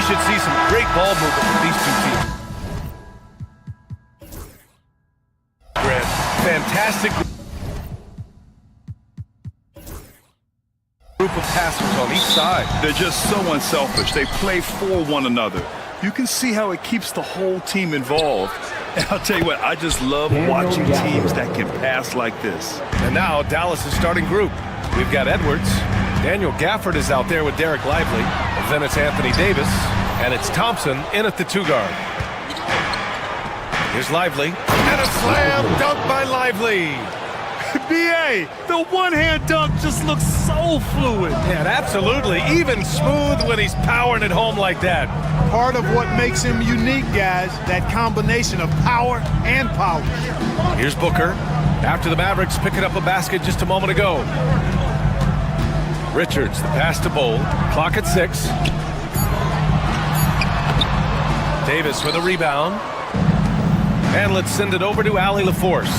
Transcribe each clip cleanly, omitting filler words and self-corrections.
should see some great ball movement with these two teams. Grant, fantastic group of passers on each side. They're just so unselfish. They play for one another. You can see how it keeps the whole team involved. And I'll tell you what, I just love watching teams that can pass like this. And now Dallas' starting group. We've got Edwards. Daniel Gafford is out there with Derek Lively. Then it's Anthony Davis. And it's Thompson in at the 2 guard. Here's Lively. And a slam dunk by Lively. B.A., the one-hand dunk just looks so fluid. And absolutely, even smooth when he's powering it home like that. Part of what makes him unique, guys, that combination of power and polish. Here's Booker. After the Mavericks picking up a basket just a moment ago. Richards, the pass to Bowl. Clock at 6. Davis with a rebound. And let's send it over to Allie LaForce.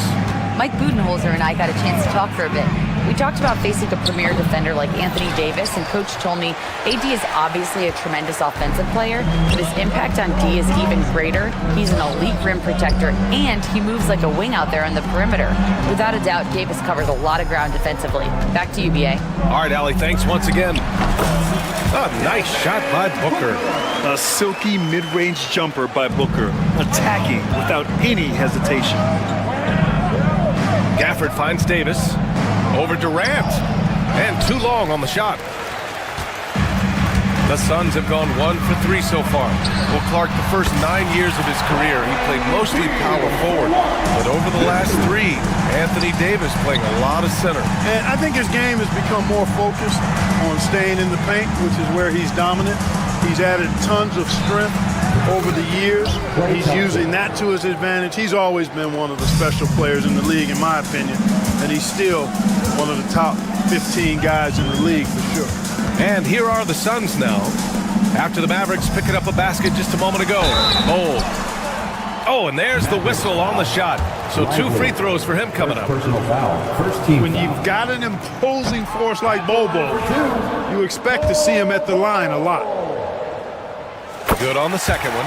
Mike Budenholzer and I got a chance to talk for a bit. We talked about facing a premier defender like Anthony Davis, and Coach told me AD is obviously a tremendous offensive player, but his impact on D is even greater. He's an elite rim protector, and he moves like a wing out there on the perimeter. Without a doubt, Davis covers a lot of ground defensively. Back to you, B.A. All right, Allie, thanks once again. A nice shot by Booker. A silky mid-range jumper by Booker, attacking without any hesitation. Gafford finds Davis. Over Durant. And too long on the shot. The Suns have gone 1 for 3 so far. Well, Clark, the first 9 years of his career, he played mostly power forward. But over the last 3, Anthony Davis playing a lot of center. And I think his game has become more focused on staying in the paint, which is where he's dominant. He's added tons of strength over the years. He's using that to his advantage. He's always been one of the special players in the league, in my opinion. And he's still one of the top 15 guys in the league for sure. And here are the Suns now. After the Mavericks picking up a basket just a moment ago. Oh, and there's the whistle on the shot. So 2 free throws for him coming up. When you've got an imposing force like Bobo, you expect to see him at the line a lot. Good on the second one.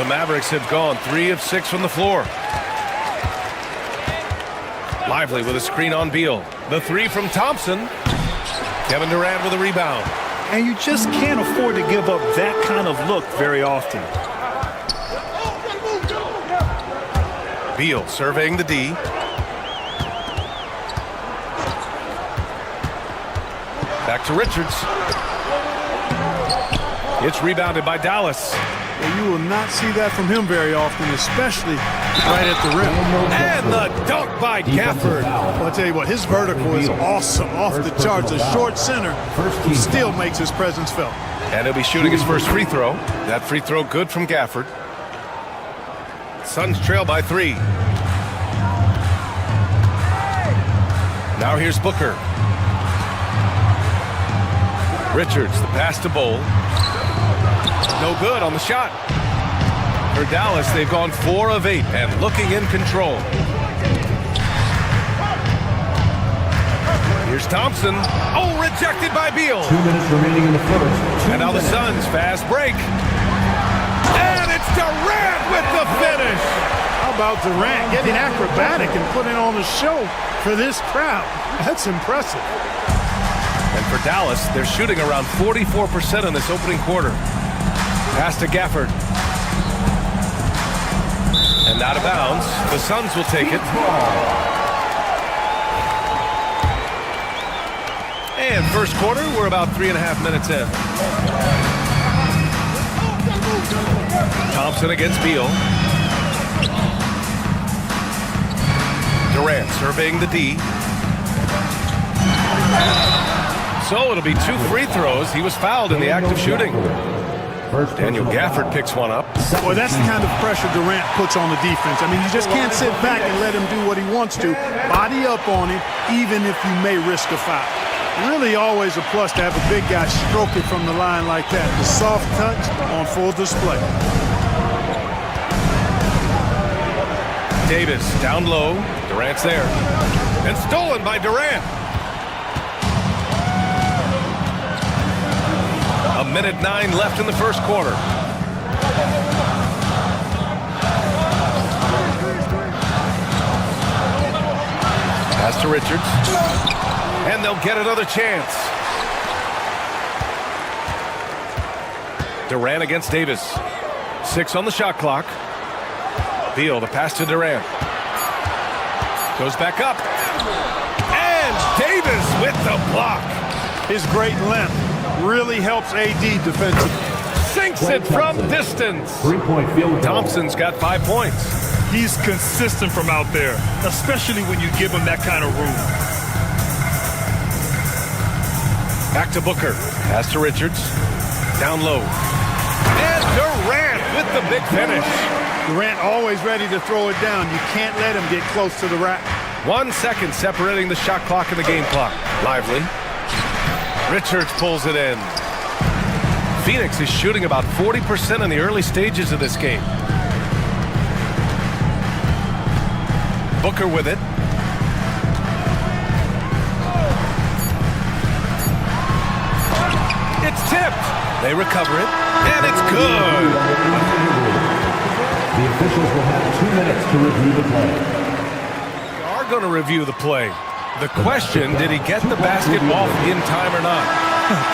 The Mavericks have gone 3 of 6 from the floor. Lively with a screen on Beal. The 3 from Thompson. Kevin Durant with a rebound. And you just can't afford to give up that kind of look very often. Beal surveying the D. Back to Richards. It's rebounded by Dallas. And you will not see that from him very often, especially right at the rim. And the dunk by Gafford. I'll tell you what, his vertical is awesome, off the charts. A short center who still makes his presence felt. And he'll be shooting his first free throw. That free throw good from Gafford. Suns trail by 3. Now here's Booker. Richards, the pass to Bowl. No good on the shot. For Dallas, they've gone 4 of 8 and looking in control. Here's Thompson. Oh, rejected by Beal. 2 minutes remaining in the first. And now the Suns fast break. And it's Durant with the finish. How about Durant getting acrobatic and putting on a show for this crowd? That's impressive. And for Dallas, they're shooting around 44% in this opening quarter. Pass to Gafford. And out of bounds. The Suns will take it. And first quarter, we're about 3.5 minutes in. Thompson against Beal. Durant surveying the D. So it'll be 2 free throws. He was fouled in the act of shooting. Daniel Gafford picks one up. Boy, that's the kind of pressure Durant puts on the defense. I mean, you just can't sit back and let him do what he wants to. Body up on him, even if you may risk a foul. Really always a plus to have a big guy stroke it from the line like that. The soft touch on full display. Davis down low. Durant's there. And stolen by Durant. 1:09 left in the first quarter. Pass to Richards. And they'll get another chance. Durant against Davis. 6 on the shot clock. Beal, the pass to Durant. Goes back up. And Davis with the block. His great length really helps AD defensively. Sinks it from distance. 3-point field goal. Thompson's got 5 points. He's consistent from out there, especially when you give him that kind of room. Back to Booker. Pass to Richards. Down low. And Durant with the big finish. Durant always ready to throw it down. You can't let him get close to the rack. 1 second separating the shot clock and the game clock. Lively. Richards pulls it in. Phoenix is shooting about 40% in the early stages of this game. Booker with it. It's tipped. They recover it, and it's good. The officials will have 2 minutes to review the play. We are going to review the play. The question, did he get the basket off in time or not?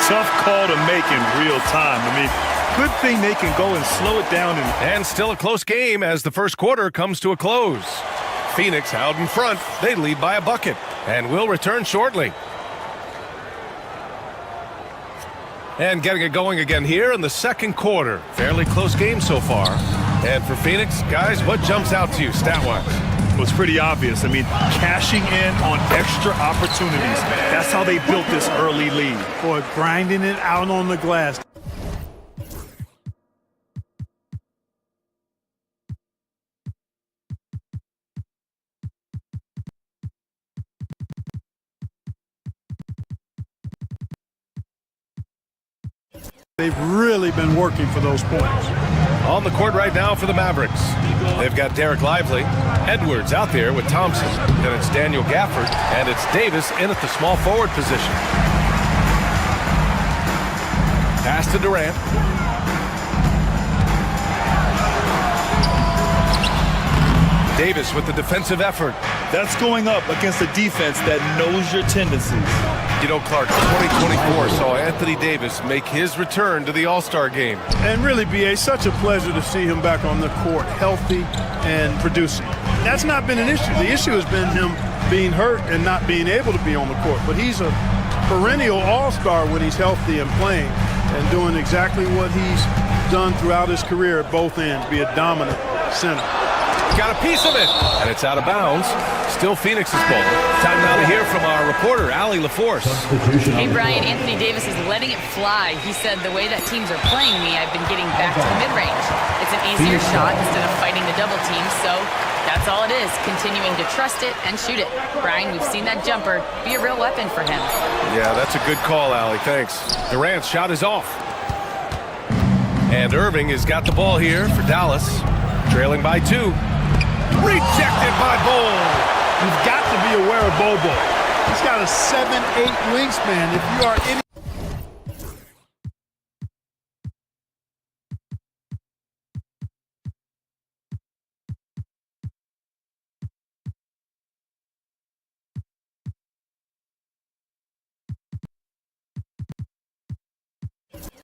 Tough call to make in real time. I mean, good thing they can go and slow it down. And still a close game as the first quarter comes to a close. Phoenix out in front. They lead by a bucket. And will return shortly. And getting it going again here in the second quarter. Fairly close game so far. And for Phoenix, guys, what jumps out to you stat-wise? Well, it's pretty obvious. I mean, cashing in on extra opportunities. That's how they built this early lead. Boy, grinding it out on the glass. They've really been working for those points. On the court right now for the Mavericks. They've got Derek Lively, Edwards out there with Thompson. Then it's Daniel Gafford, and it's Davis in at the small forward position. Pass to Durant. Davis with the defensive effort. That's going up against a defense that knows your tendencies. You know, Clark, 2024 saw Anthony Davis make his return to the All-Star game. And really, B.A., such a pleasure to see him back on the court, healthy and producing. That's not been an issue. The issue has been him being hurt and not being able to be on the court. But he's a perennial All-Star when he's healthy and playing and doing exactly what he's done throughout his career at both ends, be a dominant center. Got a piece of it, and it's out of bounds. Still Phoenix's ball. Time now to hear from our reporter, Allie LaForce. Hey, Brian, Anthony Davis is letting it fly. He said, the way that teams are playing me, I've been getting back to the mid-range. It's an easier shot instead of fighting the double team, so that's all it is, continuing to trust it and shoot it. Brian, we've seen that jumper be a real weapon for him. Yeah, that's a good call, Allie. Thanks. Durant's shot is off. And Irving has got the ball here for Dallas, trailing by 2. Rejected by Bol. You've got to be aware of Bol. He's got a 7'8" wingspan. If you are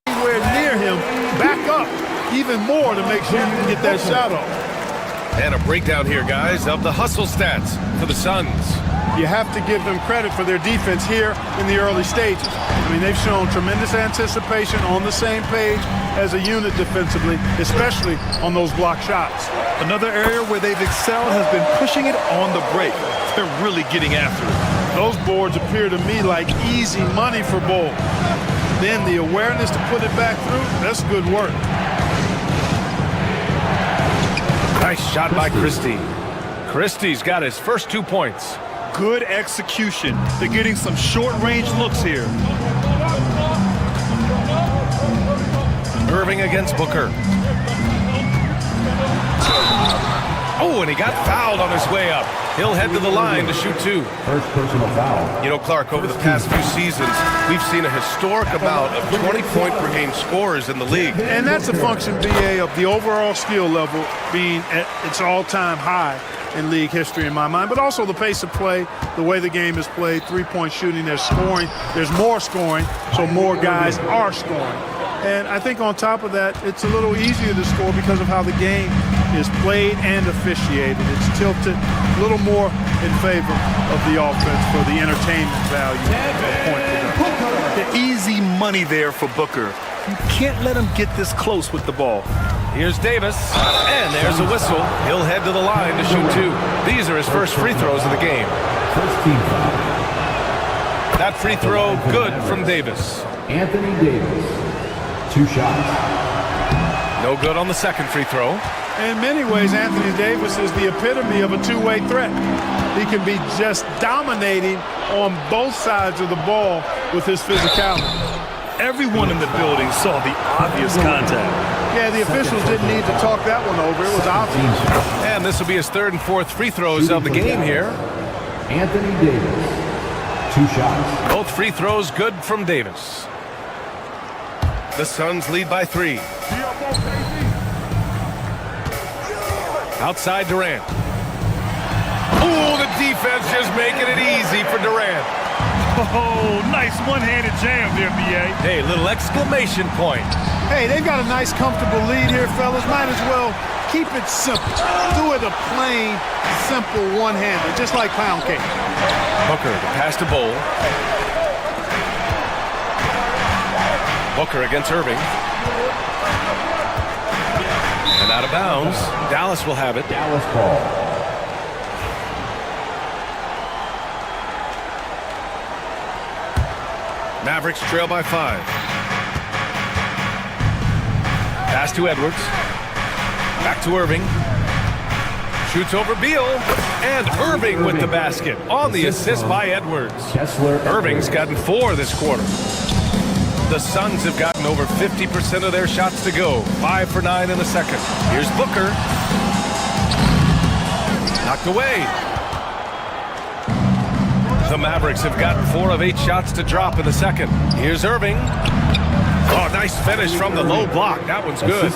anywhere near him, back up even more to make sure you can get that shot off. And a breakdown here, guys, of the hustle stats for the Suns. You have to give them credit for their defense here in the early stages. I mean, they've shown tremendous anticipation, on the same page as a unit defensively, especially on those block shots. Another area where they've excelled has been pushing it on the break. They're really getting after it. Those boards appear to me like easy money for Bol. Then the awareness to put it back through, that's good work. Nice shot by Christie. Christie's got his first 2 points. Good execution. They're getting some short-range looks here. Irving against Booker. Oh, and he got fouled on his way up. He'll head to the line to shoot 2. First personal foul. You know, Clark, over the past few seasons, we've seen a historic amount of 20-point-per-game scorers in the league. And that's a function, BA, of the overall skill level being at its all-time high in league history in my mind, but also the pace of play, the way the game is played, three-point shooting, there's scoring, there's more scoring, so more guys are scoring. And I think on top of that, it's a little easier to score because of how the game is played and officiated. It's tilted a little more in favor of the offense for the entertainment value of point production. The easy money there for Booker. You can't let him get this close with the ball. Here's Davis, and there's a whistle. He'll head to the line to shoot 2. These are his first free throws of the game. First team foul. That free throw good from Davis. Anthony Davis. 2 shots. No good on the second free throw. In many ways, Anthony Davis is the epitome of a two-way threat. He can be just dominating on both sides of the ball with his physicality. Everyone in the building saw the obvious contact. Yeah, the officials didn't need to talk that one over. It was obvious. And this will be his third and fourth free throws of the game here. Anthony Davis. 2 shots. Both free throws good from Davis. The Suns lead by 3. Outside Durant. Oh, the defense just making it easy for Durant. Oh, nice one-handed jam there, B.A. Hey, little exclamation point. Hey, they've got a nice, comfortable lead here, fellas. Might as well keep it simple. Do it a plain, simple one-hander, just like pound cake. Booker, the pass to Bowl. Booker against Irving. And out of bounds. Dallas will have it. Dallas ball. Mavericks trail by 5. Pass to Edwards. Back to Irving. Shoots over Beal. And Irving with the basket on the assist by Edwards. Irving's gotten 4 this quarter. The Suns have gotten over 50% of their shots to go. 5 for 9 in the second. Here's Booker. Knocked away. The Mavericks have gotten 4 of 8 shots to drop in the second. Here's Irving. Oh, nice finish from the low block. That one's good.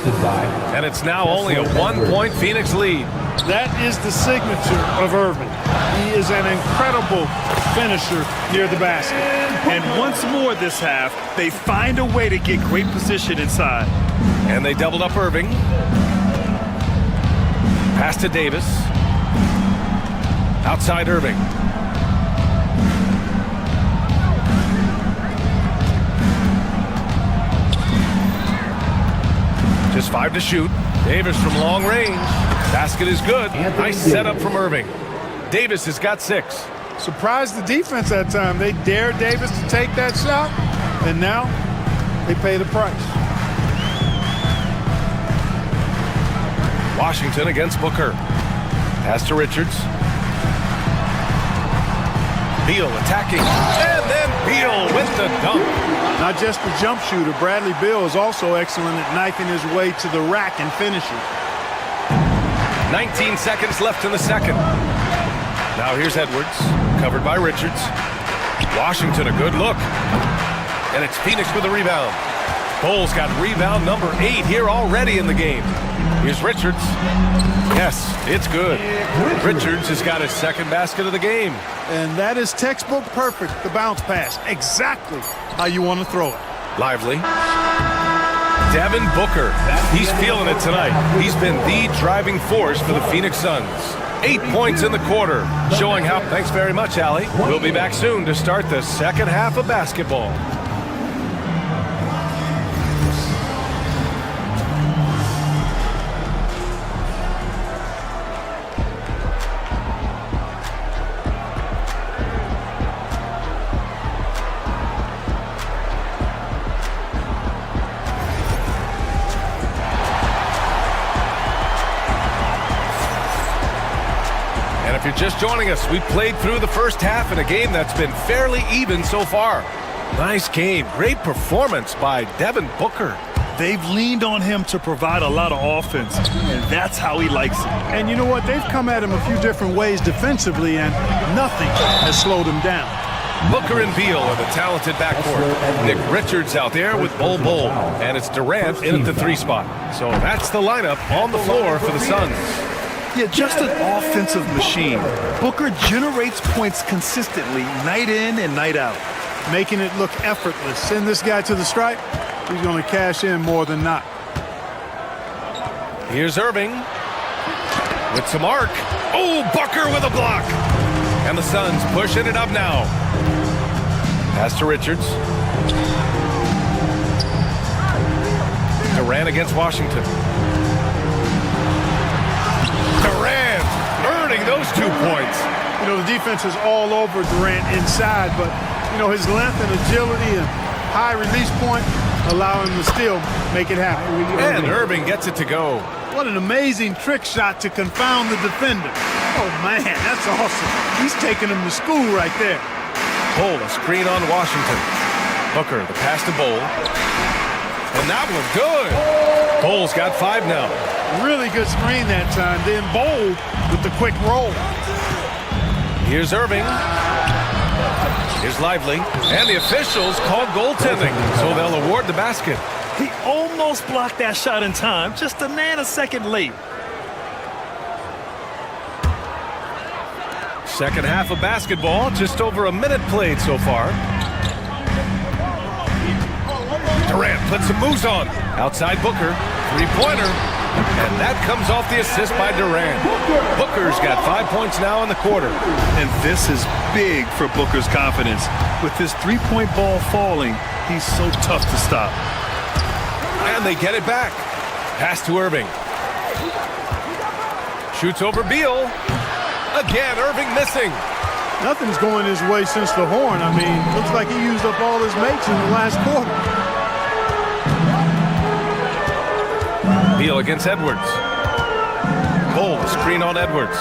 And it's now only a 1-point Phoenix lead. That is the signature of Irving. He is an incredible finisher near the basket. And once more this half, they find a way to get great position inside. And they doubled up Irving. Pass to Davis. Outside Irving. Just 5 to shoot. Davis from long range. Basket is good. Nice setup from Irving. Davis has got 6. Surprised the defense that time. They dared Davis to take that shot, and now they pay the price. Washington against Booker. Pass to Richards. Beal attacking. And then Beal with the dunk. Not just the jump shooter, Bradley Beal is also excellent at knifing his way to the rack and finishing. 19 seconds left in the second. Now here's Edwards, covered by Richards. Washington, a good look. And it's Phoenix with a rebound. Bull's got rebound number 8 here already in the game. Here's Richards. Yes, it's good. Richards has got his second basket of the game. And that is textbook perfect, the bounce pass. Exactly how you want to throw it. Lively. Devin Booker. He's feeling it tonight. He's been the driving force for the Phoenix Suns. 8 points in the quarter, showing how. Thanks very much, Allie. We'll be back soon to start the second half of basketball. If you're just joining us, we played through the first half in a game that's been fairly even so far. Nice game. Great performance by Devin Booker. They've leaned on him to provide a lot of offense, and that's how he likes it. And you know what? They've come at him a few different ways defensively, and nothing has slowed him down. Booker and Beal are the talented backcourt. Nick Richards out there with Bol, and it's Durant in at the 3 spot. So that's the lineup on the floor for the Suns. Yeah, just an offensive machine. Booker generates points consistently, night in and night out. Making it look effortless. Send this guy to the stripe, he's going to cash in more than not. Here's Irving with some arc. Oh, Booker with a block. And the Suns pushing it up now. Pass to Richards. Durant against Washington. Durant earning those 2 points. You know, the defense is all over Durant inside, but, you know, his length and agility and high release point allow him to still make it happen. And Irving gets it to go. What an amazing trick shot to confound the defender. Oh, man, that's awesome. He's taking him to school right there. Bol, a screen on Washington. Booker, the pass to Bol. And that was good. Bol's got 5 now. Really good screen that time. Then Bol with the quick roll. Here's Irving. Here's Lively. And the officials called goaltending, so they'll award the basket. He almost blocked that shot in time, just a nanosecond late. Second half of basketball, just over a minute played so far. Durant puts some moves on. Outside Booker, 3-pointer. And that comes off the assist by Durant. Booker's got 5 points now in the quarter. And this is big for Booker's confidence. With his 3-point ball falling, he's so tough to stop. And they get it back. Pass to Irving. Shoots over Beal. Again, Irving missing. Nothing's going his way since the horn. I mean, looks like he used up all his mates in the last quarter. Beal against Edwards. Bol, the screen on Edwards.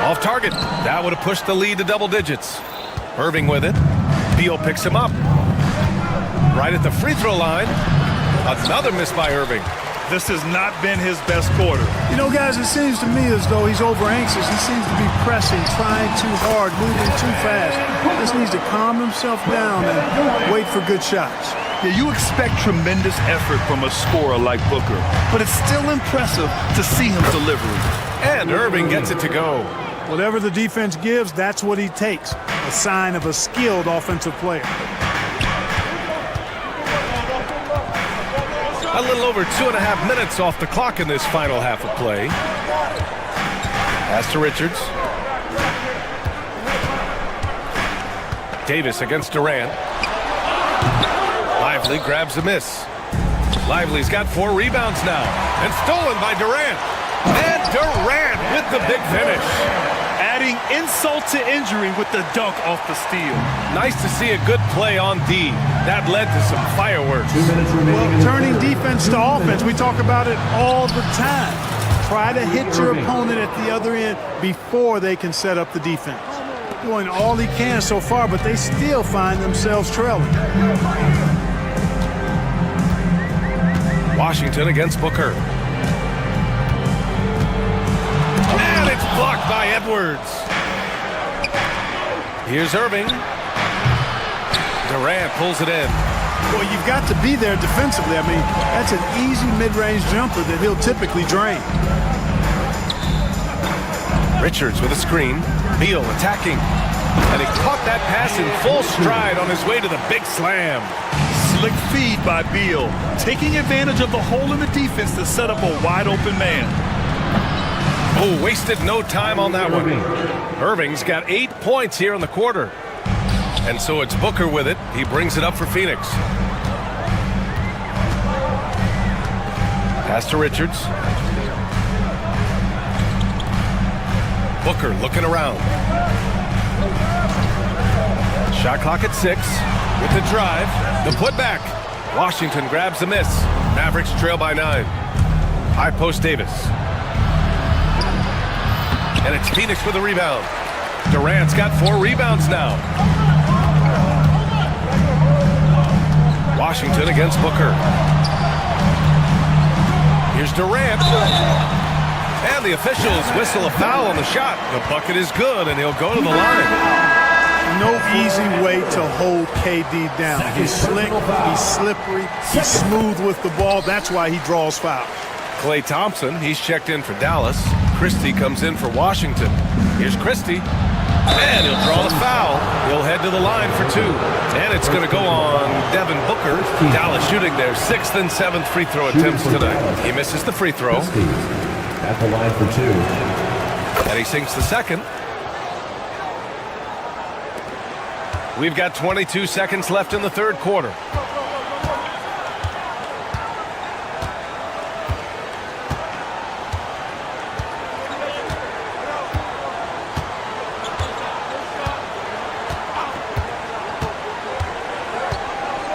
Off target. That would have pushed the lead to double digits. Irving with it. Beal picks him up. Right at the free throw line. Another miss by Irving. This has not been his best quarter. You know, guys, it seems to me as though he's over anxious. He seems to be pressing, trying too hard, moving too fast. Just needs to calm himself down and wait for good shots. Yeah, you expect tremendous effort from a scorer like Booker, but it's still impressive to see him delivering. And Irving gets it to go. Whatever the defense gives, that's what he takes. A sign of a skilled offensive player. A little over 2.5 minutes off the clock in this final half of play. Pass to Richards. Davis against Durant. Lively grabs a miss. Lively's got 4 rebounds now. And stolen by Durant. And Durant with the big finish. Adding insult to injury with the dunk off the steal. Nice to see a good play on D. That led to some fireworks. 2 minutes remaining. Well, turning defense to offense, we talk about it all the time. Try to hit your opponent at the other end before they can set up the defense. Doing all he can so far, but they still find themselves trailing. Washington against Booker. And it's blocked by Edwards. Here's Irving. Durant pulls it in. Well, you've got to be there defensively. I mean, that's an easy mid-range jumper that he'll typically drain. Richards with a screen. Beal attacking. And he caught that pass in full stride on his way to the big slam. Slick feed by Beal, taking advantage of the hole in the defense to set up a wide-open man. Oh, wasted no time on that one. Irving's got 8 points here in the quarter. And so it's Booker with it. He brings it up for Phoenix. Pass to Richards. Booker looking around. Shot clock at 6. With the drive, the putback. Washington grabs the miss. Mavericks trail by 9. High post Davis. And it's Phoenix with a rebound. Durant's got 4 rebounds now. Washington against Booker. Here's Durant. And the officials whistle a foul on the shot. The bucket is good, and he'll go to the line. No easy way to hold KD down. He's slick, he's slippery, he's smooth with the ball. That's why he draws fouls. Klay Thompson, he's checked in for Dallas. Christie comes in for Washington. Here's Christie. And he'll draw the foul. He'll head to the line for two. And it's going to go on Devin Booker. Dallas shooting their 6th and 7th free throw attempts tonight. He misses the free throw. At the line for two. And he sinks the second. We've got 22 seconds left in the third quarter.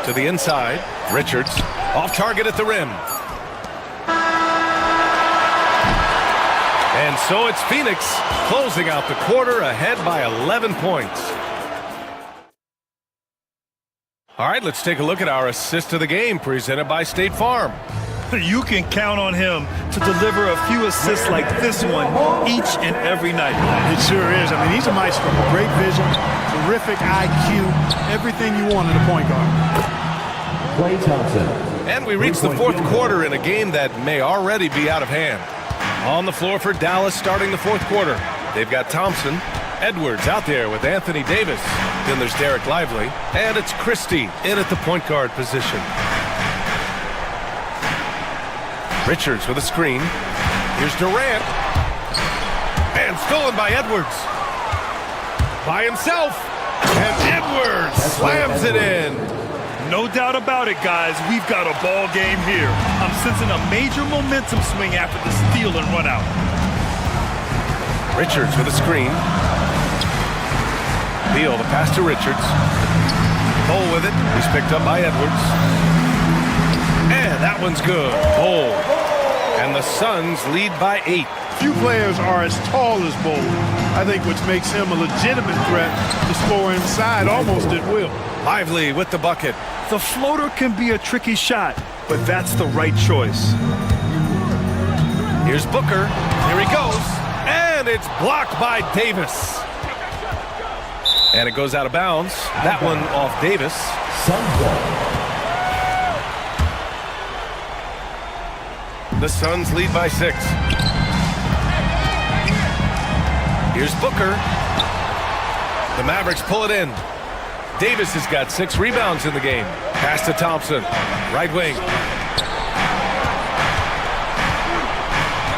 To the inside, Richards off target at the rim. And so it's Phoenix closing out the quarter ahead by 11 points. All right, let's take a look at our assist of the game presented by State Farm. You can count on him to deliver a few assists like this one each and every night. It sure is. I mean, he's a maestro. Great vision, terrific IQ, everything you want in a point guard. Klay Thompson. And we reach the fourth quarter in a game that may already be out of hand. On the floor for Dallas starting the fourth quarter. They've got Thompson, Edwards out there with Anthony Davis. Then there's Derek Lively, and it's Christie in at the point guard position. Richards with a screen. Here's Durant. And stolen by Edwards. By himself. And Edwards slams it in. No doubt about it, guys. We've got a ball game here. I'm sensing a major momentum swing after the steal and run out. Richards with a screen. Beal, the pass to Richards. Cole with it. He's picked up by Edwards. And that one's good. Cole. And the Suns lead by 8. Few players are as tall as Bol, I think, which makes him a legitimate threat to score inside almost at will. Lively with the bucket. The floater can be a tricky shot, but that's the right choice. Here's Booker. Here he goes. And it's blocked by Davis. And it goes out of bounds. That one off Davis. The Suns lead by 6. Here's Booker. The Mavericks pull it in. Davis has got 6 rebounds in the game. Pass to Thompson. Right wing.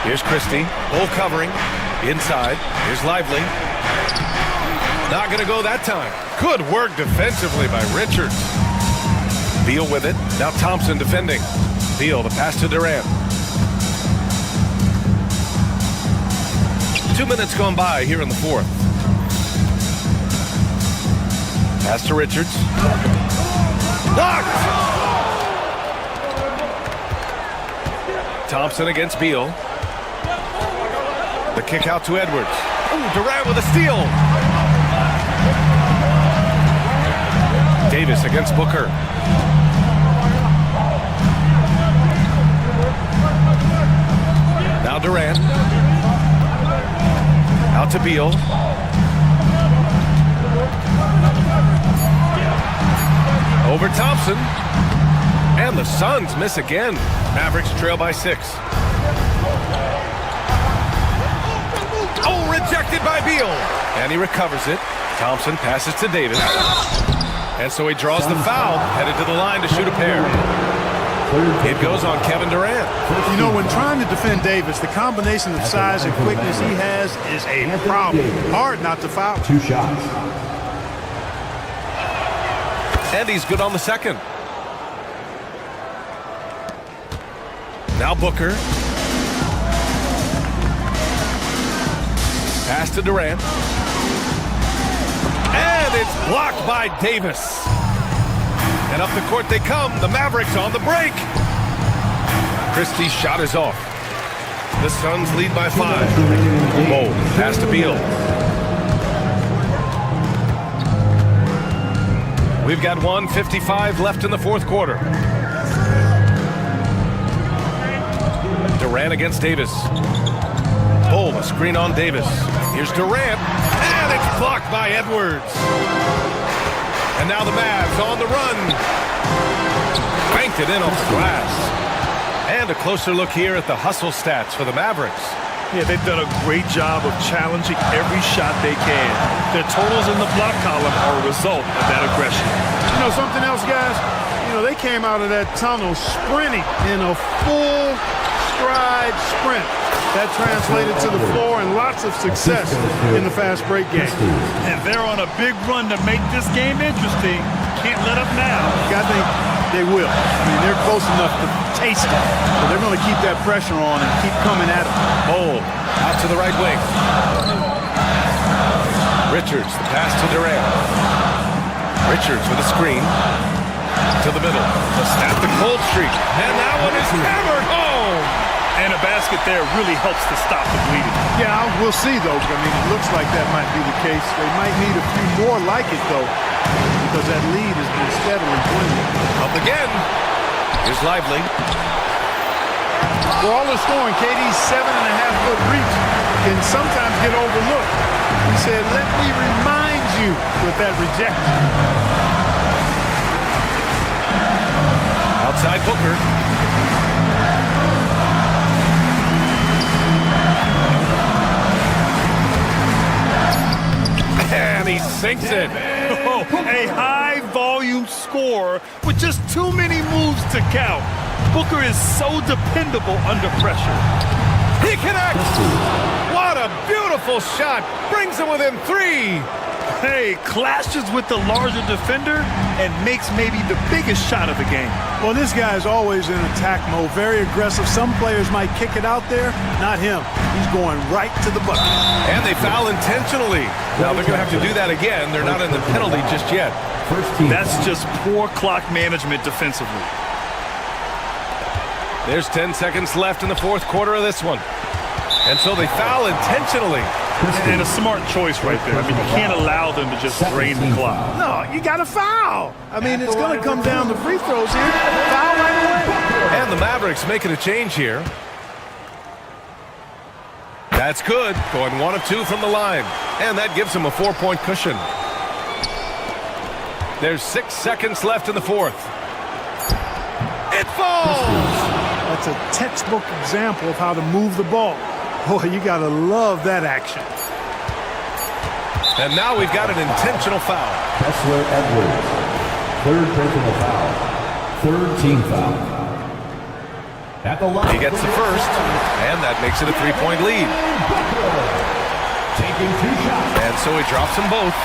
Here's Christie. Bull covering. Inside. Here's Lively. Not going to go that time. Good work defensively by Richards. Beal with it. Now Thompson defending. Beal, the pass to Durant. 2 minutes gone by here in the fourth. Pass to Richards. Blocked! Thompson against Beal. The kick out to Edwards. Ooh, Durant with a steal. Davis against Booker. Now Durant. Out to Beal. Over Thompson. And the Suns miss again. Mavericks trail by 6. Oh, rejected by Beal. And he recovers it. Thompson passes to Davis. And so he draws the foul, headed to the line to shoot a pair. It goes on Kevin Durant. You know, when trying to defend Davis, the combination of size and quickness he has is a problem. Hard not to foul. 2 shots. And he's good on the second. Now Booker. Pass to Durant. And it's blocked by Davis. And up the court they come. The Mavericks on the break. Christie's shot is off. The Suns lead by 5. Bold. Pass to Beal. We've got 1:55 left in the fourth quarter. Durant against Davis. Bull, a screen on Davis. Here's Durant, and it's blocked by Edwards. And now the Mavs on the run. Banked it in off the glass. And a closer look here at the hustle stats for the Mavericks. Yeah, they've done a great job of challenging every shot they can. Their totals in the block column are a result of that aggression. You know something else, guys? You know, they came out of that tunnel sprinting in a full stride sprint. That translated to the floor and lots of success in the fast break game. And they're on a big run to make this game interesting. Can't let up now. I think they will. I mean, they're close enough to taste it. So they're going to keep that pressure on and keep coming at it. Bull, out to the right wing. Richards, the pass to Durant. Richards with a screen. To the middle. To snap the cold streak. And that one is hammered home. And a basket there really helps to stop the bleeding. Yeah, we'll see, though. I mean, it looks like that might be the case. They might need a few more like it, though, because that lead has been steadily dwindling. Up again. Here's Lively. For all the scoring, KD's 7.5-foot reach can sometimes get overlooked. He said, let me remind you with that rejection. Outside Booker. And he sinks it. Oh, a high-volume score with just too many moves to count. Booker is so dependable under pressure. He connects. What a beautiful shot. Brings him within 3. Hey, clashes with the larger defender and makes maybe the biggest shot of the game. Well, this guy is always in attack mode, very aggressive. Some players might kick it out there, not him. He's going right to the bucket. And they foul intentionally. Now they're going to have to do that again. They're not in the penalty just yet. That's just poor clock management defensively. There's 10 seconds left in the fourth quarter of this one. And so they foul intentionally. And a smart choice right there. I mean, you can't allow them to just drain the clock. No, you got to foul. I mean, it's going to come down to free throws here. Foul right away. And the Mavericks making a change here. That's good. Going 1 of 2 from the line. And that gives them a 4-point cushion. There's 6 seconds left in the fourth. It falls! That's a textbook example of how to move the ball. Boy, you got to love that action. And now we've got an intentional foul. Kessler Edwards. Third personal foul. Third team foul. At the line. He gets the first, and that makes it a 3-point lead. Taking 2 shots. And so he drops them both,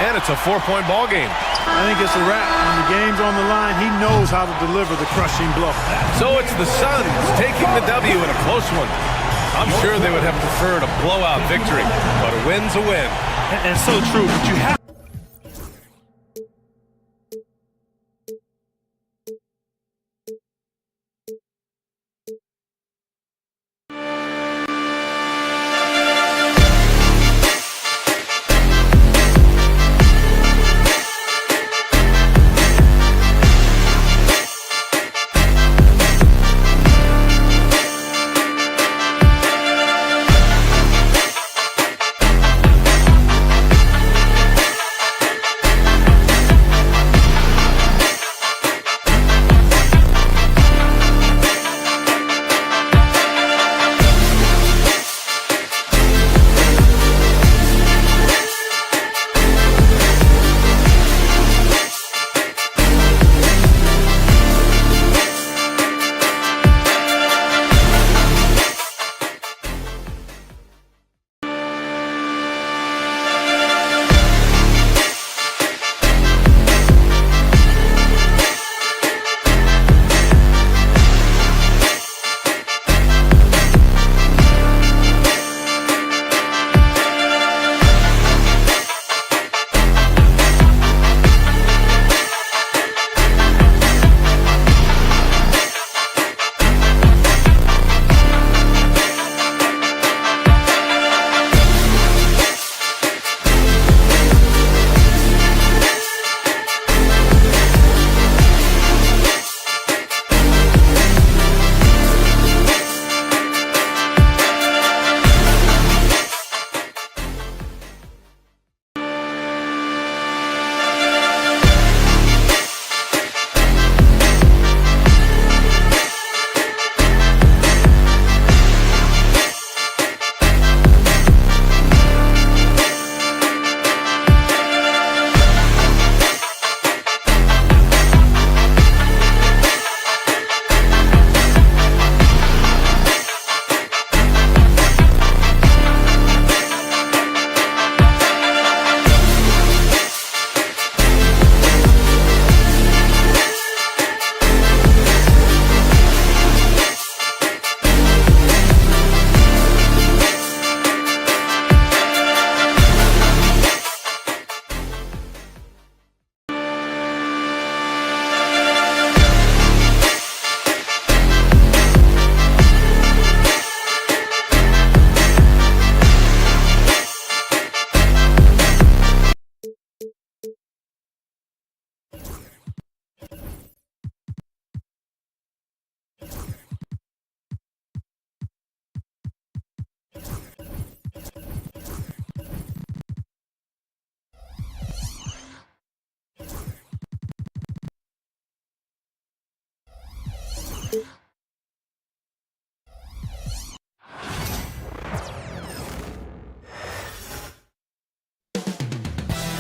and it's a 4-point ball game. I think it's a wrap. When the game's on the line, he knows how to deliver the crushing blow. So it's the Suns taking the W in a close one. I'm sure they would have preferred a blowout victory, but a win's a win. And so true, but you have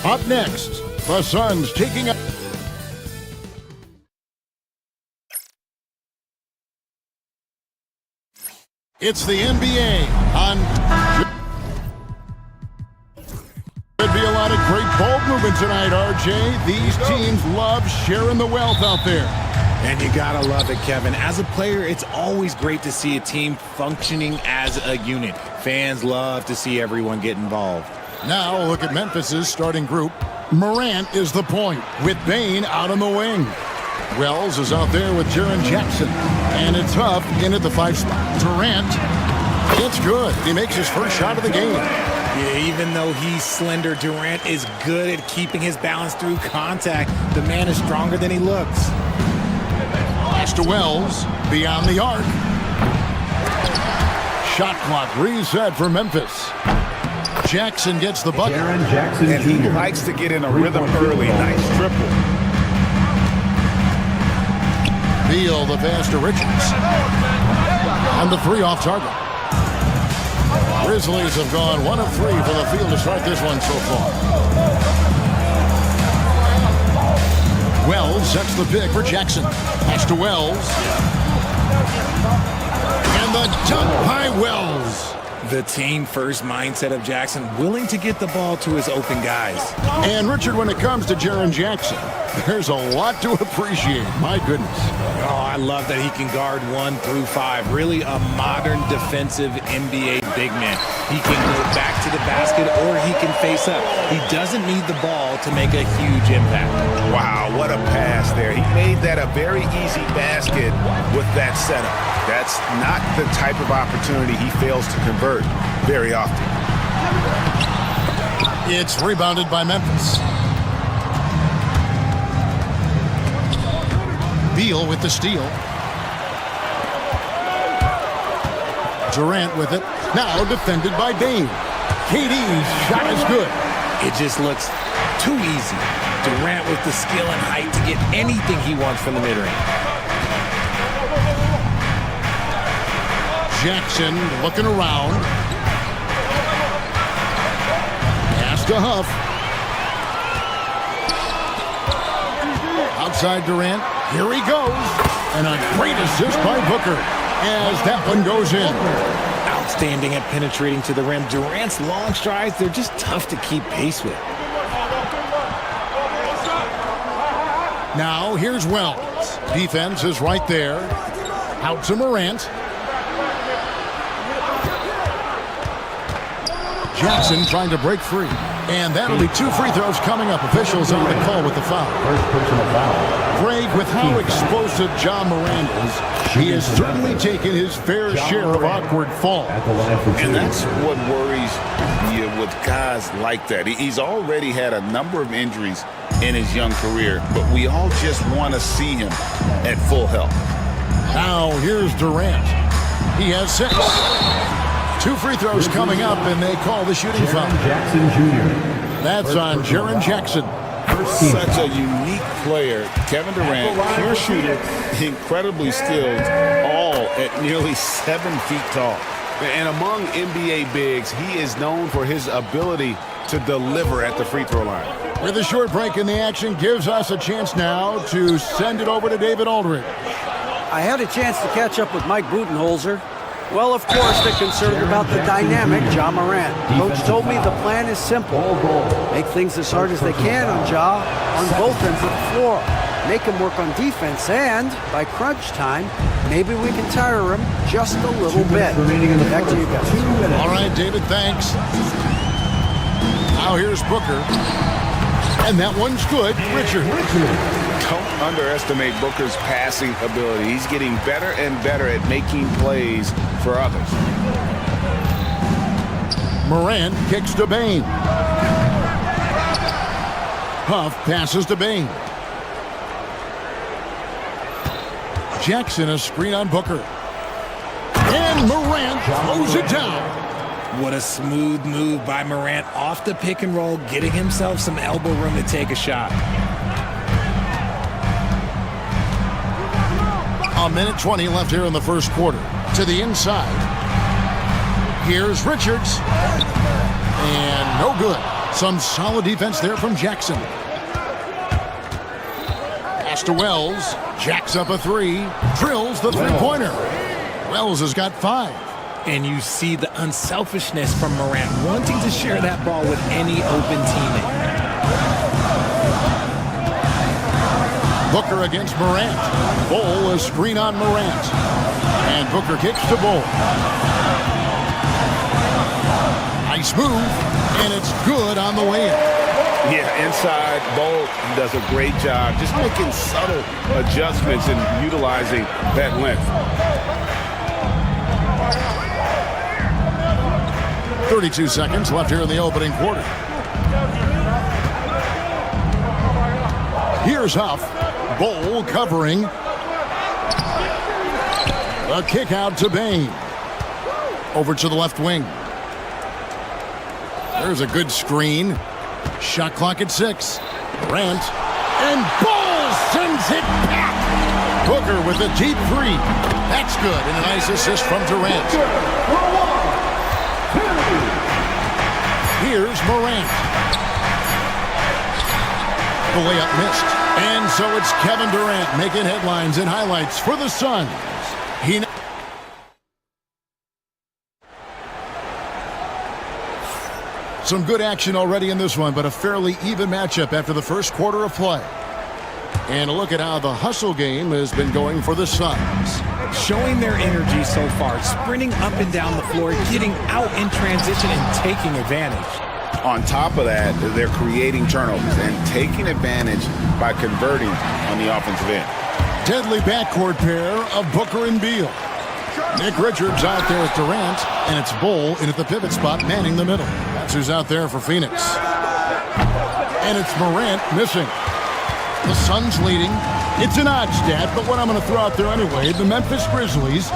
Up next, the Suns taking up. It's the NBA on. Could be a lot of great bold movement tonight, RJ. These teams love sharing the wealth out there. And you gotta love it, Kevin. As a player, it's always great to see a team functioning as a unit. Fans love to see everyone get involved. Now look at Memphis's starting group. Morant is the point, with Bane out on the wing. Wells is out there with Jaren Jackson. And it's Huff in at the 5 spot. Durant, it's good. He makes his first shot of the game. Yeah, even though he's slender, Durant is good at keeping his balance through contact. The man is stronger than he looks. Pass to Wells, beyond the arc. Shot clock reset for Memphis. Jackson gets the bucket. Jaren Jackson And he Jr. likes to get in a rhythm early. Nice triple. Beal, the pass to Richards. And the 3 off target. Grizzlies have gone 1 of 3 from the field to start this one so far. Wells sets the pick for Jackson. Pass to Wells. And the dunk by Wells. The team-first mindset of Jackson, willing to get the ball to his open guys. And Richard, when it comes to Jaren Jackson, there's a lot to appreciate. My goodness. Oh, I love that he can guard 1 through 5. Really a modern defensive NBA big man. He can go back to the basket or he can face up. He doesn't need the ball to make a huge impact. Wow, what a pass there. He made that a very easy basket with that setup. That's not the type of opportunity he fails to convert very often. It's rebounded by Memphis. Beal with the steal. Durant with it. Now defended by Bane. KD's shot is good. It just looks too easy. Durant with the skill and height to get anything he wants from the mid-range. Jackson looking around. Pass to Huff. Outside Durant. Here he goes. And a great assist by Booker as that one goes in. Outstanding at penetrating to the rim. Durant's long strides, they're just tough to keep pace with. Now here's Wells. Defense is right there. Out to Morant. Jackson trying to break free. And that'll be 2 free throws coming up. Officials on the call with the foul. First personal foul. Greg, with how explosive Ja Morant is, he has certainly taken his fair share of awkward falls. At the line for 2. And that's what worries you with guys like that. He's already had a number of injuries in his young career, but we all just want to see him at full health. Now here's Durant. He has 6. 2 free throws coming up, and they call the shooting foul. Jaren Jackson Jr. That's on Jaren Jackson. Such a unique player. Kevin Durant, pure shooter, incredibly skilled, all at nearly 7 feet tall. And among NBA bigs, he is known for his ability to deliver at the free throw line. With a short break in the action, gives us a chance now to send it over to David Aldridge. I had a chance to catch up with Mike Budenholzer. Well, of course, they're concerned about the dynamic Ja Morant. Coach told me the plan is simple. Make things as hard as they can on Ja on both ends of the floor. Make him work on defense, and by crunch time, maybe we can tire him just a little bit. Back to you guys. All right, David, thanks. Now here's Booker. And that one's good. Richard. Don't underestimate Booker's passing ability. He's getting better and better at making plays for others. Morant kicks to Bane. Huff passes to Bane. Jackson a screen on Booker. And Morant throws it down. What a smooth move by Morant off the pick and roll, getting himself some elbow room to take a shot. A minute 20 left here in the first quarter. To the inside. Here's Richards. And no good. Some solid defense there from Jackson. Pass to Wells. Jacks up a three. Drills the three-pointer. Wells has got 5. And you see the unselfishness from Morant, wanting to share that ball with any open teammate. Booker against Morant. Bull a screen on Morant. And Booker kicks to Bull. Nice move. And it's good on the way in. Yeah, inside, Bull does a great job just making subtle adjustments and utilizing that length. 32 seconds left here in the opening quarter. Here's Huff. Bull covering. A kick out to Bain. Over to the left wing. There's a good screen. Shot clock at 6. Morant. And Bull sends it back. Booker with a deep 3. That's good. And a nice assist from Durant. Here's Morant. The layup missed. And so it's Kevin Durant making headlines and highlights for the Suns. Some good action already in this one, but a fairly even matchup after the first quarter of play. And a look at how the hustle game has been going for the Suns. Showing their energy so far, sprinting up and down the floor, getting out in transition and taking advantage. On top of that, they're creating turnovers and taking advantage by converting on the offensive end. Deadly backcourt pair of Booker and Beal. Nick Richards out there at Durant, and it's Bull in at the pivot spot, manning the middle. That's who's out there for Phoenix. And it's Morant missing. The Suns leading. It's an odd stat, but what I'm going to throw out there anyway, the Memphis Grizzlies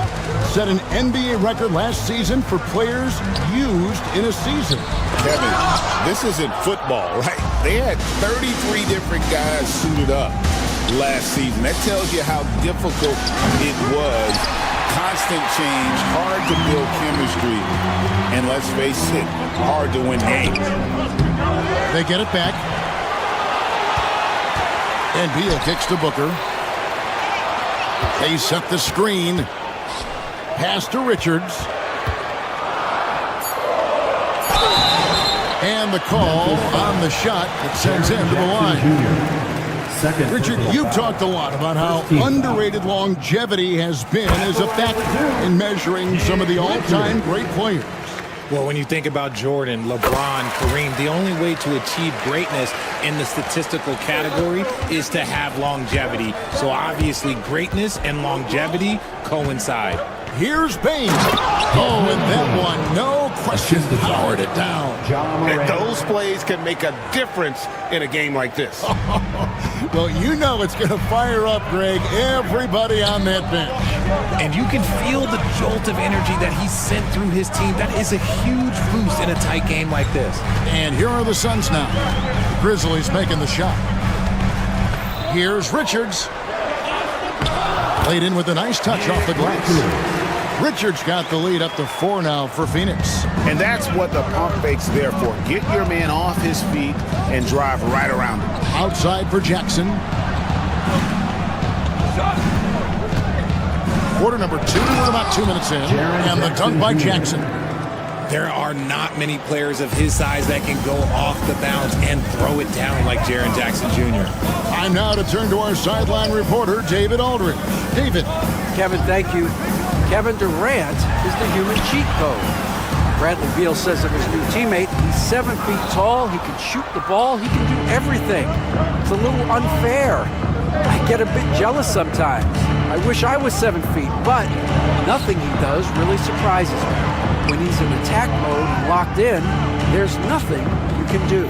set an NBA record last season for players used in a season. Kevin, this isn't football, right? They had 33 different guys suited up last season. That tells you how difficult it was. Constant change, hard to build chemistry, and let's face it, hard to win games. They get it back. And Beal kicks to Booker. They set the screen. Pass to Richards. And the call on the shot that sends him to the line. Richard, you've talked a lot about how underrated longevity has been as a factor in measuring some of the all-time great players. Well, when you think about Jordan, LeBron, Kareem, the only way to achieve greatness in the statistical category is to have longevity. So obviously greatness and longevity coincide. Here's Bain. Oh, and that one, no question, powered it down. And those plays can make a difference in a game like this. Well, you know it's going to fire up, Greg, everybody on that bench. And you can feel the jolt of energy that he sent through his team. That is a huge boost in a tight game like this. And here are the Suns now. The Grizzlies making the shot. Here's Richards. Played in with a nice touch off the glass. Richards got the lead up to 4 now for Phoenix. And that's what the pump fake's there for. Get your man off his feet and drive right around him. Outside for Jackson. Quarter number 2, we're about 2 minutes in. And the dunk by Jackson. There are not many players of his size that can go off the bounce and throw it down like Jaren Jackson Jr. Time now to turn to our sideline reporter, David Aldridge. David. Kevin, thank you. Kevin Durant is the human cheat code. Bradley Beal says of his new teammate, he's 7 feet tall, he can shoot the ball, he can do everything. It's a little unfair. I get a bit jealous sometimes. I wish I was 7 feet, but nothing he does really surprises me. When he's in attack mode and locked in, there's nothing you can do.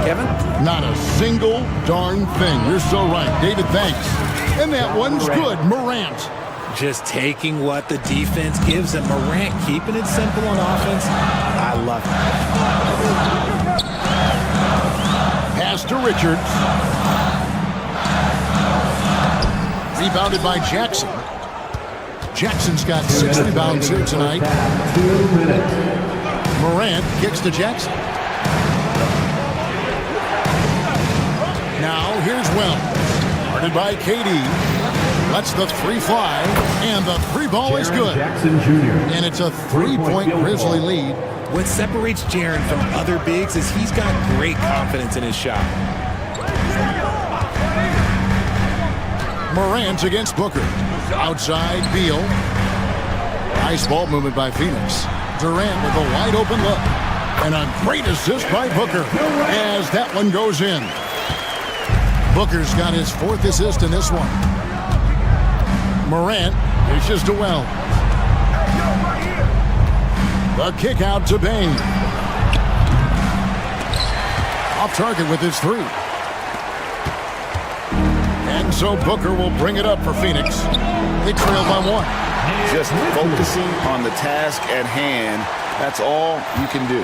Kevin? Not a single darn thing. You're so right. David, thanks. And that one's good. Morant. Just taking what the defense gives him. Morant keeping it simple on offense. I love it. Pass to Richards. Rebounded by Jackson. Jackson's got 6 rebounds here tonight. Morant kicks to Jackson. here's Wells. Guarded by KD. Lets the three fly, and the three ball is good. Jackson Jr. And it's a three-point Grizzly lead. What separates Jaren from other bigs is he's got great confidence in his shot. Morant against Booker. Outside, Beal. Nice ball movement by Phoenix. Durant with a wide open look. And a great assist by Booker as that one goes in. Booker's got his fourth assist in this one. Morant dishes to Wells. The kick out to Bain. Off target with his three. And so Booker will bring it up for Phoenix. They trail by one. Just focusing on the task at hand. That's all you can do.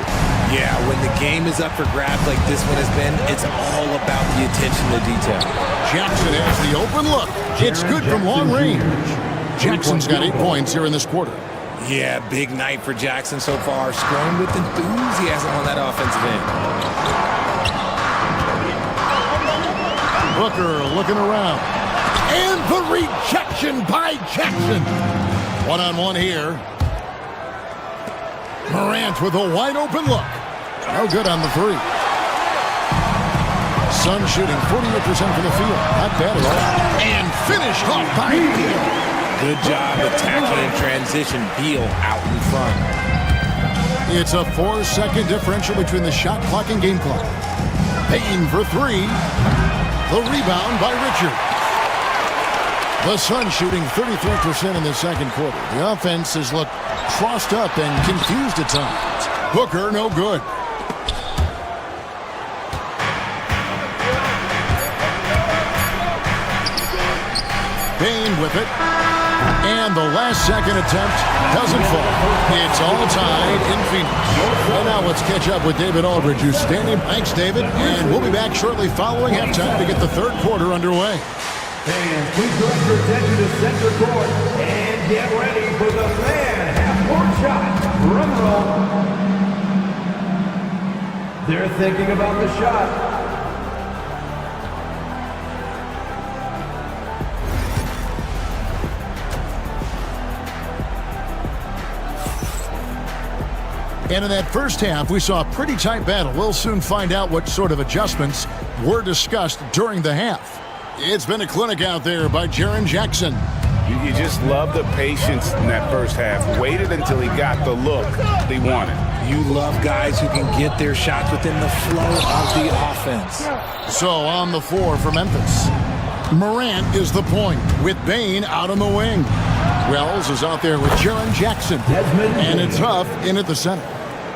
Yeah, when the game is up for grabs like this one has been, it's all about the attention to detail. Jackson has the open look. It's good from long range. Jackson's got 8 points here in this quarter. Yeah, big night for Jackson so far. Scoring with enthusiasm on that offensive end. Booker looking around. And the rejection by Jackson. One-on-one here. Morant with a wide open look. No good on the three. Sun shooting 48% from the field. Not bad at all. And finished off by Beal. Good job attacking in transition. Beal out in front. It's a 4-second differential between the shot clock and game clock. Payton for three. The rebound by Richard. The Sun shooting 33% in the second quarter. The offense has looked crossed up and confused at times. Booker, no good. Bain with it. And the last second attempt doesn't fall. It's all tied in Phoenix. And now let's catch up with David Aldridge, who's standing. Thanks, David. And we'll be back shortly following halftime to get the third quarter underway. Fans, please direct your attention to center court and get ready for the fan half-court shot. Drum roll. They're thinking about the shot. And in that first half, we saw a pretty tight battle. We'll soon find out what sort of adjustments were discussed during the half. It's been a clinic out there by Jaren Jackson. You just love the patience in that first half. Waited until he got the look he wanted. You love guys who can get their shots within the flow of the offense. So on the floor for Memphis, Morant is the point with Bain out on the wing. Wells is out there with Jaren Jackson. And it's Huff in at the center.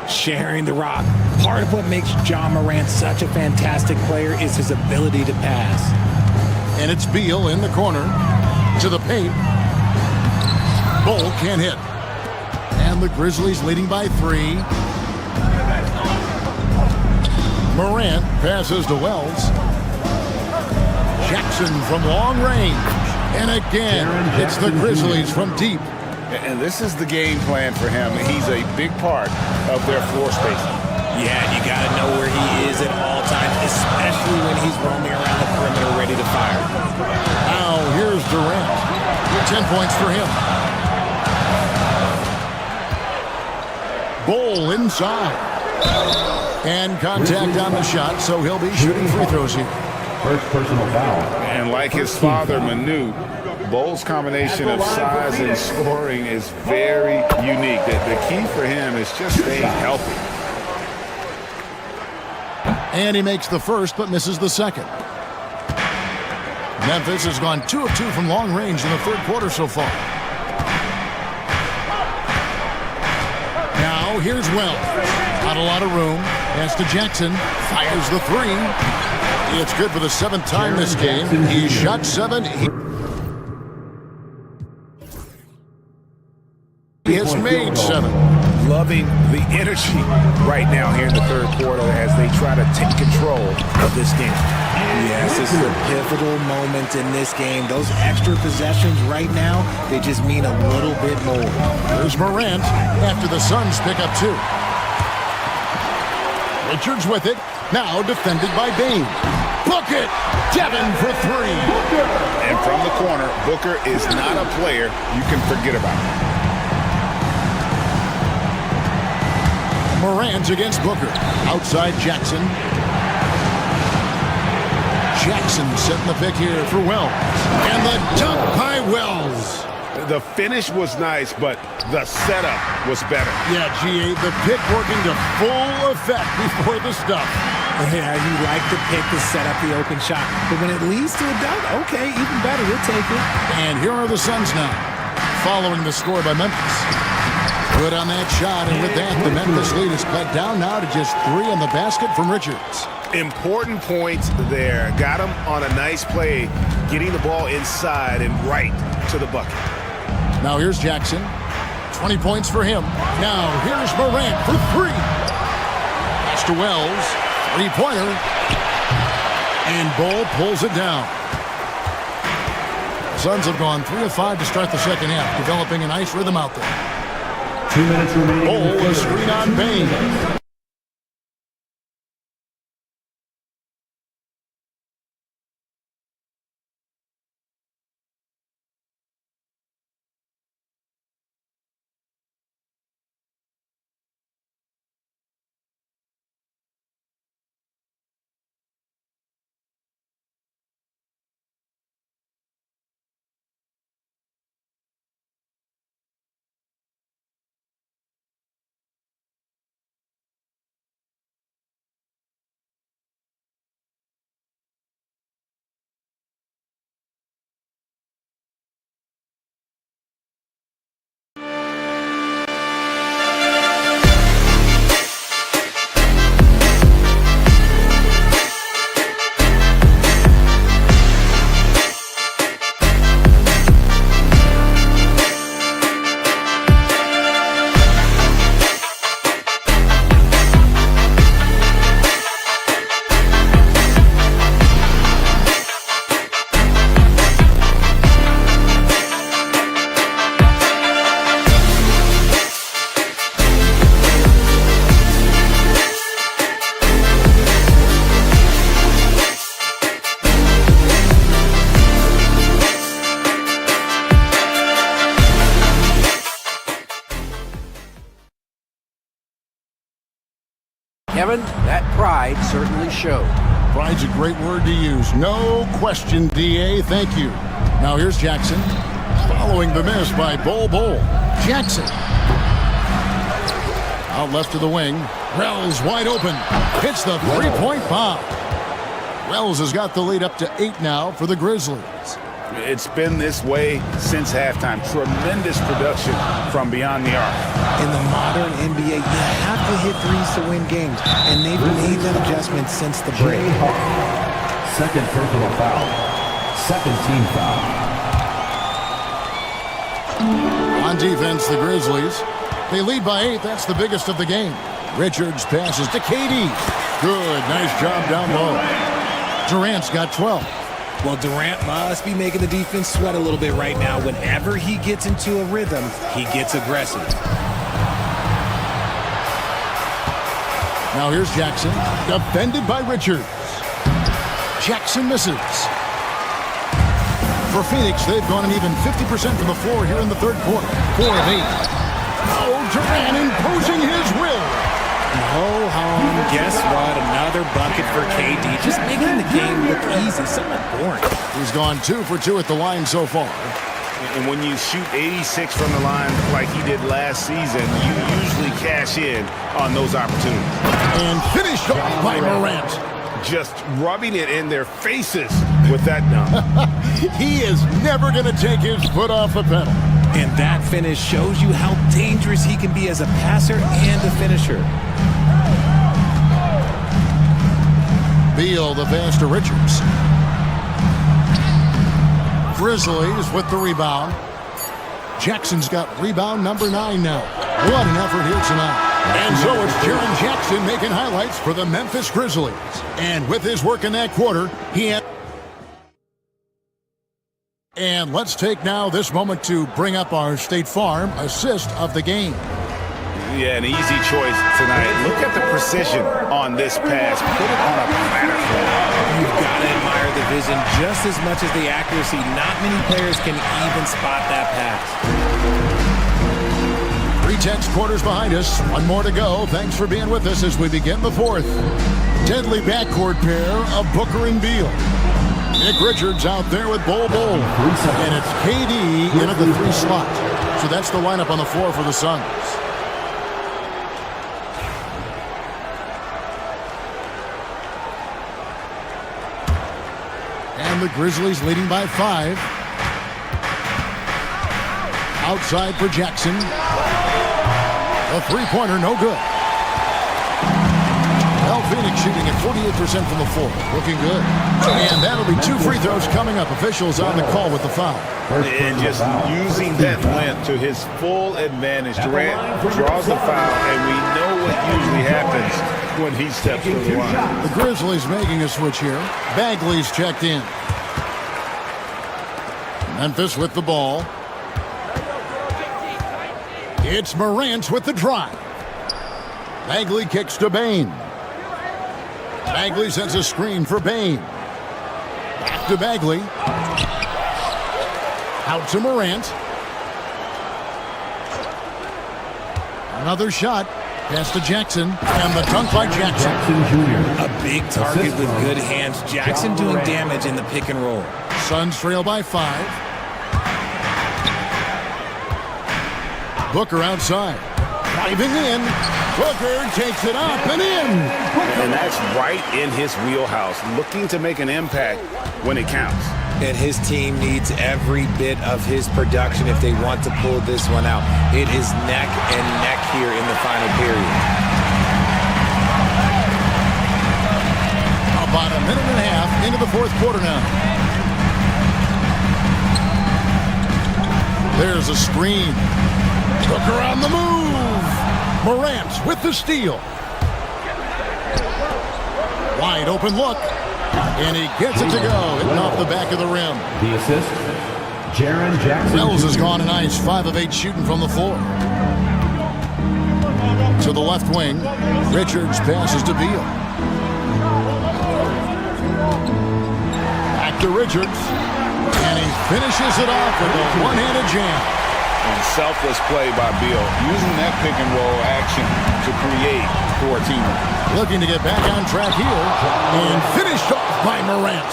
Sharing the rock. Part of what makes Ja Morant such a fantastic player is his ability to pass. And it's Beal in the corner to the paint. Bull can't hit. And the Grizzlies leading by 3. Morant passes to Wells. Jackson from long range. And again, it's the Grizzlies from deep. And this is the game plan for him. He's a big part of their floor spacing. Yeah, you got to know where he is at all times, especially when he's roaming around the perimeter ready to fire. Now here's Durant. 10 points for him. Bull inside. And contact on the shot, so he'll be shooting free throws here. First personal foul. And like his father, Manu, Bull's combination of size and scoring is very unique. The key for him is just staying healthy. And he makes the first, but misses the second. Memphis has gone 2 of 2 from long range in the third quarter so far. Now here's Wells. Not a lot of room. Pass to Jackson. Fires the 3. It's good for the 7th time this game. He shot 7. He has made 7. Loving the energy right now here in the third quarter as they try to take control of this game. Yes, this is a pivotal moment in this game. Those extra possessions right now, they just mean a little bit more. There's Morant after the Suns pick up 2. Richards with it. Now defended by Bain. Book it! Devin for three. And from the corner, Booker is not a player you can forget about. Morant against Booker. Outside Jackson. Jackson setting the pick here for Wells. And the dunk by Wells. The finish was nice, but the setup was better. Yeah, G.A., the pick working to full effect before the stuff. Yeah, you like the pick to set up the open shot. But when it leads to a dunk, okay, even better. We'll take it. And here are the Suns now, following the score by Memphis. Good on that shot, and with that, the Memphis lead is cut down now to just 3 on the basket from Richards. Important points there. Got him on a nice play, getting the ball inside and right to the bucket. Now here's Jackson. 20 points for him. Now here's Morant for 3. Pass to Wells. 3-pointer. And Bull pulls it down. The Suns have gone 3 of 5 to start the second half, developing a nice rhythm out there. 2 minutes remaining. Bull, a screen on Bain. Kevin, that pride certainly showed. Pride's a great word to use. No question, D.A. Thank you. Now here's Jackson. Following the miss by Bull. Jackson. Out left to the wing. Wells wide open. Hits the three-point bomb. Wells has got the lead up to 8 now for the Grizzlies. It's been this way since halftime. Tremendous production from beyond the arc. In the modern NBA, you have to hit threes to win games, and they've made that adjustment since the break. Second personal foul. Second team foul. On defense, the Grizzlies. They lead by 8. That's the biggest of the game. Richards passes to KD. Good. Nice job down low. Durant's got 12. Well, Durant must be making the defense sweat a little bit right now. Whenever he gets into a rhythm, he gets aggressive. Now here's Jackson, defended by Richards. Jackson misses. For Phoenix, they've gone an even 50% from the floor here in the third quarter. 4 of 8. Oh, Durant imposing his will. Ho-hum, guess what? Another bucket for KD. Just making the game look easy, somewhat boring. He's gone 2 for 2 at the line so far. And when you shoot 86 from the line like he did last season, you usually cash in on those opportunities. And finished off by Morant. Just rubbing it in their faces with that dunk. He is never going to take his foot off the pedal. And that finish shows you how dangerous he can be as a passer and a finisher. Beal, the pass to Richards. Grizzlies with the rebound. Jackson's got rebound number 9 now. What an effort here tonight. And so it's Jaren Jackson making highlights for the Memphis Grizzlies. And with his work in that quarter, he had... And let's take now this moment to bring up our State Farm assist of the game. Yeah, an easy choice tonight. Look at the precision on this pass. Put it on a platter. You've got to admire the vision just as much as the accuracy. Not many players can even spot that pass. 3-10 quarters behind us. One more to go. Thanks for being with us as we begin the fourth. Deadly backcourt pair of Booker and Beal. Nick Richards out there with Bol. And it's KD in at the 3 slot. So that's the lineup on the floor for the Suns. And the Grizzlies leading by 5. Outside for Jackson. A 3-pointer, no good. Phoenix shooting at 48% from the floor. Looking good. And that'll be 2 free throws coming up. Officials on the call with the foul. And just using that length to his full advantage. Durant draws the foul, and we know what usually happens when he steps to the line. The Grizzlies making a switch here. Bagley's checked in. Memphis with the ball. It's Morant with the drive. Bagley kicks to Bane. Bagley sends a screen for Bane. Back to Bagley. Out to Morant. Another shot. Pass to Jackson. And the dunk by Jackson. A big target with good hands. Jackson doing damage in the pick and roll. Suns trail by 5. Booker outside. Driving in. Booker takes it up and in. And that's right in his wheelhouse, looking to make an impact when it counts. And his team needs every bit of his production if they want to pull this one out. It is neck and neck here in the final period. About a minute and a half into the fourth quarter now. There's a screen. Booker on the move. Morant with the steal. Wide open look. And he gets it to go. Hitting off the back of the rim. The assist, Jaren Jackson. Wells has gone a nice 5 of 8 shooting from the floor. To the left wing. Richards passes to Beal. Back to Richards. And he finishes it off with a one-handed jam. And selfless play by Beal, using that pick and roll action to create for a team. Looking to get back on track here, and finished off by Morant.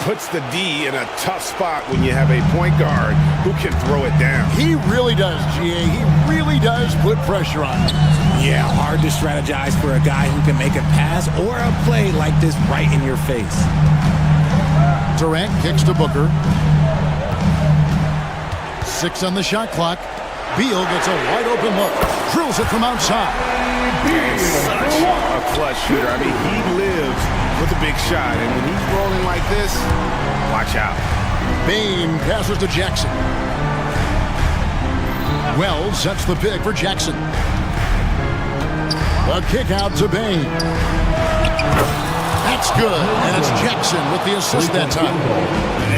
Puts the D in a tough spot when you have a point guard who can throw it down. He really does, GA. He really does put pressure on him. Yeah, hard to strategize for a guy who can make a pass or a play like this right in your face. Durant kicks to Booker. 6 on the shot clock. Beal gets a wide open look. Drills it from outside. Such a clutch shooter. I mean, he lives with a big shot. And when he's rolling like this, watch out. Bane passes to Jackson. Wells sets the pick for Jackson. A kick out to Bane. That's good. And it's Jackson with the assist that time.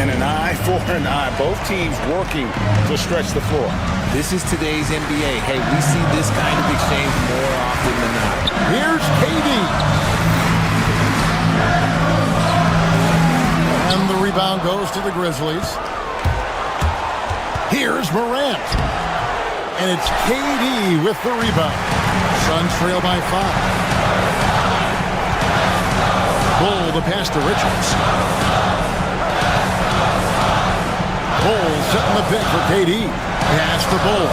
And an eye for an eye. Both teams working to stretch the floor. This is today's NBA. Hey, we see this kind of exchange more often than not. Here's KD. And the rebound goes to the Grizzlies. Here's Morant. And it's KD with the rebound. Suns trail by 5. Bull the pass to Richards. Bull setting the pick for KD. Pass to Bull.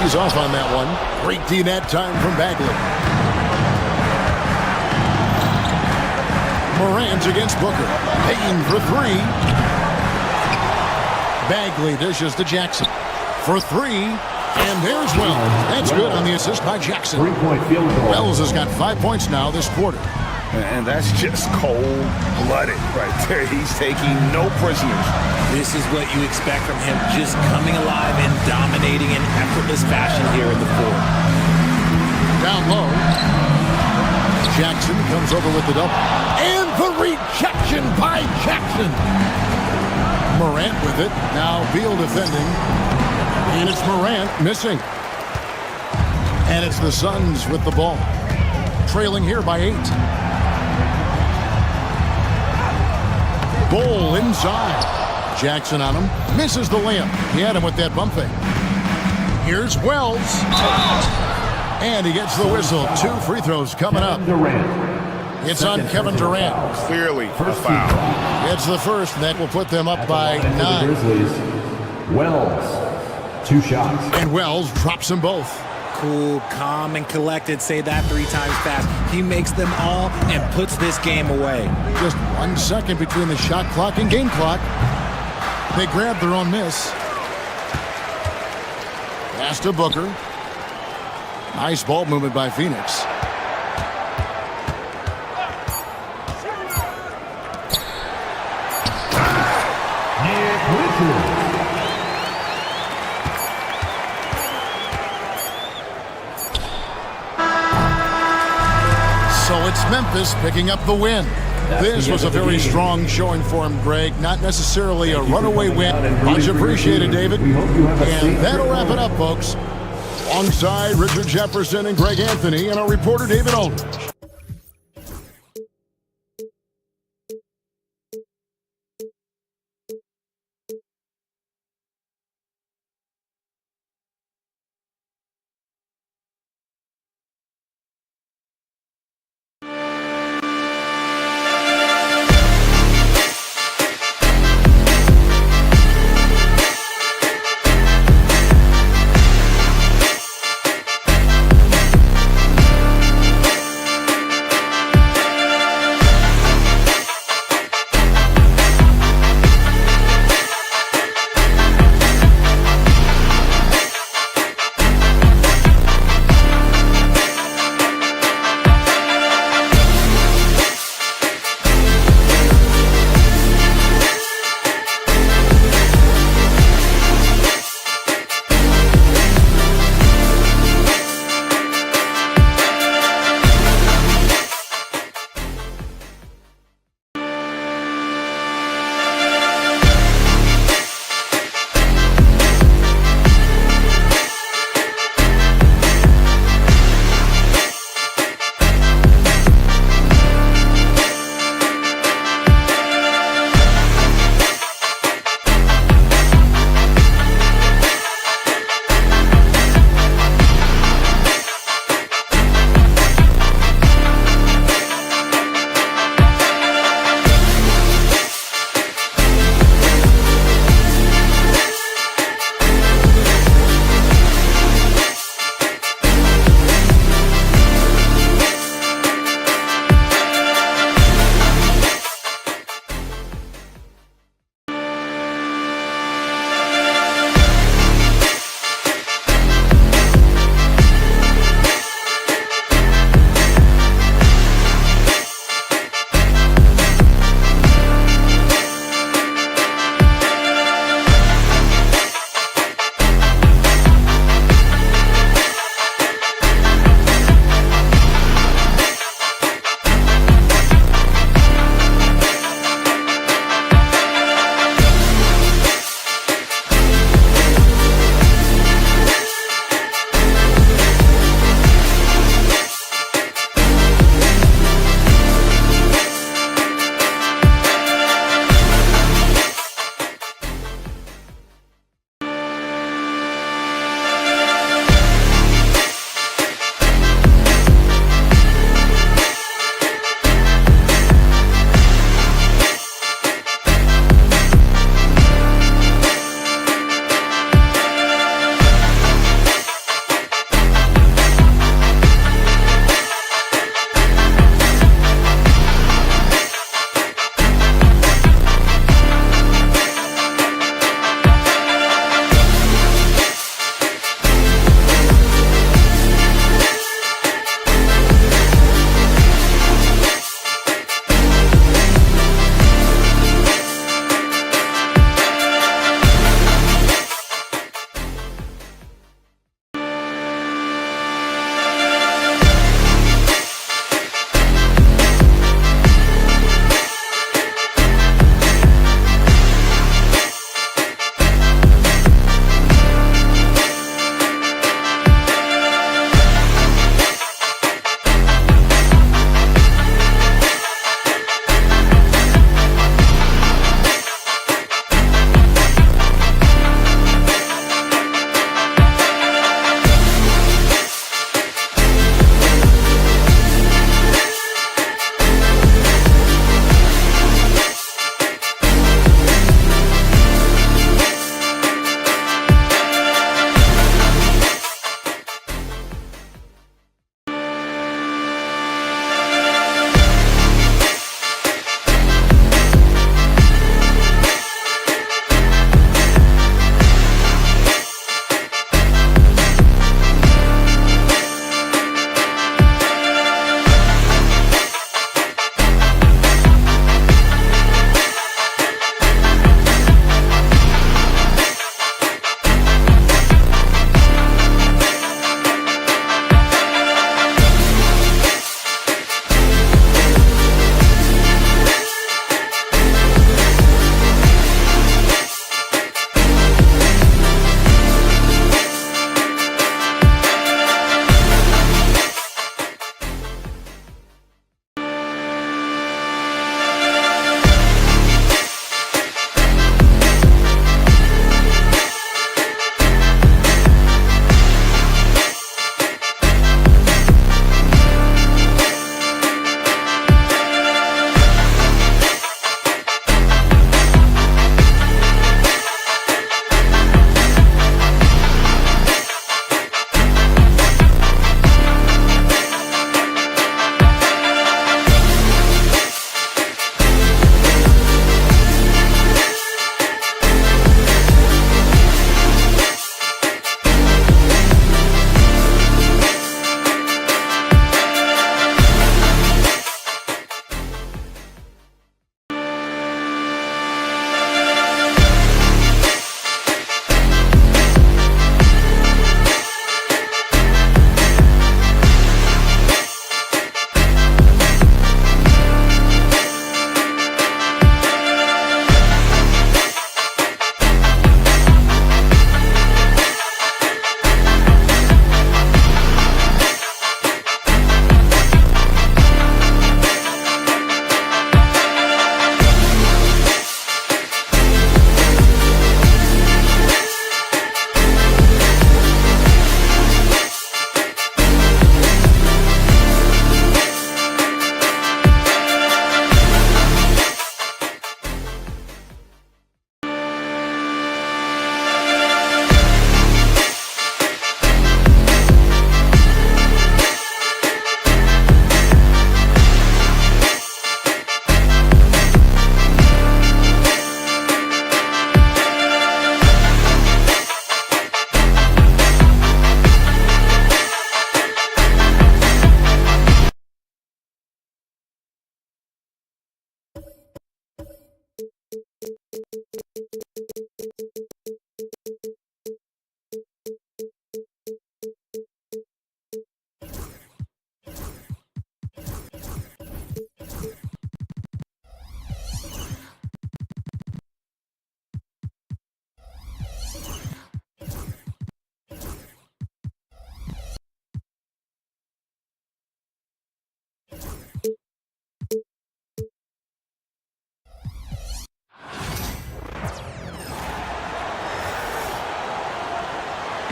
He's off on that one. Great D that time from Bagley. Morant against Booker. Payne for 3. Bagley dishes to Jackson for 3. And there's Wells. That's good on the assist by Jackson. 3-point field goal. Wells has got 5 points now this quarter. And that's just cold-blooded right there. He's taking no prisoners. This is what you expect from him, just coming alive and dominating in effortless fashion here in the fourth. Down low. Jackson comes over with the double. And the rejection by Jackson. Morant with it. Now Beal defending. And it's Morant missing. And it's the Suns with the ball, trailing here by 8. Bull inside. Jackson on him. Misses the layup. He had him with that bump fake. Here's Wells. And he gets the whistle. 2 free throws coming up. It's on Kevin Durant. Clearly a foul. It's the first. That will put them up by 9. Wells, 2 shots. And Wells drops them both. Cool, calm, and collected. Say that 3 times fast. He makes them all and puts this game away. Just 1 second between the shot clock and game clock. They grab their own miss. Pass to Booker. Nice ball movement by Phoenix. So it's Memphis picking up the win. This was a very strong showing for him, Greg. Not necessarily a runaway win. Much appreciated, David. And that'll wrap it up, folks. Alongside Richard Jefferson and Greg Anthony and our reporter, David Aldridge.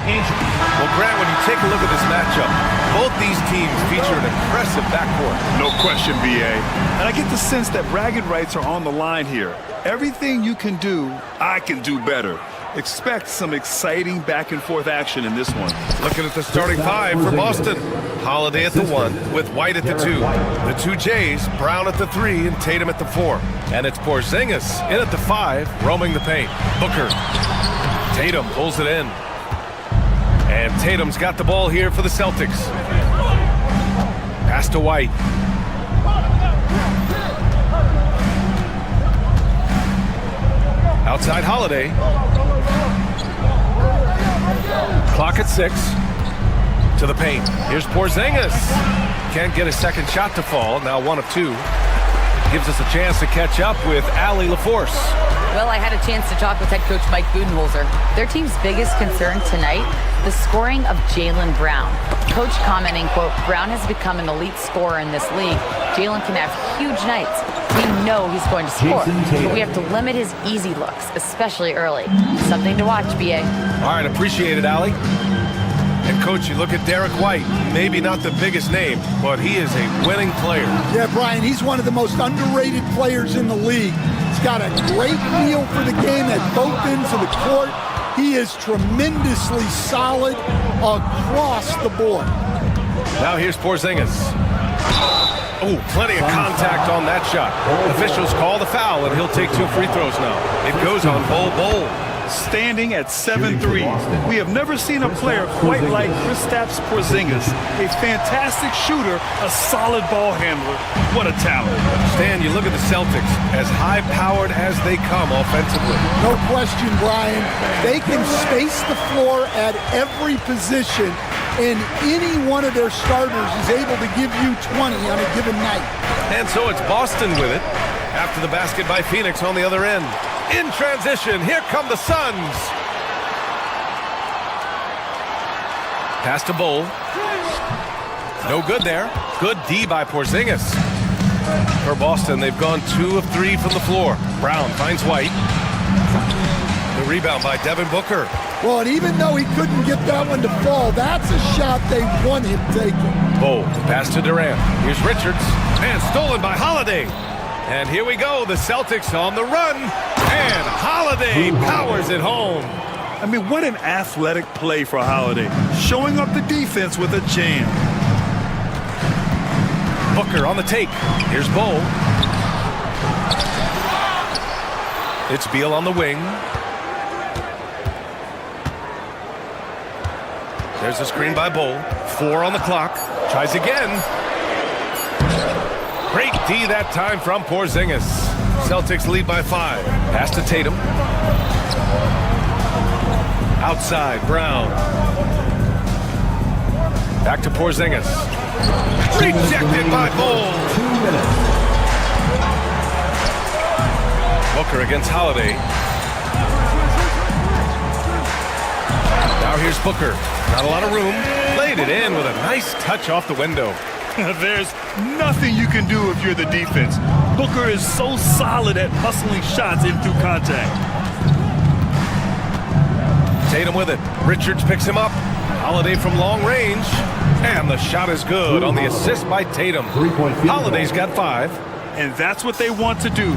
Well, Grant, when you take a look at this matchup, both these teams feature an impressive backcourt. No question, B.A. And I get the sense that bragging rights are on the line here. Everything you can do, I can do better. Expect some exciting back-and-forth action in this one. Looking at the starting five for Boston. Holiday at the 1 with White at the 2. The 2 Jays, Brown at the 3 and Tatum at the 4. And it's Porzingis in at the 5, roaming the paint. Booker. Tatum pulls it in. And Tatum's got the ball here for the Celtics. Pass to White. Outside Holiday. Clock at 6. To the paint. Here's Porzingis. Can't get a second shot to fall. Now 1 of 2. Gives us a chance to catch up with Allie LaForce. Well, I had a chance to talk with head coach Mike Budenholzer. Their team's biggest concern tonight, the scoring of Jaylen Brown. Coach commenting, quote, Brown has become an elite scorer in this league. Jaylen can have huge nights. We know he's going to score, but we have to limit his easy looks, especially early. Something to watch, B.A. All right, appreciate it, Allie. And, Coach, you look at Derek White, maybe not the biggest name, but he is a winning player. Yeah, Brian, he's one of the most underrated players in the league. He's got a great feel for the game at both ends of the court. He is tremendously solid across the board. Now here's Porzingis. Oh, plenty of contact on that shot. Officials call the foul, and he'll take 2 free throws now. It goes on Bol. Standing at 7-3, we have never seen a player quite like Kristaps Porzingis. A fantastic shooter, a solid ball handler. What a talent. Stan, you look at the Celtics, as high-powered as they come offensively. No question, Brian. They can space the floor at every position, and any one of their starters is able to give you 20 on a given night. And so it's Boston with it, after the basket by Phoenix on the other end. In transition, here come the Suns. Pass to Bol. No good there. Good D by Porzingis. For Boston, they've gone 2 of 3 from the floor. Brown finds White. The rebound by Devin Booker. Well, and even though he couldn't get that one to fall, that's a shot they want him taking. Bol, pass to Durant. Here's Richards. And stolen by Holiday. And here we go, the Celtics on the run. And Holiday powers it home. I mean, what an athletic play for Holiday. Showing up the defense with a jam. Booker on the take. Here's Bol. It's Beal on the wing. There's a screen by Bol. 4 on the clock. Tries again. Great D that time from Porzingis. Celtics lead by 5. Pass to Tatum. Outside, Brown. Back to Porzingis. Rejected by Bol. 2 minutes. Booker against Holiday. Now here's Booker. Not a lot of room. Laid it in with a nice touch off the window. There's nothing you can do if you're the defense. Booker is so solid at hustling shots in through contact. Tatum with it. Richards picks him up. Holiday from long range. And the shot is good on the assist by Tatum. Holiday's got 5. And that's what they want to do.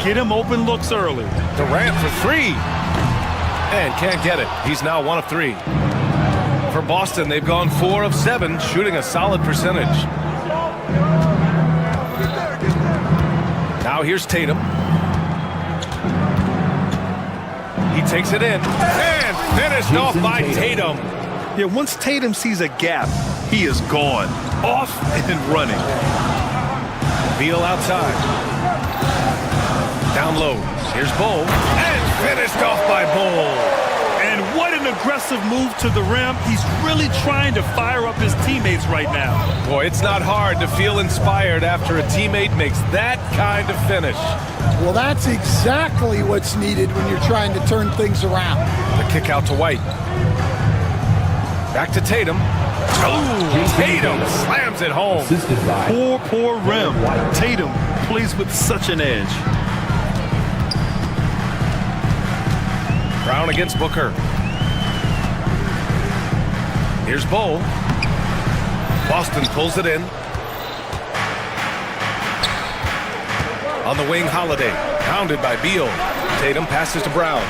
Get him open looks early. Durant for 3. And can't get it. He's now 1 of 3. For Boston, they've gone 4 of 7, shooting a solid percentage. Now here's Tatum. He takes it in. And finished off by Tatum. Yeah, once Tatum sees a gap, he is gone. Off and running. Beal outside. Down low. Here's Bol. And finished off by Bol. And what an aggressive move to the rim. He's really trying to fire up his teammates right now. Boy, it's not hard to feel inspired after a teammate makes that kind of finish. Well, that's exactly what's needed when you're trying to turn things around. The kick out to White. Back to Tatum. Oh, Tatum slams it home. Poor rim. Tatum plays with such an edge. Brown against Booker. Here's Bowl. Boston pulls it in. On the wing, Holiday. Pounded by Beal. Tatum passes to Brown.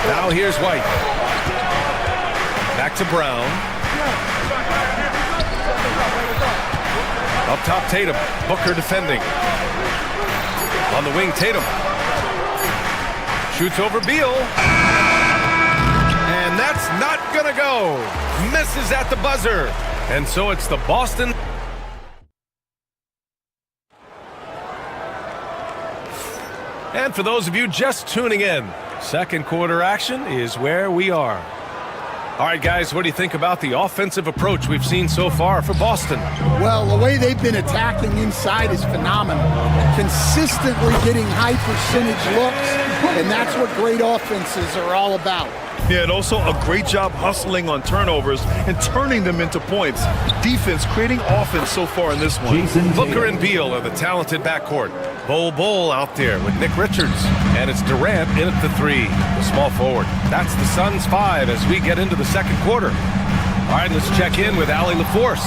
Now here's White. Back to Brown. Up top, Tatum. Booker defending. On the wing, Tatum. Shoots over Beal. And that's not gonna go. Misses at the buzzer. And so it's the Boston. And for those of you just tuning in, second quarter action is where we are. All right, guys, what do you think about the offensive approach we've seen so far for Boston? Well, the way they've been attacking inside is phenomenal. Consistently getting high percentage looks, and that's what great offenses are all about. Yeah, and also a great job hustling on turnovers and turning them into points. Defense creating offense so far in this one. Booker and Beal are the talented backcourt. Bowl out there with Nick Richards. And it's Durant in at the 3, the small forward. That's the Suns' 5 as we get into the second quarter. All right, let's check in with Allie LaForce.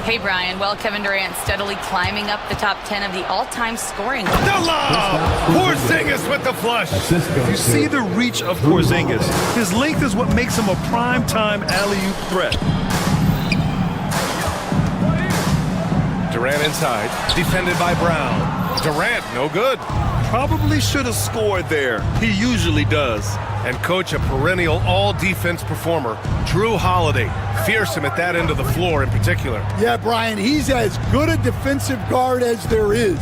Hey, Brian. Well, Kevin Durant steadily climbing up the top 10 of the all-time scoring. The lob! Porzingis with the flush. You see the reach of Porzingis. His length is what makes him a prime-time alley-oop threat. Durant inside, defended by Brown. Durant, no good. Probably should have scored there. He usually does. And coach, a perennial all-defense performer, Drew Holiday. Fearsome at that end of the floor in particular. Yeah, Brian, he's as good a defensive guard as there is.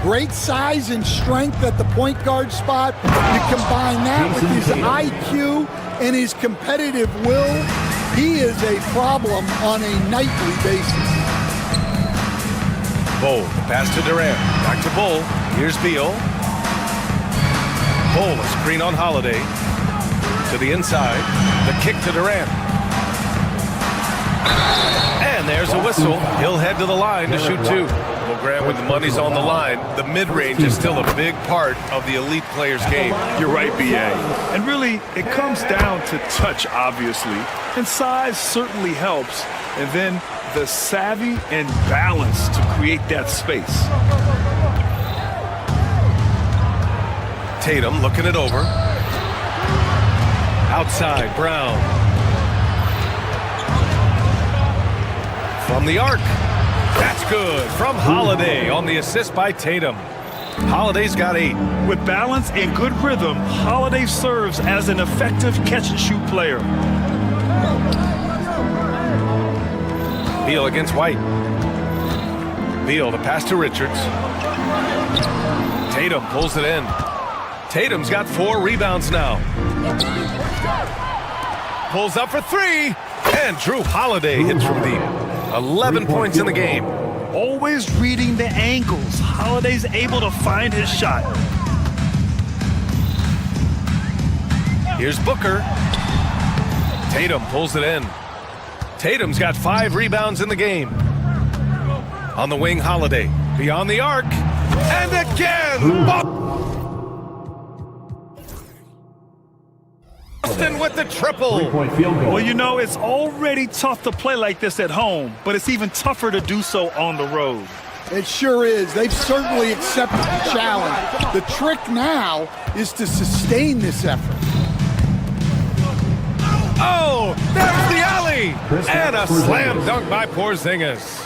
Great size and strength at the point guard spot. You combine that with his IQ and his competitive will, he is a problem on a nightly basis. Bowl, pass to Durant. Back to Bowl. Here's Beal. Bowl, a screen on Holiday. To the inside. The kick to Durant. And there's a whistle. He'll head to the line to shoot 2. Well, Grant, when the money's on the line, the mid-range is still a big part of the elite player's game. You're right, B.A. And really, it comes down to touch, obviously. And size certainly helps. And then the savvy and balance to create that space. Tatum looking it over. Outside, Brown. From the arc. That's good. From Holiday on the assist by Tatum. Holiday's got 8. With balance and good rhythm, Holiday serves as an effective catch-and-shoot player. Beal against White. Beal, the pass to Richards. Tatum pulls it in. Tatum's got 4 rebounds now. Pulls up for 3. And Drew Holiday hits from deep. 11 points in the game. Always reading the angles. Holiday's able to find his shot. Here's Booker. Tatum pulls it in. Tatum's got 5 rebounds in the game. On the wing, Holiday. Beyond the arc. And again! Boston with the triple. 3-point field goal. Well, you know, it's already tough to play like this at home, but it's even tougher to do so on the road. It sure is. They've certainly accepted the challenge. The trick now is to sustain this effort. Oh, there's the alley! And a slam dunk by Porzingis.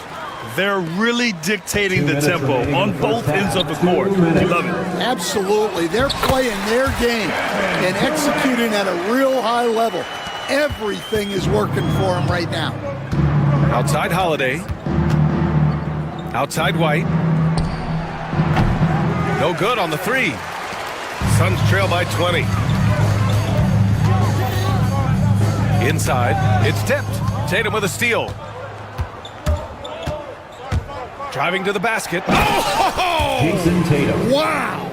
They're really dictating the tempo on both ends of the court. You love it. Absolutely. They're playing their game and executing at a real high level. Everything is working for them right now. Outside Holiday. Outside White. No good on the 3. Suns trail by 20. Inside, it's tipped. Tatum with a steal. Driving to the basket. Oh! Jason Tatum. Wow!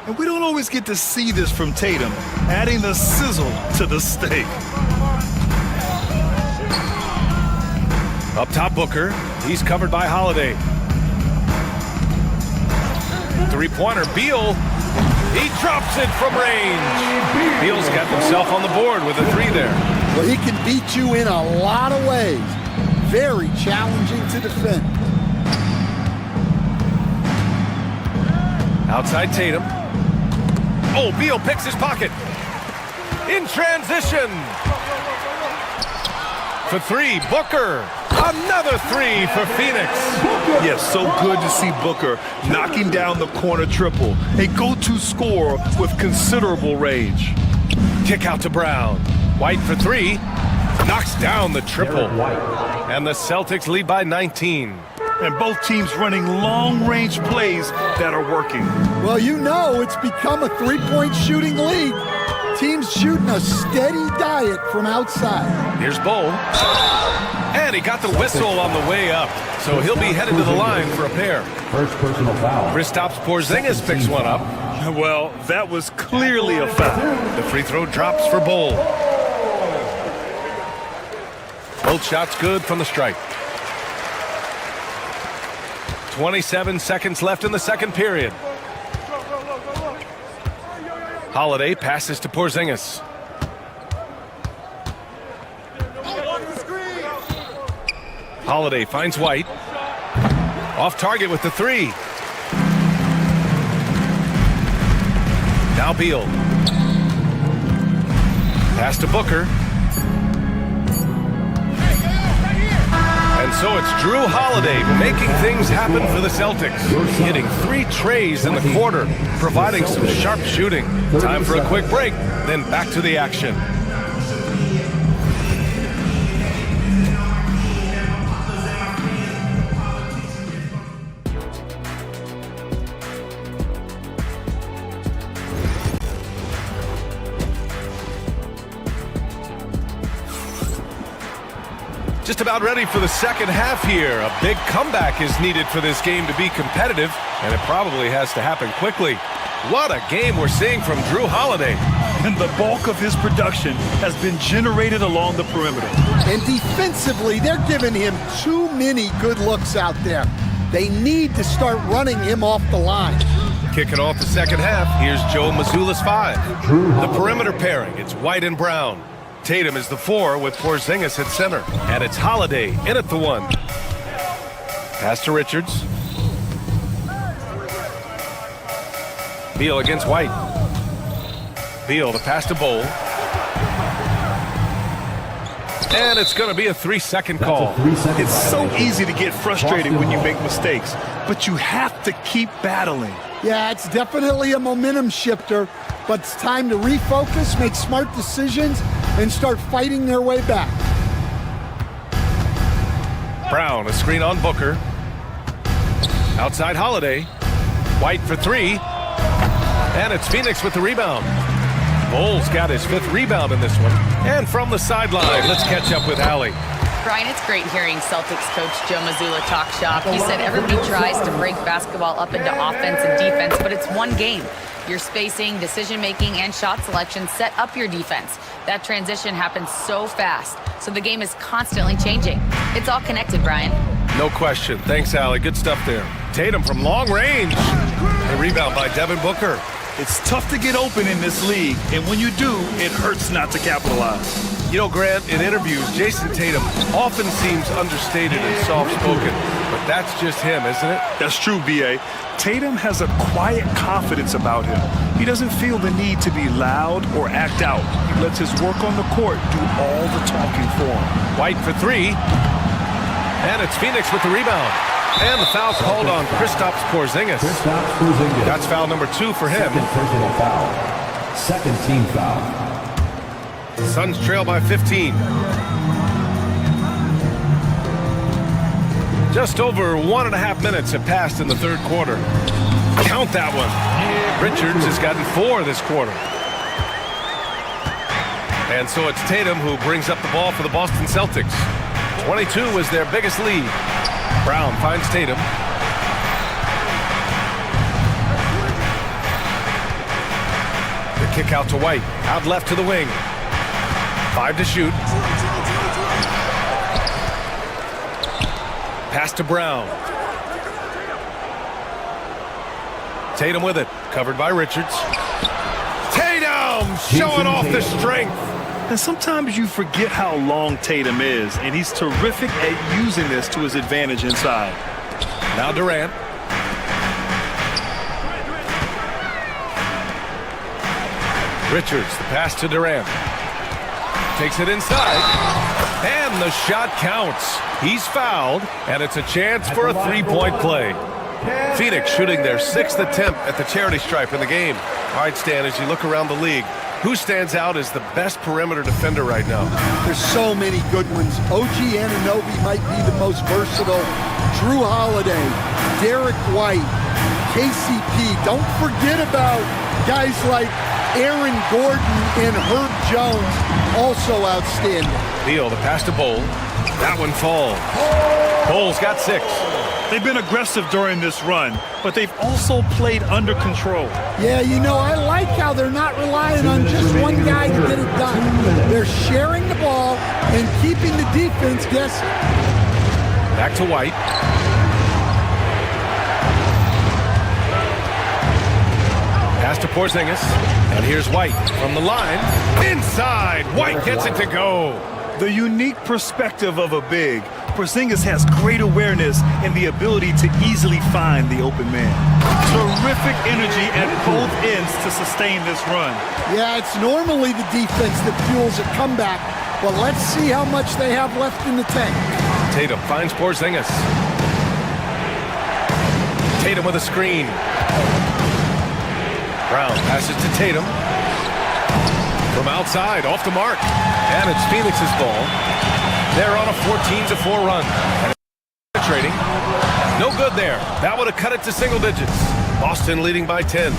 And we don't always get to see this from Tatum, adding the sizzle to the steak. Up top, Booker. He's covered by Holiday. 3-pointer, Beal. He drops it from range. Beal's got himself on the board with a 3 there. Well, he can beat you in a lot of ways. Very challenging to defend. Outside Tatum. Oh, Beal picks his pocket. In transition. For three, Booker. Another three for Phoenix. Yes, so good to see Booker knocking down the corner triple. A go-to scorer with considerable range. Kick out to Brown. White for three. Knocks down the triple. And the Celtics lead by 19. And both teams running long-range plays that are working. Well, you know it's become a three-point shooting league. Teams shooting a steady diet from outside. Here's Bowl. And he got the whistle on the way up. So he'll be headed to the line for a pair. First personal foul. Kristaps Porzingis picks one up. Well, that was clearly a foul. The free throw drops for Bowl. Both shots good from the stripe. 27 seconds left in the second period. Holiday passes to Porzingis. Holiday finds White. Off target with the three. Now Beal. Pass to Booker. And so it's Drew Holiday making things happen for the Celtics. Hitting 3 trays in the quarter, providing some sharp shooting. Time for a quick break, then back to the action. Just about ready for the second half here. A big comeback is needed for this game to be competitive, and it probably has to happen quickly. What a game we're seeing from Drew Holiday. And the bulk of his production has been generated along the perimeter. And defensively, they're giving him too many good looks out there. They need to start running him off the line. Kicking off the second half, here's Joe Mazzulla's 5. The perimeter pairing, it's White and Brown. Tatum is the 4 with Porzingis at center. And it's Holiday in at the 1. Pass to Richards. Beal against White. Beal, the pass to Bowl. And it's going to be a 3-second call. It's so easy to get frustrated when you make mistakes, but you have to keep battling. Yeah, it's definitely a momentum shifter, but it's time to refocus, make smart decisions, and start fighting their way back. Brown, a screen on Booker. Outside Holiday. White for 3. And it's Phoenix with the rebound. Bowles got his 5th rebound in this one. And from the sideline, let's catch up with Allie. Brian, it's great hearing Celtics coach Joe Mazzulla talk shop. He said everybody tries to break basketball up into offense and defense, but it's one game. Your spacing, decision-making, and shot selection set up your defense. That transition happens so fast, so the game is constantly changing. It's all connected, Brian. No question. Thanks, Allie. Good stuff there. Tatum from long range. A rebound by Devin Booker. It's tough to get open in this league, and when you do, it hurts not to capitalize. You know, Grant, in interviews, Jason Tatum often seems understated and soft-spoken, but that's just him, isn't it? That's true, B.A. Tatum has a quiet confidence about him. He doesn't feel the need to be loud or act out. He lets his work on the court do all the talking for him. White for 3. And it's Phoenix with the rebound. And the foul called on Kristaps Porzingis. That's foul number 2 for him. Second personal foul. Second team foul. Suns trail by 15. Just over 1.5 minutes have passed in the third quarter. Count that one. Richards has gotten 4 this quarter. And so it's Tatum who brings up the ball for the Boston Celtics. 22 is their biggest lead. Brown finds Tatum. The kick out to White. Out left to the wing. 5 to shoot. Pass to Brown. Tatum with it. Covered by Richards. Tatum showing off the strength. And sometimes you forget how long Tatum is, and he's terrific at using this to his advantage inside. Now Durant. Richards, the pass to Durant. Takes it inside. And the shot counts. He's fouled, and it's a chance for a three-point play. Phoenix shooting their 6th attempt at the charity stripe in the game. All right, Stan, as you look around the league, who stands out as the best perimeter defender right now? There's so many good ones. OG Anunoby might be the most versatile. Drew Holiday, Derek White, KCP. Don't forget about guys like Aaron Gordon and Herb Jones, also outstanding. Beal, the pass to Bol. That one falls. Bol's got 6. They've been aggressive during this run, but they've also played under control. Yeah, you know, I like how they're not relying on just one guy to get it done. They're sharing the ball and keeping the defense guessing. Back to White. Pass to Porzingis. And here's White from the line. Inside. White gets it to go. The unique perspective of a big. Porzingis has great awareness and the ability to easily find the open man. Terrific energy at both ends to sustain this run. Yeah, it's normally the defense that fuels a comeback, but let's see how much they have left in the tank. Tatum finds Porzingis. Tatum with a screen. Brown passes to Tatum. From outside, off the mark. And it's Phoenix's ball. They're on a 14-4 run. Penetrating. No good there. That would have cut it to single digits. Boston leading by 10.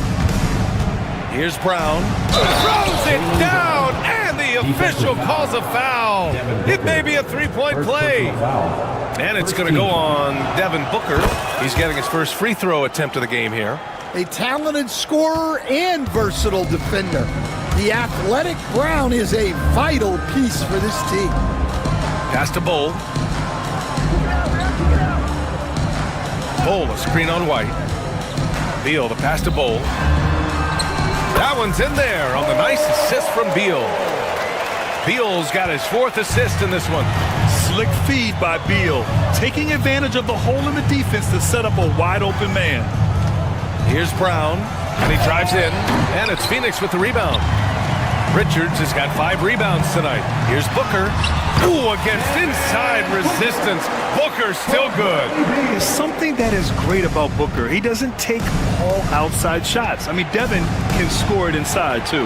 Here's Brown. Throws it down, and the official calls a foul. It may be a three-point play. And it's going to go on Devin Booker. He's getting his first free throw attempt of the game here. A talented scorer and versatile defender. The athletic Brown is a vital piece for this team. Pass to Bol. Bol, a screen on White. Beal, the pass to Bol. That one's in there on the nice assist from Beal. Beal's got his 4th assist in this one. Slick feed by Beal, taking advantage of the hole in the defense to set up a wide open man. Here's Brown, and he drives in, and it's Phoenix with the rebound. Richards has got 5 rebounds tonight. Here's Booker. Ooh, against inside resistance. Booker's still good. There's something that is great about Booker. He doesn't take all outside shots. I mean, Devin can score it inside, too.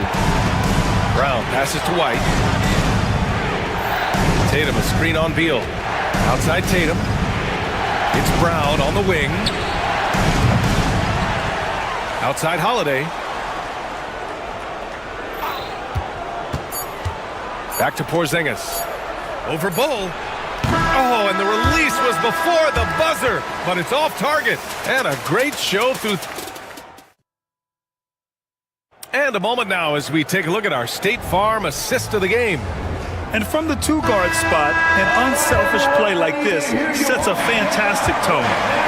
Brown passes to White. Tatum, a screen on Beal. Outside Tatum. It's Brown on the wing. Outside Holiday. Back to Porzingis. Over Bol. Oh, and the release was before the buzzer, but it's off target. And a great show through. And a moment now as we take a look at our State Farm assist of the game. And from the 2-guard spot, an unselfish play like this sets a fantastic tone.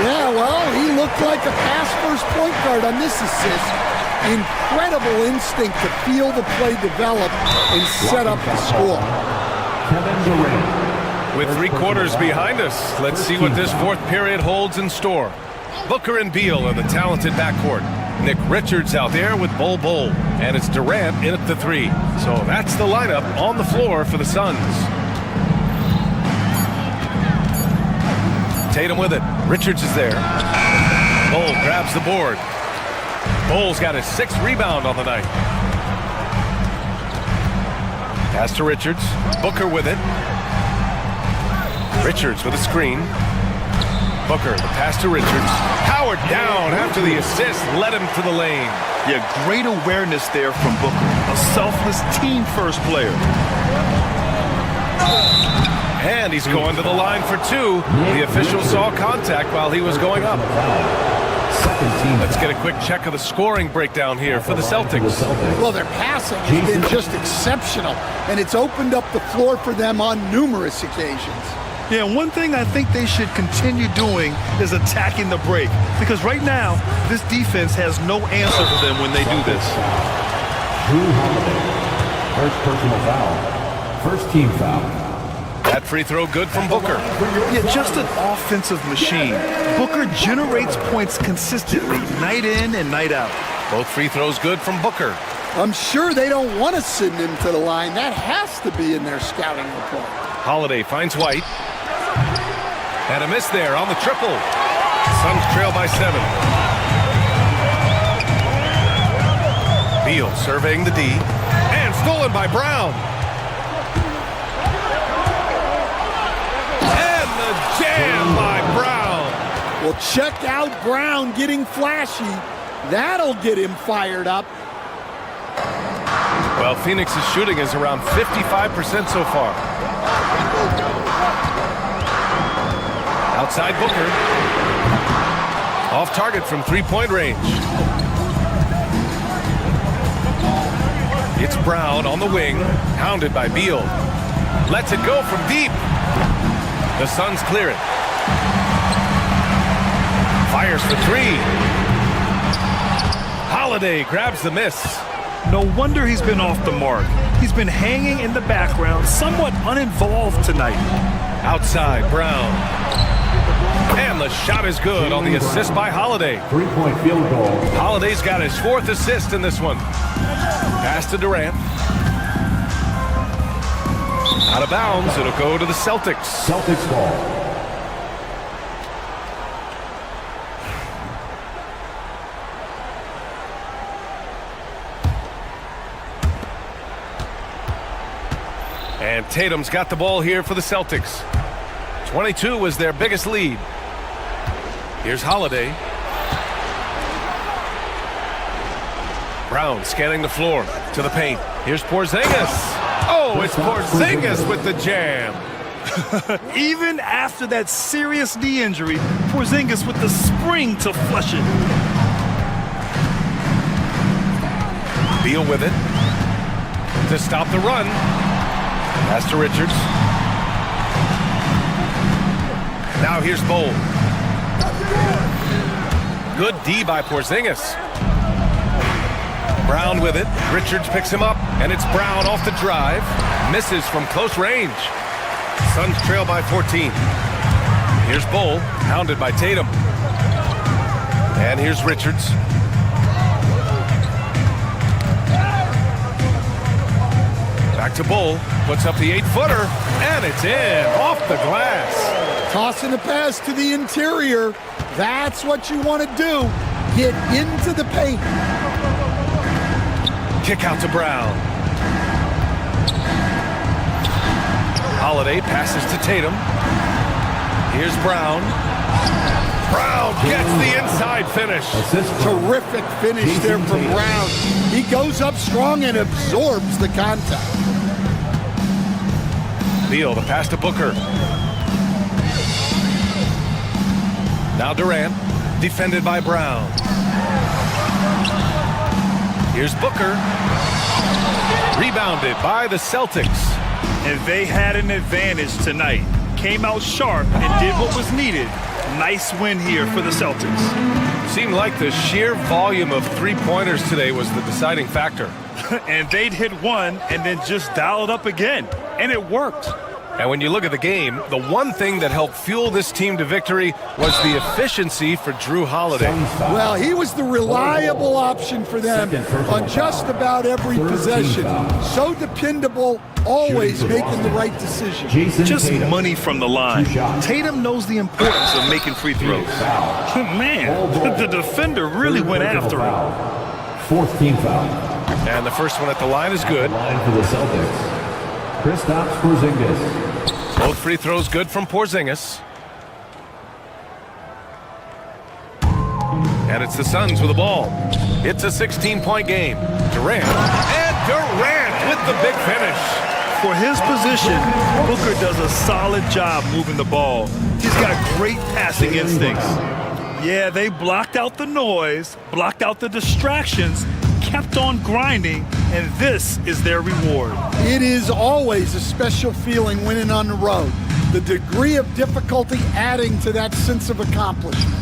Yeah, well, he looked like a pass-first point guard on this assist. Incredible instinct to feel the play develop and set up the score. With 3 quarters behind us, let's see what this 4th period holds in store. Booker and Beal are the talented backcourt. Nick Richards out there with Bol, and it's Durant in at the 3. So that's the lineup on the floor for the Suns. Tatum with it. Richards is there. Bol grabs the board. Bol's got his 6th rebound on the night. Pass to Richards. Booker with it. Richards with a screen. Booker, the pass to Richards. Powered down after the assist led him to the lane. Yeah, great awareness there from Booker. A selfless team-first player. And he's going to the line for 2. The official saw contact while he was going up. Let's get a quick check of the scoring breakdown here for the Celtics. Well, their passing has been just exceptional, and it's opened up the floor for them on numerous occasions. Yeah, one thing I think they should continue doing is attacking the break. Because right now, this defense has no answer for them when they do this. Drew Holiday, first personal foul. First team foul. That free throw good from Booker. Yeah, just an offensive machine. Booker generates points consistently, night in and night out. Both free throws good from Booker. I'm sure they don't want to send him to the line. That has to be in their scouting report. Holiday finds White. And a miss there on the triple. Suns trail by 7. Beal surveying the D. And stolen by Brown. And the jam by Brown. Well, check out Brown getting flashy. That'll get him fired up. Well, Phoenix's shooting is around 55% so far. Outside Booker. Off target from three-point range. It's Brown on the wing, hounded by Beal. Lets it go from deep. The Suns clear it. Fires for 3. Holiday grabs the miss. No wonder he's been off the mark. He's been hanging in the background, somewhat uninvolved tonight. Outside, Brown. And the shot is good on the assist by Holiday. 3-point field goal. Holiday's got his 4th assist in this one. Pass to Durant. Out of bounds, it'll go to the Celtics. Celtics ball. And Tatum's got the ball here for the Celtics. 22 was their biggest lead. Here's Holiday. Brown scanning the floor to the paint. Here's Porzingis. Oh, it's Porzingis with the jam. Even after that serious knee injury, Porzingis with the spring to flush it. Beal with it to stop the run. Pass to Richards. Now here's Bowl. Good D by Porzingis. Brown with it. Richards picks him up, and it's Brown off the drive. Misses from close range. Suns trail by 14. Here's Bowl, hounded by Tatum. And here's Richards. Back to Bowl, puts up the 8-footer, and it's in, off the glass. Tossing a pass to the interior. That's what you want to do. Get into the paint. Kick out to Brown. Holiday passes to Tatum. Here's Brown. Brown gets the inside finish. Terrific finish there from Brown. He goes up strong and absorbs the contact. Beal, the pass to Booker. Now Durant, defended by Brown. Here's Booker. Rebounded by the Celtics. And they had an advantage tonight. Came out sharp and did what was needed. Nice win here for the Celtics. Seemed like the sheer volume of three-pointers today was the deciding factor. And they'd hit one and then just dial it up again. And it worked. And when you look at the game, the one thing that helped fuel this team to victory was the efficiency for Drew Holiday. Well, he was the reliable option for them on just about every possession. So dependable, always making the right decision. Just money from the line. Tatum knows the importance of making free throws. Man, the defender really went after him. 4th team foul. And the first one at the line is good. Line for the Celtics. Kristaps Porzingis. Both free throws good from Porzingis. And it's the Suns with the ball. It's a 16-point game. Durant. And Durant with the big finish. For his position, Booker does a solid job moving the ball. He's got great passing instincts. Yeah, they blocked out the noise, blocked out the distractions, kept on grinding, and this is their reward. It is always a special feeling winning on the road. The degree of difficulty adding to that sense of accomplishment.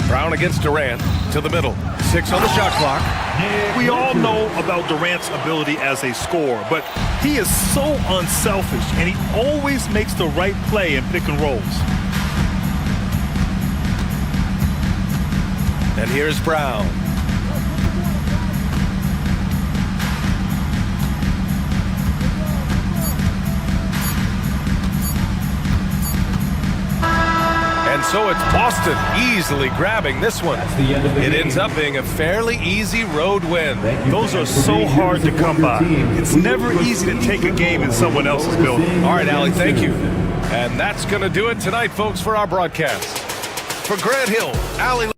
Brown against Durant to the middle. 6 on the shot clock. We all know about Durant's ability as a scorer, but he is so unselfish, and he always makes the right play in pick and rolls. And here's Brown. And so it's Boston easily grabbing this one. It ends up being a fairly easy road win. Those are so hard to come by. It's never easy to take a game in someone else's building. All right, Allie, thank you. And that's going to do it tonight, folks, for our broadcast. For Grant Hill, Allie.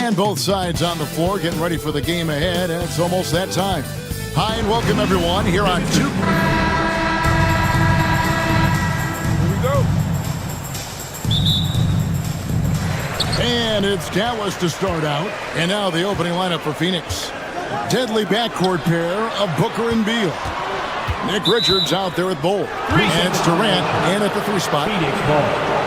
And both sides on the floor getting ready for the game ahead, and it's almost that time. Hi and welcome everyone here on Here we go. And it's Dallas to start out. And now the opening lineup for Phoenix. Deadly backcourt pair of Booker and Beal. Nick Richards out there with Bull. And it's Durant in at the 3 spot. Phoenix ball.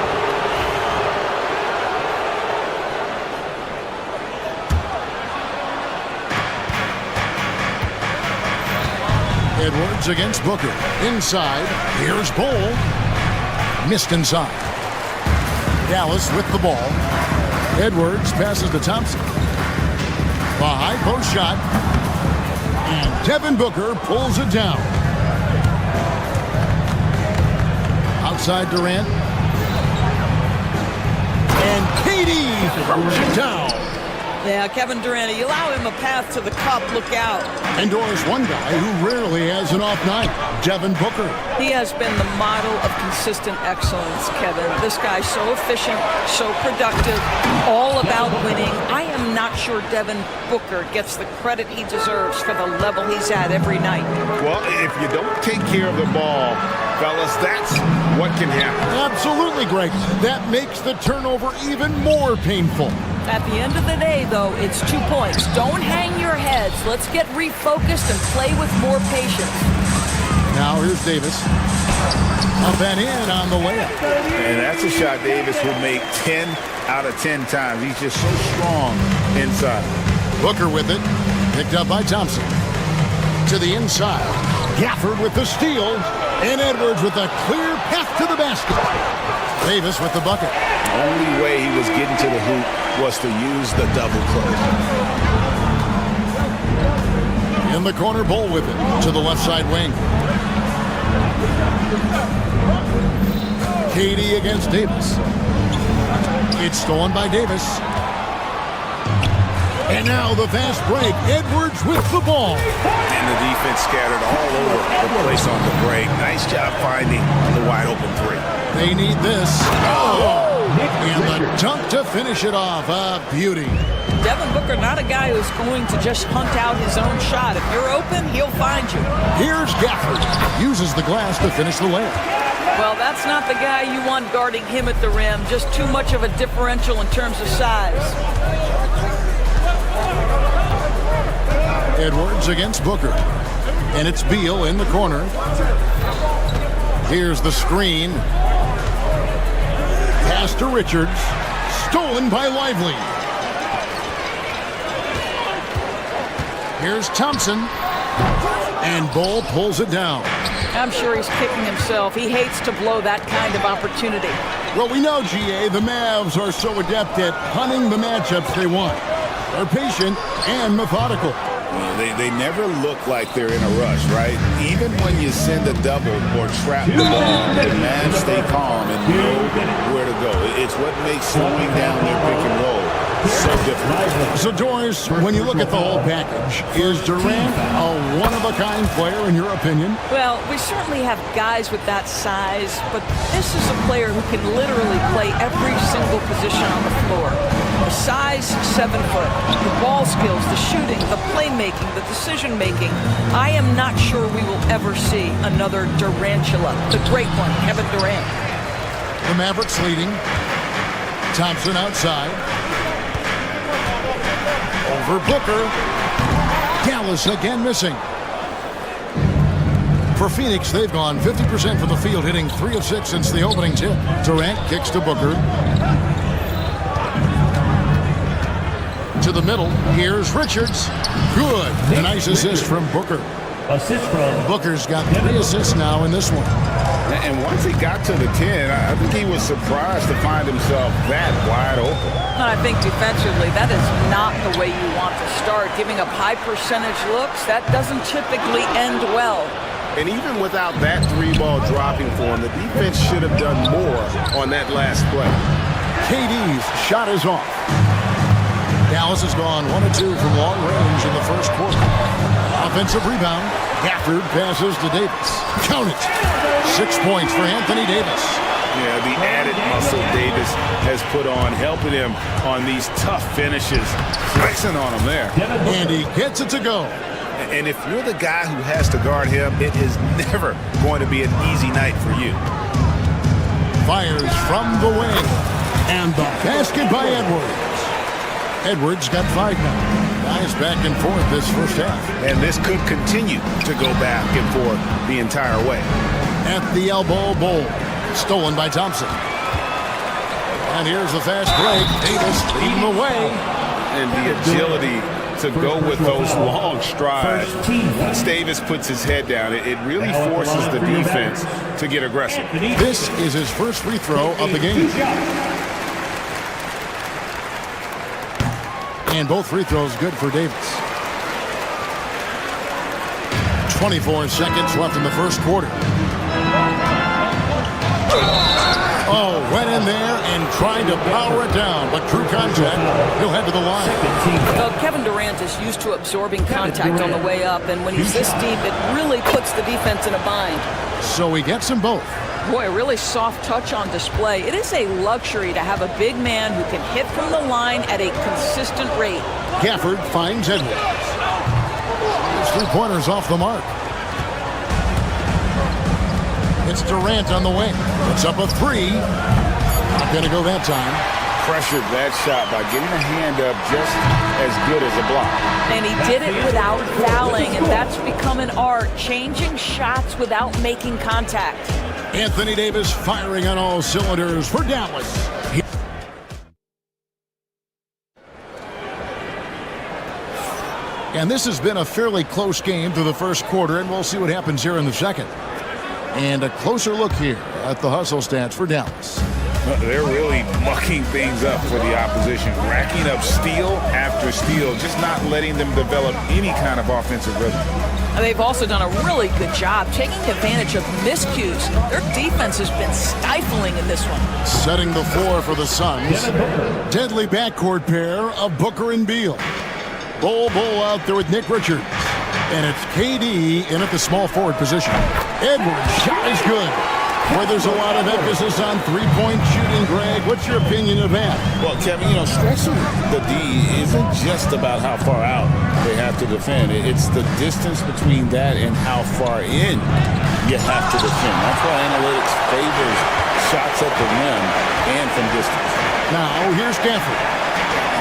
Edwards against Booker. Inside. Here's Bull. Missed inside. Dallas with the ball. Edwards passes to Thompson. A high post shot. And Devin Booker pulls it down. Outside Durant. And KD throws it down. Yeah, Kevin Durant, you allow him a path to the cup, look out. And there's one guy who rarely has an off night, Devin Booker. He has been the model of consistent excellence, Kevin. This guy's so efficient, so productive, all about winning. I am not sure Devin Booker gets the credit he deserves for the level he's at every night. Well, if you don't take care of the ball, fellas, that's what can happen. Absolutely, Greg. That makes the turnover even more painful. At the end of the day, though, it's 2 points. Don't hang your heads. Let's get refocused and play with more patience. Now here's Davis. Up and in on the layup. And that's a shot Davis will make 10 out of 10 times. He's just so strong inside. Booker with it. Picked up by Thompson. To the inside. Gafford with the steal. And Edwards with a clear path to the basket. Davis with the bucket. The only way he was getting to the hoop was to use the double close. In the corner, Bull with it to the left side wing. KD against Davis. It's stolen by Davis. And now the fast break. Edwards with the ball. And the defense scattered all over the place on the break. Nice job finding the wide open 3. They need this. Oh! And the dunk to finish it off. A beauty. Devin Booker, not a guy who's going to just hunt out his own shot. If you're open, he'll find you. Here's Gafford. Uses the glass to finish the layup. Well, that's not the guy you want guarding him at the rim. Just too much of a differential in terms of size. Edwards against Booker. And it's Beal in the corner. Here's the screen. Pass to Richards. Stolen by Lively. Here's Thompson. And Bull pulls it down. I'm sure he's kicking himself. He hates to blow that kind of opportunity. Well, we know, GA, the Mavs are so adept at hunting the matchups they want. They're patient and methodical. They never look like they're in a rush, right? Even when you send a double or trap the ball, the Mavs stay calm and know where to go. It's what makes slowing down their pick and roll so difficult. So, Doris, when you look at the whole package, is Durant a one-of-a-kind player in your opinion? Well, we certainly have guys with that size, but this is a player who can literally play every single position on the floor. The size, 7 foot. The ball skills, the shooting, the playmaking, the decision-making. I am not sure we will ever see another Durantula. The great one, Kevin Durant. The Mavericks leading. Thompson outside. Over Booker. Dallas again missing. For Phoenix, they've gone 50% from the field, hitting 3 of 6 since the opening tip. Durant kicks to Booker. To the middle. Here's Richards. Good. A nice assist from Booker. Assist from Booker's got 3 assists now in this one. And once he got to the 10, I think he was surprised to find himself that wide open. And I think defensively, that is not the way you want to start. Giving up high percentage looks, that doesn't typically end well. And even without that 3-ball dropping for him, the defense should have done more on that last play. KD's shot is off. Dallas has gone 1 of 2 from long range in the first quarter. Offensive rebound. Gafford passes to Davis. Count it. 6 points for Anthony Davis. Yeah, the added muscle Davis has put on, helping him on these tough finishes. Flexing on him there. And he gets it to go. And if you're the guy who has to guard him, it is never going to be an easy night for you. Fires from the wing. And the basket by Edwards. Edwards got 5 now. Guys back and forth this first half. And this could continue to go back and forth the entire way. At the elbow, Bowl. Stolen by Thompson. And here's the fast break. Davis leading the way. And the agility to go with those long strides. Once Davis puts his head down, it really forces the defense to get aggressive. This is his first free throw of the game. And both free throws good for Davis. 24 seconds left in the first quarter. Oh, went in there and tried to power it down, but true contact, he'll head to the line. Well, Kevin Durant is used to absorbing contact on the way up, and when he's this deep, it really puts the defense in a bind. So he gets them both. Boy, a really soft touch on display. It is a luxury to have a big man who can hit from the line at a consistent rate. Gafford finds Edwards. His 3-pointers off the mark. It's Durant on the wing. It's up a 3. Not going to go that time. Pressured that shot by getting a hand up just as good as a block. And he did it without fouling, and that's become an art, changing shots without making contact. Anthony Davis firing on all cylinders for Dallas. And this has been a fairly close game through the first quarter, and we'll see what happens here in the second. And a closer look here at the hustle stats for Dallas. They're really mucking things up for the opposition, racking up steal after steal, just not letting them develop any kind of offensive rhythm. And they've also done a really good job taking advantage of miscues. Their defense has been stifling in this one. Setting the floor for the Suns. Deadly backcourt pair of Booker and Beal. Bull out there with Nick Richards. And it's KD in at the small forward position. Edwards' shot is good. Where there's a lot of emphasis on three-point shooting, Greg. What's your opinion of that? Well, Kevin, stretching the D isn't just about how far out they have to defend. It's the distance between that and how far in you have to defend. That's why analytics favors shots at the rim and from distance. Now, here's Gafford.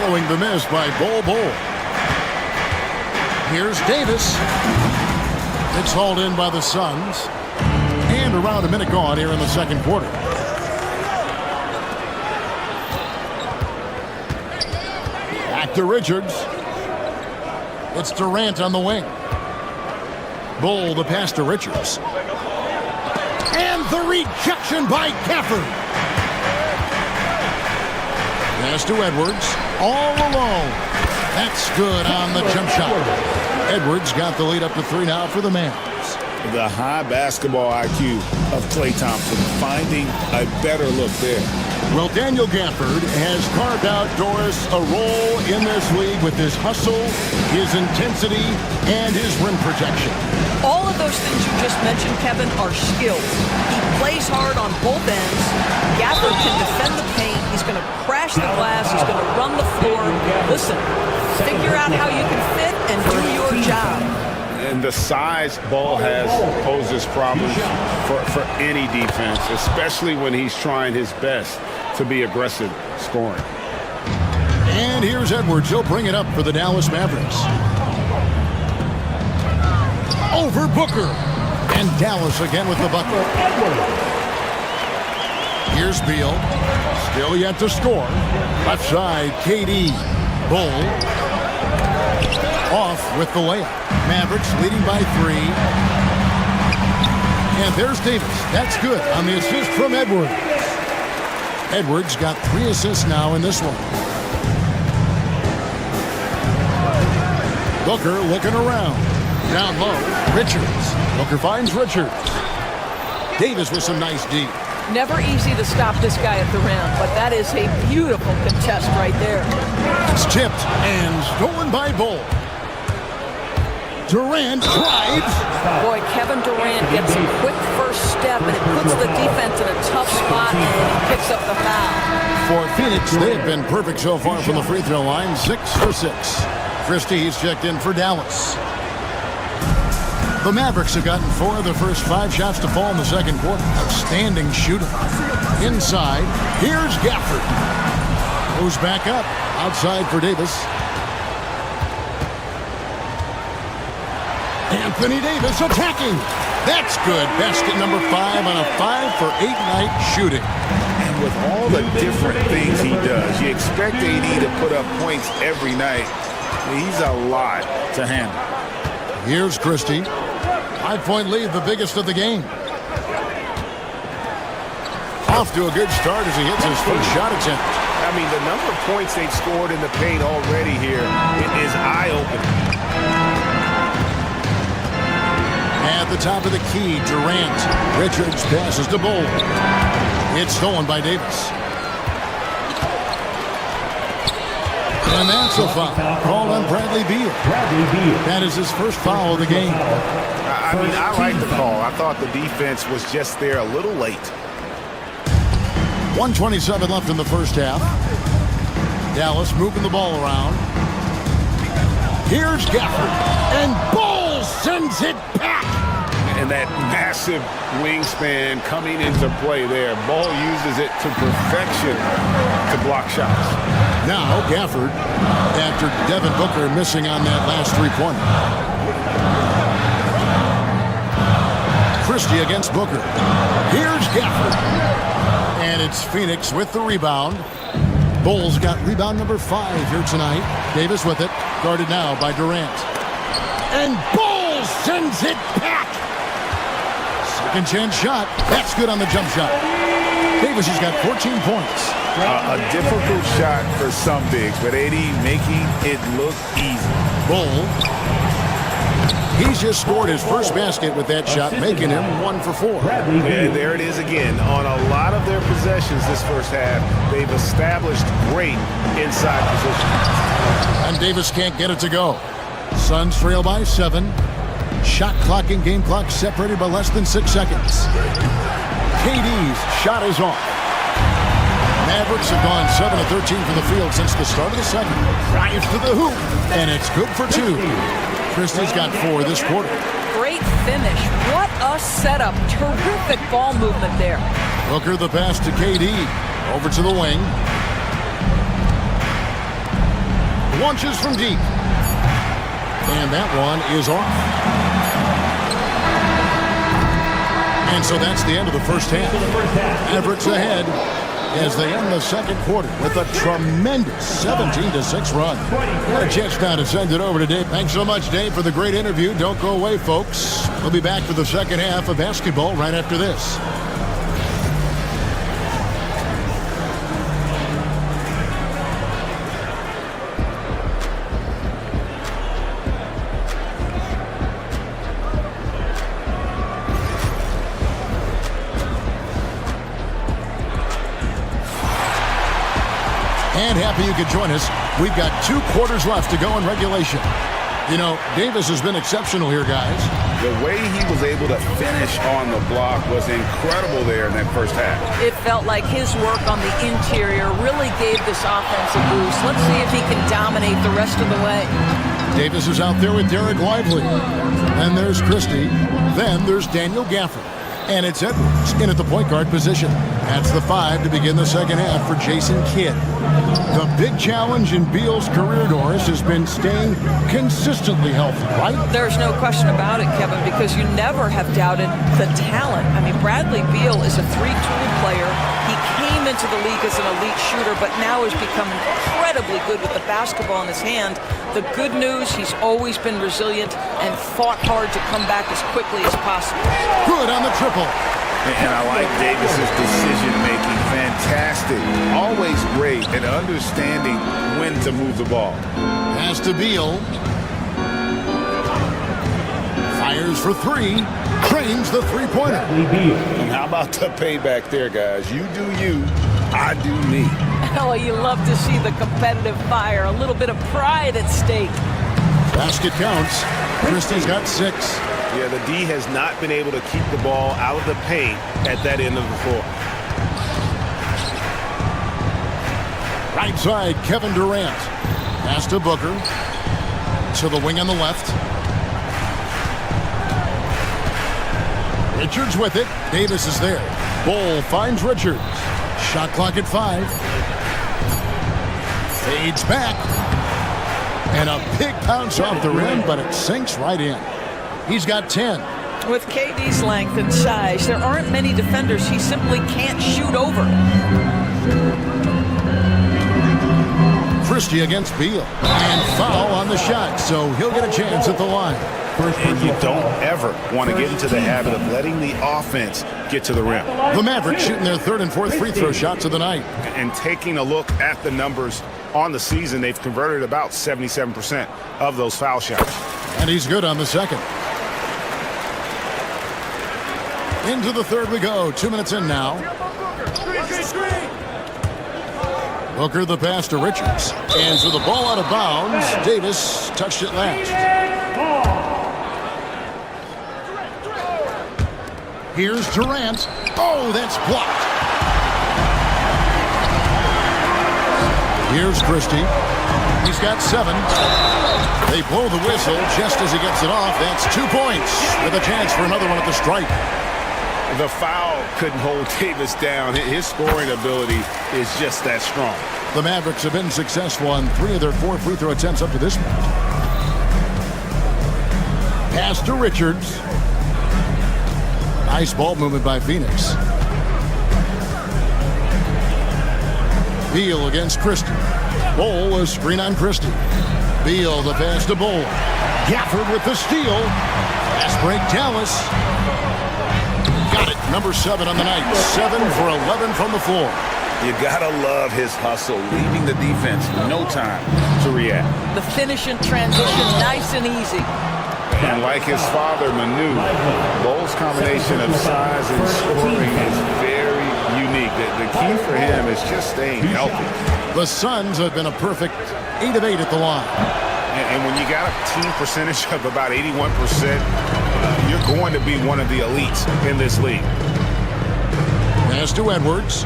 Following the miss by Bull. Here's Davis. It's hauled in by the Suns. And around a minute gone here in the second quarter. Back to Richards. It's Durant on the wing. Bull the pass to Richards. And the rejection by Gafford. Pass to Edwards. All alone. That's good on the jump shot. Edwards got the lead up to 3 now for the Mavs. The high basketball IQ of Klay Thompson, finding a better look there. Well, Daniel Gafford has carved out Doris a role in this league with his hustle, his intensity, and his rim protection. All of those things you just mentioned, Kevin, are skills. He plays hard on both ends. Gafford can defend the paint. He's going to crash the glass. He's going to run the floor. Listen, figure out how you can fit and do your job. And the size Ball has poses problems for any defense, especially when he's trying his best to be aggressive scoring. And here's Edwards. He'll bring it up for the Dallas Mavericks. Over Booker. And Dallas again with the bucket. Here's Beal. Still yet to score. Left side, KD. Bull. Off with the layup. Mavericks leading by 3. And there's Davis. That's good on the assist from Edwards. Edwards got 3 assists now in this one. Booker looking around. Down low. Richards. Booker finds Richards. Davis with some nice D. Never easy to stop this guy at the rim, but that is a beautiful contest right there. It's tipped and stolen by Bull. Durant drives. Boy, Kevin Durant gets a quick first first step, and it puts the defense in a tough spot, and he picks up the foul. For Phoenix, they have been perfect so far from the free throw line, 6 for 6. Christie, he's checked in for Dallas. The Mavericks have gotten 4 of their first 5 shots to fall in the second quarter. Outstanding shooter. Inside, here's Gafford. Goes back up, outside for Davis. Anthony Davis attacking. That's good. Basket number 5 on a 5-for-8 night shooting. And with all the different things he does, you expect AD to put up points every night. He's a lot to handle. Here's Christie. 5-point lead, the biggest of the game. Off to a good start as he hits his first shot attempt. I mean, the number of points they've scored in the paint already here is eye-opening. At the top of the key, Durant. Richards passes to Bowl. It's stolen by Davis. And that's a foul. Call on Bradley Beal. That is his first foul of the game. I mean, I like the call. I thought the defense was just there a little late. 1:27 left in the first half. Dallas moving the ball around. Here's Gafford. And Ball sends it back. And that massive wingspan coming into play there. Ball uses it to perfection to block shots. Now Gafford, after Devin Booker missing on that last three-pointer. Christie against Booker. Here's Gafford. And it's Phoenix with the rebound. Bulls got rebound number 5 here tonight. Davis with it. Guarded now by Durant. And Bull sends it back. Second chance shot. That's good on the jump shot. Davis has got 14 points. A difficult shot for some bigs, but AD making it look easy. Bull. He's just scored his first basket with that shot, making him 1 for 4. And there it is again. On a lot of their possessions this first half, they've established great inside positions. And Davis can't get it to go. Suns trail by 7. Shot clock and game clock separated by less than 6 seconds. KD's shot is off. Mavericks have gone 7 of 13 from the field since the start of the second. Drives to the hoop, and it's good for 2. Christie's got 4 this quarter. Great finish. What a setup. Terrific ball movement there. Booker the pass to KD. Over to the wing. Launches from deep. And that one is off. And so that's the end of the first half. Mavericks ahead as they end the second quarter with a tremendous 17-6 run. Got a chance now to send it over to Dave. Thanks so much, Dave, for the great interview. Don't go away, folks. We'll be back for the second half of basketball right after this. And happy you could join us. We've got 2 quarters left to go in regulation. You know, Davis has been exceptional here, guys. The way he was able to finish on the block was incredible there in that first half. It felt like his work on the interior really gave this offense a boost. Let's see if he can dominate the rest of the way. Davis is out there with Derek Lively. And there's Christie. Then there's Daniel Gafford. And it's Edwards in at the point guard position. That's the 5 to begin the second half for Jason Kidd. The big challenge in Beal's career, Doris, has been staying consistently healthy, right? There's no question about it, Kevin, because you never have doubted the talent. I mean, Bradley Beal is a 3-tool player. He came into the league as an elite shooter, but now has become incredibly good with the basketball in his hand. The good news, he's always been resilient and fought hard to come back as quickly as possible. Good on the triple. And I like Davis's decision-making. Fantastic. Always great at understanding when to move the ball. Pass to Beal. Fires for 3. Trains the three-pointer. And how about the payback there, guys? You do you, I do me. Oh, you love to see the competitive fire. A little bit of pride at stake. Basket counts. Christie's got 6. Yeah, the D has not been able to keep the ball out of the paint at that end of the floor. Right side, Kevin Durant. Pass to Booker. To the wing on the left. Richards with it. Davis is there. Bol finds Richards. Shot clock at 5. Fades back. And a big bounce off the rim, but it sinks right in. He's got 10. With KD's length and size, there aren't many defenders he simply can't shoot over. Christie against Beal. And foul on the shot, so he'll get a chance at the line. And you don't ever want to get into the habit of letting the offense get to the rim. The Mavericks shooting their 3rd and 4th free throw shots of the night. And taking a look at the numbers on the season, they've converted about 77% of those foul shots. And he's good on the second. Into the 3rd we go. 2 minutes in now. Booker the pass to Richards. And so the ball out of bounds. Davis touched it last. Here's Durant. Oh, that's blocked. Here's Christie. He's got 7. They blow the whistle just as he gets it off. That's 2 points with a chance for another one at the stripe. The foul couldn't hold Davis down. His scoring ability is just that strong. The Mavericks have been successful on 3 of their 4 free throw attempts up to this point. Pass to Richards. Nice ball movement by Phoenix. Beal against Christie. Bol a screen on Christie. Beal the pass to Bol. Gafford with the steal. Fast break Dallas. Got it. Number 7 on the night. 7 for 11 from the floor. You gotta love his hustle, leaving the defense no time to react. The finish in transition, nice and easy. And like his father, Manu, Bol's combination of size and scoring is very unique. The key for him is just staying healthy. The Suns have been a perfect 8 of 8 at the line. And when you got a team percentage of about 81%, you're going to be one of the elites in this league. Pass to Edwards.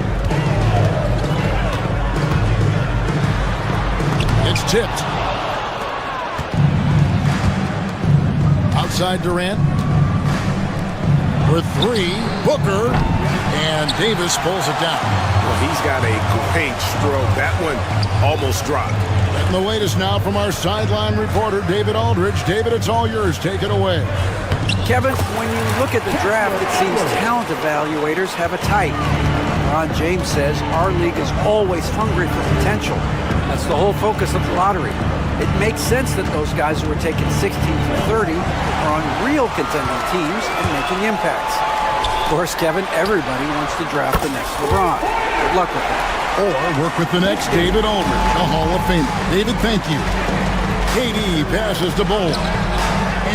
It's tipped. Outside Durant. For 3, Booker. And Davis pulls it down. Well, he's got a great stroke. That one almost dropped. And the latest now from our sideline reporter, David Aldridge. David, it's all yours. Take it away. Kevin, when you look at the draft, it seems talent evaluators have a type. Ron James says our league is always hungry for potential. That's the whole focus of the lottery. It makes sense that those guys who are taken 16 through 30 are on real contending teams and making impacts. Of course, Kevin, everybody wants to draft the next LeBron. Good luck with that. Or work with the next David Aldridge, a Hall of Famer. David, thank you. KD passes to Bol.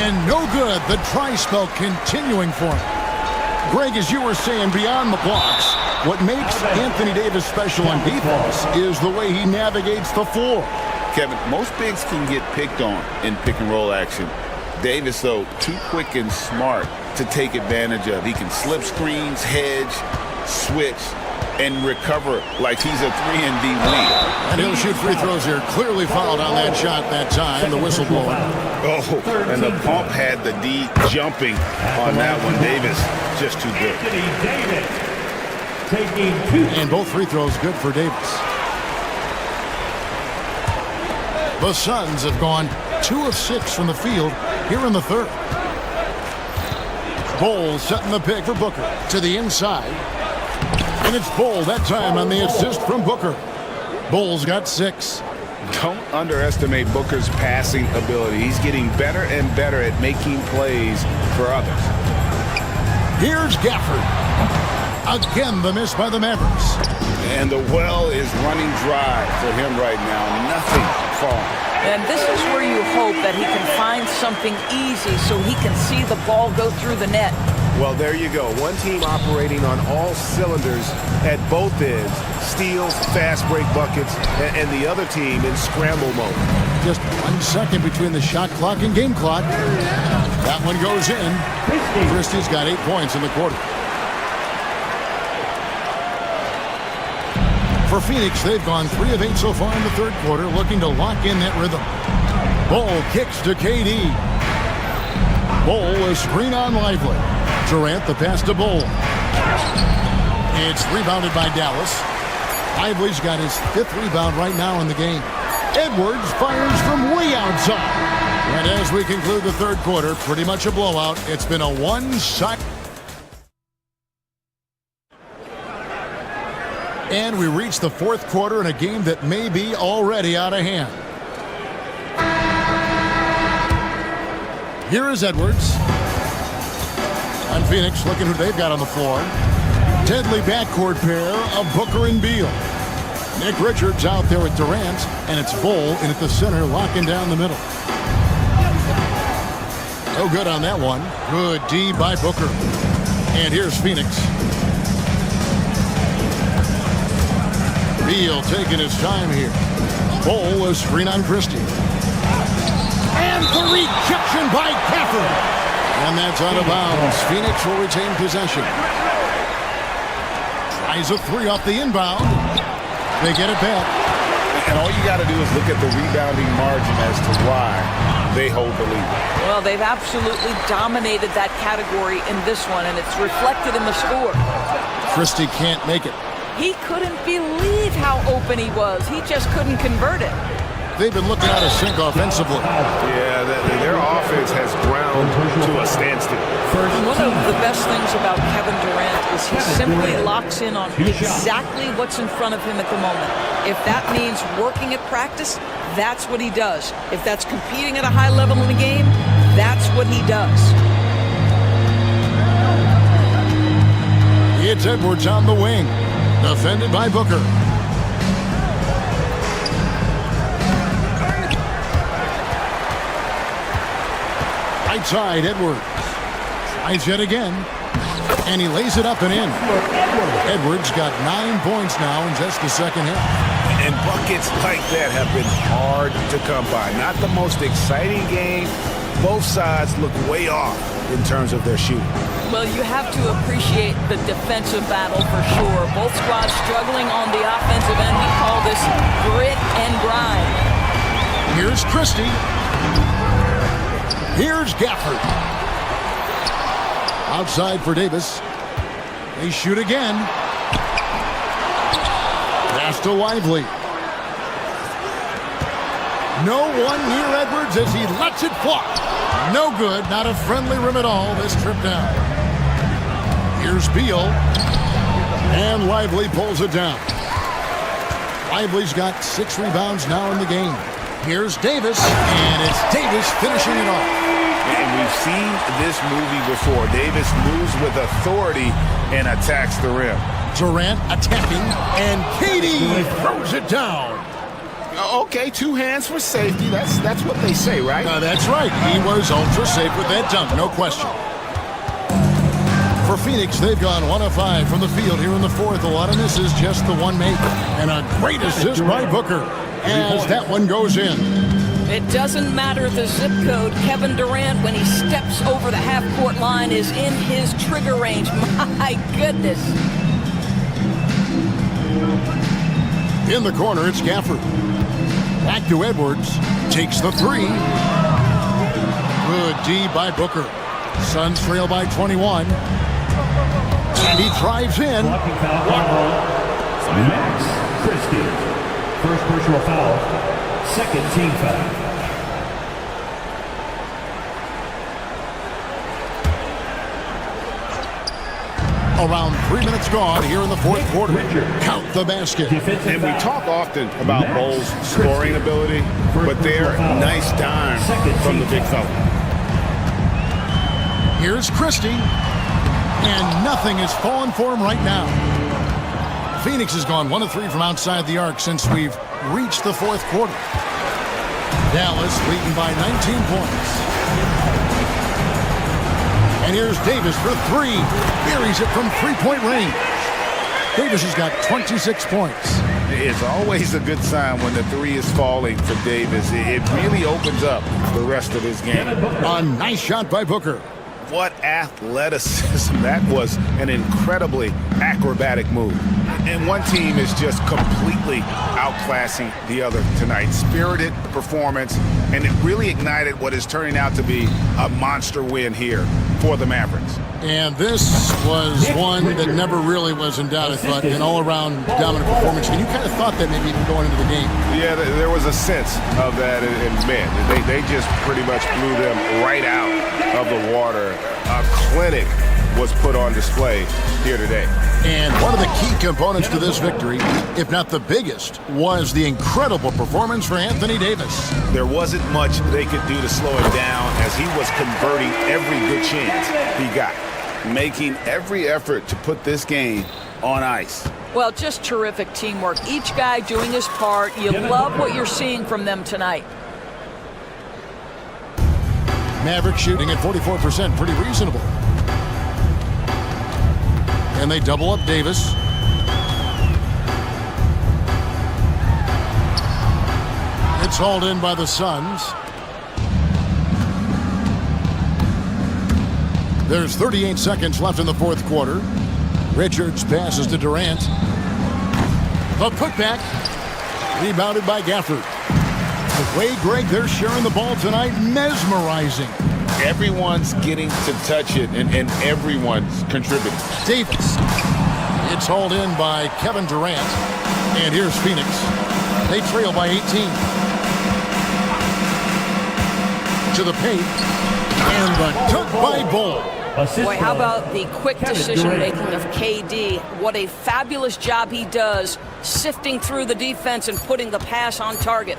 And no good. The try spell continuing for him. Greg, as you were saying, beyond the blocks, what makes Anthony Davis special on defense is the way he navigates the floor. Kevin, most bigs can get picked on in pick-and-roll action. Davis, though, too quick and smart to take advantage of. He can slip screens, hedge, switch, and recover like he's a 3-and-D wing. And he'll shoot free throws here. Clearly fouled on that shot that time, the whistle blowing. Oh, and the pump had the D jumping on that one. Davis just too good. And both free throws good for Davis. The Suns have gone 2 of 6 from the field here in the 3rd. Bol setting the pick for Booker to the inside. And it's Bol that time on the assist from Booker. Bol's got 6. Don't underestimate Booker's passing ability. He's getting better and better at making plays for others. Here's Gafford. Again, the miss by the Mavericks. And the well is running dry for him right now. Nothing falling. And this is where you hope that he can find something easy so he can see the ball go through the net. Well, there you go. One team operating on all cylinders at both ends. Steals, fast break buckets, and the other team in scramble mode. Just 1 second between the shot clock and game clock. That one goes in. Christie's got 8 points in the quarter. For Phoenix, they've gone 3 of 8 so far in the third quarter, looking to lock in that rhythm. Bull kicks to KD. Bull, a screen on Lively. Durant, the pass to Bull. It's rebounded by Dallas. Lively's got his 5th rebound right now in the game. Edwards fires from way outside. And as we conclude the third quarter, pretty much a blowout. It's been a one-sided. And we reach the fourth quarter in a game that may be already out of hand. Here is Edwards. On Phoenix, looking who they've got on the floor. Deadly backcourt pair of Booker and Beal. Nick Richards out there with Durant, and it's Bull in at the center, locking down the middle. No good on that one. Good D by Booker. And here's Phoenix. Beal taking his time here. Bull, a screen on Christie. And the rejection by Gafford. And that's out of bounds. Phoenix will retain possession. Tries a 3 off the inbound. They get it back. And all you got to do is look at the rebounding margin as to why they hold the lead. Well, they've absolutely dominated that category in this one, and it's reflected in the score. Christie can't make it. He couldn't believe how open he was. He just couldn't convert it. They've been looking out of sync offensively. Yeah, their offense has ground to a standstill. One of the best things about Kevin Durant is he simply locks in on exactly what's in front of him at the moment. If that means working at practice, that's what he does. If that's competing at a high level in the game, that's what he does. It's Edwards on the wing. Defended by Booker. Right side, Edwards. Tries yet again. And he lays it up and in. Edwards got 9 points now in just the second half. And buckets like that have been hard to come by. Not the most exciting game. Both sides look way off in terms of their shooting. Well, you have to appreciate the defensive battle for sure. Both squads struggling on the offensive end. We call this grit and grind. Here's Christie. Here's Gafford. Outside for Davis. They shoot again. Pass to Lively. No one near Edwards as he lets it fly. No good. Not a friendly rim at all this trip down. Here's Beal. And Lively pulls it down. Lively's got 6 rebounds now in the game. Here's Davis. And it's Davis finishing it off. And we've seen this movie before. Davis moves with authority and attacks the rim. Durant attacking. And KD throws it down. Okay, 2 hands for safety. That's what they say, right? That's right. He was ultra safe with that dunk, no question. For Phoenix, they've gone 1 of 5 from the field here in the fourth. A lot of misses, just the one make. And a great assist by Booker as that one goes in. It doesn't matter the zip code. Kevin Durant, when he steps over the half-court line, is in his trigger range. My goodness. In the corner, it's Gafford. Back to Edwards. Takes the 3. Good D by Booker. Suns trail by 21. And he drives in. Max Christie. First personal foul. Second team foul. Around 3 minutes gone here in the fourth quarter. Count the basket. And we talk often about Bull's scoring ability, but they're nice dime from the big fella. Here's Christie. And nothing has fallen for him right now. Phoenix has gone 1 of 3 from outside the arc since we've reached the fourth quarter. Dallas leading by 19 points. And here's Davis for 3. Buries it from 3-point range. Davis has got 26 points. It's always a good sign when the three is falling for Davis. It really opens up the rest of his game. A nice shot by Booker. What athleticism. That was an incredibly acrobatic move. And one team is just completely outclassing the other tonight. Spirited performance, and it really ignited what is turning out to be a monster win here for the Mavericks. And this was one that never really was in doubt, I thought, an all-around dominant performance. And you kind of thought that maybe even going into the game. Yeah, there was a sense of that, and man, they just pretty much blew them right out of the water. A clinic was put on display here today. And one of the key components to this victory, if not the biggest, was the incredible performance for Anthony Davis. There wasn't much they could do to slow him down as he was converting every good chance he got, making every effort to put this game on ice. Well, just terrific teamwork. Each guy doing his part. You love what you're seeing from them tonight. Maverick shooting at 44%, pretty reasonable. And they double up Davis. It's hauled in by the Suns. There's 38 seconds left in the fourth quarter. Richards passes to Durant. The putback. Rebounded by Gafford. The way, Greg, they're sharing the ball tonight, mesmerizing. Everyone's getting to touch it, and everyone's contributing. Davis. It's hauled in by Kevin Durant. And here's Phoenix. They trail by 18. To the paint. And the dunk by Bull. Boy, how about the quick decision-making of KD? What a fabulous job he does sifting through the defense and putting the pass on target.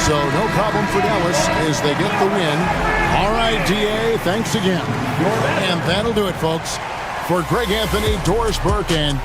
So no problem for Dallas as they get the win. All right, DA, thanks again. And that'll do it, folks. For Greg Anthony, Doris Burke, and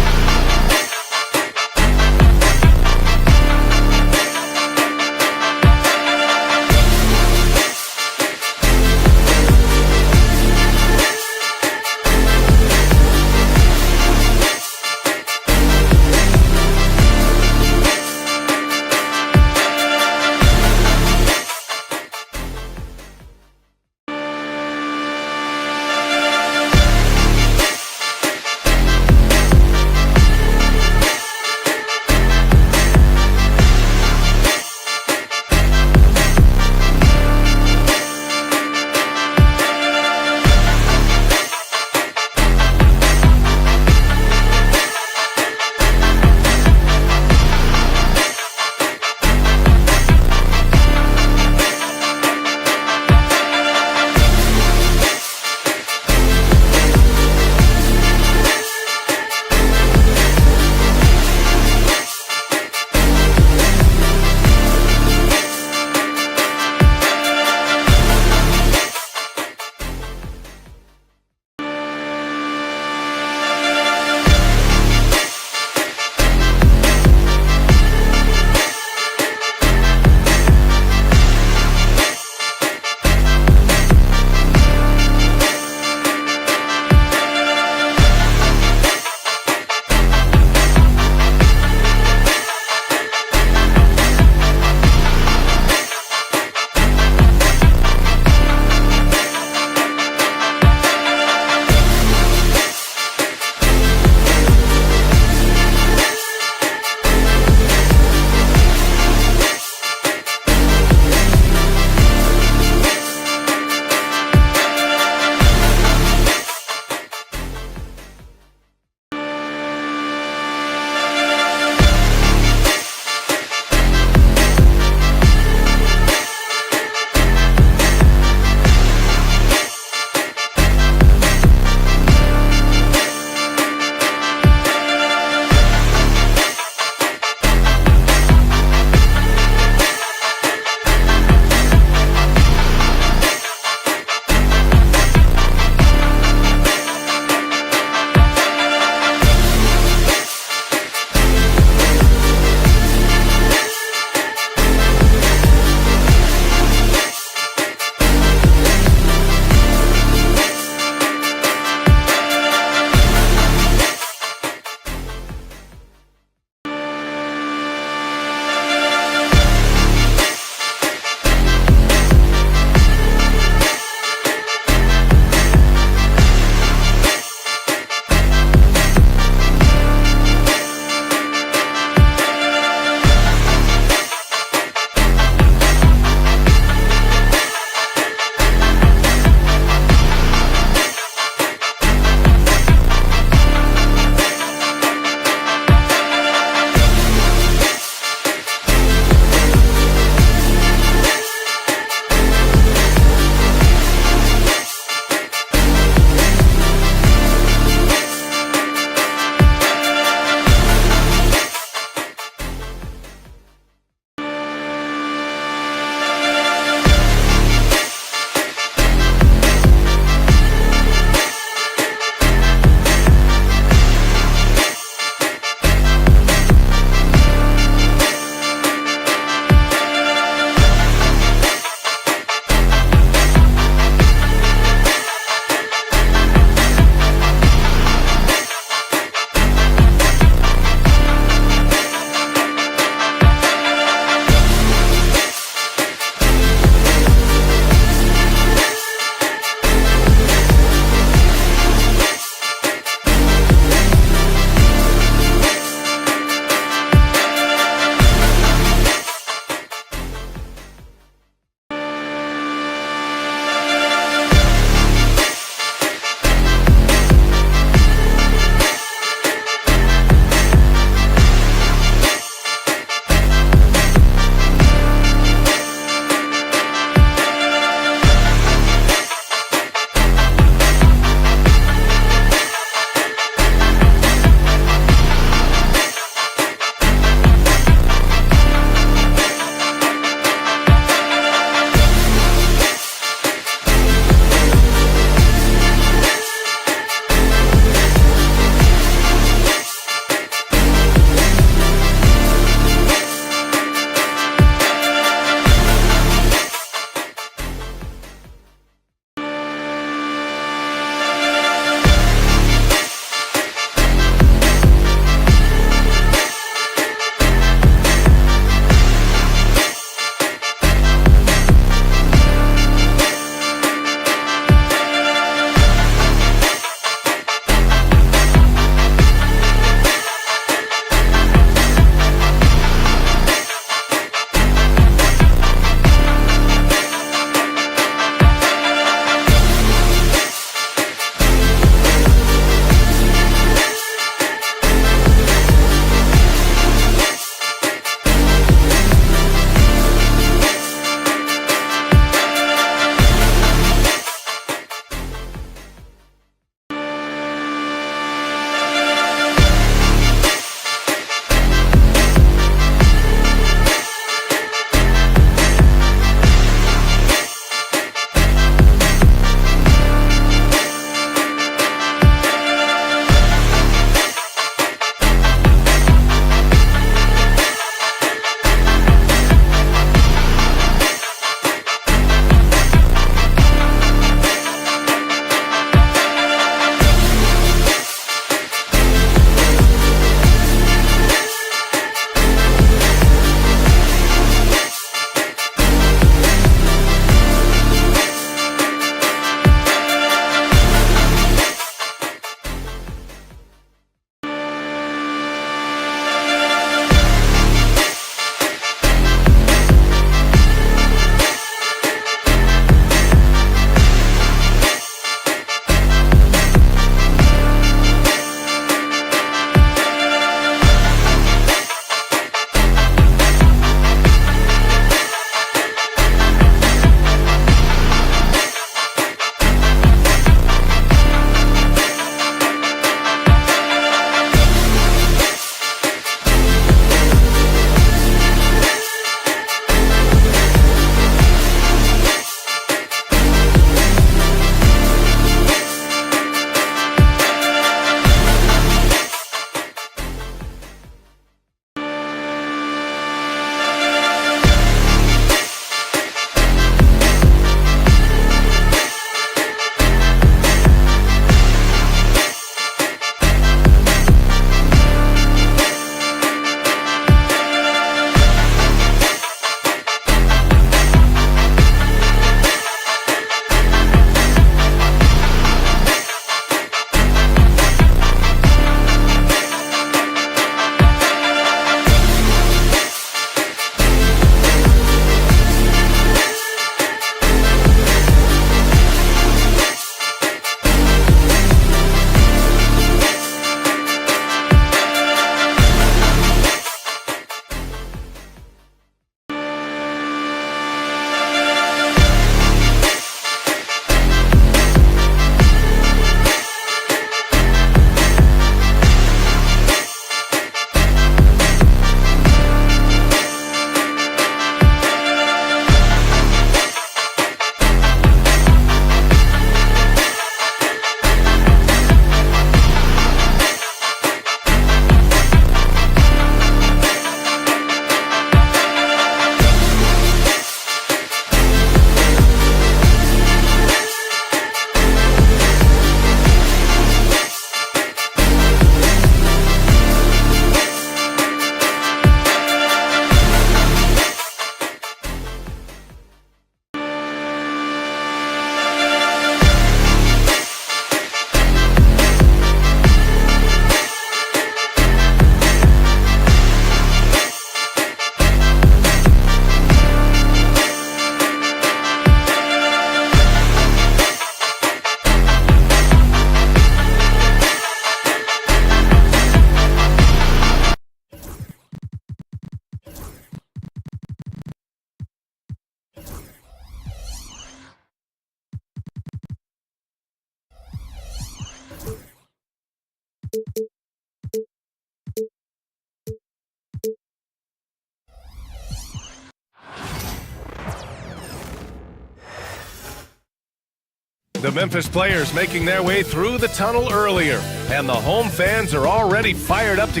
The Memphis players making their way through the tunnel earlier, and the home fans are already fired up to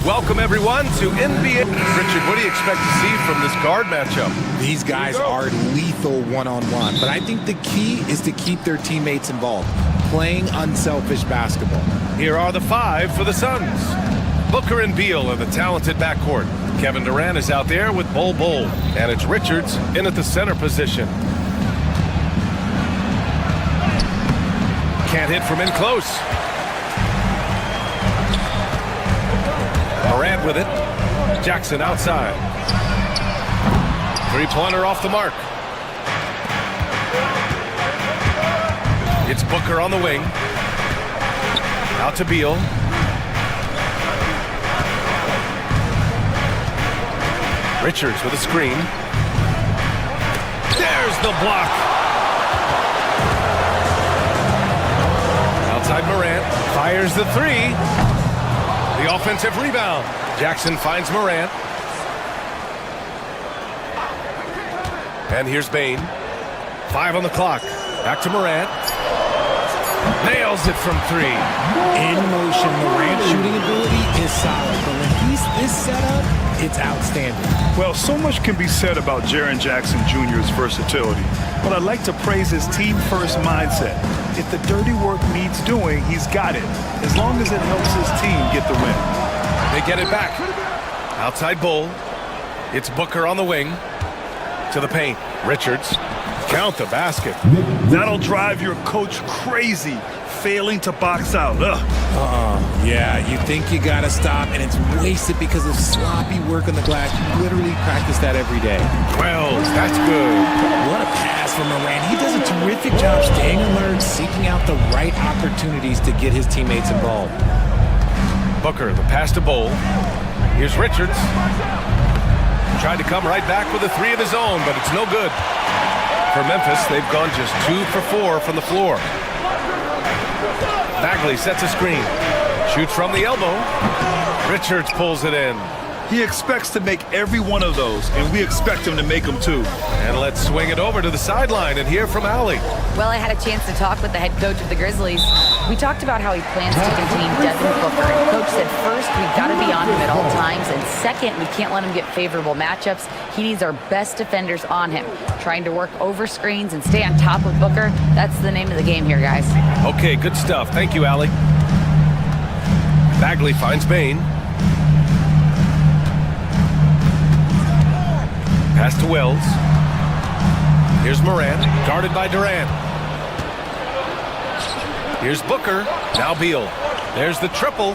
welcome everyone to NBA. Richard, what do you expect to see from this guard matchup? These guys are lethal one-on-one, but I think the key is to keep their teammates involved, playing unselfish basketball. Here are the 5 for the Suns. Booker and Beal are the talented backcourt. Kevin Durant is out there with Bol, and it's Richards in at the center position. Can't hit from in close. Morant with it. Jackson outside. Three-pointer off the mark. It's Booker on the wing. Out to Beal. Richards with a screen. There's the block. Outside Morant. Fires the 3. The offensive rebound. Jackson finds Morant. And here's Bane. 5 on the clock. Back to Morant. Nails it from 3. In motion, Morant's shooting ability is solid, but when he's this setup, it's outstanding. Well, so much can be said about Jaren Jackson Jr.'s versatility, but I'd like to praise his team-first mindset. If the dirty work needs doing, he's got it, as long as it helps his team get the win. They get it back. Outside Bull. It's Booker on the wing. To the paint. Richards. Count the basket. That'll drive your coach crazy, failing to box out. Yeah, you think you gotta stop, and it's wasted because of sloppy work on the glass. You literally practice that every day. Wells, that's good. What a pass from Morant. He does a terrific job staying alert, seeking out the right opportunities to get his teammates involved. Booker, the pass to Bull. Here's Richards. Tried to come right back with a 3 of his own, but it's no good. For Memphis, they've gone just 2 for 4 from the floor. Bagley sets a screen. Shoots from the elbow. Richards pulls it in. He expects to make every one of those, and we expect him to make them too. And let's swing it over to the sideline and hear from Allie. Well, I had a chance to talk with the head coach of the Grizzlies. We talked about how he plans to contain Devin Booker. And Coach said, first, we've got to be on him at all times. And second, we can't let him get favorable matchups. He needs our best defenders on him. Trying to work over screens and stay on top of Booker. That's the name of the game here, guys. Okay, good stuff. Thank you, Allie. Bagley finds Bane. Pass to Wells. Here's Morant, guarded by Durant. Here's Booker, now Beal. There's the triple,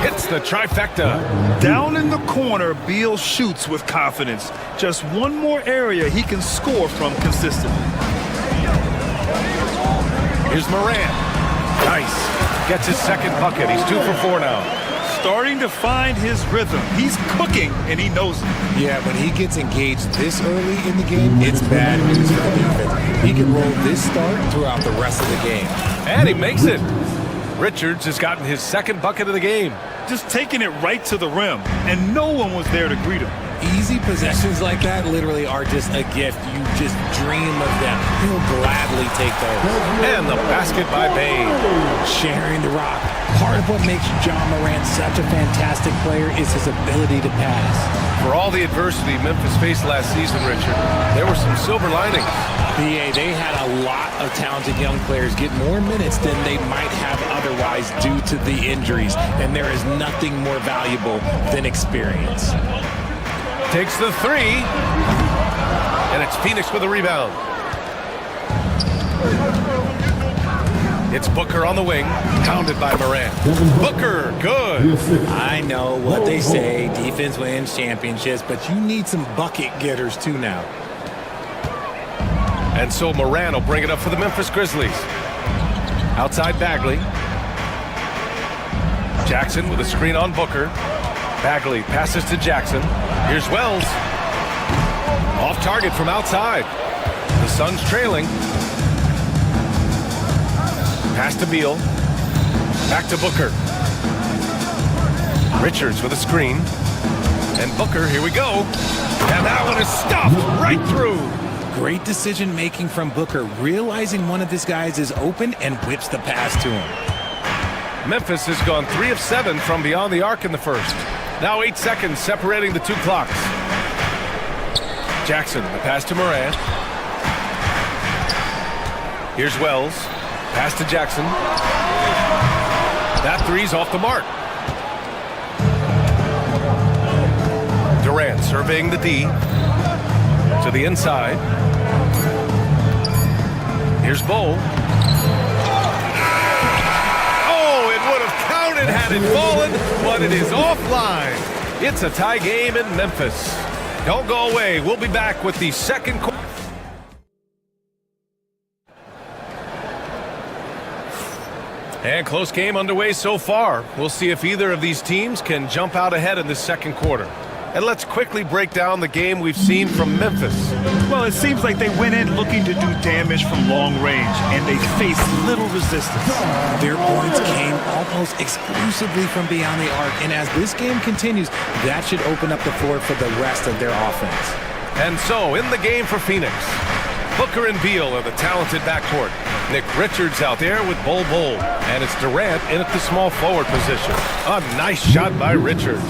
hits the trifecta. Down in the corner, Beal shoots with confidence. Just one more area he can score from consistently. Here's Morant, nice. Gets his second bucket, he's 2 for 4 now. Starting to find his rhythm. He's cooking, and he knows it. Yeah, when he gets engaged this early in the game, it's bad news for the defense. He can roll this start throughout the rest of the game. And he makes it. Richards has gotten his second bucket of the game. Just taking it right to the rim, and no one was there to greet him. Easy possessions like that literally are just a gift. You just dream of them. He'll gladly take those. And the basket by Bane. Sharing the rock. Part of what makes John Morant such a fantastic player is his ability to pass. For all the adversity Memphis faced last season, Richard, there were some silver linings. BA, they had a lot of talented young players get more minutes than they might have otherwise due to the injuries. And there is nothing more valuable than experience. Takes the 3. And it's Phoenix with a rebound. It's Booker on the wing, pounded by Morant. Booker, good. I know what they say, defense wins championships, but you need some bucket getters too now. And so Morant will bring it up for the Memphis Grizzlies. Outside Bagley. Jackson with a screen on Booker. Bagley passes to Jackson. Here's Wells. Off target from outside. The Suns trailing. Pass to Beal. Back to Booker. Richards with a screen. And Booker, here we go. And that one is stuffed right through. Great decision making from Booker, realizing one of his guys is open and whips the pass to him. Memphis has gone 3 of 7 from beyond the arc in the first. Now 8 seconds separating the two clocks. Jackson, the pass to Morant. Here's Wells. Pass to Jackson. That three's off the mark. Durant surveying the D. To the inside. Here's Bowl. Oh, it would have counted had it fallen, but it is offline. It's a tie game in Memphis. Don't go away. We'll be back with the second quarter. And close game underway so far. We'll see if either of these teams can jump out ahead in the second quarter. And let's quickly break down the game we've seen from Memphis. Well, it seems like they went in looking to do damage from long range, and they faced little resistance. Their points came almost exclusively from beyond the arc, and as this game continues, that should open up the floor for the rest of their offense. And so, in the game for Phoenix, Booker and Beal are the talented backcourt. Nick Richards out there with Bol, and it's Durant in at the small forward position. A nice shot by Richards.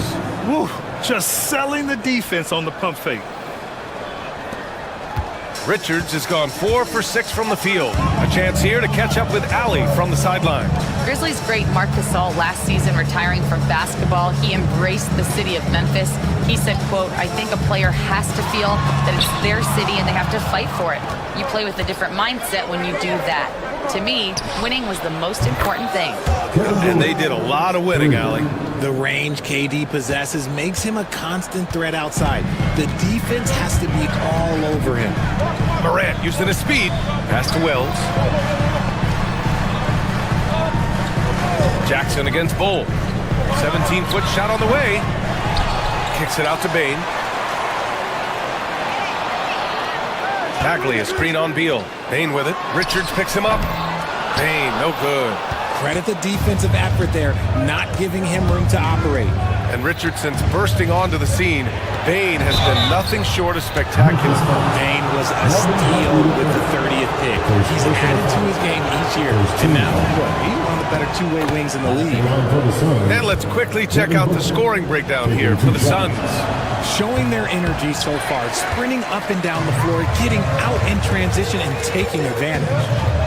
Woo, just selling the defense on the pump fake. Richards has gone 4 for 6 from the field. A chance here to catch up with Allie from the sideline. Grizzlies great Marc Gasol last season retiring from basketball. He embraced the city of Memphis. He said, quote, "I think a player has to feel that it's their city and they have to fight for it. You play with a different mindset when you do that. To me, winning was the most important thing." And they did a lot of winning, Allie. The range KD possesses makes him a constant threat outside. The defense has to be all over him. Morant using his speed. Pass to Wells. Jackson against Bol. 17-foot shot on the way. Kicks it out to Bane. Bagley, a screen on Beal. Bane with it. Richards picks him up. Bane, no good. Credit the defensive effort there, not giving him room to operate. And Richardson's bursting onto the scene. Bane has been nothing short of spectacular. Bane was a steal with the 30th pick. He's added to his game each year. And now, he's one of the better two-way wings in the league. And let's quickly check out the scoring breakdown here for the Suns. Showing their energy so far, sprinting up and down the floor, getting out in transition and taking advantage.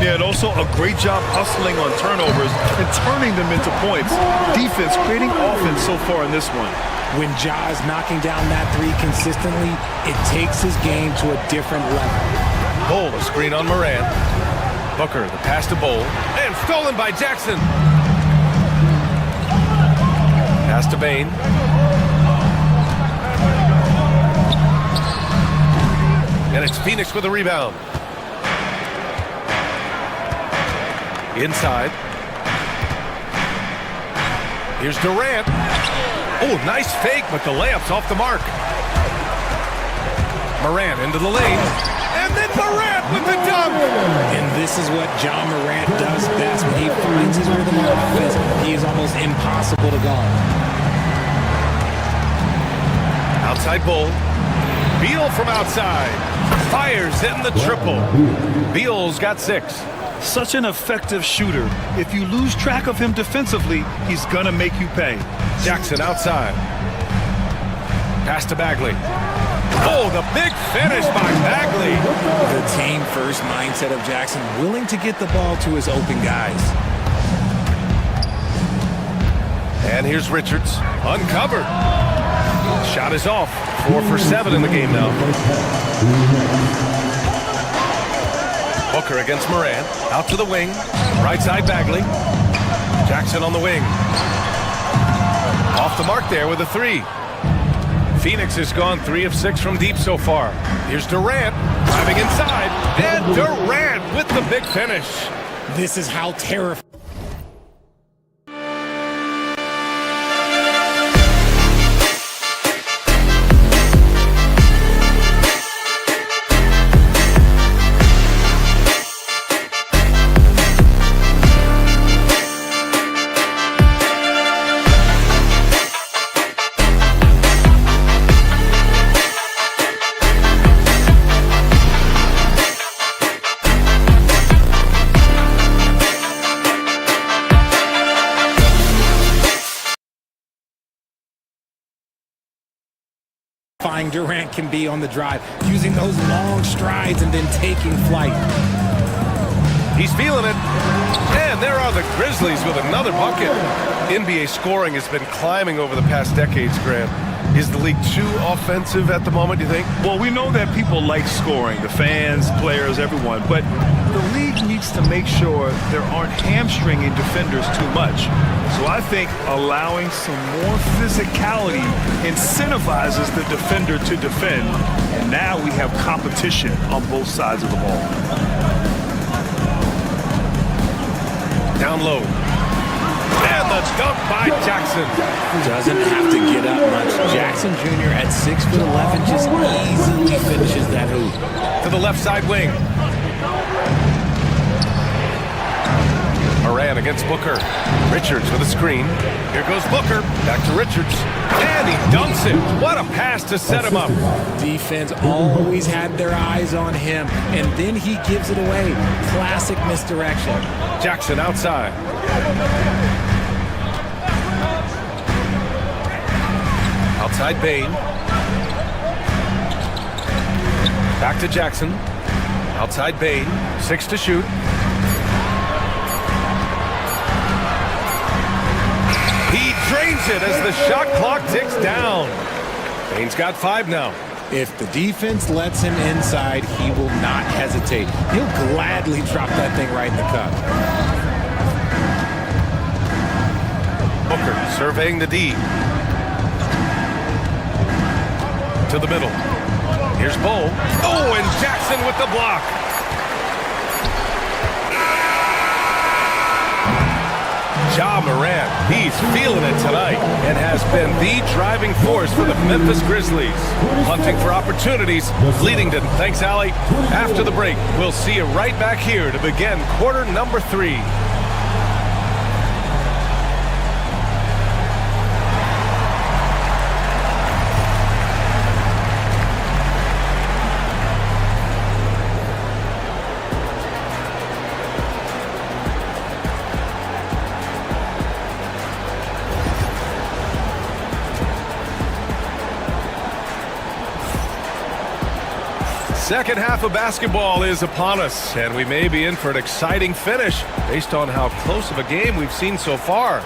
Yeah, and also a great job hustling on turnovers and turning them into points. Defense creating offense so far in this one. When Ja is knocking down that three consistently, it takes his game to a different level. Bol, a screen on Morant. Booker, the pass to Bol. And stolen by Jackson. Pass to Bane. And it's Phoenix with a rebound. Inside. Here's Durant. Oh, nice fake, but the layup's off the mark. Morant into the lane. And then Morant with the dunk. And this is what John Morant does best. When he finds his rhythm on offense, he is almost impossible to guard. Outside Bol. Beal from outside. Fires in the triple. Beal's got 6. Such an effective shooter. If you lose track of him defensively, he's gonna make you pay. Jackson outside. Pass to Bagley. Oh, the big finish by Bagley. The team-first mindset of Jackson, willing to get the ball to his open guys. And here's Richards, uncovered. Shot is off. 4 for 7 in the game now. Booker against Morant. Out to the wing. Right side Bagley. Jackson on the wing. Off the mark there with a 3. Phoenix has gone 3 of 6 from deep so far. Here's Durant driving inside. And Durant with the big finish. This is how terrifying. satisfying Durant can be on the drive, using those long strides and then taking flight. He's feeling it. And there are the Grizzlies with another bucket. NBA scoring has been climbing over the past decades, Graham. Is the league too offensive at the moment, do you think? Well, we know that people like scoring, the fans, players, everyone, but the league needs to make sure there aren't hamstringing defenders too much. So I think allowing some more physicality incentivizes the defender to defend, and now we have competition on both sides of the ball. Down low. And the dunk by Jackson. Doesn't have to get up much. Jackson Jr. at 6'11" just easily finishes that hoop. To the left side wing. Moran against Booker. Richards with a screen. Here goes Booker. Back to Richards. And he dunks it. What a pass to set him up. Defense always had their eyes on him, and then he gives it away. Classic misdirection. Jackson outside. Outside Bain. Back to Jackson. Outside Bain. 6 to shoot. He drains it as the shot clock ticks down. Bain's got 5 now. If the defense lets him inside, he will not hesitate. He'll gladly drop that thing right in the cup. Booker surveying the D. To the middle. Here's Bowl. Oh, and Jackson with the block. Ja Morant, he's feeling it tonight and has been the driving force for the Memphis Grizzlies. Hunting for opportunities, leading to, thanks, Allie. After the break, we'll see you right back here to begin quarter number 3. Second half of basketball is upon us, and we may be in for an exciting finish based on how close of a game we've seen so far.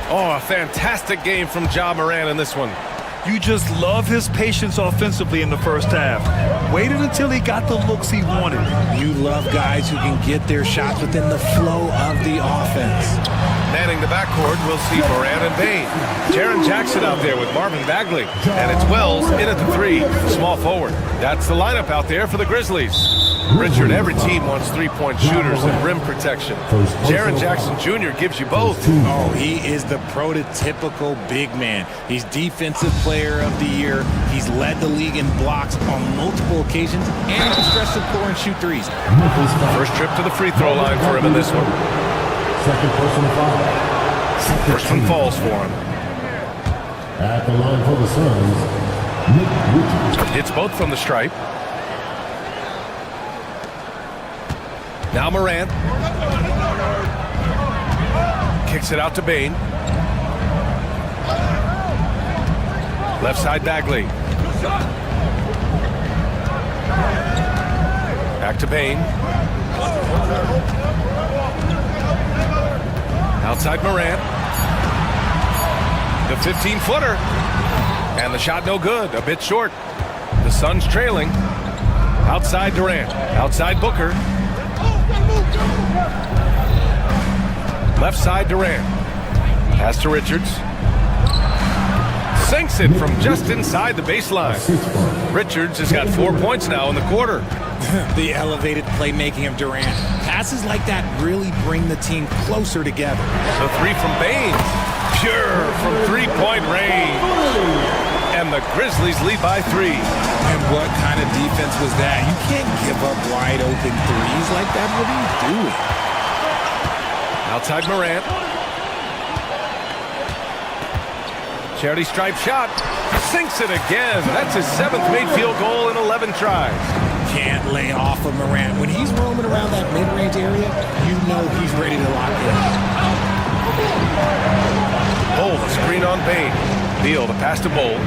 Oh, a fantastic game from Ja Morant in this one. You just love his patience offensively in the first half. Waited until he got the looks he wanted. You love guys who can get their shots within the flow of the offense. Manning the backcourt, we'll see Moran and Bain. Jaren Jackson out there with Marvin Bagley. And it's Wells in at the 3, small forward. That's the lineup out there for the Grizzlies. Richard, every team wants three-point shooters and rim protection. Jaren Jackson Jr. gives you both. Oh, he is the prototypical big man. He's Defensive Player of the Year. He's led the league in blocks on multiple occasions, and he can stretch the floor and shoot threes. First trip to the free throw line for him in this one. Second personal foul. First one falls for him. At the line for the Suns, Nick Richards. Hits both from the stripe. Now Morant. Kicks it out to Bain. Left side Bagley. Back to Bain. Outside Morant. The 15-footer. And the shot no good. A bit short. The Suns trailing. Outside Durant. Outside Booker. Left side Durant. Pass to Richards. Sinks it from just inside the baseline. Richards has got 4 points now in the quarter. The elevated playmaking of Durant. Passes like that really bring the team closer together. The 3 from Bain. Pure from three-point range. And the Grizzlies lead by 3. And what kind of defense was that? You can't give up wide open threes like that. What are you doing? Outside Morant. Charity stripe shot. Sinks it again. That's his 7th made field goal in 11 tries. Can't lay off of Morant. When he's roaming around that mid-range area, you know he's ready to lock in. Bowl, the screen on Bain. Beal, the pass to Bowl.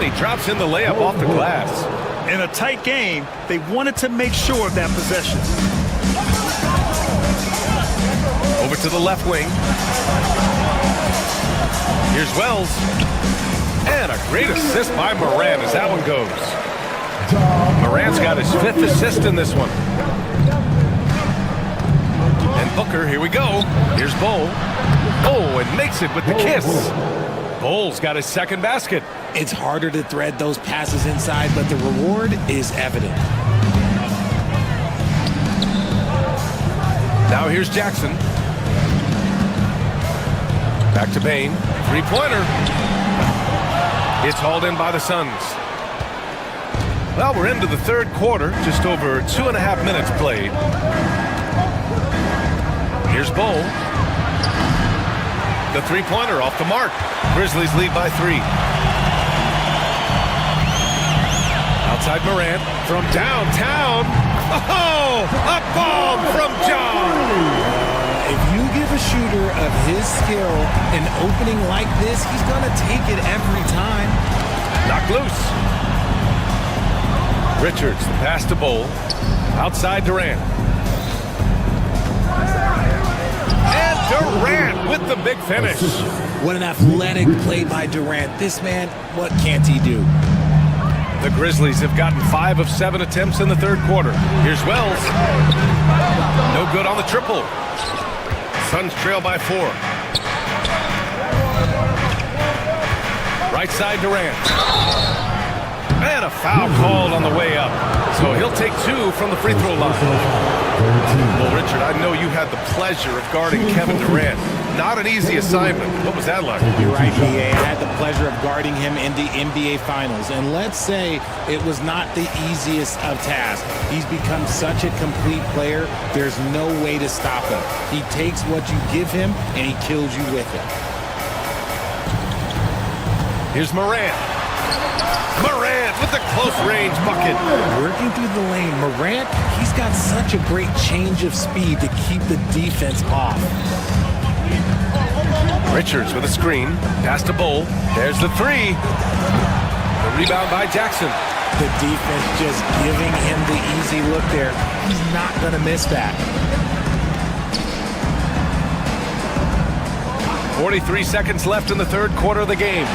he drops in the layup off the glass. In a tight game, they wanted to make sure of that possession. Over to the left wing. Here's Wells. And a great assist by Morant as that one goes. Morant's got his 5th assist in this one. And Booker, here we go. Here's Bol. Oh, and makes it with the kiss. Bol's got his 2nd basket. It's harder to thread those passes inside, but the reward is evident. Now here's Jackson. Back to Bane. 3-pointer. It's hauled in by the Suns. Well, we're into the 3rd quarter. Just over 2.5 minutes played. Here's Bol. The 3-pointer off the mark. Grizzlies lead by 3. Outside Morant from downtown. Oh, a bomb from John. If you give a shooter of his skill an opening like this, he's going to take it every time. Knocked loose. Richards, the pass to Bol. Outside Durant. And Durant with the big finish. What an athletic play by Durant. This man, what can't he do? The Grizzlies have gotten 5 of 7 attempts in the 3rd quarter. Here's Wells. No good on the triple. Suns trail by 4. Right side Durant. And a foul called on the way up. So he'll take 2 from the free throw line. Well, Richard, I know you had the pleasure of guarding Kevin Durant. Not an easy assignment. What was that like? You're right, B.A. I had the pleasure of guarding him in the NBA Finals. And let's say it was not the easiest of tasks. He's become such a complete player, there's no way to stop him. He takes what you give him, and he kills you with it. Here's Morant. Morant with the close-range bucket. Working through the lane, Morant, he's got such a great change of speed to keep the defense off. Richards with a screen. Pass to Bol. There's the 3. The rebound by Jackson. The defense just giving him the easy look there. He's not going to miss that. 43 seconds left in the 3rd quarter of the game.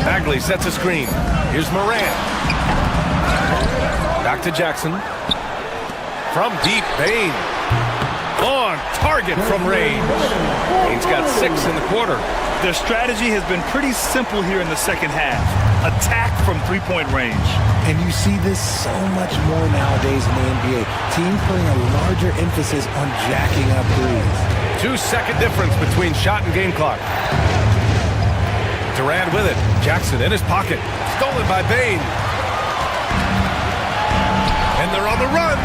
Bagley sets a screen. Here's Morant. Back to Jackson. From deep, Bane. On target from range. Bane's got 6 in the quarter. Their strategy has been pretty simple here in the 2nd half. Attack from 3-point range. And you see this so much more nowadays in the NBA. Teams putting a larger emphasis on jacking up threes. 2-second difference between shot and game clock. Durant with it. Jackson in his pocket. Stolen by Bane. And they're on the run.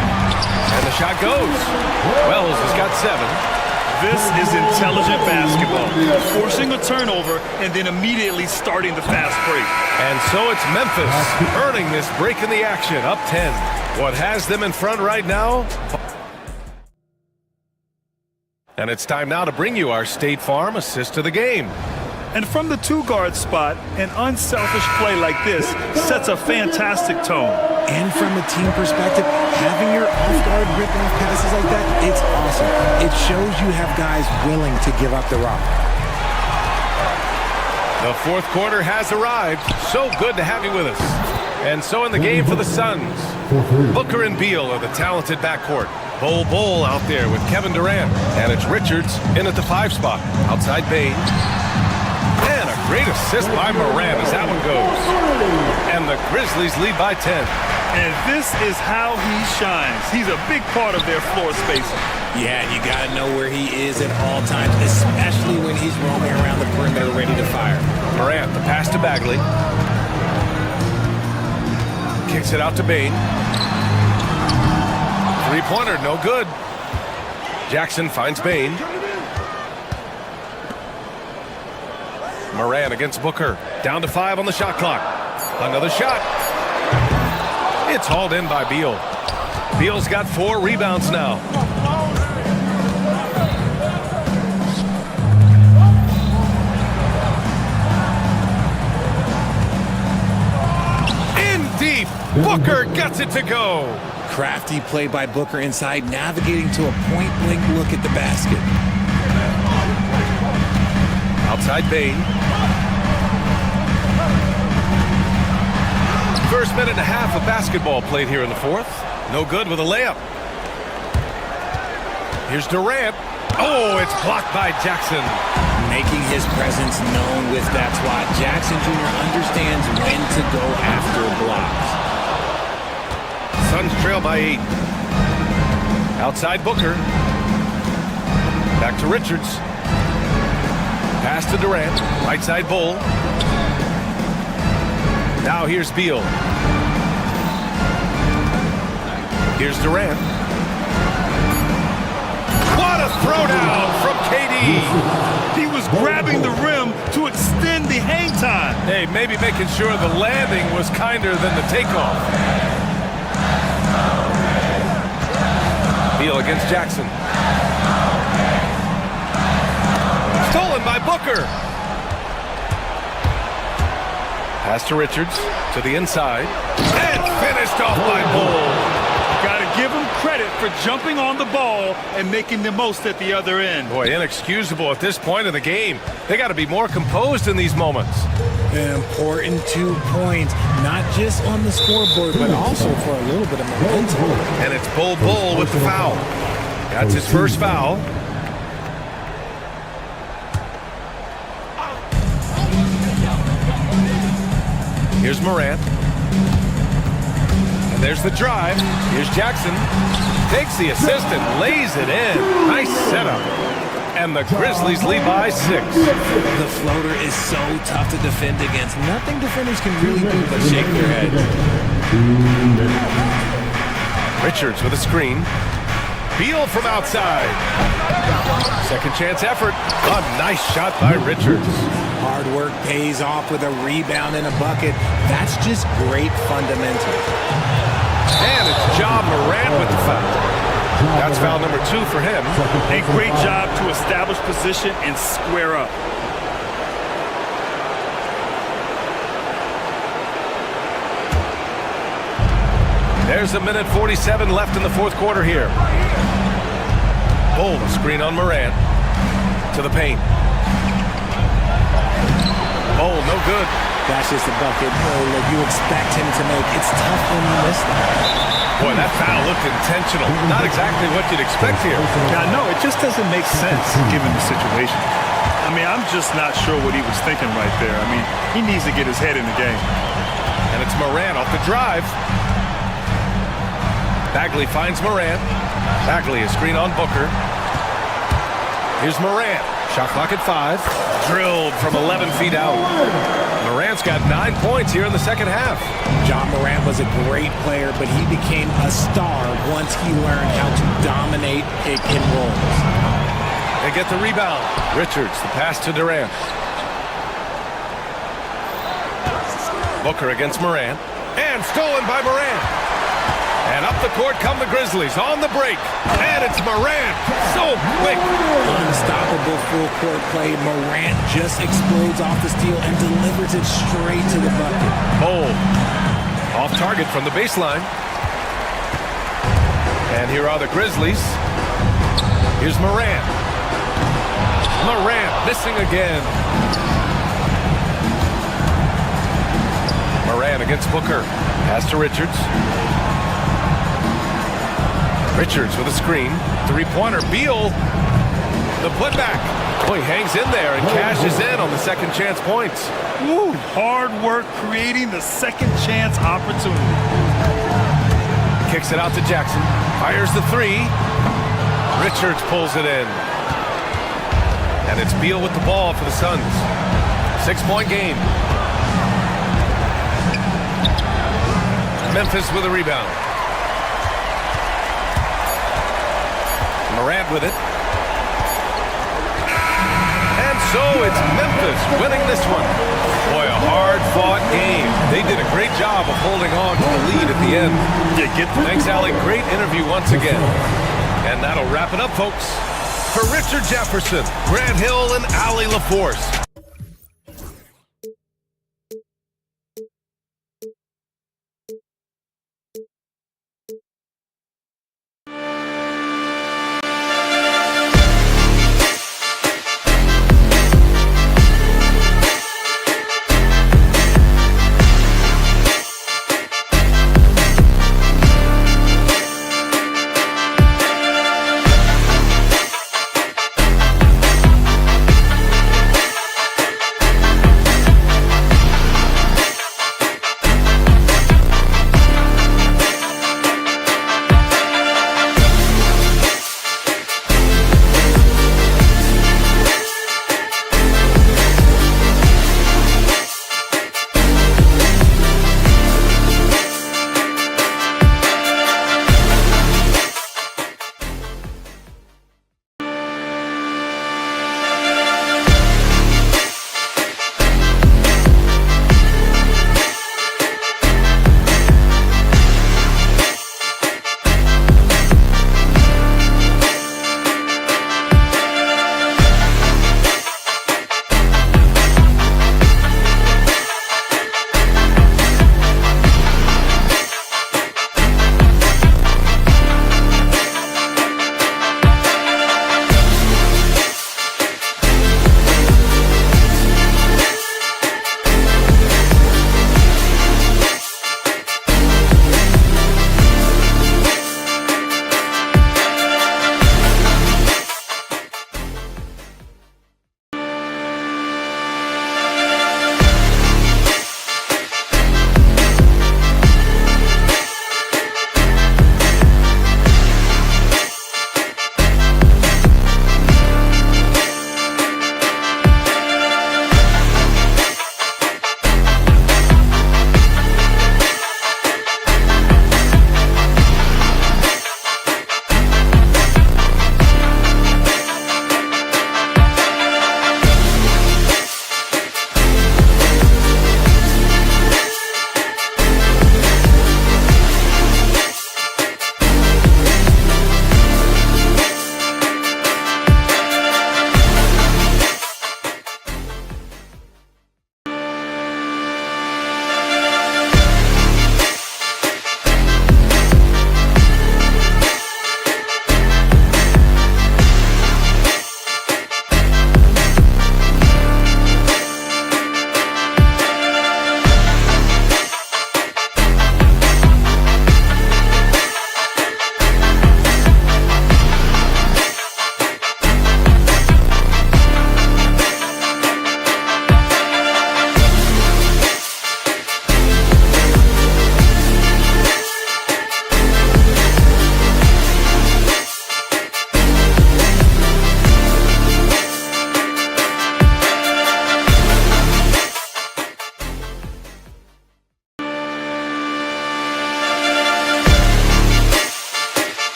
And the shot goes. Wells has got 7. This is intelligent basketball. Forcing a turnover and then immediately starting the fast break. And so it's Memphis earning this break in the action, up 10. What has them in front right now? And it's time now to bring you our State Farm assist of the game. And from the 2-guard spot, an unselfish play like this sets a fantastic tone. And from a team perspective, having your off-guard rip-off passes like that, it's awesome. It shows you have guys willing to give up the rock. The 4th quarter has arrived. So good to have you with us. And so in the game for the Suns, Booker and Beal are the talented backcourt. Bol out there with Kevin Durant. And it's Richards in at the 5 spot. Outside Bane. And a great assist by Morant as that one goes. And the Grizzlies lead by 10. And this is how he shines. He's a big part of their floor spacing. Yeah, you got to know where he is at all times, especially when he's roaming around the perimeter ready to fire. Morant, the pass to Bagley. Kicks it out to Bane. 3-pointer, no good. Jackson finds Bane. Morant against Booker. Down to 5 on the shot clock. Another shot. It's hauled in by Beal. Beal's got 4 rebounds now. Booker gets it to go. Crafty play by Booker inside, navigating to a point-blank look at the basket. Outside Bain. First minute and a half of basketball played here in the fourth. No good with a layup. Here's Durant. Oh, it's blocked by Jackson. Making his presence known with that swat. Jackson Jr. understands when to go after blocks. Suns trail by 8. Outside Booker. Back to Richards. Pass to Durant. Right side Bull. Now here's Beal. Here's Durant. What a throwdown from KD. He was grabbing the rim to extend the hang time. Hey, maybe making sure the landing was kinder than the takeoff. Beal against Jackson. Stolen by Booker. Pass to Richards, to the inside, and finished off by Bull. Got to give him credit for jumping on the ball and making the most at the other end. Boy, inexcusable at this point in the game. They got to be more composed in these moments. An important 2 points, not just on the scoreboard, but also for a little bit of momentum. And it's Bull with the foul. That's his first foul. Here's Morant. And there's the drive. Here's Jackson. Takes the assist and lays it in. Nice setup. And the Grizzlies lead by 6. The floater is so tough to defend against. Nothing defenders can really do but shake their head. Richards with a screen. Beal from outside. Second chance effort. A nice shot by Richards. Hard work pays off with a rebound and a bucket. That's just great fundamentals. And it's Ja Morant with the foul. That's foul number 2 for him. A great job to establish position and square up. There's a minute 47 left in the fourth quarter here. Bull, screen on Morant. To the paint. Oh, no good. That's just a bucket that you expect him to make. It's tough when you miss that. Boy, that foul looked intentional. Not exactly what you'd expect here. Yeah, no, it just doesn't make sense given the situation. I mean, I'm just not sure what he was thinking right there. I mean, he needs to get his head in the game. And it's Morant off the drive. Bagley finds Morant. Bagley, a screen on Booker. Here's Morant. Shot clock at 5. Drilled from 11 feet out. Morant's got 9 points here in the second half. Ja Morant was a great player, but he became a star once he learned how to dominate pick and rolls. They get the rebound. Richards, the pass to Durant. Booker against Morant. And stolen by Morant. And up the court come the Grizzlies on the break. And it's Morant. So quick. Unstoppable full court play. Morant just explodes off the steal and delivers it straight to the bucket. Bold. Off target from the baseline. And here are the Grizzlies. Here's Morant. Morant missing again. Morant against Booker. Pass to Richards. Richards with a screen. Three-pointer. Beal. The putback. Boy, he hangs in there and cashes in on the second chance points. Woo, hard work creating the second chance opportunity. Kicks it out to Jackson. Fires the 3. Richards pulls it in. And it's Beal with the ball for the Suns. 6-point game. Memphis with a rebound. Morant with it. And so it's Memphis winning this one. Boy, a hard-fought game. They did a great job of holding on to the lead at the end. Thanks, Allie. Great interview once again. And that'll wrap it up, folks. For Richard Jefferson, Grant Hill, and Allie LaForce.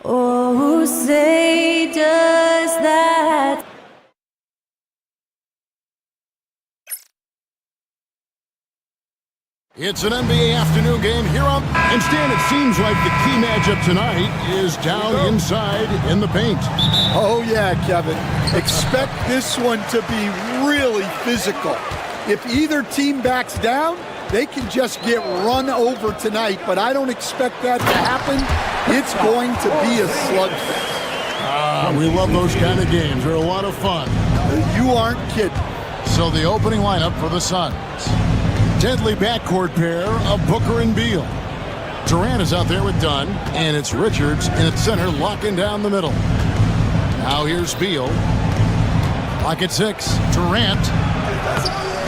Oh, say does that. It's an NBA afternoon game here on. And Stan, it seems like the key matchup tonight is down inside in the paint. Oh, yeah, Kevin. Expect this one to be really physical. If either team backs down, they can just get run over tonight, but I don't expect that to happen. It's going to be a slugfest. We love those kind of games. They're a lot of fun. You aren't kidding. So the opening lineup for the Suns. Deadly backcourt pair of Booker and Beal. Durant is out there with Dunn, and it's Richards in its center locking down the middle. Now here's Beal. Pocket 6. Durant.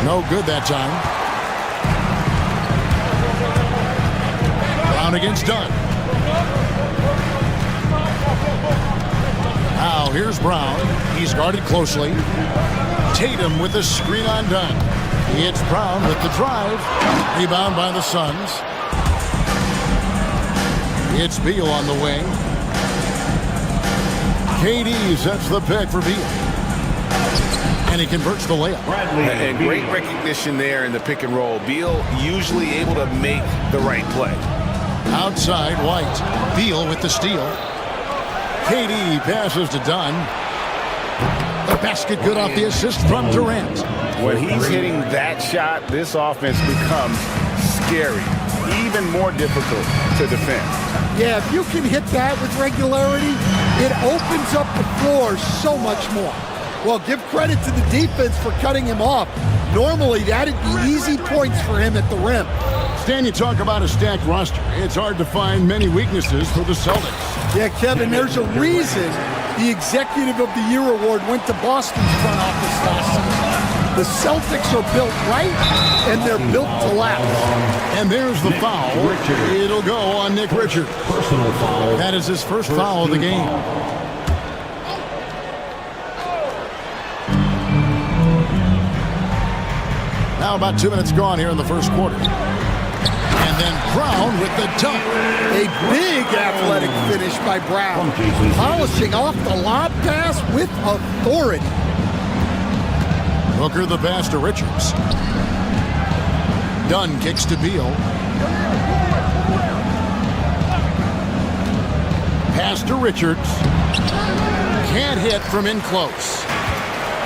No good that time. Brown against Dunn. Now here's Brown. He's guarded closely. Tatum with the screen on Dunn. It's Brown with the drive. Rebound by the Suns. It's Beal on the wing. KD sets the pick for Beal. And he converts the layup. And great recognition there in the pick and roll. Beal usually able to make the right play. Outside, White. Beal with the steal. KD passes to Dunn. The basket good off the assist from Durant. When he's hitting that shot, this offense becomes scary, even more difficult to defend. Yeah, if you can hit that with regularity, it opens up the floor so much more. Well, give credit to the defense for cutting him off. Normally, that'd be easy points for him at the rim. Stan, you talk about a stacked roster. It's hard to find many weaknesses for the Celtics. Yeah, Kevin, there's a reason the Executive of the Year award went to Boston's front office last season. The Celtics are built right, and they're built to last. And there's the foul. It'll go on Nick Richards. Personal foul. That is his first foul of the game. Now about 2 minutes gone here in the first quarter. And then Brown with the dunk. A big athletic finish by Brown. Polishing off the lob pass with authority. Booker the pass to Richards. Dunn kicks to Beal. Pass to Richards. Can't hit from in close.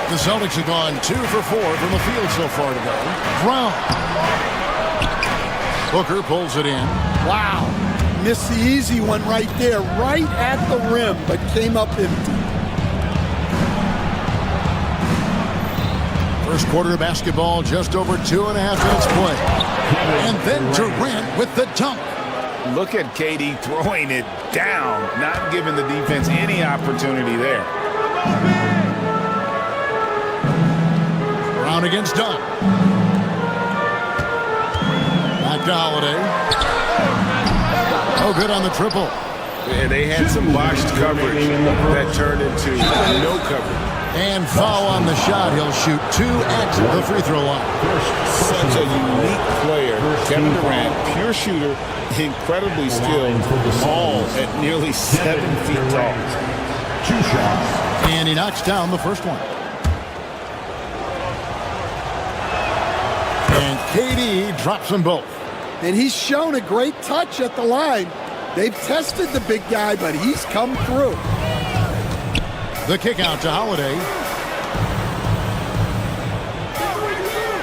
The Celtics have gone 2 for 4 from the field so far today. Brown. Booker pulls it in. Wow. Missed the easy one right there, right at the rim, but came up empty. First quarter of basketball, just over 2.5 minutes play. And then Durant with the dunk. Look at KD throwing it down, not giving the defense any opportunity there. Brown against Dunn. Back to Holiday. Oh, good on the triple. And they had some botched coverage that turned into no coverage. And foul on the shot. He'll shoot 2 at the free throw line. Such a unique player. Kevin Durant, pure shooter, incredibly skilled, all at nearly 7 feet tall. 2 shots. And he knocks down the first one. And KD drops them both. And he's shown a great touch at the line. They've tested the big guy, but he's come through. The kick out to Holiday.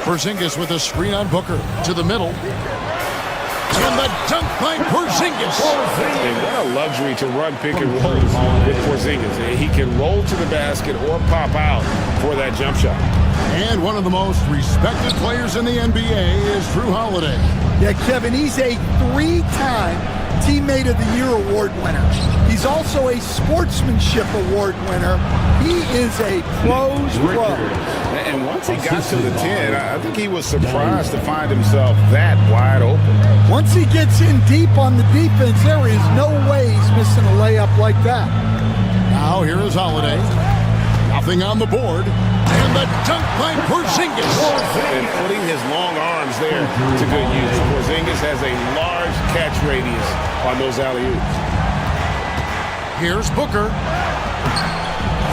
Porzingis with a screen on Booker to the middle. And the dunk by Porzingis. And what a luxury to run pick and rolls with Porzingis. He can roll to the basket or pop out for that jump shot. And one of the most respected players in the NBA is Drew Holiday. Yeah, Kevin, he's a 3-time Teammate of the Year award winner. He's also a Sportsmanship Award winner. He is a pro's pro. And once he got to the 10, I think he was surprised to find himself that wide open. Once he gets in deep on the defense, there is no way he's missing a layup like that. Now here is Holiday. Nothing on the board. And the dunk by Porzingis. And putting his long arms there to good use. Porzingis has a large catch radius on those alley-oops. Here's Booker.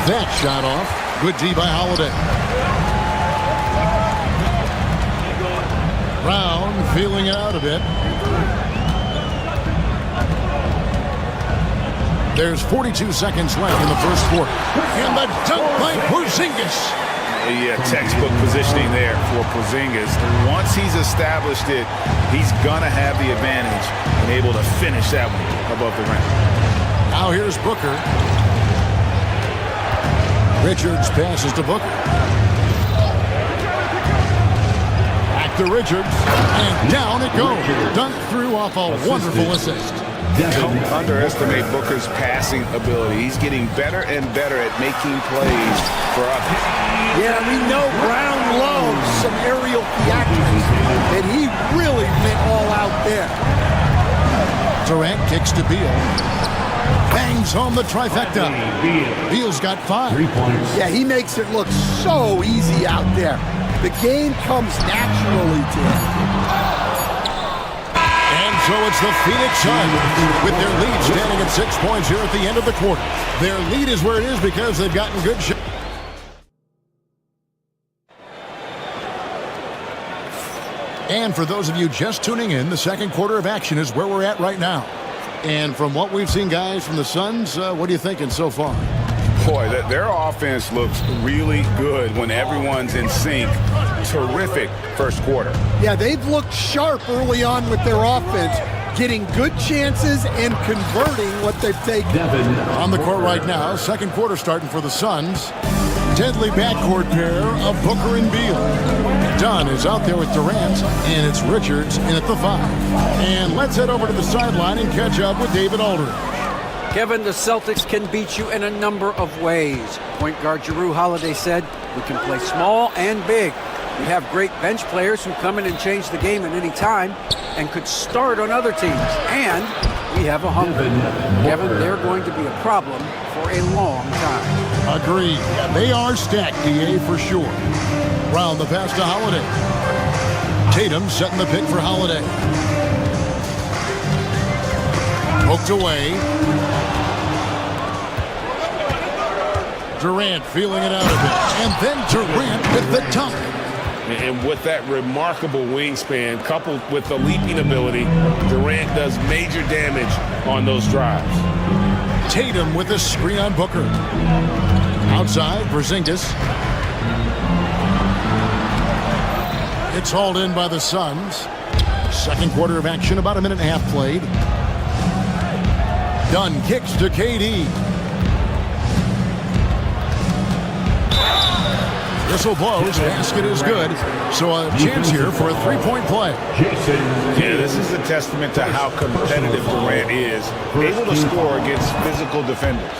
That shot off. Good D by Holiday. Brown feeling it out a bit. There's 42 seconds left in the first quarter. And the dunk by Porzingis. Yeah, textbook positioning there for Porzingis. Once he's established it, he's going to have the advantage and able to finish that one above the rim. Now here's Booker. Richards passes to Booker. Back to Richards. And down it goes. Dunk through off a wonderful assist. Don't underestimate Booker's passing ability. He's getting better and better at making plays for others. Yeah, we know Brown loves some aerial theatrics, and he really went all out there. Durant kicks to Beal. Bangs home the trifecta. Beal's got 5. 3 points. Yeah, he makes it look so easy out there. The game comes naturally to him. And so it's the Phoenix Suns with their lead standing at 6 points here at the end of the quarter. Their lead is where it is because they've gotten good shots. And for those of you just tuning in, the second quarter of action is where we're at right now. And from what we've seen, guys, from the Suns, what are you thinking so far? Boy, their offense looks really good when everyone's in sync. Terrific first quarter. Yeah, they've looked sharp early on with their offense, getting good chances and converting what they've taken. On the court right now, second quarter starting for the Suns. Deadly backcourt pair of Booker and Beal. Dunn is out there with Durant, and it's Richards in at the 5. And let's head over to the sideline and catch up with David Aldridge. Kevin, the Celtics can beat you in a number of ways. Point guard Jrue Holiday said, we can play small and big. We have great bench players who come in and change the game at any time and could start on other teams. And we have a hunger. Kevin, they're going to be a problem for a long time. Agreed. Yeah, they are stacked, DA, for sure. Brown the pass to Holiday. Tatum setting the pick for Holiday. Poked away. Durant feeling it out a bit. And then Durant with the dunk. And with that remarkable wingspan, coupled with the leaping ability, Durant does major damage on those drives. Tatum with a screen on Booker. Outside, Porzingis. It's hauled in by the Suns. Second quarter of action, about a minute and a half played. Dunn kicks to KD. Whistle blows, basket is good. So a chance here for a three-point play. Yeah, this is a testament to how competitive Durant is, able to score against physical defenders.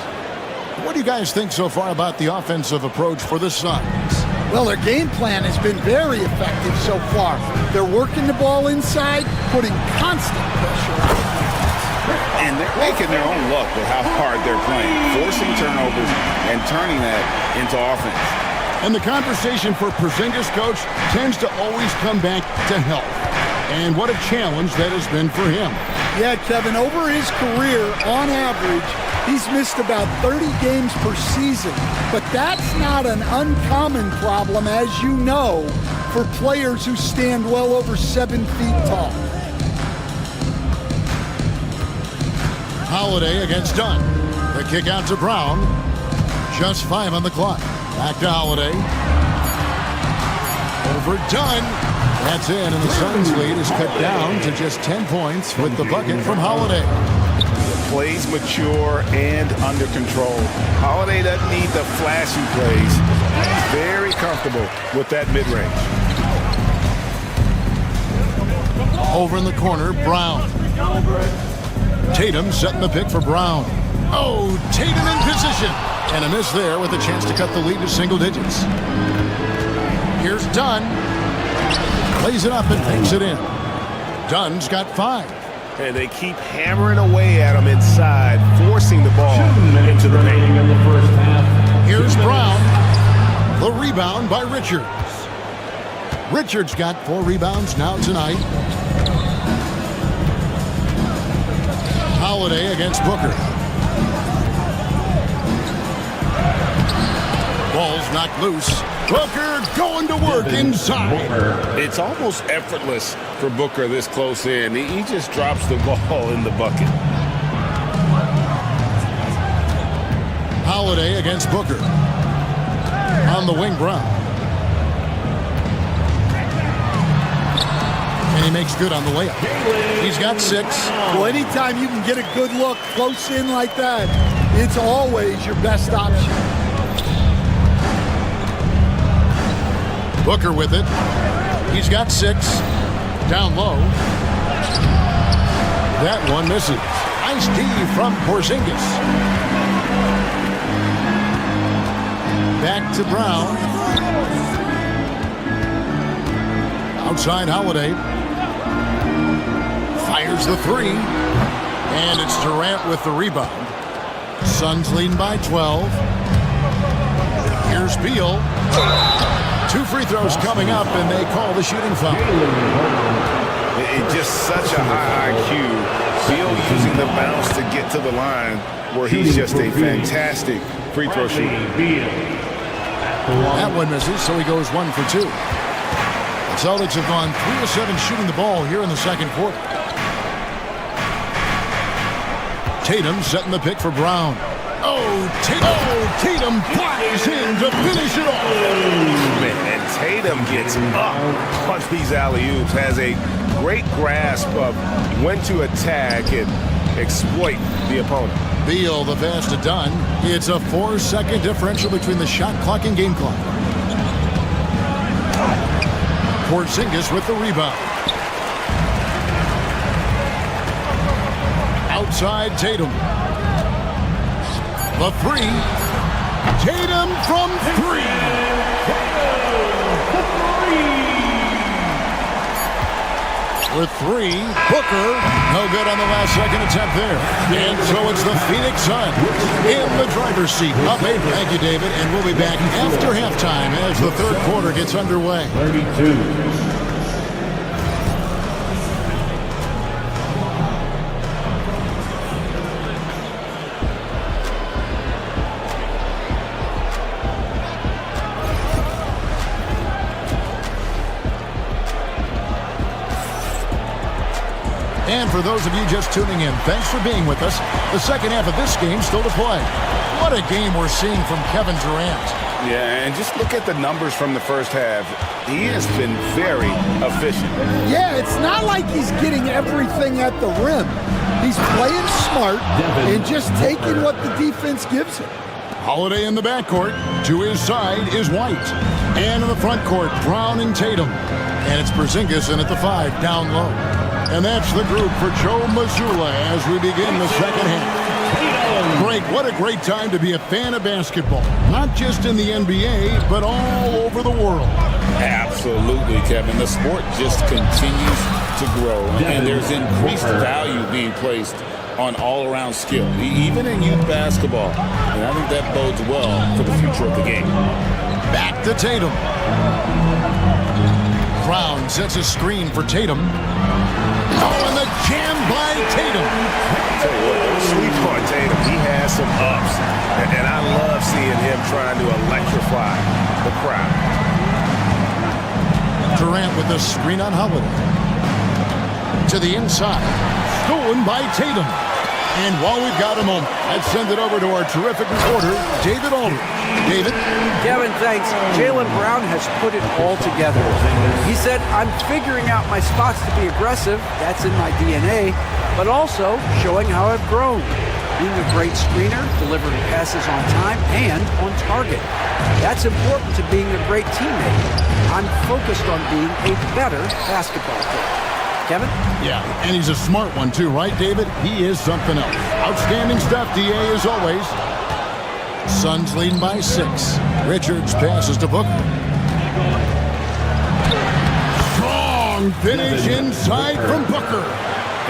What do you guys think so far about the offensive approach for the Suns? Well, their game plan has been very effective so far. They're working the ball inside, putting constant pressure on the defense. And they're making their own luck with how hard they're playing, forcing turnovers and turning that into offense. And the conversation for Porzingis, coach, tends to always come back to health. And what a challenge that has been for him. Yeah, Kevin, over his career, on average, he's missed about 30 games per season. But that's not an uncommon problem, as you know, for players who stand well over 7 feet tall. Holiday against Dunn. The kick out to Brown. Just 5 on the clock. Back to Holiday. Over Dunn. That's in, and the Suns' lead is cut down to just 10 points with the bucket from Holiday. Plays mature and under control. Holiday doesn't need the flashy plays. He's very comfortable with that mid-range. Over in the corner, Brown. Tatum setting the pick for Brown. Oh, Tatum in position. And a miss there with a chance to cut the lead to single digits. Here's Dunn. Plays it up and takes it in. Dunn's got 5. And they keep hammering away at him inside, forcing the ball into the paint. Here's Brown. The rebound by Richards. Richards got 4 rebounds now tonight. Holiday against Booker. Ball's knocked loose. Booker going to work inside. It's almost effortless for Booker this close in. He just drops the ball in the bucket. Holiday against Booker. On the wing, Brown. And he makes good on the layup. He's got 6. Well, anytime you can get a good look close in like that, it's always your best option. Booker with it. He's got 6. Down low. That one misses. Nice D from Porzingis. Back to Brown. Outside Holiday. Fires the 3. And it's Durant with the rebound. Suns leading by 12. Here's Beal. 2 free throws coming up, and they call the shooting foul. It's just such a high IQ. Beal using the bounce to get to the line where he's just a fantastic free throw shooter. That one misses, so he goes 1 for 2. The Celtics have gone 3 of 7 shooting the ball here in the second quarter. Tatum setting the pick for Brown. Tatum flies in to finish it off. Man, and Tatum gets up on these alley-oops, has a great grasp of when to attack and exploit the opponent. Beal, the pass to Dunn. It's a 4-second differential between the shot clock and game clock. Porzingis with the rebound. Outside Tatum. The 3. Tatum from 3. With 3, Booker, no good on the last second attempt there. And so it's the Phoenix Suns in the driver's seat. Up 8. Thank you, David. And we'll be back after halftime as the third quarter gets underway. 32. And for those of you just tuning in, thanks for being with us. The second half of this game still to play. What a game we're seeing from Kevin Durant. Yeah, and just look at the numbers from the first half. He has been very efficient. Yeah, it's not like he's getting everything at the rim. He's playing smart and just taking what the defense gives him. Holiday in the backcourt. To his side is White. And in the front court, Brown and Tatum. And it's Porzingis in at the 5, down low. And that's the group for Joe Mazzulla as we begin the second half. Greg, what a great time to be a fan of basketball. Not just in the NBA, but all over the world. Absolutely, Kevin. The sport just continues to grow, and there's increased value being placed on all-around skill, even in youth basketball. And I think that bodes well for the future of the game. Back to Tatum. Brown sets a screen for Tatum. Oh, and the jam by Tatum. I'll tell you what, don't sleep on Tatum. He has some ups, and I love seeing him trying to electrify the crowd. Durant with the screen on Holiday. To the inside. Stolen by Tatum. And while we've got a moment, let's send it over to our terrific reporter, David Aldridge. David? Kevin, thanks. Jaylen Brown has put it all together. He said, I'm figuring out my spots to be aggressive. That's in my DNA. But also showing how I've grown. Being a great screener, delivering passes on time and on target. That's important to being a great teammate. I'm focused on being a better basketball player. Kevin? Yeah, and he's a smart one too, right, David? He is something else. Outstanding stuff, DA, as always. Suns leading by 6. Richards passes to Booker. Strong finish inside from Booker.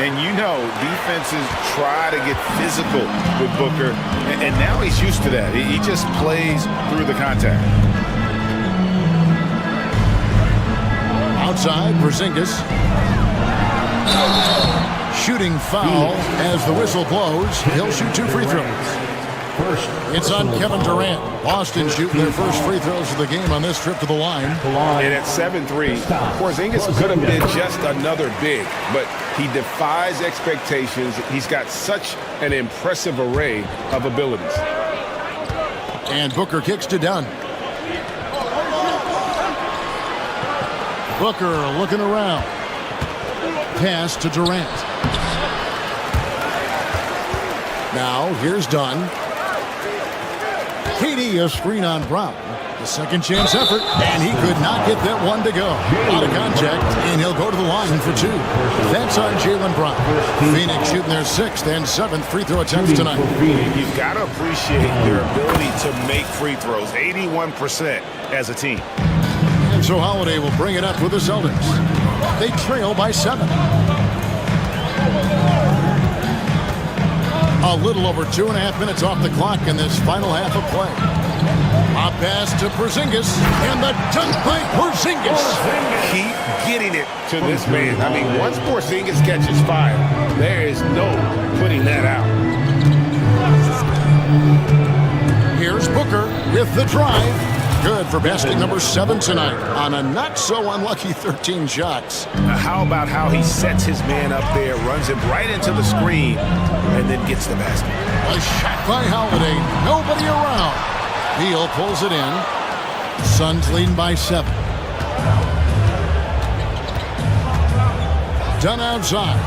And you know, defenses try to get physical with Booker, and now he's used to that. He just plays through the contact. side, Porzingis. Shooting foul as the whistle blows. He'll shoot 2 free throws. It's on Kevin Durant. Boston shooting their first free throws of the game on this trip to the line. And at 7-3, Porzingis could have been just another big, but he defies expectations. He's got such an impressive array of abilities. And Booker kicks to Dunn. Booker looking around. Pass to Durant. Now here's Dunn. KD a screen on Brown. The second chance effort, and he could not get that one to go. Out of contact, and he'll go to the line for 2. That's on Jaylen Brown. Phoenix shooting their 6th and 7th free throw attempts tonight. You've got to appreciate their ability to make free throws. 81% as a team. And so Holiday will bring it up with the Celtics. They trail by 7. A little over 2.5 minutes off the clock in this final half of play. A pass to Porzingis, and the dunk by Porzingis. Keep getting it to this man. I mean, once Porzingis catches fire, there is no putting that out. Here's Booker with the drive. Good for basket number 7 tonight on a not-so-unlucky 13 shots. How about how he sets his man up there, runs him right into the screen, and then gets the basket. A shot by Holiday. Nobody around. Beal pulls it in. Suns leading by 7. Dunn outside.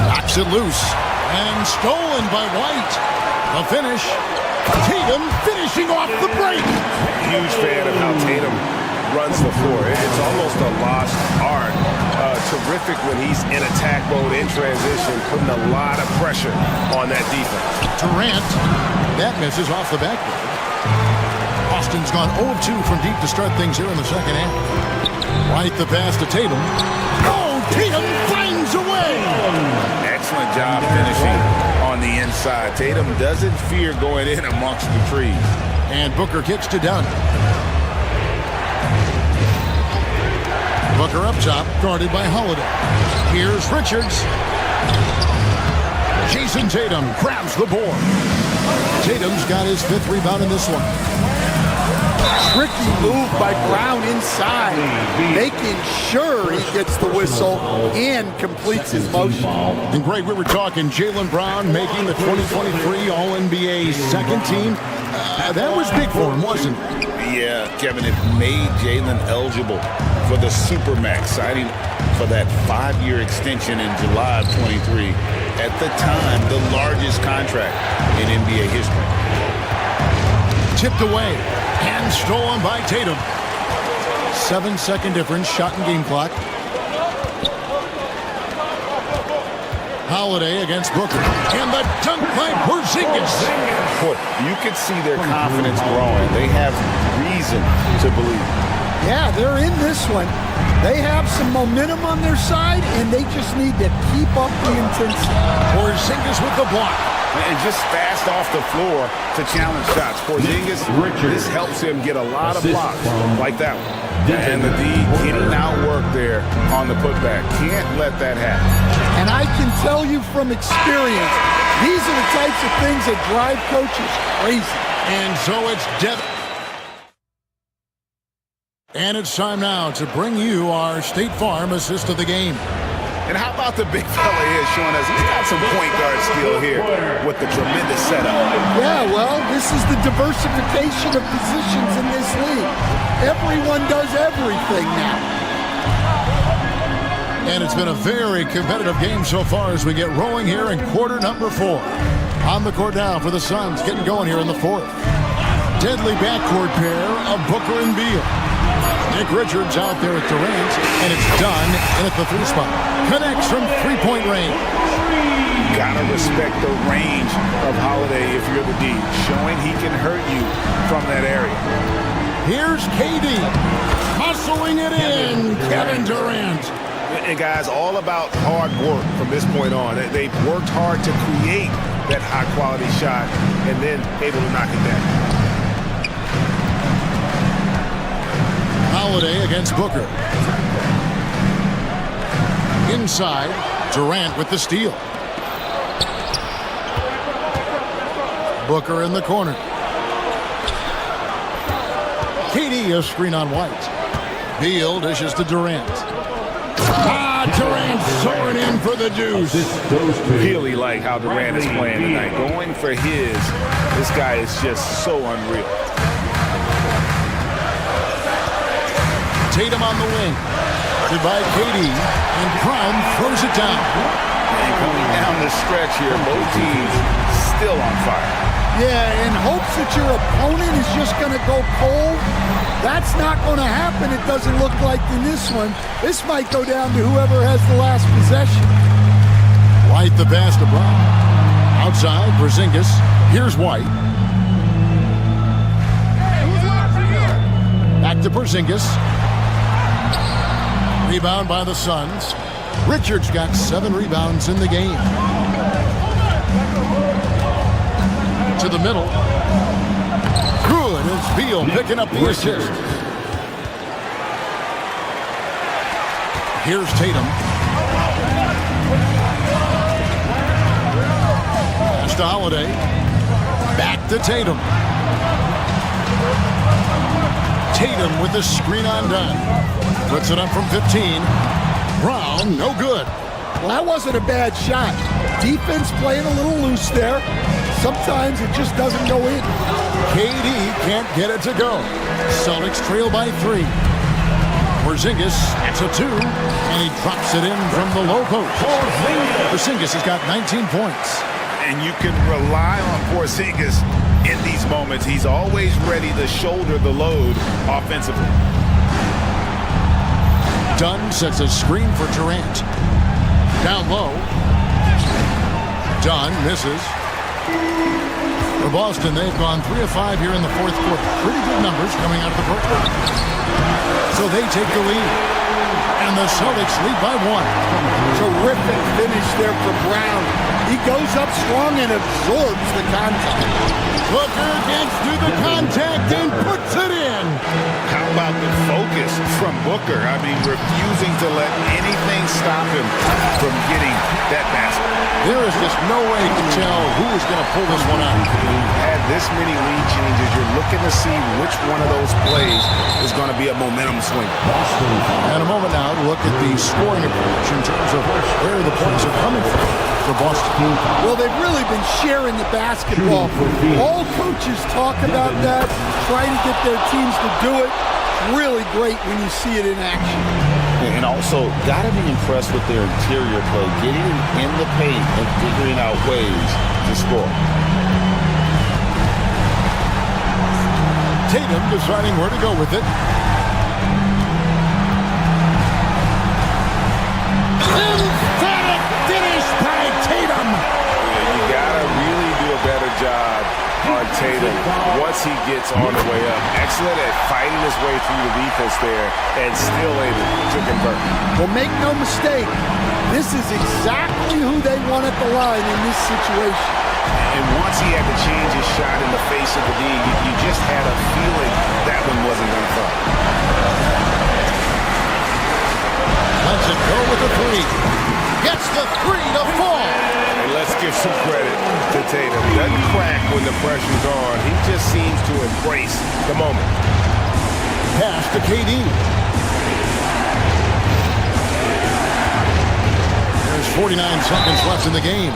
Knocks it loose. And stolen by White. The finish. Tatum finishing off the break. Huge fan of how Tatum runs the floor. It's almost a lost art. Terrific when he's in attack mode, in transition, putting a lot of pressure on that defense. Durant. That misses off the backboard. Austin's gone 0-2 from deep to start things here in the second half. Right the pass to Tatum. Oh, Tatum finds a way. Excellent job finishing on the inside. Tatum doesn't fear going in amongst the trees. And Booker kicks to Dunn. Booker up top, guarded by Holiday. Here's Richards. Jason Tatum grabs the board. Tatum's got his 5th rebound in this one. Tricky move by Brown inside, making sure he gets the whistle and completes his motion. And Greg, we were talking Jaylen Brown making the 2023 All-NBA second team. That was big for him, wasn't it? Yeah, Kevin, it made Jaylen eligible for the Supermax, signing for that 5-year extension in July of 23. At the time, the largest contract in NBA history. Tipped away and stolen by Tatum. 7-second difference, shot and game clock. Holiday against Booker. And the dunk by Porzingis. Boy, you could see their confidence growing. They have reason to believe. Yeah, they're in this one. They have some momentum on their side, and they just need to keep up the intensity. Porzingis with the block. And just fast off the floor to challenge shots. Porzingis, this helps him get a lot of blocks like that one. And the D getting outwork there on the putback. Can't let that happen. And I can tell you from experience, these are the types of things that drive coaches crazy. And so it's Devin. And it's time now to bring you our State Farm assist of the game. And how about the big fella here showing us he's got some point guard skill here with the tremendous setup. Yeah, well, this is the diversification of positions in this league. Everyone does everything now. And it's been a very competitive game so far as we get rolling here in quarter number 4. On the court now for the Suns, getting going here in the 4th. Deadly backcourt pair of Booker and Beal. Nick Richards out there at Durant, and it's done in at the 3 spot. Connects from 3-point range. Gotta respect the range of Holiday if you're the D, showing he can hurt you from that area. Here's KD, muscling it in, Kevin Durant. And guys, all about hard work from this point on. They've worked hard to create that high-quality shot and then able to knock it down. against Booker. Inside, Durant with the steal. Booker in the corner. KD a screen on White. Beal dishes to Durant. Durant soaring in for the deuce. Really like how Durant is playing tonight. Going for this guy is just so unreal. Tatum on the wing. Guarded by KD. And Brown throws it down. And coming down the stretch here, both teams still on fire. Yeah, in hopes that your opponent is just going to go cold. That's not going to happen, it doesn't look like in this one. This might go down to whoever has the last possession. White the pass to Brown. Outside, Porzingis. Here's White. Back to Porzingis. Rebound by the Suns. Richards got 7 rebounds in the game. To the middle. Good as Beal picking up the assist. Here's Tatum. Pass to Holiday. Back to Tatum. Tatum with the screen on done. Puts it up from 15. Brown, no good. Well, that wasn't a bad shot. Defense playing a little loose there. Sometimes it just doesn't go in. KD can't get it to go. Celtics trail by 3. Porzingis, it's a 2, and he drops it in from the low post. Porzingis has got 19 points. And you can rely on Porzingis in these moments. He's always ready to shoulder the load offensively. Dunn sets a screen for Durant. Down low. Dunn misses. For Boston, they've gone 3 of 5 here in the fourth quarter. Pretty good numbers coming out of the program. So they take the lead. And the Celtics lead by 1. Terrific finish there for Brown. He goes up strong and absorbs the contact. Booker gets through the contact and puts it in. How about the focus from Booker? I mean, refusing to let anything stop him from getting that basket. There is just no way to tell who is going to pull this one out. Had this many lead changes, you're looking to see which one of those plays is going to be a momentum swing. And a moment now to look at the scoring approach in terms of where the points are coming from for Boston. Well, they've really been sharing the basketball. All coaches talk about that, trying to get their teams to do it. Really great when you see it in action. And also, got to be impressed with their interior play, getting in the paint and figuring out ways to score. Tatum deciding where to go with it. Emphatic finish by Tatum. You got to really do a better job on Tatum once he gets on the way up. Excellent at fighting his way through the defense there and still able to convert. Well, make no mistake, this is exactly who they want at the line in this situation. And once he had to change his shot in the face of the D, you just had a feeling that one wasn't going to fall. Lets it go with the 3. Gets the 3 to fall. And let's give some credit to Tatum. Doesn't crack when the pressure's on. He just seems to embrace the moment. Pass to KD. There's 49 seconds left in the game.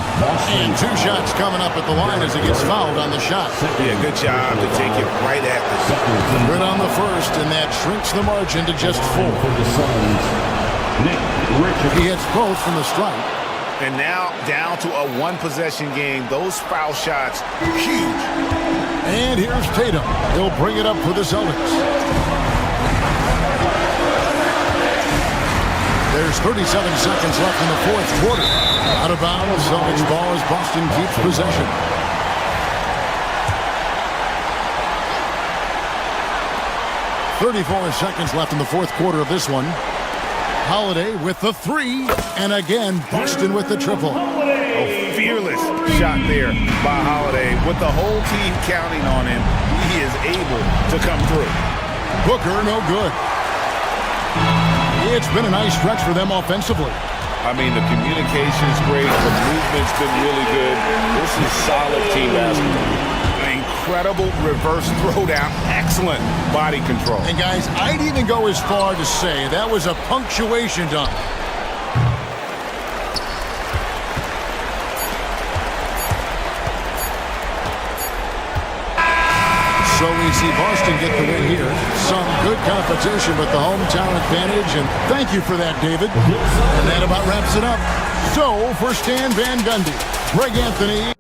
And 2 shots coming up at the line as he gets fouled on the shot. Yeah, good job to take it right at the second. Good on the first, and that shrinks the margin to just 4. He hits both from the strike. And now down to a 1-possession game. Those foul shots, huge. And here's Tatum. He'll bring it up for the Celtics. There's 37 seconds left in the fourth quarter. Out of bounds, Celtics ball as Boston keeps possession. .34 seconds left in the fourth quarter of this one. Holiday with the 3, and again, Boston with the triple. A fearless shot there by Holiday. With the whole team counting on him, he is able to come through. Booker, no good. it's been a nice stretch for them offensively. I mean, the communication's great. The movement's been really good. This is solid team basketball. An incredible reverse throwdown. Excellent body control. And guys, I'd even go as far to say that was a punctuation dunk. So we see Boston get the win here. Some good competition, but the hometown advantage. And thank you for that, David. And that about wraps it up. So for Stan Van Gundy, Greg Anthony.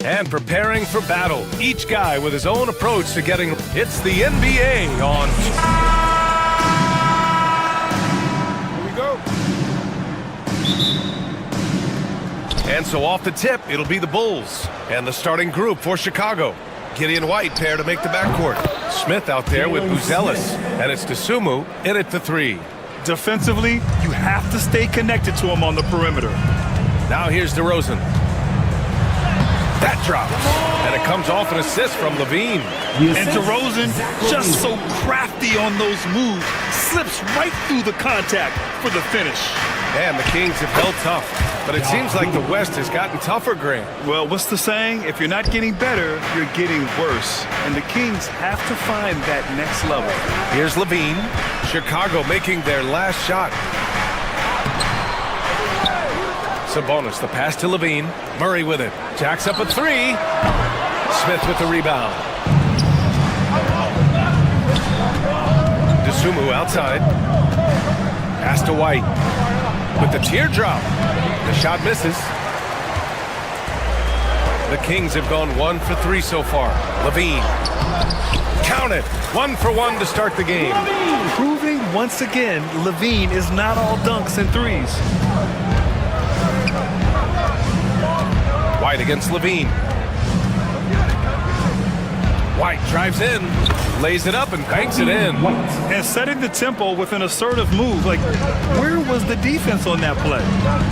And preparing for battle. Each guy with his own approach to getting... It's the NBA on... Here we go. And so off the tip, it'll be the Bulls. And the starting group for Chicago. Gideon White pair to make the backcourt. Smith out there with Buzelis. And it's Dosunmu in at the 3. Defensively, you have to stay connected to him on the perimeter. Now here's DeRozan. That drops. And it comes off an assist from Levine. And DeRozan, just so crafty on those moves, slips right through the contact for the finish. And the Kings have held tough. But it seems like the West has gotten tougher, Grant. Well, what's the saying? If you're not getting better, you're getting worse. And the Kings have to find that next level. Here's Levine. Chicago making their last shot. Sabonis, the pass to Levine. Murray with it. Jacks up a 3. Smith with the rebound. Dosunmu outside. Pass to White. With the teardrop. The shot misses. The Kings have gone 1 for 3 so far. Levine. Count it. 1 for 1 to start the game. Proving once again, Levine is not all dunks and threes. White against Levine. White drives in, lays it up, and banks it in. And setting the tempo with an assertive move. Like, where was the defense on that play?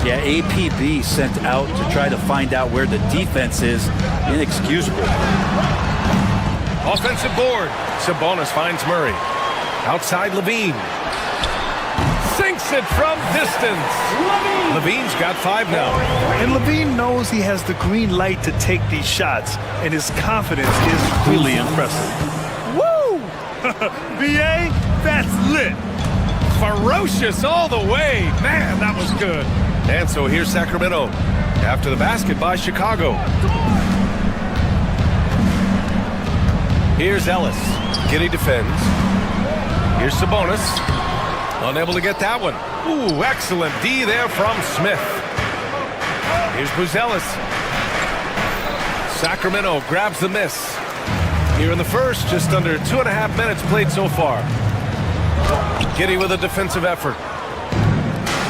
Yeah, APB sent out to try to find out where the defense is. Inexcusable. Offensive board. Sabonis finds Murray. Outside Levine. Sinks it from distance. Levine's got 5 now. And Levine knows he has the green light to take these shots, and his confidence is really impressive. Woo! BA, that's lit. Ferocious all the way. Man, that was good. And so here's Sacramento. After the basket by Chicago. Here's Ellis. Giddey defends. Here's Sabonis. Unable to get that one. Ooh, excellent D there from Smith. Here's Buzelis. Sacramento grabs the miss. Here in the first, just under 2.5 minutes played so far. Giddey with a defensive effort.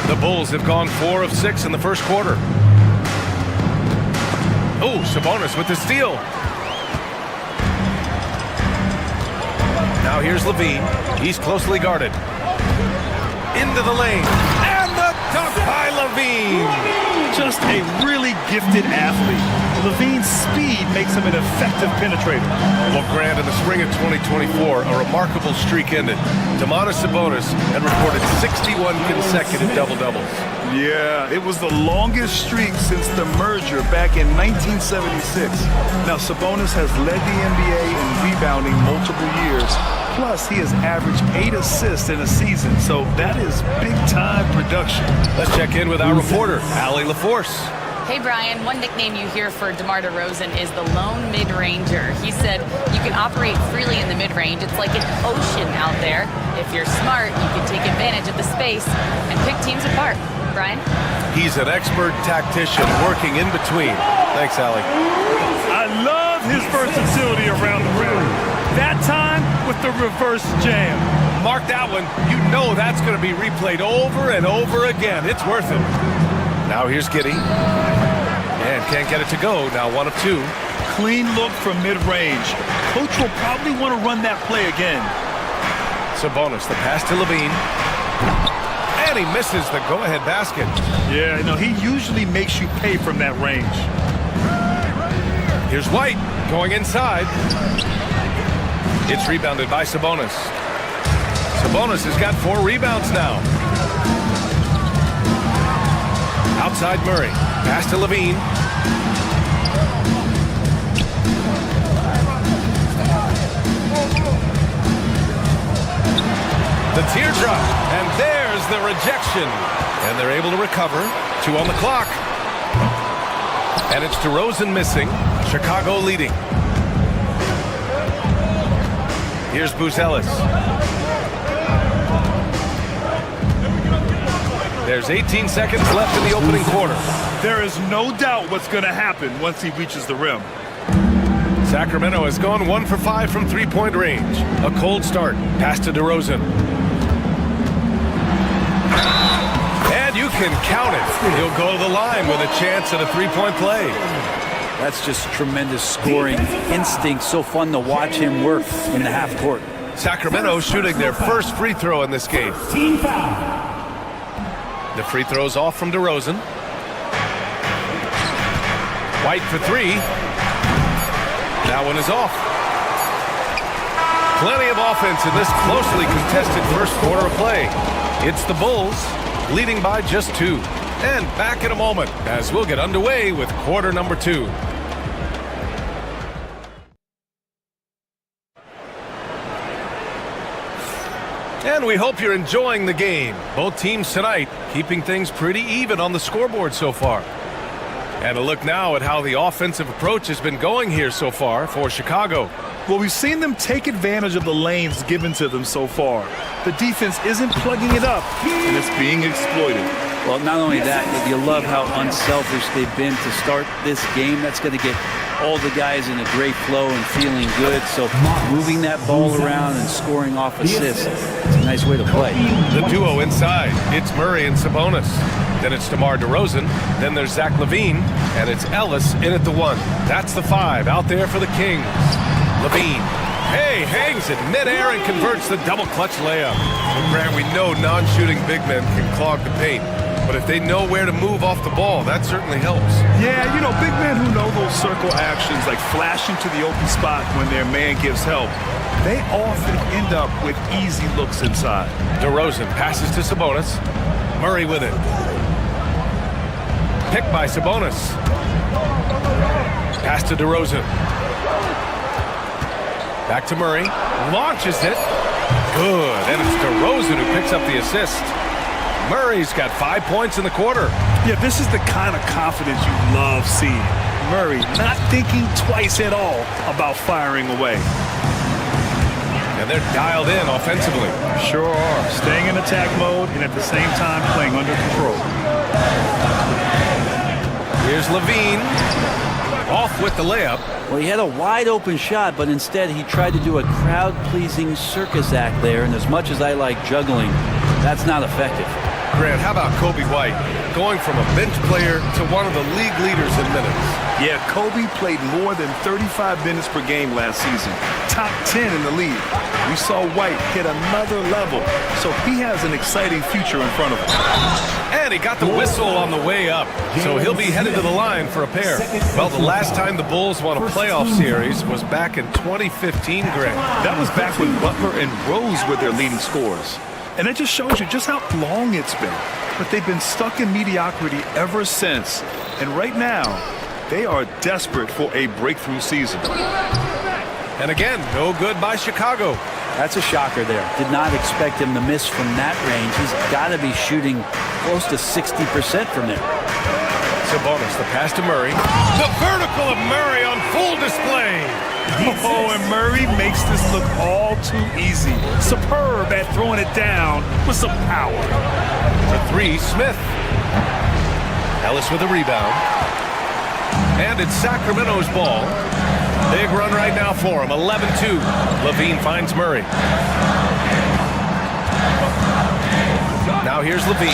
The Bulls have gone 4 of 6 in the first quarter. Oh, Sabonis with the steal. Now here's Levine. He's closely guarded. Into the lane. And the dunk by Levine. Just a really gifted athlete. Levine's speed makes him an effective penetrator. Well, Grant, in the spring of 2024, a remarkable streak ended. Domantas Sabonis had recorded 61 consecutive double-doubles. Yeah, it was the longest streak since the merger back in 1976. Now, Sabonis has led the NBA in rebounding multiple years. Plus, he has averaged 8 assists in a season, so that is big-time production. Let's check in with our reporter, Allie LaForce. Hey, Brian, one nickname you hear for DeMar DeRozan is the lone mid-ranger. He said you can operate freely in the mid-range. It's like an ocean out there. If you're smart, you can take advantage of the space and pick teams apart. Brian? He's an expert tactician working in between. Thanks, Allie. I love his versatility around the rim. That time with the reverse jam. Mark that one. You know that's going to be replayed over and over again. It's worth it. Now here's Giddey. And can't get it to go. Now 1 of 2. Clean look from mid-range. Coach will probably want to run that play again. Sabonis, the pass to Levine. And he misses the go-ahead basket. Yeah, no, he usually makes you pay from that range. Here's White going inside. It's rebounded by Sabonis. Sabonis has got 4 rebounds now. Outside Murray. Pass to Levine. The teardrop. And there's the rejection. And they're able to recover. 2 on the clock. And it's DeRozan missing. Chicago leading. Here's Buzelis. There's 18 seconds left in the opening quarter. There is no doubt what's going to happen once he reaches the rim. Sacramento has gone 1 for 5 from three-point range. A cold start. Pass to DeRozan. And you can count it. He'll go to the line with a chance at a three-point play. That's just tremendous scoring instinct. So fun to watch him work in the half court. Sacramento shooting their first free throw in this game. The free throw's off from DeRozan. White for three. That one is off. Plenty of offense in this closely contested first quarter of play. It's the Bulls leading by just 2. And back in a moment as we'll get underway with quarter number 2. And we hope you're enjoying the game. Both teams tonight keeping things pretty even on the scoreboard so far. And a look now at how the offensive approach has been going here so far for Chicago. Well, we've seen them take advantage of the lanes given to them so far. The defense isn't plugging it up, and it's being exploited. Well, not only that, but you love how unselfish they've been to start this game. That's going to get all the guys in a great flow and feeling good. So moving that ball around and scoring off assists, it's a nice way to play. The duo inside, it's Murray and Sabonis. Then it's DeMar DeRozan. Then there's Zach LaVine, and it's Ellis in at the 1. That's the 5 out there for the Kings. LaVine, hey, hangs in midair and converts the double clutch layup. Well, Grant, we know non-shooting big men can clog the paint, but if they know where to move off the ball, that certainly helps. Yeah, you know, big men who know those circle actions, like flashing to the open spot when their man gives help, they often end up with easy looks inside. DeRozan passes to Sabonis. Murray with it. Picked by Sabonis. Pass to DeRozan. Back to Murray. Launches it. Good. And it's DeRozan who picks up the assist. Murray's got 5 points in the quarter. Yeah, this is the kind of confidence you love seeing. Murray not thinking twice at all about firing away. And they're dialed in offensively. Sure are. Staying in attack mode and at the same time playing under control. Here's LaVine. Off with the layup. Well, he had a wide open shot, but instead he tried to do a crowd-pleasing circus act there, and as much as I like juggling, that's not effective. Grant, how about Kobe White going from a bench player to one of the league leaders in minutes? Yeah, Kobe played more than 35 minutes per game last season. Top 10 in the league. We saw White hit another level, so he has an exciting future in front of him. And he got the whistle on the way up, so he'll be headed to the line for a pair. Well, the last time the Bulls won a playoff series was back in 2015, Grant. That was back when Butler and Rose were their leading scorers. And that just shows you just how long it's been. But they've been stuck in mediocrity ever since. And right now, they are desperate for a breakthrough season. And again, no good by Chicago. That's a shocker there. Did not expect him to miss from that range. He's got to be shooting close to 60% from there. Sabonis, the pass to Murray. The vertical of Murray on full display. Oh, and Murray makes this look all too easy. Superb at throwing it down with some power. For three, Smith. Ellis with a rebound. And it's Sacramento's ball. Big run right now for him, 11-2. LaVine finds Murray. Now here's LaVine.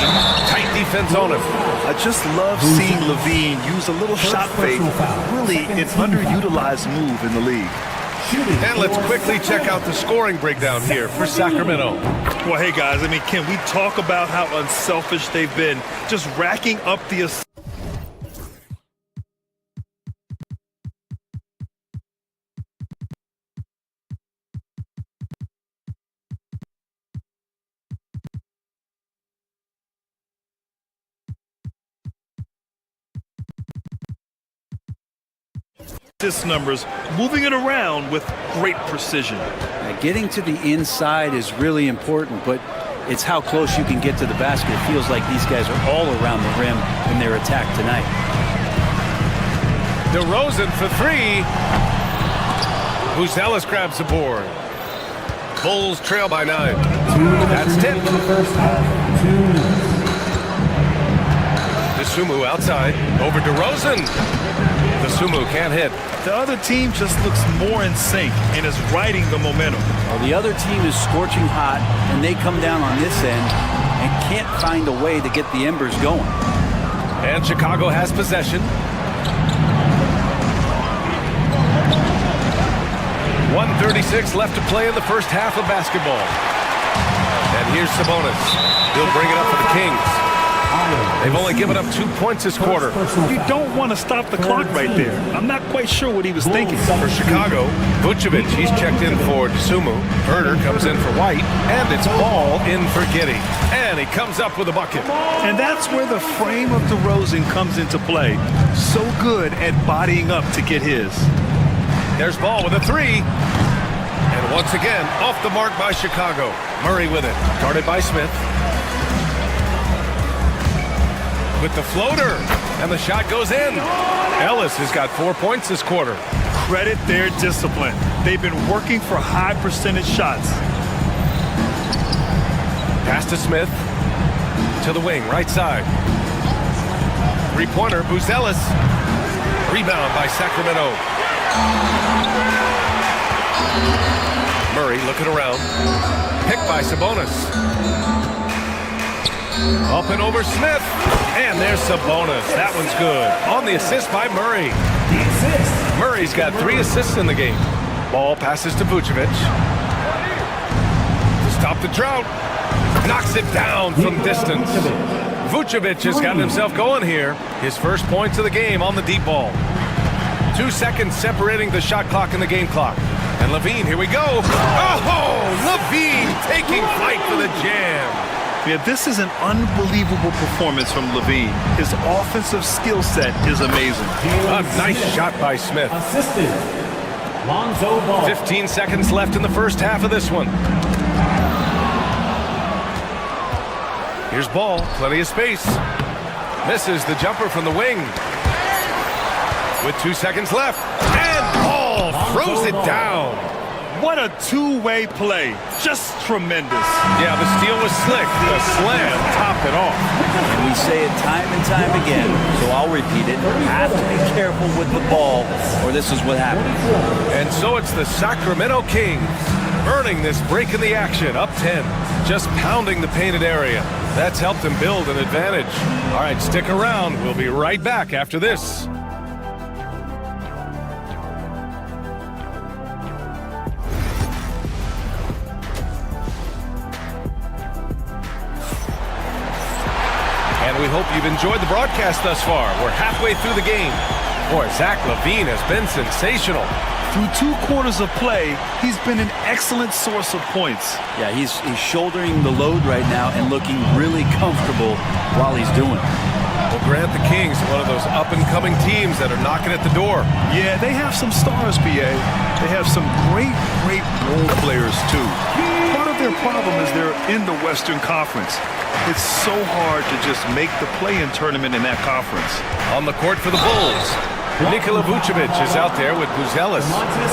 Tight defense on him. I just love seeing LaVine use a little shot fake. Really an underutilized move in the league. And let's quickly check out the scoring breakdown here for Sacramento. Well, hey guys, I mean, can we talk about how unselfish they've been? Just racking up the assists. Numbers, moving it around with great precision. Getting to the inside is really important, but it's how close you can get to the basket. It feels like these guys are all around the rim in their attack tonight. DeRozan for three. Ellis grabs the board. Bulls trail by 9. That's 10. Sumu outside. Over DeRozan. The Sumu can't hit. The other team just looks more in sync and is riding the momentum. Well, the other team is scorching hot, and they come down on this end and can't find a way to get the embers going. And Chicago has possession. 1:36 left to play in the first half of basketball. And here's Sabonis. He'll bring it up for the Kings. They've only given up 2 points this quarter. You don't want to stop the clock right there. I'm not quite sure what he was thinking. For Chicago, Vucevic, he's checked in for Sumu. Herder comes in for White, and it's Ball in for Giddey. And he comes up with a bucket. And that's where the frame of DeRozan comes into play. So good at bodying up to get his. There's Ball with a three. And once again, off the mark by Chicago. Murray with it. Guarded by Smith. With the floater. And the shot goes in. Ellis has got 4 points this quarter. Credit their discipline. They've been working for high percentage shots. Pass to Smith. To the wing, right side. Three-pointer, Buzelis. Rebound by Sacramento. Murray looking around. Picked by Sabonis. Up and over Smith. And there's Sabonis. That one's good. On the assist by Murray. Murray's got 3 assists in the game. Ball passes to Vucevic. To stop the drought. Knocks it down from distance. Vucevic has gotten himself going here. His first points of the game on the deep ball. 2 seconds separating the shot clock and the game clock. And Levine, here we go. Oh, Levine taking flight for the jam. Yeah, this is an unbelievable performance from Levine. His offensive skill set is amazing. A nice shot by Smith. 15 seconds left in the first half of this one. Here's Ball, plenty of space. Misses the jumper from the wing. With 2 seconds left. And Ball throws it down. What a two-way play. Just tremendous. Yeah, the steal was slick. The slam topped it off. And we say it time and time again, so I'll repeat it. Have to be careful with the ball, or this is what happens. And so it's the Sacramento Kings earning this break in the action, up 10. Just pounding the painted area. That's helped them build an advantage. All right, stick around. We'll be right back after this. And we hope you've enjoyed the broadcast thus far. We're halfway through the game. Boy, Zach LaVine has been sensational. Through 2 quarters of play, he's been an excellent source of points. Yeah, he's shouldering the load right now and looking really comfortable while he's doing it. Well, Grant, the Kings are one of those up-and-coming teams that are knocking at the door. Yeah, they have some stars, PA. They have some great role players, too. Part of their problem is they're in the Western Conference. It's so hard to just make the play-in tournament in that conference. On the court for the Bulls, Nikola Vucevic is out there with Buzelis.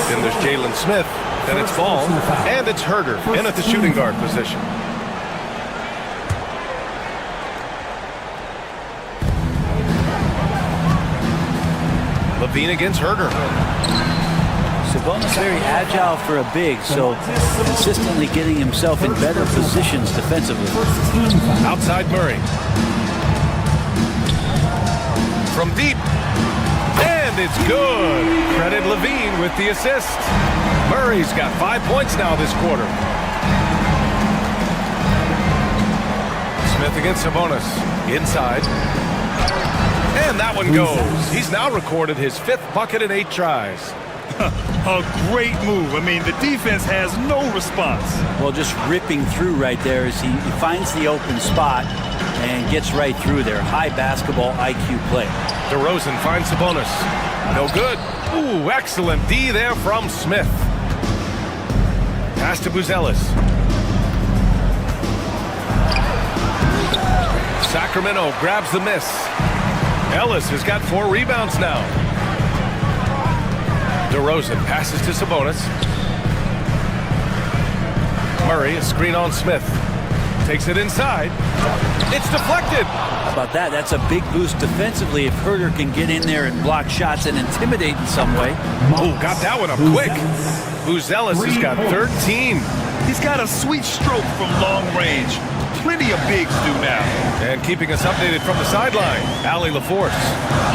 Then there's Jalen Smith. Then it's Ball. And it's Herder in at the shooting guard position. Levine against Herder. Sabonis very agile for a big, so consistently getting himself in better positions defensively. Outside Murray. From deep. And it's good. Credit Levine with the assist. Murray's got 5 points now this quarter. Smith against Sabonis. Inside. And that one goes. He's now recorded his 5th bucket in 8 tries. A great move. I mean, the defense has no response. Well, just ripping through right there as he finds the open spot and gets right through there. High basketball IQ play. DeRozan finds Sabonis. No good. Ooh, excellent D there from Smith. Pass to Buzelis. Sacramento grabs the miss. Ellis has got 4 rebounds now. DeRozan passes to Sabonis. Murray, a screen on Smith. Takes it inside. It's deflected. How about that? That's a big boost defensively if Herder can get in there and block shots and intimidate in some way. Oh, got that one up quick. Buzelis has got 13. He's got a sweet stroke from long range. Plenty of bigs do now. And keeping us updated from the sideline, Allie LaForce.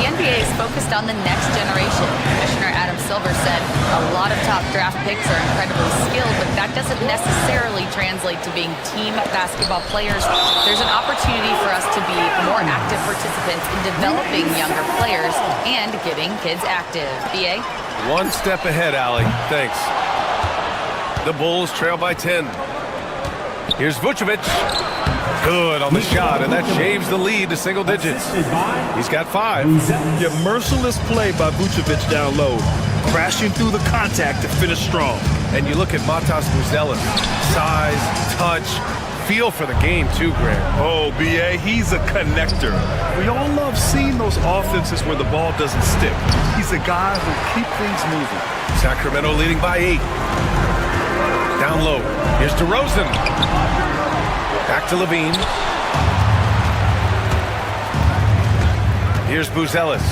The NBA is focused on the next generation. Commissioner Adam Silver said a lot of top draft picks are incredibly skilled, but that doesn't necessarily translate to being team basketball players. There's an opportunity for us to be more active participants in developing younger players and getting kids active. BA? One step ahead, Allie. Thanks. The Bulls trail by 10. Here's Vucevic. Good on the shot, and that shaves the lead to single digits. He's got 5. Yeah, merciless play by Vucevic down low, crashing through the contact to finish strong. And you look at Matas Buzelis. Size, touch, feel for the game too, Grant. Oh, BA, he's a connector. We all love seeing those offenses where the ball doesn't stick. He's a guy who'll keep things moving. Sacramento leading by 8. Down low. Here's DeRozan. Back to Levine. Here's Buzelis.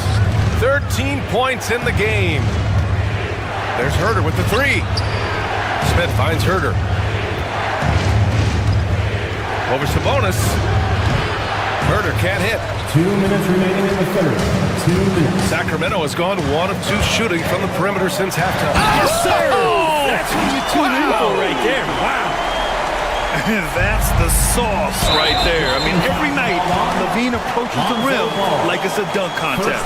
13 points in the game. There's Herder with the 3. Smith finds Herder. Over Sabonis. Herder can't hit. 2 minutes remaining in the third. 2 minutes. Sacramento has gone 1 of 2 shooting from the perimeter since halftime. Yes, sir! That's what you tune in for right there. Wow. That's the sauce right there. I mean, every night, Levine approaches the rim like it's a dunk contest.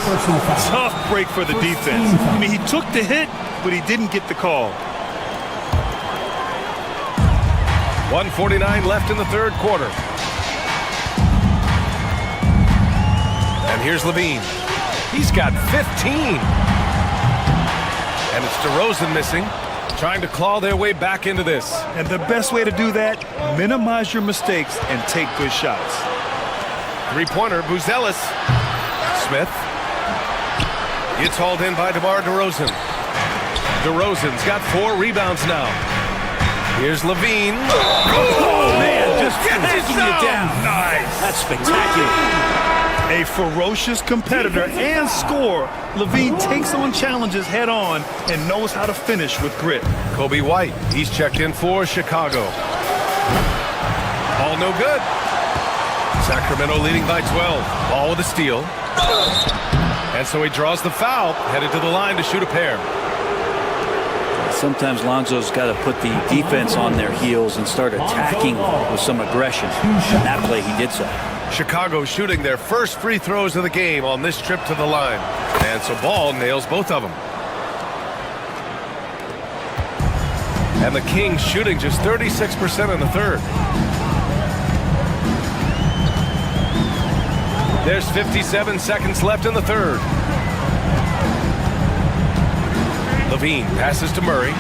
Tough break for the defense. I mean, he took the hit, but he didn't get the call. 1:49 left in the third quarter. And here's Levine. He's got 15. And it's DeRozan missing, trying to claw their way back into this. And the best way to do that, minimize your mistakes and take good shots. Three-pointer, Buzelis. Smith. It's hauled in by DeMar DeRozan. DeRozan's got 4 rebounds now. Here's Levine. Oh, man, just taking you down. Nice. That's spectacular. A ferocious competitor and scorer, Levine takes on challenges head on and knows how to finish with grit. Kobe White, he's checked in for Chicago. All no good. Sacramento leading by 12. Ball with a steal. And so he draws the foul, headed to the line to shoot a pair. Sometimes Lonzo's got to put the defense on their heels and start attacking with some aggression. And that play, he did so. Chicago shooting their first free throws of the game on this trip to the line. And so Ball nails both of them. And the Kings shooting just 36% in the third. There's 57 seconds left in the third. Levine passes to Murray.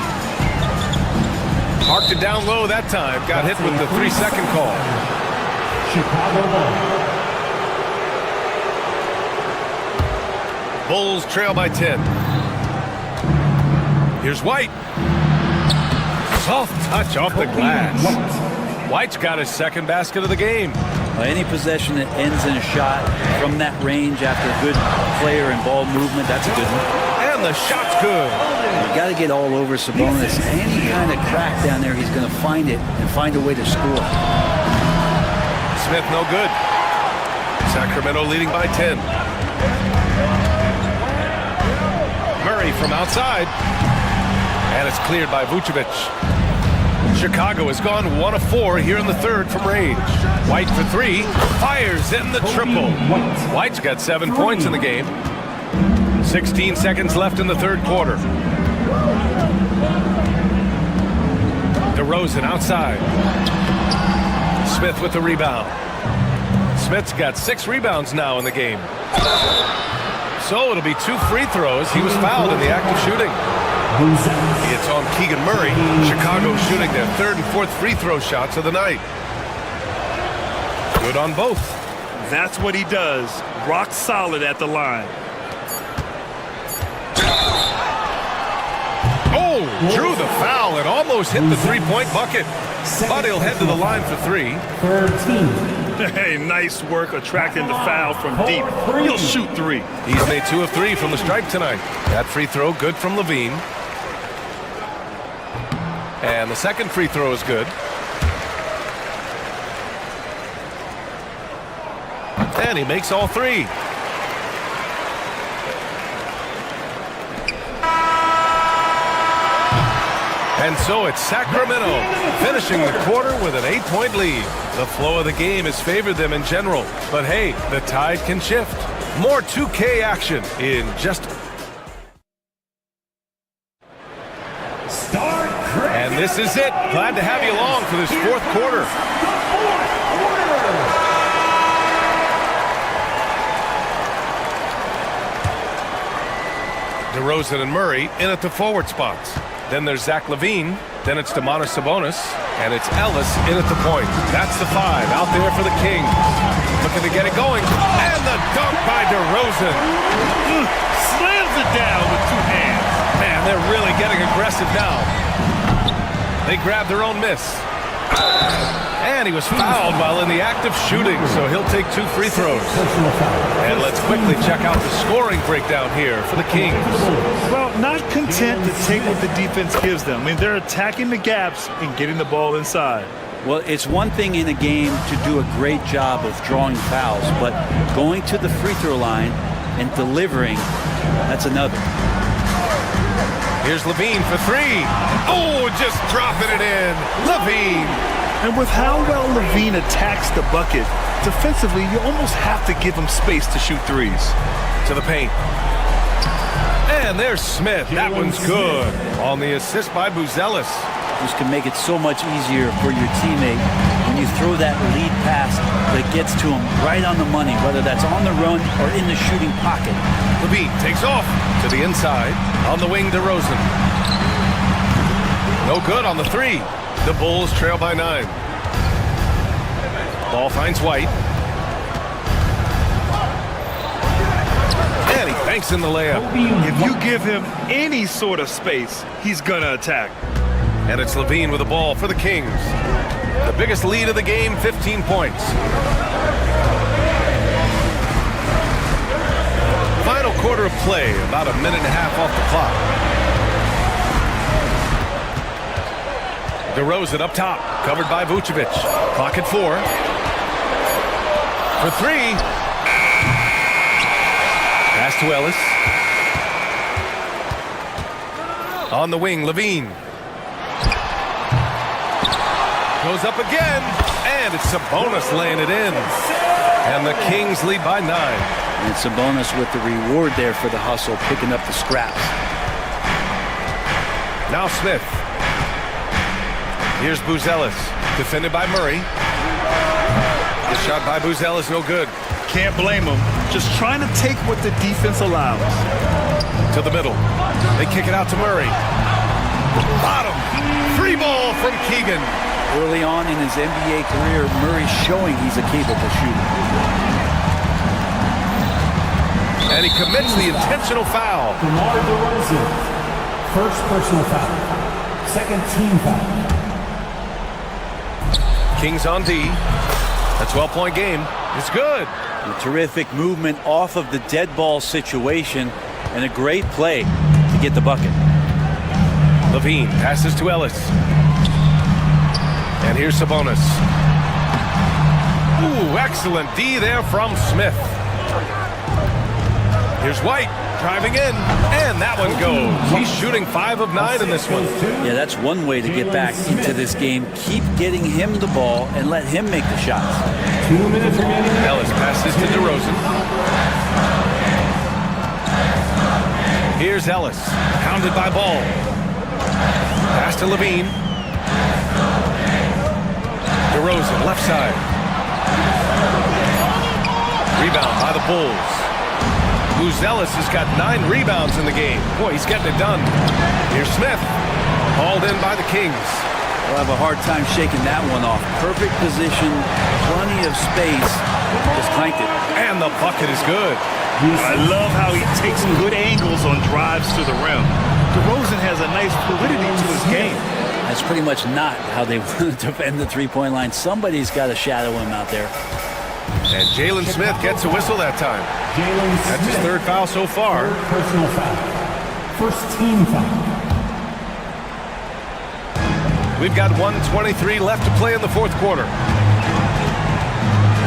Marked it down low that time. Got hit with the 3-second call. Chicago Bulls trail by 10. Here's White. Soft touch off the glass. White's got his second basket of the game. Any possession that ends in a shot from that range after a good player and ball movement, that's a good one. And the shot's good. You got to get all over Sabonis. Any kind of crack down there, he's going to find it and find a way to score. Smith no good. Sacramento leading by 10. Murray from outside. And it's cleared by Vucevic. Chicago has gone 1 of 4 here in the third from range. White for 3. Fires in the triple. White's got 7 points in the game. 16 seconds left in the third quarter. DeRozan outside. Smith with the rebound. Smith's got 6 rebounds now in the game. So it'll be 2 free throws. He was fouled in the act of shooting. It's on Keegan Murray. Chicago shooting their 3rd and 4th free throw shots of the night. Good on both. That's what he does. Rock solid at the line. Oh, drew the foul and almost hit the 3-point bucket. But he'll head to the line for 3. 13. Hey, nice work attracting the foul from deep. He'll shoot 3. He's made 2 of 3 from the stripe tonight. That free throw good from Levine. And the second free throw is good. And he makes all 3. And so it's Sacramento finishing the quarter with an 8-point lead. The flow of the game has favored them in general. But hey, the tide can shift. More 2K action in just... And this is it. Glad to have you along for this 4th quarter. DeRozan and Murray in at the forward spots. Then there's Zach LaVine. Then it's Domantas Sabonis. And it's Ellis in at the point. That's the 5 out there for the Kings. Looking to get it going. And the dunk by DeRozan. Slams it down with 2 hands. Man, they're really getting aggressive now. They grabbed their own miss. And he was fouled while in the act of shooting, so he'll take 2 free throws. And let's quickly check out the scoring breakdown here for the Kings. Well, not content to take what the defense gives them. I mean, they're attacking the gaps and getting the ball inside. Well, it's one thing in a game to do a great job of drawing fouls, but going to the free throw line and delivering, that's another. Here's LaVine for 3. Oh, just dropping it in. LaVine. And with how well LaVine attacks the bucket, defensively, you almost have to give him space to shoot 3s. To the paint. And there's Smith. That one's good. On the assist by Buzelis. This can make it so much easier for your teammate when you throw that lead pass that gets to him right on the money, whether that's on the run or in the shooting pocket. LaVine takes off to the inside. On the wing, DeRozan. No good on the 3. The Bulls trail by 9. Ball finds White. And he banks in the layup. If you give him any sort of space, he's gonna attack. And it's LaVine with the ball for the Kings. The biggest lead of the game, 15 points. Final quarter of play, about a minute and a half off the clock. DeRozan up top, covered by Vucevic. Clock at 4. For 3. Pass to Ellis. On the wing, LaVine. Goes up again, and it's Sabonis laying it in. And the Kings lead by 9. And Sabonis with the reward there for the hustle, picking up the scraps. Now Smith. Here's Buzelis, defended by Murray. The shot by Buzelis, no good. Can't blame him. Just trying to take what the defense allows. To the middle. They kick it out to Murray. Bottom. Free ball from Keegan. Early on in his NBA career, Murray's showing he's a capable shooter. And he commits the intentional foul. DeMar DeRozan, first personal foul. Second team foul. Kings on D. A 12-point game. It's good. A terrific movement off of the dead ball situation and a great play to get the bucket. LaVine passes to Ellis. And here's Sabonis. Ooh, excellent D there from Smith. Here's White driving in, and that one goes. He's shooting 5 of 9 in this one. Yeah, that's one way to get back into this game. Keep getting him the ball and let him make the shots. 2 minutes remaining. Ellis passes to DeRozan. Here's Ellis, pounded by Ball. Pass to LaVine. DeRozan, left side. Rebound by the Bulls. Buzelis has got 9 rebounds in the game. Boy, he's getting it done. Here's Smith, hauled in by the Kings. We'll have a hard time shaking that one off. Perfect position, plenty of space. Just clanked it. And the bucket is good. I love how he takes good angles on drives to the rim. DeRozan has a nice fluidity to his game. That's pretty much not how they want to defend the three-point line. Somebody's got to shadow him out there. And Jalen Smith gets a whistle that time. That's his third foul so far. Personal foul. First team foul. We've got 1:23 left to play in the fourth quarter.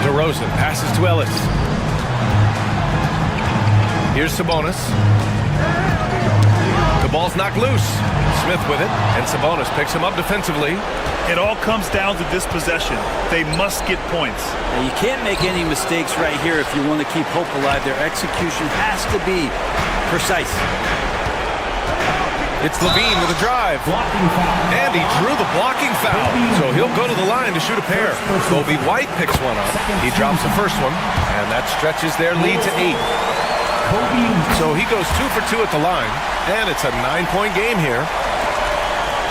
DeRozan passes to Ellis. Here's Sabonis. The ball's knocked loose. Smith with it, and Sabonis picks him up defensively. It all comes down to this possession. They must get points. Now, you can't make any mistakes right here if you want to keep hope alive. Their execution has to be precise. It's Levine with a drive. And he drew the blocking foul. So he'll go to the line to shoot a pair. Kobe White picks one up. He drops the first one, and that stretches their lead to 8. So he goes 2 for 2 at the line, and it's a 9-point game here.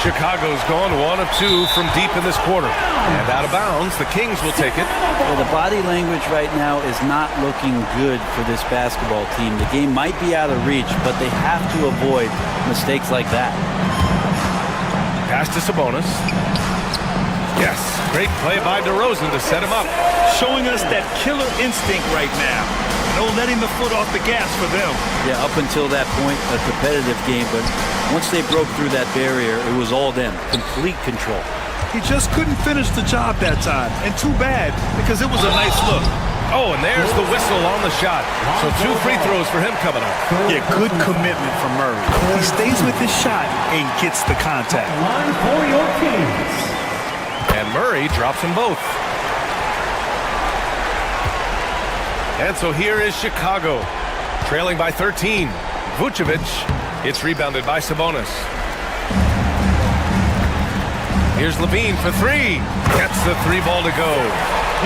Chicago's gone 1 of 2 from deep in this quarter. And out of bounds, the Kings will take it. Well, the body language right now is not looking good for this basketball team. The game might be out of reach, but they have to avoid mistakes like that. Pass to Sabonis. Yes, great play by DeRozan to set him up. Showing us that killer instinct right now. No letting the foot off the gas for them. Yeah, up until that point, a competitive game, but once they broke through that barrier, it was all them. Complete control. He just couldn't finish the job that time. And too bad, because it was a nice look. Oh, and there's the whistle on the shot. So 2 free throws for him coming up. Yeah, good commitment from Murray. He stays with his shot and gets the contact. Line for your Kings. And Murray drops them both. And so here is Chicago, trailing by 13. Vucevic, it's rebounded by Sabonis. Here's Levine for 3. Gets the 3 ball to go.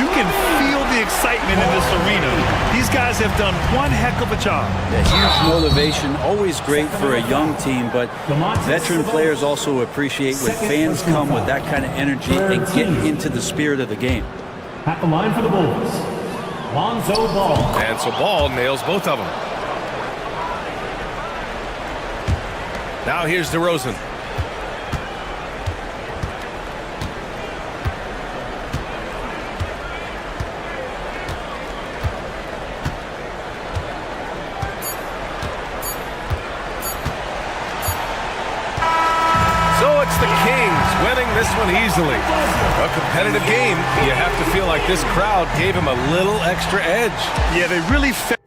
You can feel the excitement in this arena. These guys have done one heck of a job. Yeah, huge motivation, always great for a young team, but veteran players also appreciate when fans come with that kind of energy and get into the spirit of the game. At the line for the Bulls, Lonzo Ball. And so Ball nails both of them. Now here's DeRozan. So it's the Kings winning this one easily. A competitive game. You have to feel like this crowd gave him a little extra edge. Yeah, they really felt.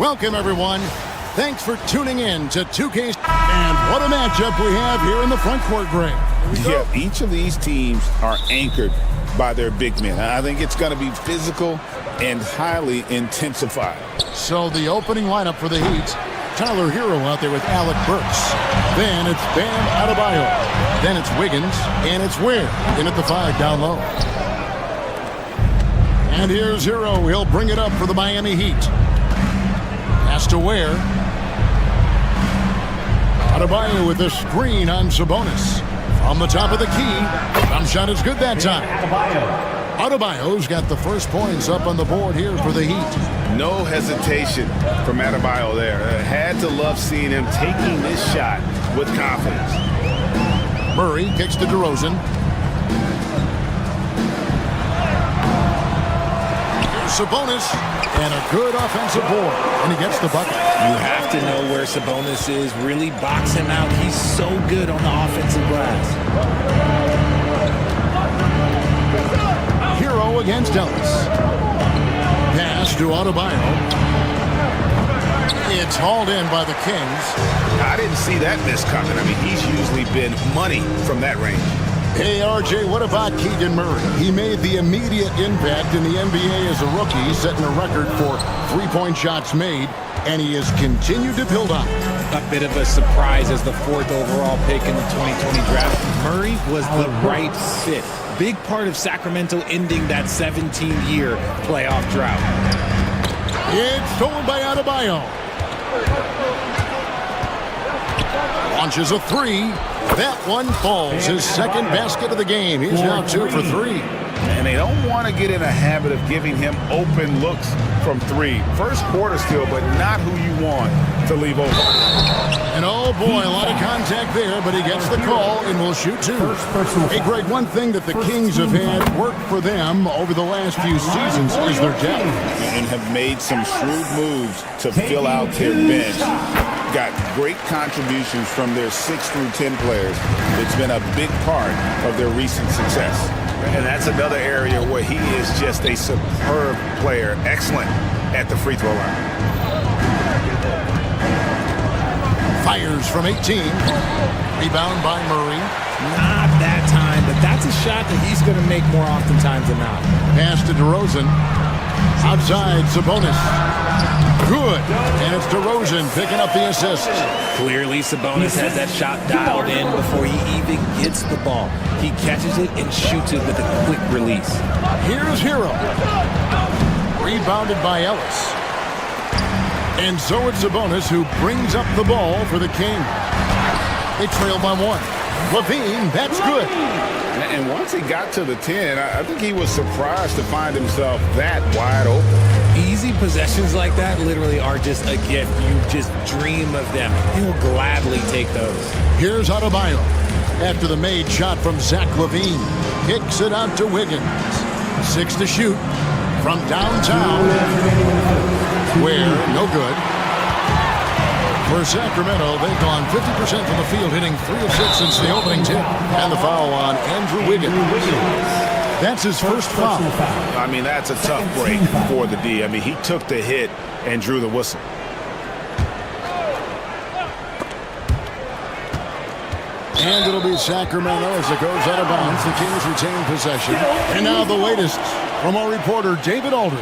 Welcome, everyone. Thanks for tuning in to 2K. And what a matchup we have here in the front court, Greg. Yeah, each of these teams are anchored by their big men. I think it's going to be physical and highly intensified. So the opening lineup for the Heat, Tyler Hero out there with Alec Burks. Then it's Bam Adebayo. Then it's Wiggins, and it's Ware in at the 5 down low. And here's Hero. He'll bring it up for the Miami Heat. Pass to Ware. Adebayo with a screen on Sabonis. From the top of the key. Jump shot is good that time. Adebayo's got the first points up on the board here for the Heat. No hesitation from Adebayo there. Had to love seeing him taking this shot with confidence. Murray kicks to DeRozan. Here's Sabonis. And a good offensive board. And he gets the bucket. You have to know where Sabonis is. Really box him out. He's so good on the offensive glass. Hero against Ellis. Pass to Adebayo. It's hauled in by the Kings. I didn't see that miss coming. I mean, he's usually been money from that range. Hey, RJ, what about Keegan Murray? He made the immediate impact in the NBA as a rookie, setting a record for three-point shots made, and he has continued to build on it. A bit of a surprise as the 4th overall pick in the 2020 draft. Murray was the right fit. Big part of Sacramento ending that 17-year playoff drought. It's stolen by Adebayo. Launches a 3. That one falls. His second basket of the game. He's now 2 for 3. And they don't want to get in a habit of giving him open looks from 3. First quarter still, but not who you want to leave open. And oh boy, a lot of contact there, but he gets the call and will shoot 2. Hey Greg, one thing that the Kings have had work for them over the last few seasons is their depth. And have made some shrewd moves to fill out their bench. Got great contributions from their 6 through 10 players. It's been a big part of their recent success. And that's another area where he is just a superb player. Excellent at the free throw line. Fires from 18. Rebound by Murray. Not that time, but that's a shot that he's going to make more oftentimes than not. Pass to DeRozan. Outside, Sabonis. Good. And it's DeRozan picking up the assist. Clearly, Sabonis has that shot dialed in before he even gets the ball. He catches it and shoots it with a quick release. Here's Hero. Rebounded by Ellis. And so it's Sabonis who brings up the ball for the Kings. They trail by 1. Levine, that's good. And once he got to the 10, I think he was surprised to find himself that wide open. Easy possessions like that literally are just a gift. You just dream of them. He will gladly take those. Here's Adebayo. After the made shot from Zach LaVine. Kicks it out to Wiggins. 6 to shoot from downtown. Where, no good. For Sacramento, they've gone 50% from the field, hitting 3 of 6 since the opening tip. And the foul on Andrew Wiggins. That's his first foul. I mean, that's a tough break for the D. I mean, he took the hit and drew the whistle. And it'll be Sacramento as it goes out of bounds. The Kings retain possession. And now the latest from our reporter, David Aldridge.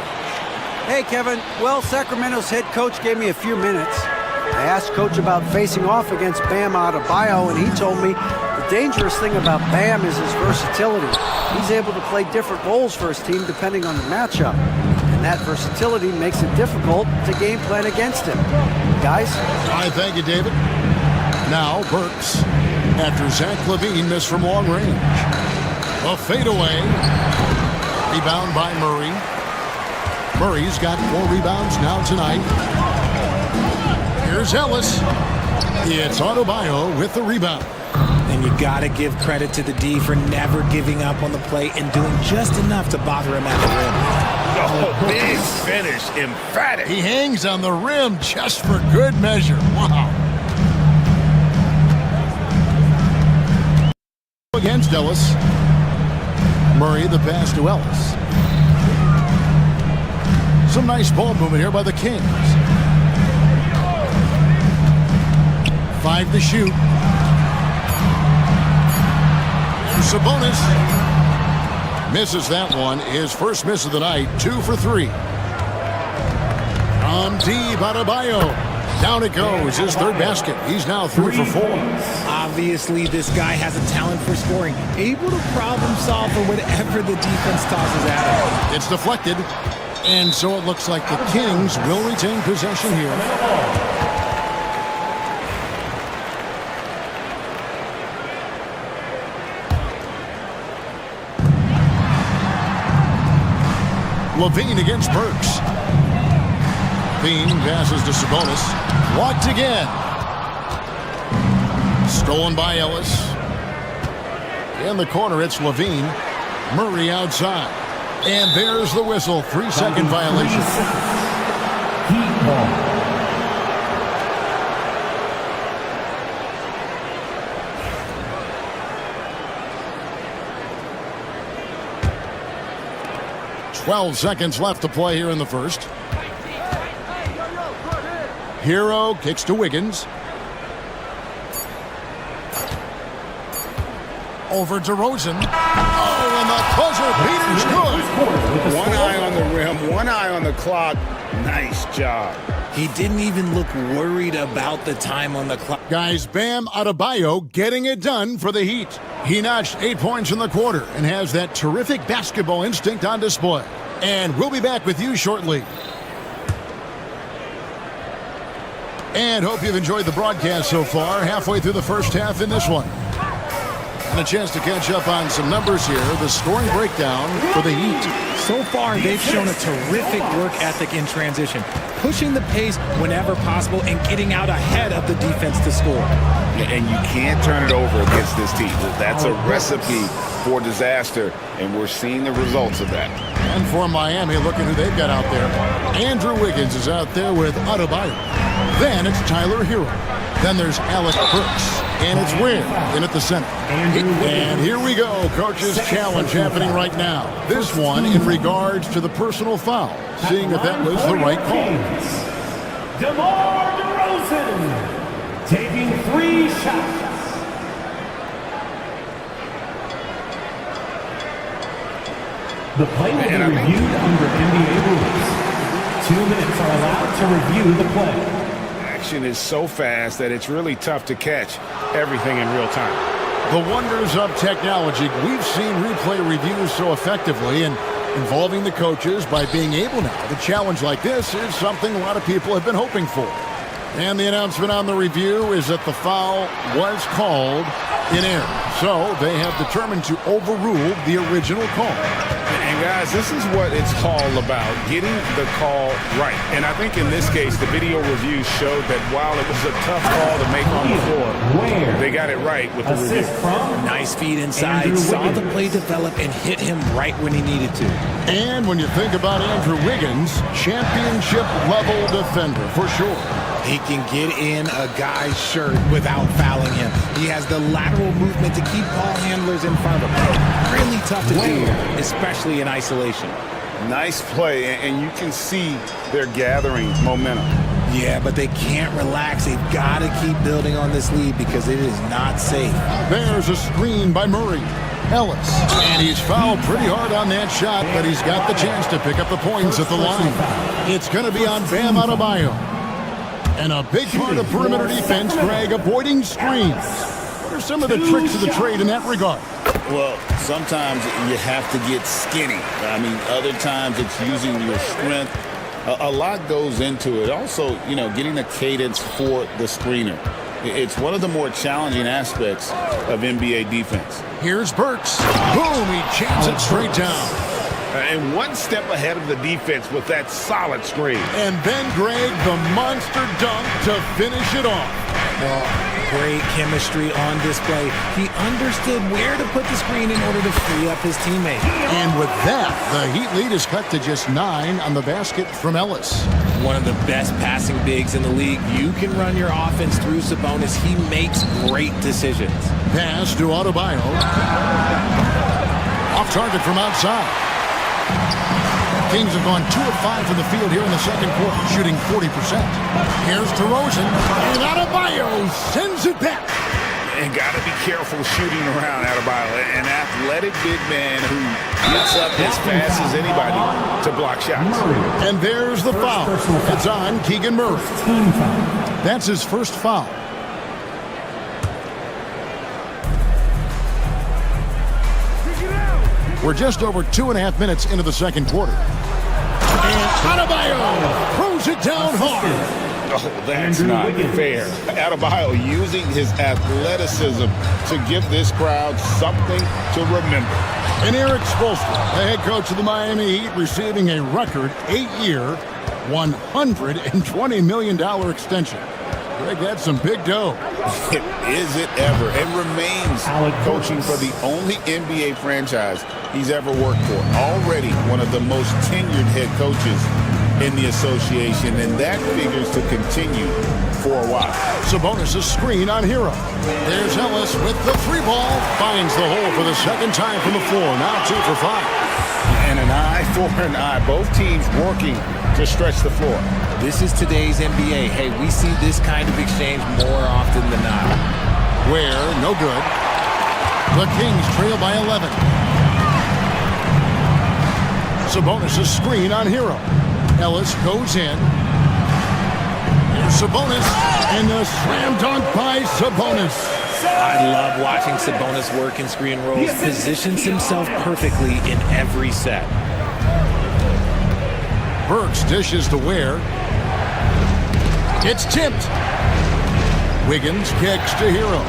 Hey, Kevin. Well, Sacramento's head coach gave me a few minutes. I asked Coach about facing off against Bam Adebayo, and he told me the dangerous thing about Bam is his versatility. He's able to play different roles for his team depending on the matchup. And that versatility makes it difficult to game plan against him. Guys? I thank you, David. Now Burks, after Zach LaVine missed from long range. A fadeaway. Rebound by Murray. Murray's got 4 rebounds now tonight. Here's Ellis. It's Adebayo with the rebound. And you got to give credit to the D for never giving up on the play and doing just enough to bother him at the rim. Oh, big finish, emphatic. He hangs on the rim just for good measure. Wow. Against Ellis. Murray, the pass to Ellis. Some nice ball movement here by the Kings. 5 to shoot. And Sabonis misses that one. His first miss of the night, 2 for 3. From deep, Adebayo. Down it goes, his third basket. He's now 3 for 4. Obviously, this guy has a talent for scoring, able to problem solve for whatever the defense tosses at him. It's deflected, and so it looks like the Kings will retain possession here. Levine against Burks. Levine passes to Sabonis. Blocked again. Stolen by Ellis. In the corner, it's Levine. Murray outside. And there's the whistle. 3-second violation. Heat ball. .12 seconds left to play here in the first. Hero kicks to Wiggins. Over to Rosen. Oh, and the buzzer beater's good. One eye on the rim, one eye on the clock. Nice job. He didn't even look worried about the time on the clock. Guys, Bam Adebayo getting it done for the Heat. He notched 8 points in the quarter and has that terrific basketball instinct on display. And we'll be back with you shortly. And hope you've enjoyed the broadcast so far. Halfway through the first half in this one. And a chance to catch up on some numbers here. The scoring breakdown for the Heat. So far, they've shown a terrific work ethic in transition, pushing the pace whenever possible and getting out ahead of the defense to score. And you can't turn it over against this team. That's a recipe for disaster, and we're seeing the results of that. And for Miami, look at who they've got out there. Andrew Wiggins is out there with Adebayo. Then it's Tyler Hero. Then there's Alec Burks. And it's Wynn in at the center. And here we go. Coach's challenge happening right now. This one in regards to the personal foul. Seeing if that was the right call. DeMar DeRozan taking 3 shots. The play will be reviewed under NBA rules. 2 minutes are allowed to review the play. Action is so fast that it's really tough to catch everything in real time. The wonders of technology. We've seen replay reviews so effectively and involving the coaches by being able now to challenge like this is something a lot of people have been hoping for. And the announcement on the review is that the foul was called in error. So they have determined to overrule the original call. And guys, this is what it's all about, getting the call right. And I think in this case, the video review showed that while it was a tough call to make on the floor, they got it right with the review. Nice feed inside, saw the play develop and hit him right when he needed to. And when you think about Andrew Wiggins, championship level defender for sure. He can get in a guy's shirt without fouling him. He has the lateral movement to keep ball handlers in front of him. Really tough to do, especially in isolation. Nice play, and you can see they're gathering momentum. Yeah, but they can't relax. They've got to keep building on this lead because it is not safe. There's a screen by Murray. Ellis. And he's fouled pretty hard on that shot, but he's got the chance to pick up the points at the line. It's going to be on Bam Adebayo. And a big part of perimeter defense, Greg, avoiding screens. What are some of the tricks of the trade in that regard? Well, sometimes you have to get skinny. I mean, other times it's using your strength. A lot goes into it. Also, you know, getting the cadence for the screener. It's one of the more challenging aspects of NBA defense. Here's Burks. Boom, he jams it straight down. And one step ahead of the defense with that solid screen. And then, Greg, the monster dunk to finish it off. Great chemistry on display. He understood where to put the screen in order to free up his teammate. And with that, the Heat lead is cut to just 9 on the basket from Ellis. One of the best passing bigs in the league. You can run your offense through Sabonis. He makes great decisions. Pass to Adebayo. Off target from outside. Kings have gone 2 of 5 from the field here in the second quarter, shooting 40%. Here's DeRozan, and Adebayo sends it back. And got to be careful shooting around Adebayo, an athletic big man who gets up as fast as anybody to block shots. And there's the foul. It's on Keegan Murray. That's his first foul. We're just over 2.5 minutes into the second quarter. And Adebayo throws it down hard. Oh, that's not fair. Adebayo using his athleticism to give this crowd something to remember. And Eric Spoelstra, the head coach of the Miami Heat, receiving a record 8-year, $120 million extension. Greg, that's some big dough. Is it ever? And remains coaching for the only NBA franchise he's ever worked for. Already one of the most tenured head coaches in the association, and that figures to continue for a while. Sabonis' screen on Hero. There's Ellis with the 3-ball. Finds the hole for the second time from the floor. Now 2 for 5. And an eye for an eye. Both teams working to stretch the floor. This is today's NBA. Hey, we see this kind of exchange more often than not. Where, no good. The Kings trail by 11. Sabonis' screen on Hero. Ellis goes in. Here's Sabonis. And the slam dunk by Sabonis. I love watching Sabonis work in screen rolls. Positions himself perfectly in every set. Burks dishes to Ware. It's tipped. Wiggins kicks to Hero.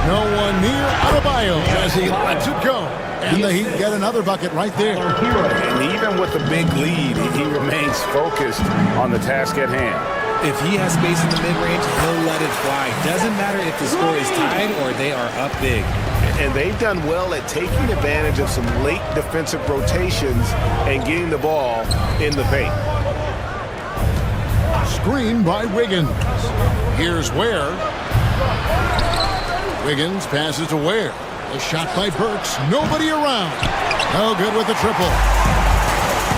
No one near Adebayo as he lets it go. And the Heat get another bucket right there. And even with a big lead, he remains focused on the task at hand. If he has space in the mid-range, he'll let it fly. Doesn't matter if the score is tied or they are up big. And they've done well at taking advantage of some late defensive rotations and getting the ball in the paint. Screen by Wiggins. Here's Ware. Wiggins passes to Ware. A shot by Burks. Nobody around. No good with the triple.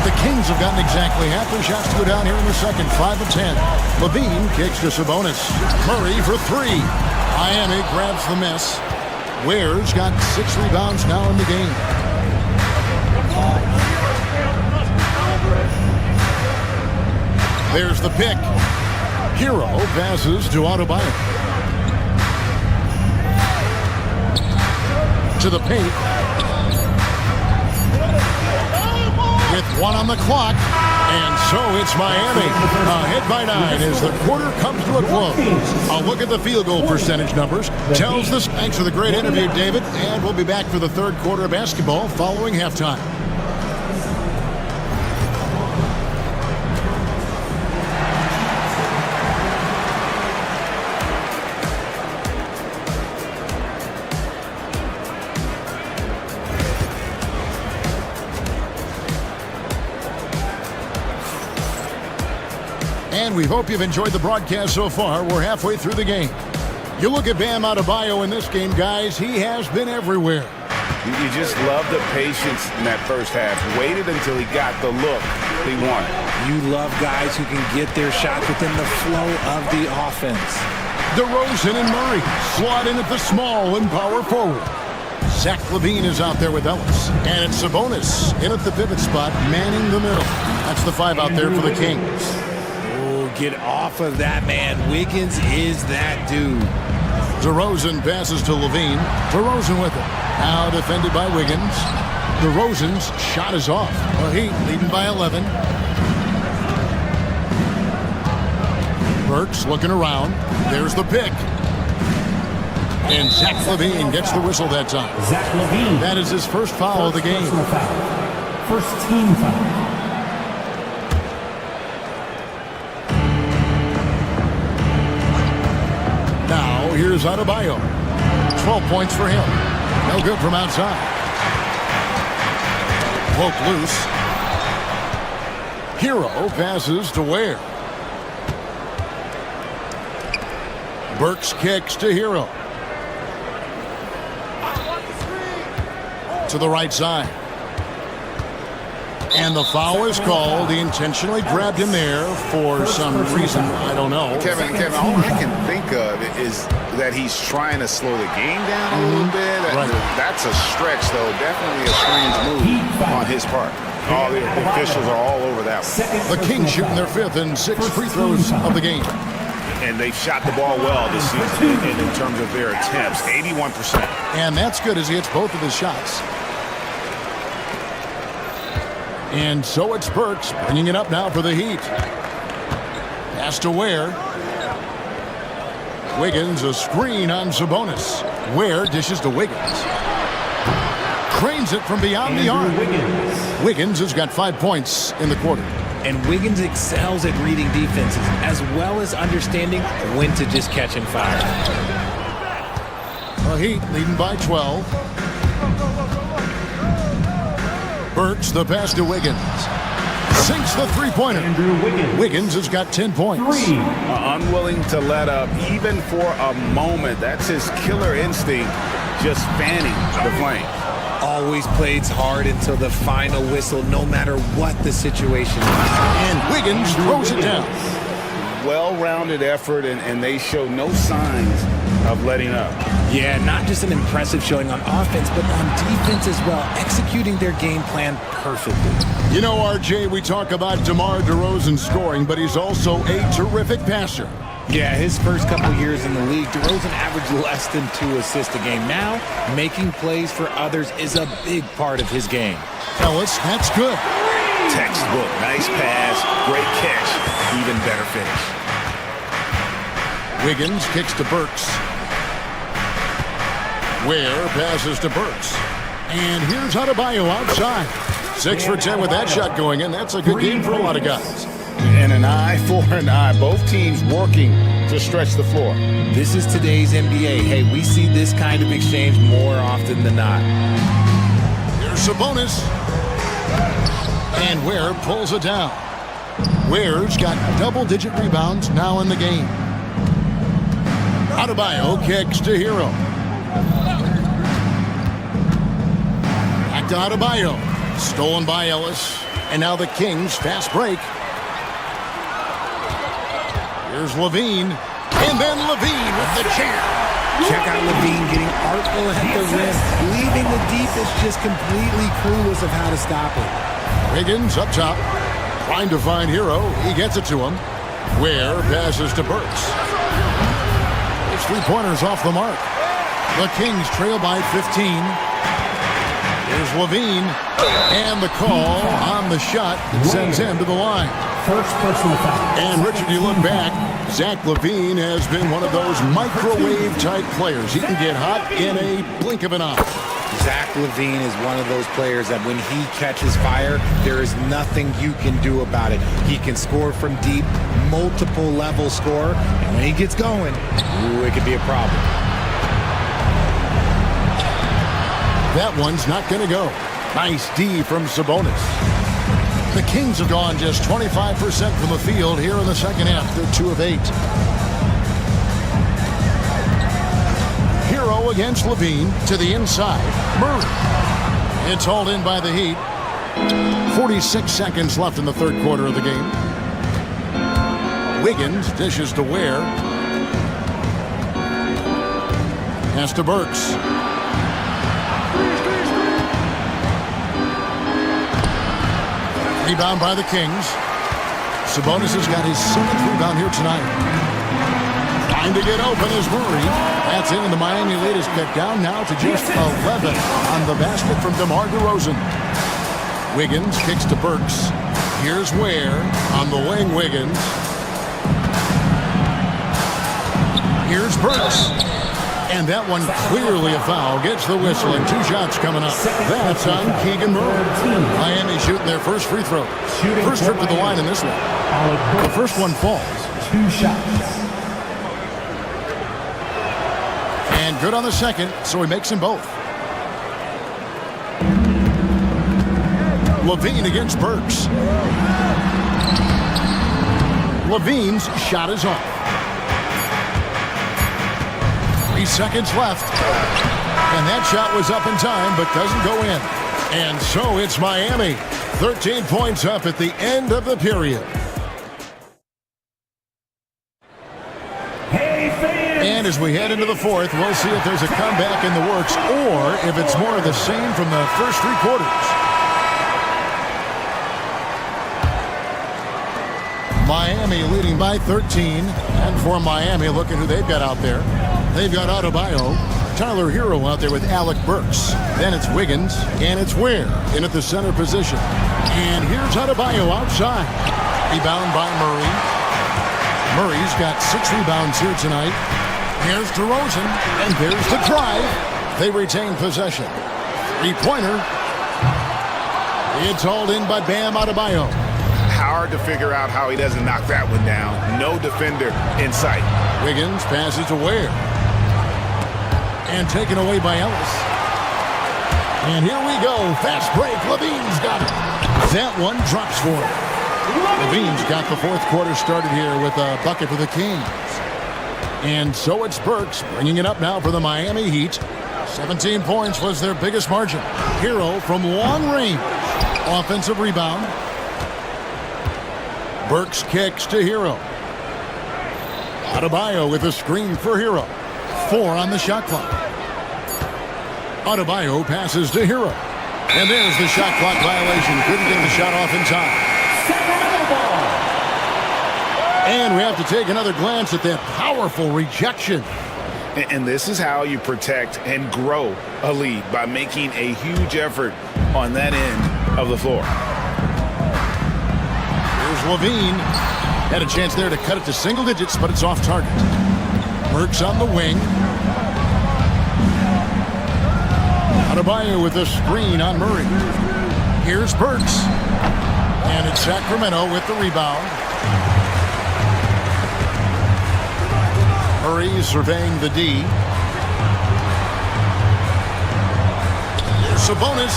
The Kings have gotten exactly half their shots to go down here in the second. 5 of 10. Levine kicks to Sabonis. Murray for 3. Miami grabs the miss. Ware's got 6 rebounds now in the game. There's the pick. Hero passes to Adebayo. To the paint. With 1 on the clock. And so it's Miami. Ahead by 9 as the quarter comes to a close. A look at the field goal percentage numbers tells us. Thanks for the great interview, David. And we'll be back for the third quarter of basketball following halftime. And we hope you've enjoyed the broadcast so far. We're halfway through the game. You look at Bam Adebayo in this game, guys. He has been everywhere. You just love the patience in that first half. Waited until he got the look he wanted. You love guys who can get their shots within the flow of the offense. DeRozan and Murray slot in at the small and power forward. Zach LaVine is out there with Ellis. And it's Sabonis in at the pivot spot, manning the middle. That's the 5 out there for the Kings. Get off of that man. Wiggins is that dude. DeRozan passes to LaVine. DeRozan with it. Now defended by Wiggins. DeRozan's shot is off. The Heat leading by 11. Burks looking around. There's the pick. And Zach LaVine gets the whistle that time. Zach LaVine. That is his first foul of the game. First team foul. Here's Adebayo. 12 points for him. No good from outside. Poke loose. Hero passes to Ware. Burks kicks to Hero. To the right side. And the foul is called. He intentionally grabbed him there for some reason. I don't know. Kevin, all I can think of is that he's trying to slow the game down a little bit. Right. That's a stretch, though. Definitely a strange move on his part. All the officials are all over that one. The Kings shooting their 5th and 6th free throws of the game. And they've shot the ball well this season in terms of their attempts, 81%. And that's good as he hits both of his shots. And so it's Burks bringing it up now for the Heat. Pass to Ware. Wiggins, a screen on Sabonis. Ware dishes to Wiggins. Cranes it from beyond the arc. Wiggins has got 5 points in the quarter. And Wiggins excels at reading defenses as well as understanding when to just catch and fire. The Heat leading by 12. Burks the pass to Wiggins. Sinks the three-pointer. Wiggins has got 10 points. Unwilling to let up even for a moment. That's his killer instinct, just fanning the flame. Always plays hard until the final whistle, no matter what the situation is. And Wiggins throws it down. Well-rounded effort, and they show no signs of letting up. Yeah, not just an impressive showing on offense, but on defense as well, executing their game plan perfectly. You know, RJ, we talk about DeMar DeRozan scoring, but he's also a terrific passer. Yeah, his first couple years in the league, DeRozan averaged less than 2 assists a game. Now, making plays for others is a big part of his game. Ellis, that's good. Textbook, nice pass, great catch, even better finish. Wiggins kicks to Burks. Ware passes to Burks. And here's Adebayo outside. 6 for 10 with that shot going in. That's a good game for a lot of guys. And an eye for an eye. Both teams working to stretch the floor. This is today's NBA. Hey, we see this kind of exchange more often than not. Here's Sabonis. And Ware pulls it down. Ware's got double-digit rebounds now in the game. Adebayo kicks to Hero. Back to Adebayo. Stolen by Ellis. And now the Kings fast break. Here's Levine. And then Levine with the chair. Check out Levine getting artful at the wrist, leaving the defense just completely clueless of how to stop it. Wiggins up top. Trying to find Hero. He gets it to him. Ware passes to Burks. It's 3-pointers off the mark. The Kings trail by 15. Here's Levine. And the call on the shot that sends him to the line. First personal foul. And Richard, you look back, Zach LaVine has been one of those microwave-type players. He can get hot in a blink of an eye. Zach LaVine is one of those players that when he catches fire, there is nothing you can do about it. He can score from deep, multiple level score, and when he gets going, ooh, it could be a problem. That one's not going to go. Nice D from Sabonis. The Kings have gone just 25% from the field here in the second half. They're 2 of 8. Hero against Levine to the inside. Murray. It's hauled in by the Heat. 46 seconds left in the third quarter of the game. Wiggins dishes to Ware. Pass to Burks. Rebound by the Kings. Sabonis has got his 7th rebound here tonight. Trying to get open is Murray. That's in, and the Miami lead is cut down now to just 11 on the basket from DeMar DeRozan. Wiggins kicks to Burks. Here's Ware on the wing. Wiggins. Here's Burks. And that one clearly a foul. Gets the whistle, and 2 shots coming up. That's on Keegan Murray. Miami shooting their first free throw. First trip to the line in this one. The first one falls. 2 shots. And good on the second, so he makes them both. Levine against Burks. Levine's shot is off. 3 seconds left. And that shot was up in time, but doesn't go in. And so it's Miami. 13 points up at the end of the period. And as we head into the fourth, we'll see if there's a comeback in the works or if it's more of the same from the first three quarters. Miami leading by 13. And for Miami, look at who they've got out there. They've got Adebayo, Tyler Hero out there with Alec Burks. Then it's Wiggins, and it's Ware in at the center position. And here's Adebayo outside. Rebound by Murray. Murray's got 6 rebounds here tonight. Here's DeRozan, and there's the drive. They retain possession. Three-pointer. It's hauled in by Bam Adebayo. Hard to figure out how he doesn't knock that one down. No defender in sight. Wiggins passes to Ware. And taken away by Ellis. And here we go. Fast break. Levine's got it. That one drops for him. Levine's got the fourth quarter started here with a bucket for the Kings. And so it's Burks bringing it up now for the Miami Heat. 17 points was their biggest margin. Hero from long range. Offensive rebound. Burks kicks to Hero. Adebayo with a screen for Hero. 4 on the shot clock. Adebayo passes to Hero. And there's the shot clock violation. Couldn't get the shot off in time. And we have to take another glance at that powerful rejection. And this is how you protect and grow a lead, by making a huge effort on that end of the floor. Here's Levine. Had a chance there to cut it to single digits, but it's off target. Burks on the wing. Adebayo with a screen on Murray. Here's Burks. And it's Sacramento with the rebound. Murray surveying the D. Sabonis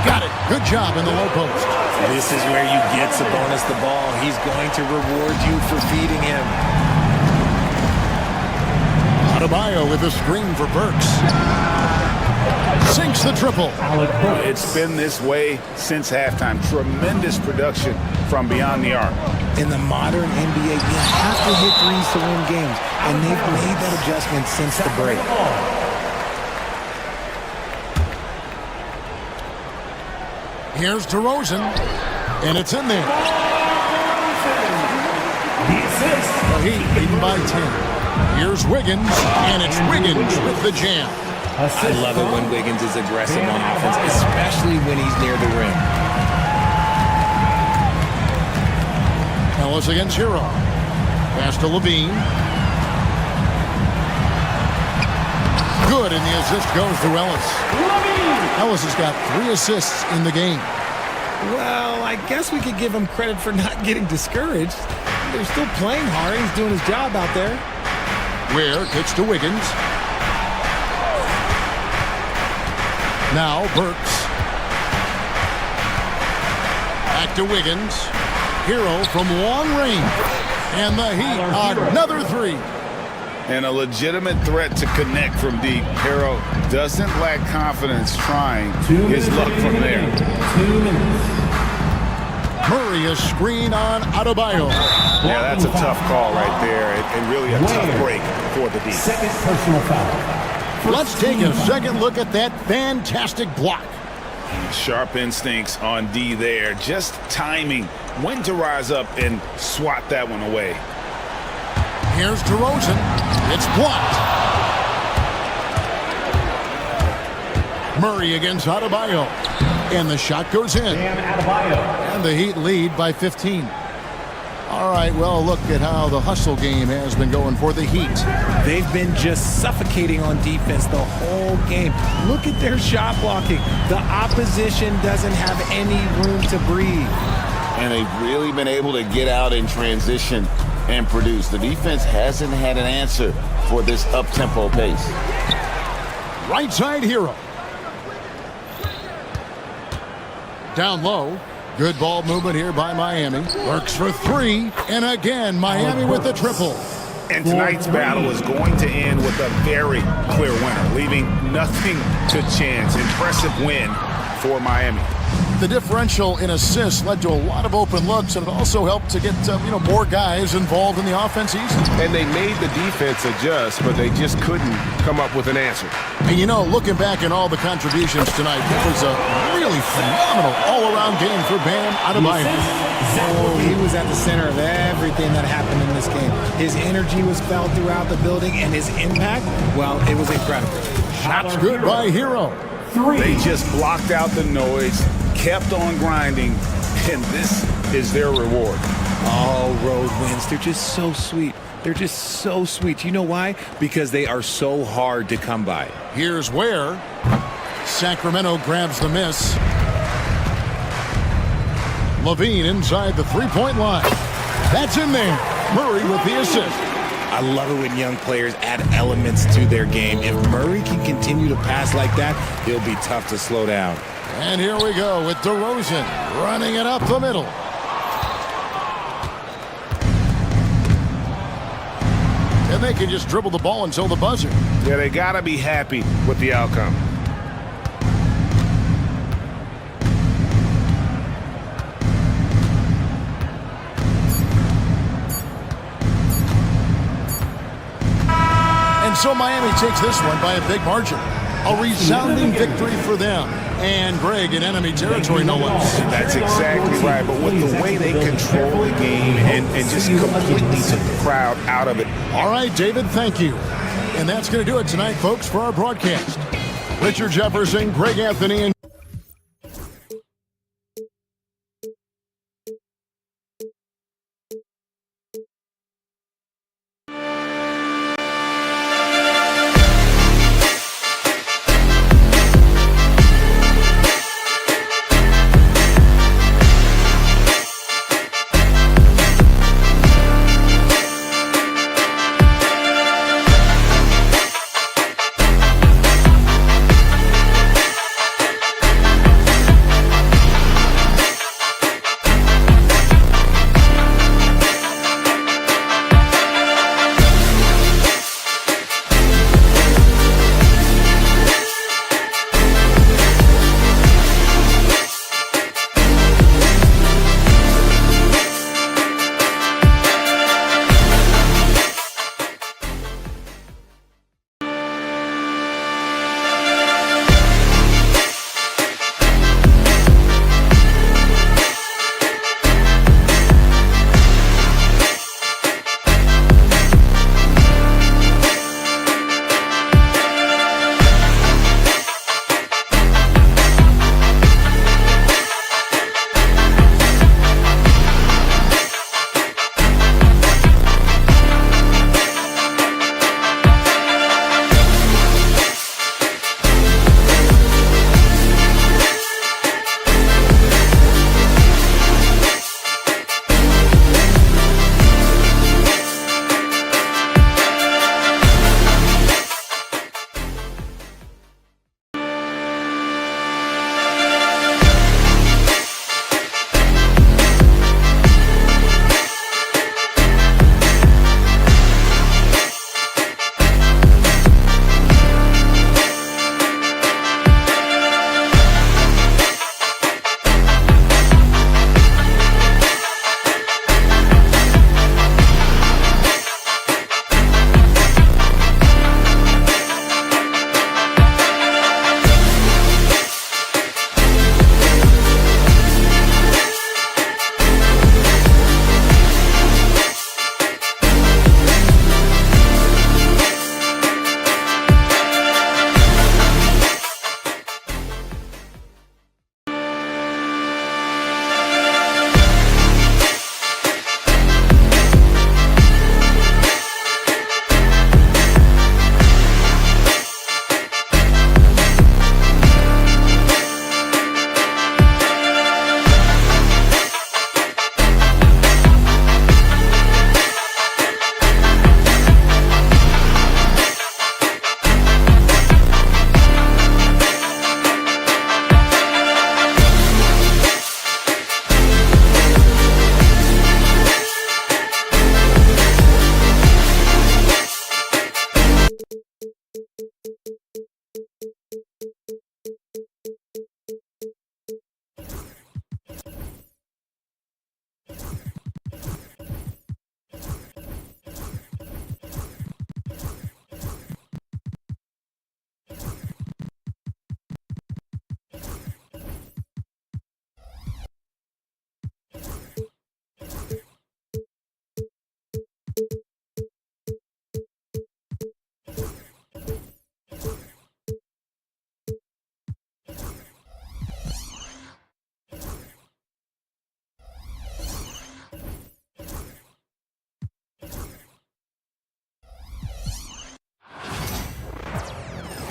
got it. Good job in the low post. This is where you get Sabonis the ball. He's going to reward you for feeding him. Adebayo with a screen for Burks. Sinks the triple. It's been this way since halftime. Tremendous production from beyond the arc. In the modern NBA, you have to hit threes to win games, and they've made that adjustment since the break. Here's DeRozan, and it's in there. The Heat leading by 10. Here's Wiggins, and it's Wiggins with the jam. I love it when Wiggins is aggressive on offense, especially when he's near the rim. Ellis against Hero. Pass to Levine. Good, and the assist goes to Ellis. Ellis has got 3 assists in the game. Well, I guess we could give him credit for not getting discouraged. They're still playing hard. He's doing his job out there. Ware kicks to Wiggins. Now Burks. Back to Wiggins. Hero from long range. And the Heat, another 3. And a legitimate threat to connect from deep. Hero doesn't lack confidence trying his luck from there. 2 minutes. Murray, a screen on Adebayo. Yeah, that's a tough call right there, and really a tough break for the D. Second personal foul. Let's take a second look at that fantastic block. Sharp instincts on D there. Just timing when to rise up and swat that one away. Here's DeRozan. It's blocked. Murray against Adebayo. And the shot goes in. And the Heat lead by 15. All right, well, look at how the hustle game has been going for the Heat. They've been just suffocating on defense the whole game. Look at their shot blocking. The opposition doesn't have any room to breathe. And they've really been able to get out in transition and produce. The defense hasn't had an answer for this up-tempo pace. Right side Hero. Down low. Good ball movement here by Miami. Works for 3. And again, Miami with the triple. And tonight's battle is going to end with a very clear winner, leaving nothing to chance. Impressive win for Miami. The differential in assists led to a lot of open looks, and it also helped to get more guys involved in the offense easily. And they made the defense adjust, but they just couldn't come up with an answer. And looking back at all the contributions tonight, it was a really phenomenal all-around game for Bam Adebayo. Oh, he was at the center of everything that happened in this game. His energy was felt throughout the building, and his impact, well, it was incredible. Shots good by Hero. They just blocked out the noise, kept on grinding, and this is their reward. Oh, road wins. They're just so sweet. They're just so sweet. You know why? Because they are so hard to come by. Here's where Sacramento grabs the miss. Levine inside the three-point line. That's in there. Murray with the assist. I love it when young players add elements to their game. If Murray can continue to pass like that, he'll be tough to slow down. And here we go with DeRozan running it up the middle. And they can just dribble the ball until the buzzer. Yeah, they got to be happy with the outcome. And so Miami takes this one by a big margin. A resounding victory for them. And Greg in enemy territory, no less. That's exactly right. But with the way they control the game and just completely took the crowd out of it. All right, David, thank you. And that's going to do it tonight, folks, for our broadcast. Richard Jefferson, Greg Anthony, and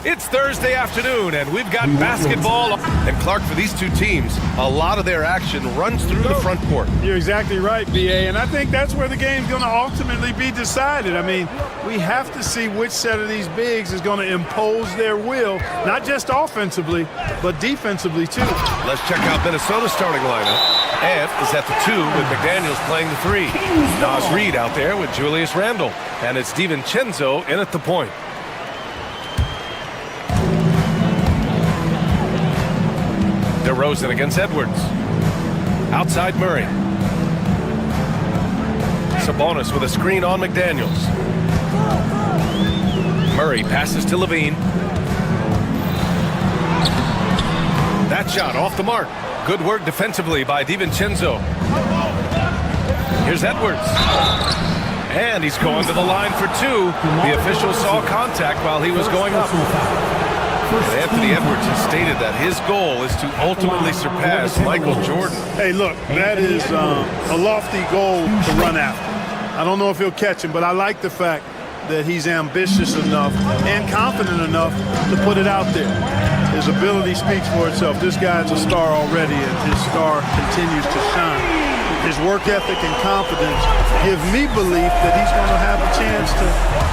It's Thursday afternoon, and we've got basketball. And Clark, for these two teams, a lot of their action runs through the front court. You're exactly right, B.A., and I think that's where the game's going to ultimately be decided. I mean, we have to see which set of these bigs is going to impose their will, not just offensively, but defensively, too. Let's check out Minnesota's starting lineup. Ant is at the 2 with McDaniels playing the 3. Nas Reed out there with Julius Randle. And it's DiVincenzo in at the point. DeRozan against Edwards. Outside Murray. Sabonis with a screen on McDaniels. Murray passes to Levine. That shot off the mark. Good work defensively by DiVincenzo. Here's Edwards. And he's going to the line for 2. The official saw contact while he was going up. But Anthony Edwards has stated that his goal is to ultimately surpass Michael Jordan. Hey, look, that is a lofty goal to run after. I don't know if he'll catch him, but I like the fact that he's ambitious enough and confident enough to put it out there. His ability speaks for itself. This guy's a star already, and his star continues to shine. His work ethic and confidence give me belief that he's going to have a chance to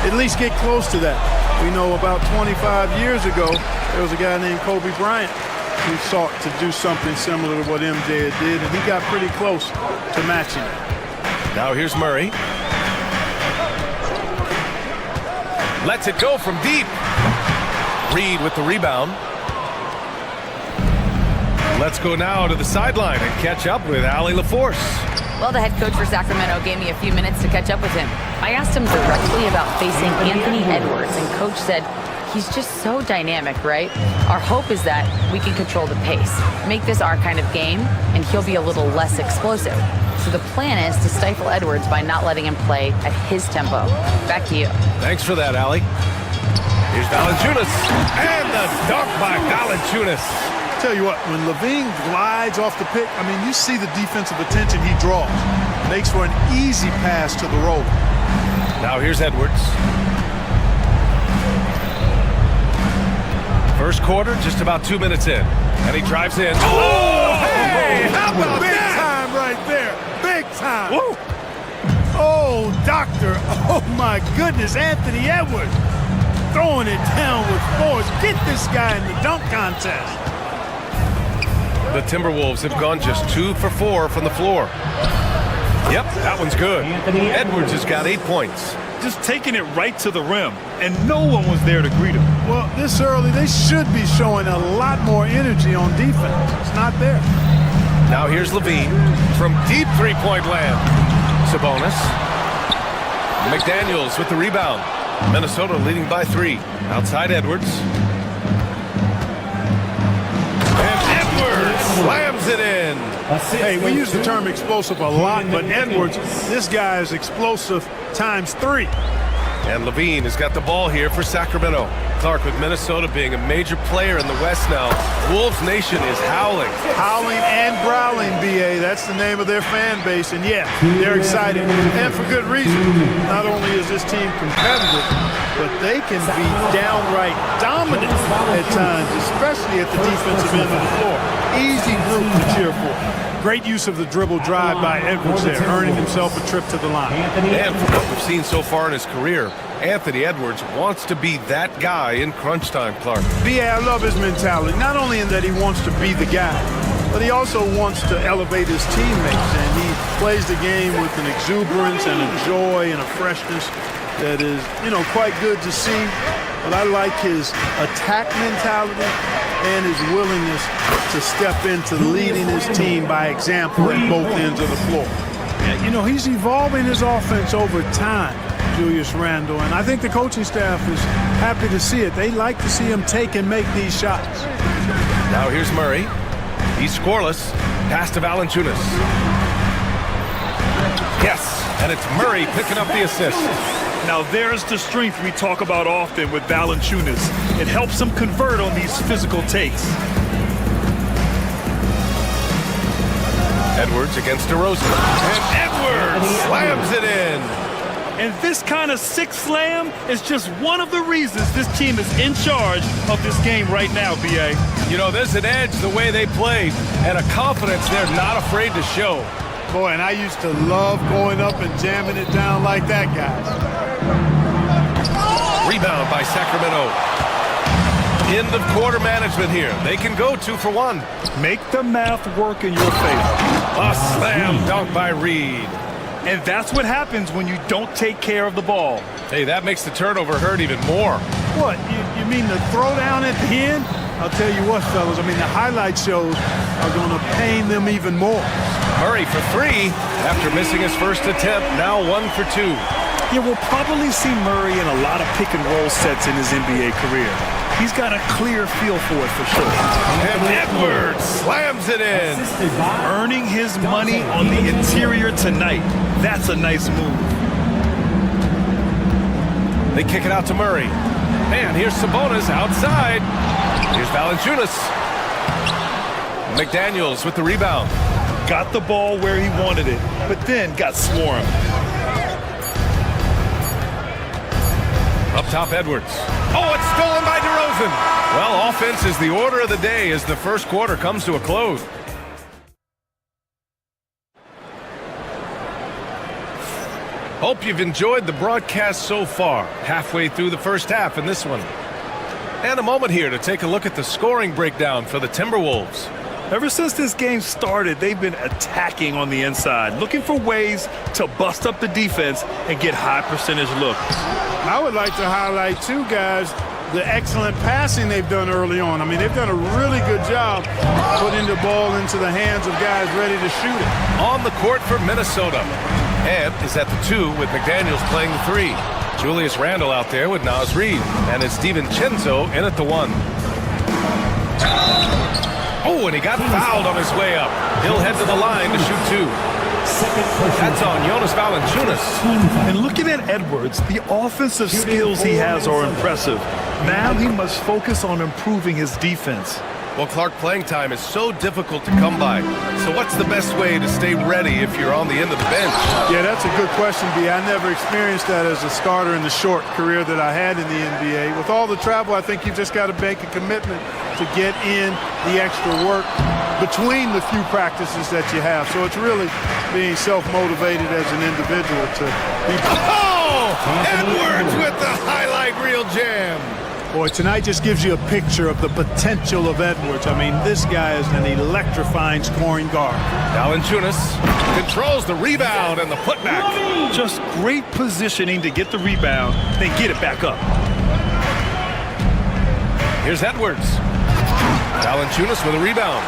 at least get close to that. We know about 25 years ago, there was a guy named Kobe Bryant who sought to do something similar to what MJ did, and he got pretty close to matching it. Now here's Murray. Lets it go from deep. Reed with the rebound. Let's go now to the sideline and catch up with Allie LaForce. Well, the head coach for Sacramento gave me a few minutes to catch up with him. I asked him directly about facing Anthony Edwards, and coach said, he's just so dynamic, right? Our hope is that we can control the pace, make this our kind of game, and he'll be a little less explosive. So the plan is to stifle Edwards by not letting him play at his tempo. Back to you. Thanks for that, Allie. Here's Valanciunas, and the dunk by Valanciunas. Tell you what, when Levine glides off the pick, I mean, you see the defensive attention he draws. Makes for an easy pass to the roller. Now here's Edwards. First quarter, just about 2 minutes in. And he drives in. Oh, hey! How about big time right there? Big time. Woo. Oh, doctor. Oh, my goodness. Anthony Edwards throwing it down with force. Get this guy in the dunk contest. The Timberwolves have gone just 2 for 4 from the floor. Yep, that one's good. Edwards has got 8 points. Just taking it right to the rim, and no one was there to greet him. Well, this early, they should be showing a lot more energy on defense. It's not there. Now here's Levine from deep three-point land. Sabonis. McDaniels with the rebound. Minnesota leading by 3. Outside Edwards. Slams it in. Hey, we use the term explosive a lot, but Edwards, this guy is explosive times 3. And Levine has got the ball here for Sacramento. Clark, with Minnesota being a major player in the West now, Wolves Nation is howling. Howling and growling, B.A. That's the name of their fan base. And yeah, they're excited. And for good reason. Not only is this team competitive, but they can be downright dominant at times, especially at the defensive end of the floor. Easy group to cheer for. Great use of the dribble drive by Edwards there, earning himself a trip to the line. And from what we've seen so far in his career, Anthony Edwards wants to be that guy in crunch time, Clark. B.A., I love his mentality, not only in that he wants to be the guy, but he also wants to elevate his teammates, and he plays the game with an exuberance and a joy and a freshness that is, quite good to see. But I like his attack mentality and his willingness to step into leading his team by example at both ends of the floor. Yeah, he's evolving his offense over time, Julius Randle, and I think the coaching staff is happy to see it. They like to see him take and make these shots. Now here's Murray. He's scoreless. Pass to Valanciunas. Yes, and it's Murray picking up the assist. Now there's the strength we talk about often with Valanciunas. It helps him convert on these physical takes. Edwards against DeRozan. And Edwards slams it in. And this kind of six slam is just one of the reasons this team is in charge of this game right now, B.A. You know, there's an edge the way they played and a confidence they're not afraid to show. Boy, and I used to love going up and jamming it down like that, guys. Rebound by Sacramento. End of quarter management here. They can go 2 for 1. Make the math work in your favor. A slam dunk by Reed. And that's what happens when you don't take care of the ball. Hey, that makes the turnover hurt even more. What, you mean the throwdown at the end? I'll tell you what, fellas, I mean, the highlight shows are going to pain them even more. Murray for 3 after missing his first attempt, now 1 for 2. Yeah, we'll probably see Murray in a lot of pick-and-roll sets in his NBA career. He's got a clear feel for it for sure. And Edwards slams it in. Earning his money on the interior tonight. That's a nice move. They kick it out to Murray. And here's Sabonis outside. Here's Valanciunas. McDaniels with the rebound. Got the ball where he wanted it, but then got swarmed. Up top, Edwards. Oh, it's stolen by DeRozan. Well, offense is the order of the day as the first quarter comes to a close. Hope you've enjoyed the broadcast so far. Halfway through the first half in this one. And a moment here to take a look at the scoring breakdown for the Timberwolves. Ever since this game started, they've been attacking on the inside, looking for ways to bust up the defense and get high percentage looks. I would like to highlight, too, guys, the excellent passing they've done early on. I mean, they've done a really good job putting the ball into the hands of guys ready to shoot it. On the court for Minnesota. Ed is at the 2 with McDaniels playing the 3. Julius Randle out there with Naz Reid. And it's DiVincenzo in at the 1. Oh, and he got fouled on his way up. He'll head to the line to shoot 2. That's on Jonas Valanciunas. And looking at Edwards, the offensive skills he has are impressive. Now he must focus on improving his defense. Well, Clark, playing time is so difficult to come by. So what's the best way to stay ready if you're on the end of the bench? Yeah, that's a good question, B. I never experienced that as a starter in the short career that I had in the NBA. With all the travel, I think you've just got to make a commitment to get in the extra work between the few practices that you have. So it's really being self-motivated as an individual to be... Oh! Edwards with the highlight reel jam. Boy, tonight just gives you a picture of the potential of Edwards. I mean, this guy is an electrifying scoring guard. Valanciunas controls the rebound and the putback. Just great positioning to get the rebound, then get it back up. Here's Edwards. Valanciunas with a rebound.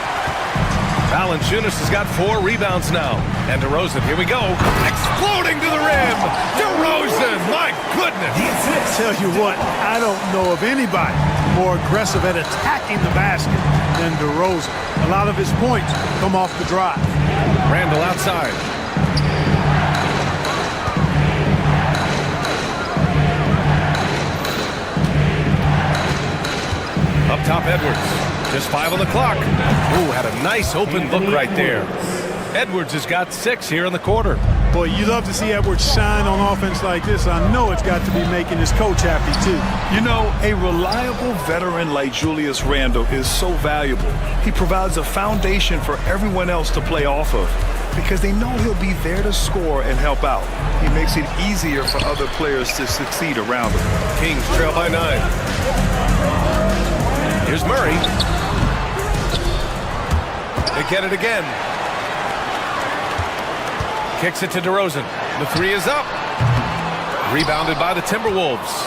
Valanciunas has got 4 rebounds now. And DeRozan, here we go. Exploding to the rim. DeRozan, my goodness. Tell you what, I don't know of anybody more aggressive at attacking the basket than DeRozan. A lot of his points come off the drive. Randle outside. Up top, Edwards. Just 5 on the clock. Ooh, had a nice open look right there. Edwards has got 6 here in the quarter. Boy, you love to see Edwards shine on offense like this. I know it's got to be making his coach happy, too. You know, a reliable veteran like Julius Randle is so valuable. He provides a foundation for everyone else to play off of because they know he'll be there to score and help out. He makes it easier for other players to succeed around him. Kings trail by 9. Here's Murray. They get it again. Kicks it to DeRozan. The 3 is up. Rebounded by the Timberwolves.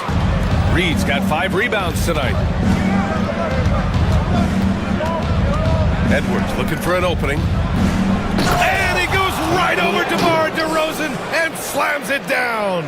Reed's got 5 rebounds tonight. Edwards looking for an opening. And he goes right over DeMar DeRozan and slams it down.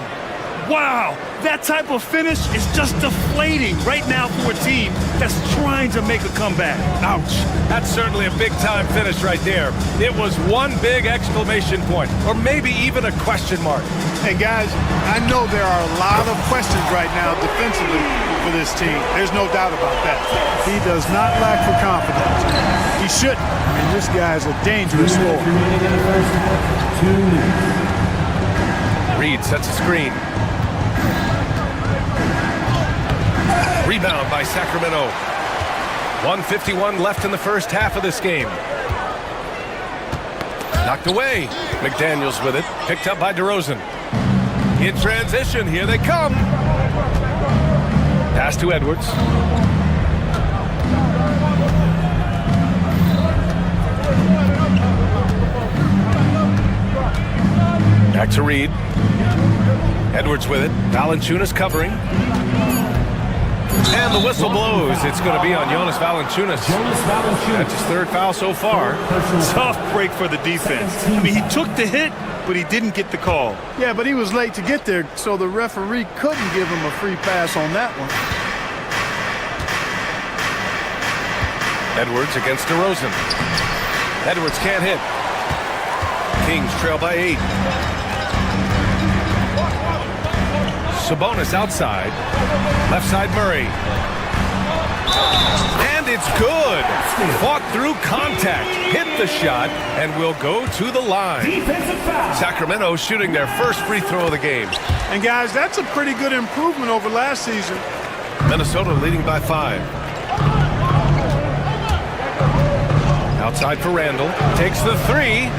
Wow, that type of finish is just deflating right now for a team that's trying to make a comeback. Ouch. That's certainly a big-time finish right there. It was one big exclamation point, or maybe even a question mark. Hey, guys, I know there are a lot of questions right now defensively for this team. There's no doubt about that. He does not lack for confidence. He shouldn't. I mean, this guy is a dangerous scorer. Reed sets a screen. Rebound by Sacramento. 1:51 left in the first half of this game. Knocked away. McDaniels with it. Picked up by DeRozan. In transition, here they come. Pass to Edwards. Back to Reed. Edwards with it. Valanciunas covering. And the whistle blows. It's going to be on Jonas Valanciunas. That's his third foul so far. Tough break for the defense. I mean, he took the hit, but he didn't get the call. Yeah, but he was late to get there, so the referee couldn't give him a free pass on that one. Edwards against DeRozan. Edwards can't hit. Kings trail by 8. Sabonis outside. Left side Murray. And it's good. Fought through contact. Hit the shot and will go to the line. Sacramento shooting their first free throw of the game. And guys, that's a pretty good improvement over last season. Minnesota leading by 5. Outside for Randall. Takes the 3.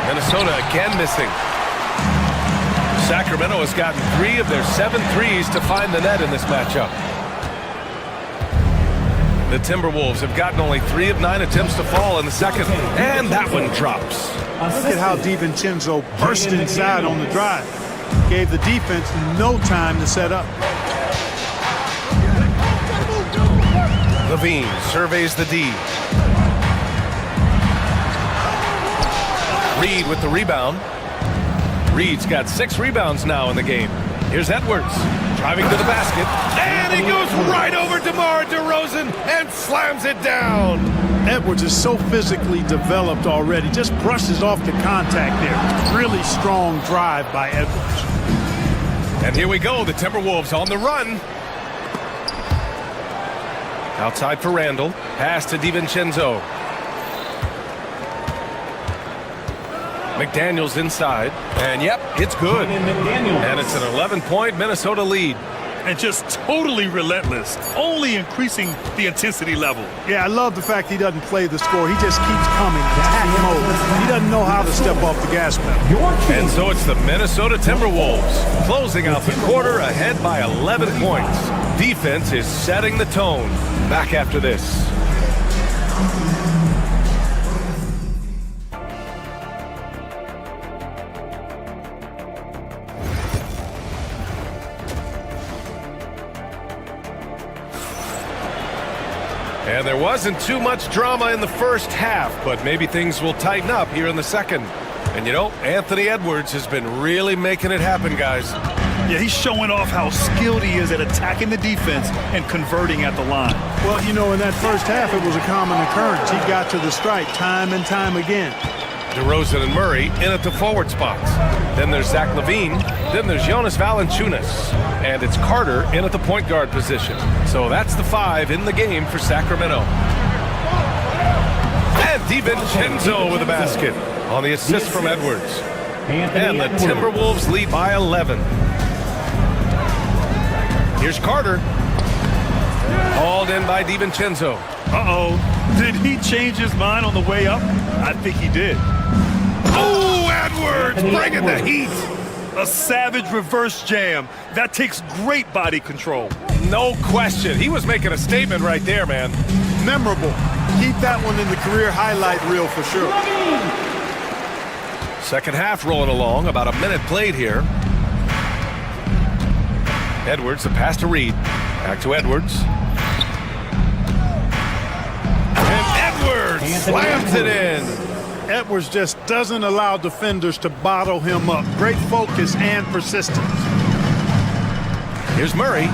Minnesota again missing. Sacramento has gotten 3 of their 7 threes to find the net in this matchup. The Timberwolves have gotten only 3 of 9 attempts to fall in the second, and that one drops. Look at how DiVincenzo burst inside on the drive. Gave the defense no time to set up. Levine surveys the D. Reed with the rebound. Reed's got 6 rebounds now in the game. Here's Edwards driving to the basket, and he goes right over DeMar DeRozan and slams it down. Edwards is so physically developed already. Just brushes off the contact there. Really strong drive by Edwards. And here we go. The Timberwolves on the run. Outside for Randall. Pass to DiVincenzo. McDaniels inside, and yep, it's good. And it's an 11-point Minnesota lead. And just totally relentless, only increasing the intensity level. Yeah, I love the fact he doesn't play the score. He just keeps coming, attack mode. He doesn't know how to step off the gas pedal. And so it's the Minnesota Timberwolves closing out the quarter ahead by 11 points. Defense is setting the tone. Back after this. And there wasn't too much drama in the first half, but maybe things will tighten up here in the second. And you know, Anthony Edwards has been really making it happen, guys. Yeah, he's showing off how skilled he is at attacking the defense and converting at the line. Well, you know, in that first half, it was a common occurrence. He got to the strike time and time again. DeRozan and Murray in at the forward spots. Then there's Zach LaVine. Then there's Jonas Valanciunas. And it's Carter in at the point guard position. So that's the 5 in the game for Sacramento. And DiVincenzo with a basket on the assist from Edwards. And the Timberwolves lead by 11. Here's Carter. Hauled in by DiVincenzo. Uh-oh. Did he change his mind on the way up? I think he did. Oh, Edwards bringing the heat. A savage reverse jam. That takes great body control. No question. He was making a statement right there, man. Memorable. Keep that one in the career highlight reel for sure. Second half rolling along. About a minute played here. Edwards, the pass to Reed. Back to Edwards. And Edwards slams it in. Edwards just doesn't allow defenders to bottle him up. Great focus and persistence. Here's Murray.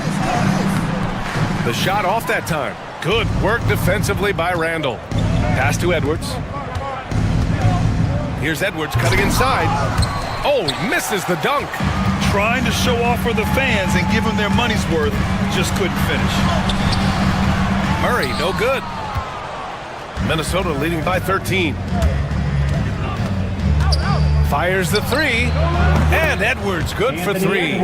The shot off that time. Good work defensively by Randall. Pass to Edwards. Here's Edwards cutting inside. Oh, misses the dunk. Trying to show off for the fans and give them their money's worth. Just couldn't finish. Murray, no good. Minnesota leading by 13. Fires the three. And Edwards good for three.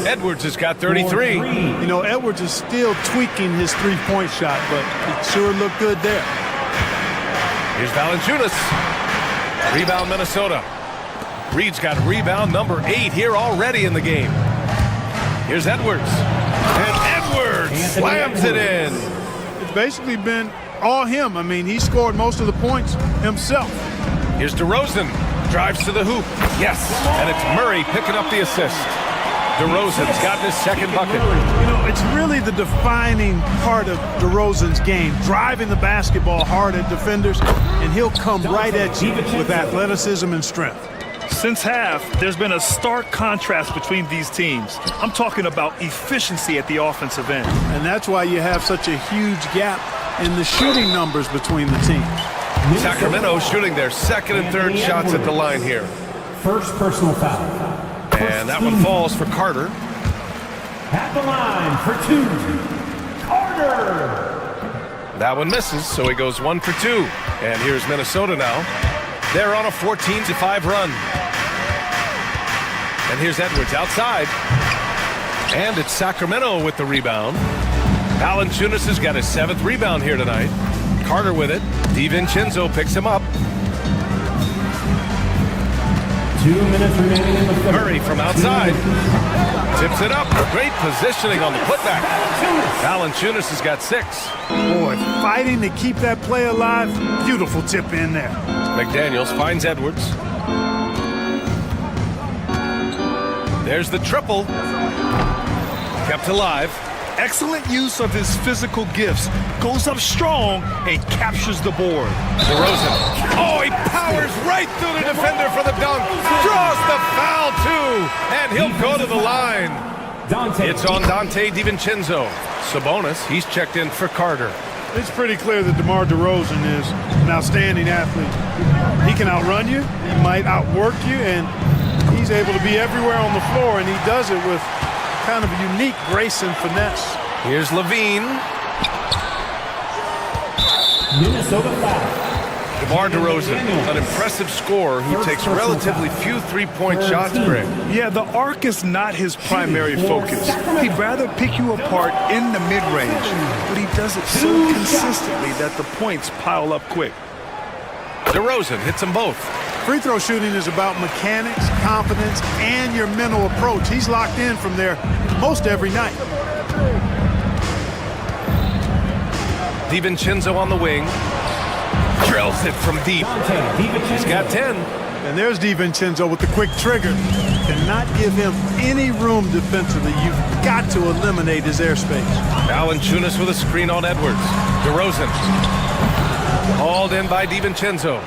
Edwards has got 33. You know, Edwards is still tweaking his three-point shot, but it sure looked good there. Here's Valanciunas. Rebound Minnesota. Reed's got rebound number 8 here already in the game. Here's Edwards. And Edwards slams it in. It's basically been all him. I mean, he scored most of the points himself. Here's DeRozan. Drives to the hoop. Yes. And it's Murray picking up the assist. DeRozan's gotten his second bucket. You know, it's really the defining part of DeRozan's game, driving the basketball hard at defenders, and he'll come right at you with athleticism and strength. Since half, there's been a stark contrast between these teams. I'm talking about efficiency at the offensive end. And that's why you have such a huge gap in the shooting numbers between the teams. Sacramento shooting their second and third shots at the line here. First personal foul. And that one falls for Carter. At the line for 2. Carter. That one misses, so he goes 1 for 2. And here's Minnesota now. They're on a 14-5 run. And here's Edwards outside. And it's Sacramento with the rebound. Valanciunas has got his 7th rebound here tonight. Carter with it. DiVincenzo picks him up. 2 minutes remaining in the third. Murray from outside. Tips it up. Great positioning on the putback. Valanciunas has got 6. Boy, fighting to keep that play alive. Beautiful tip in there. McDaniels finds Edwards. There's the triple. Kept alive. Excellent use of his physical gifts. Goes up strong and captures the board. DeRozan. Oh, he powers right through the defender for the dunk. Draws the foul, too. And he'll go to the line. It's on Dante DiVincenzo. Sabonis, he's checked in for Carter. It's pretty clear that DeMar DeRozan is an outstanding athlete. He can outrun you. He might outwork you. And he's able to be everywhere on the floor. And he does it with kind of a unique grace and finesse. Here's Levine. Minnesota foul. DeMar DeRozan, an impressive scorer who takes relatively few three-point shots, Greg. Yeah, the arc is not his primary focus. He'd rather pick you apart in the mid-range, but he does it so consistently that the points pile up quick. DeRozan hits them both. Free throw shooting is about mechanics, confidence, and your mental approach. He's locked in from there most every night. DiVincenzo on the wing. Drills it from deep. He's got 10. And there's DiVincenzo with the quick trigger. Cannot give him any room defensively. You've got to eliminate his airspace. Valanciunas with a screen on Edwards. DeRozan. Hauled in by DiVincenzo.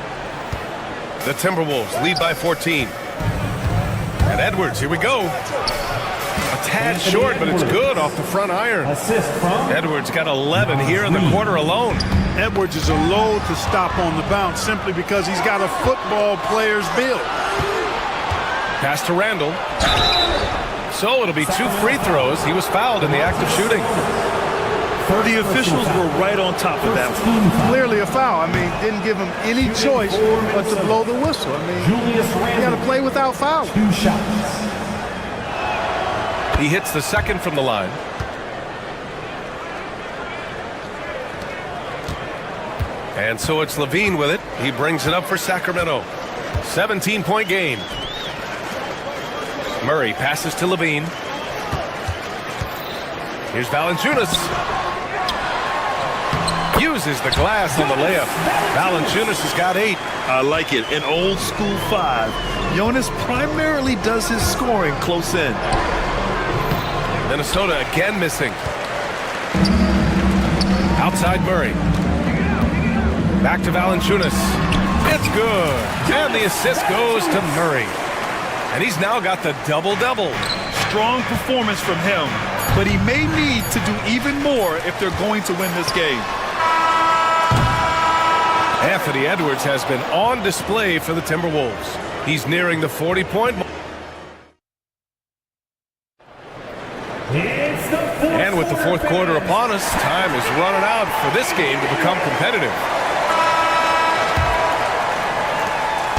The Timberwolves lead by 14. And Edwards, here we go. A tad short, but it's good off the front iron. Assist from Edwards got 11 here in the quarter alone. Edwards is a load to stop on the bounce simply because he's got a football player's build. Pass to Randall. So it'll be 2 free throws. He was fouled in the act of shooting. The officials were right on top of that one. Clearly a foul. I mean, didn't give him any choice but to blow the whistle. I mean, you got to play without foul. 2 shots. He hits the second from the line. And so it's Levine with it. He brings it up for Sacramento. 17-point game. Murray passes to Levine. Here's Valanciunas. Uses the glass on the layup. Valanciunas has got 8. I like it. An old school 5. Jonas primarily does his scoring close in. Minnesota again missing. Outside Murray. Back to Valanciunas. It's good. And the assist goes to Murray. And he's now got the double-double. Strong performance from him, but he may need to do even more if they're going to win this game. Anthony Edwards has been on display for the Timberwolves. He's nearing the 40-point mark. And with the fourth quarter upon us, time is running out for this game to become competitive.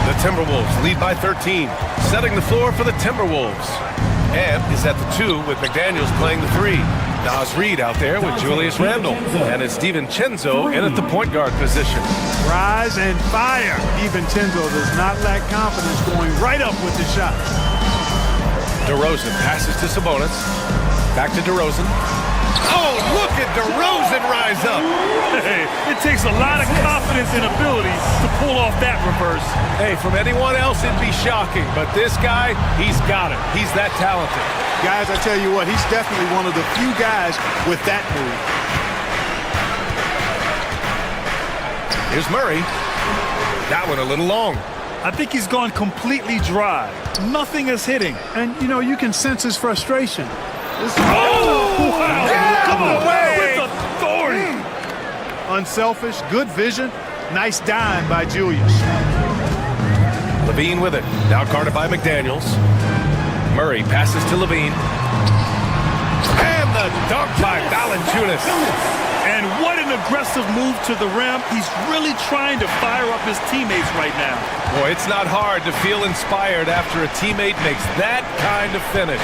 The The Timberwolves lead by 13, setting the floor for the Timberwolves. And is at the 2 with McDaniels playing the 3. Nas Reed out there with Julius Randle. And it's DiVincenzo in at the point guard position. Rise and fire. DiVincenzo does not lack confidence, going right up with the shot. DeRozan passes to Sabonis. Back to DeRozan. Oh, look at DeRozan rise up. Hey, it takes a lot of confidence and ability to pull off that reverse. Hey, from anyone else, it'd be shocking. But this guy, he's got it. He's that talented. Guys, I tell you what, he's definitely one of the few guys with that move. Here's Murray. That one a little long. I think he's gone completely dry. Nothing is hitting. And, you know, you can sense his frustration. Wow. Yeah, Come on. away. With authority. Unselfish, good vision. Nice dime by Julius. Levine with it. Now guarded by McDaniels. Murray passes to Levine. And the dunk by Valanciunas. And what an aggressive move to the rim. He's really trying to fire up his teammates right now. Boy, it's not hard to feel inspired after a teammate makes that kind of finish.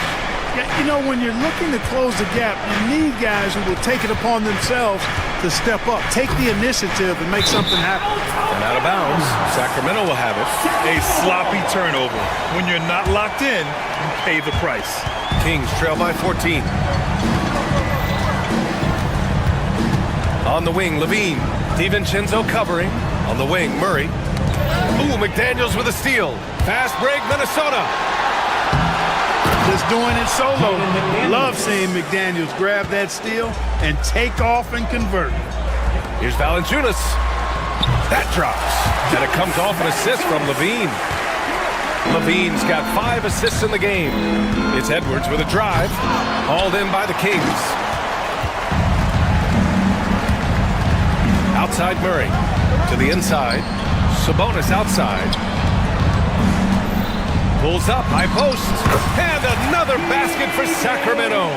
Yeah, you know, when you're looking to close the gap, you need guys who will take it upon themselves to step up, take the initiative, and make something happen. And out of bounds, Sacramento will have it. A sloppy turnover. When you're not locked in, you pay the price. Kings trail by 14. On the wing, Levine. DiVincenzo covering. On the wing, Murray. Ooh, McDaniels with a steal. Fast break, Minnesota. Just doing it solo. Love seeing McDaniels grab that steal and take off and convert. Here's Valanciunas. That drops. And it comes off an assist from Levine. Levine's got 5 assists in the game. It's Edwards with a drive. Hauled in by the Kings. Outside Murray. To the inside. Sabonis outside. Pulls up, high post. And another basket for Sacramento.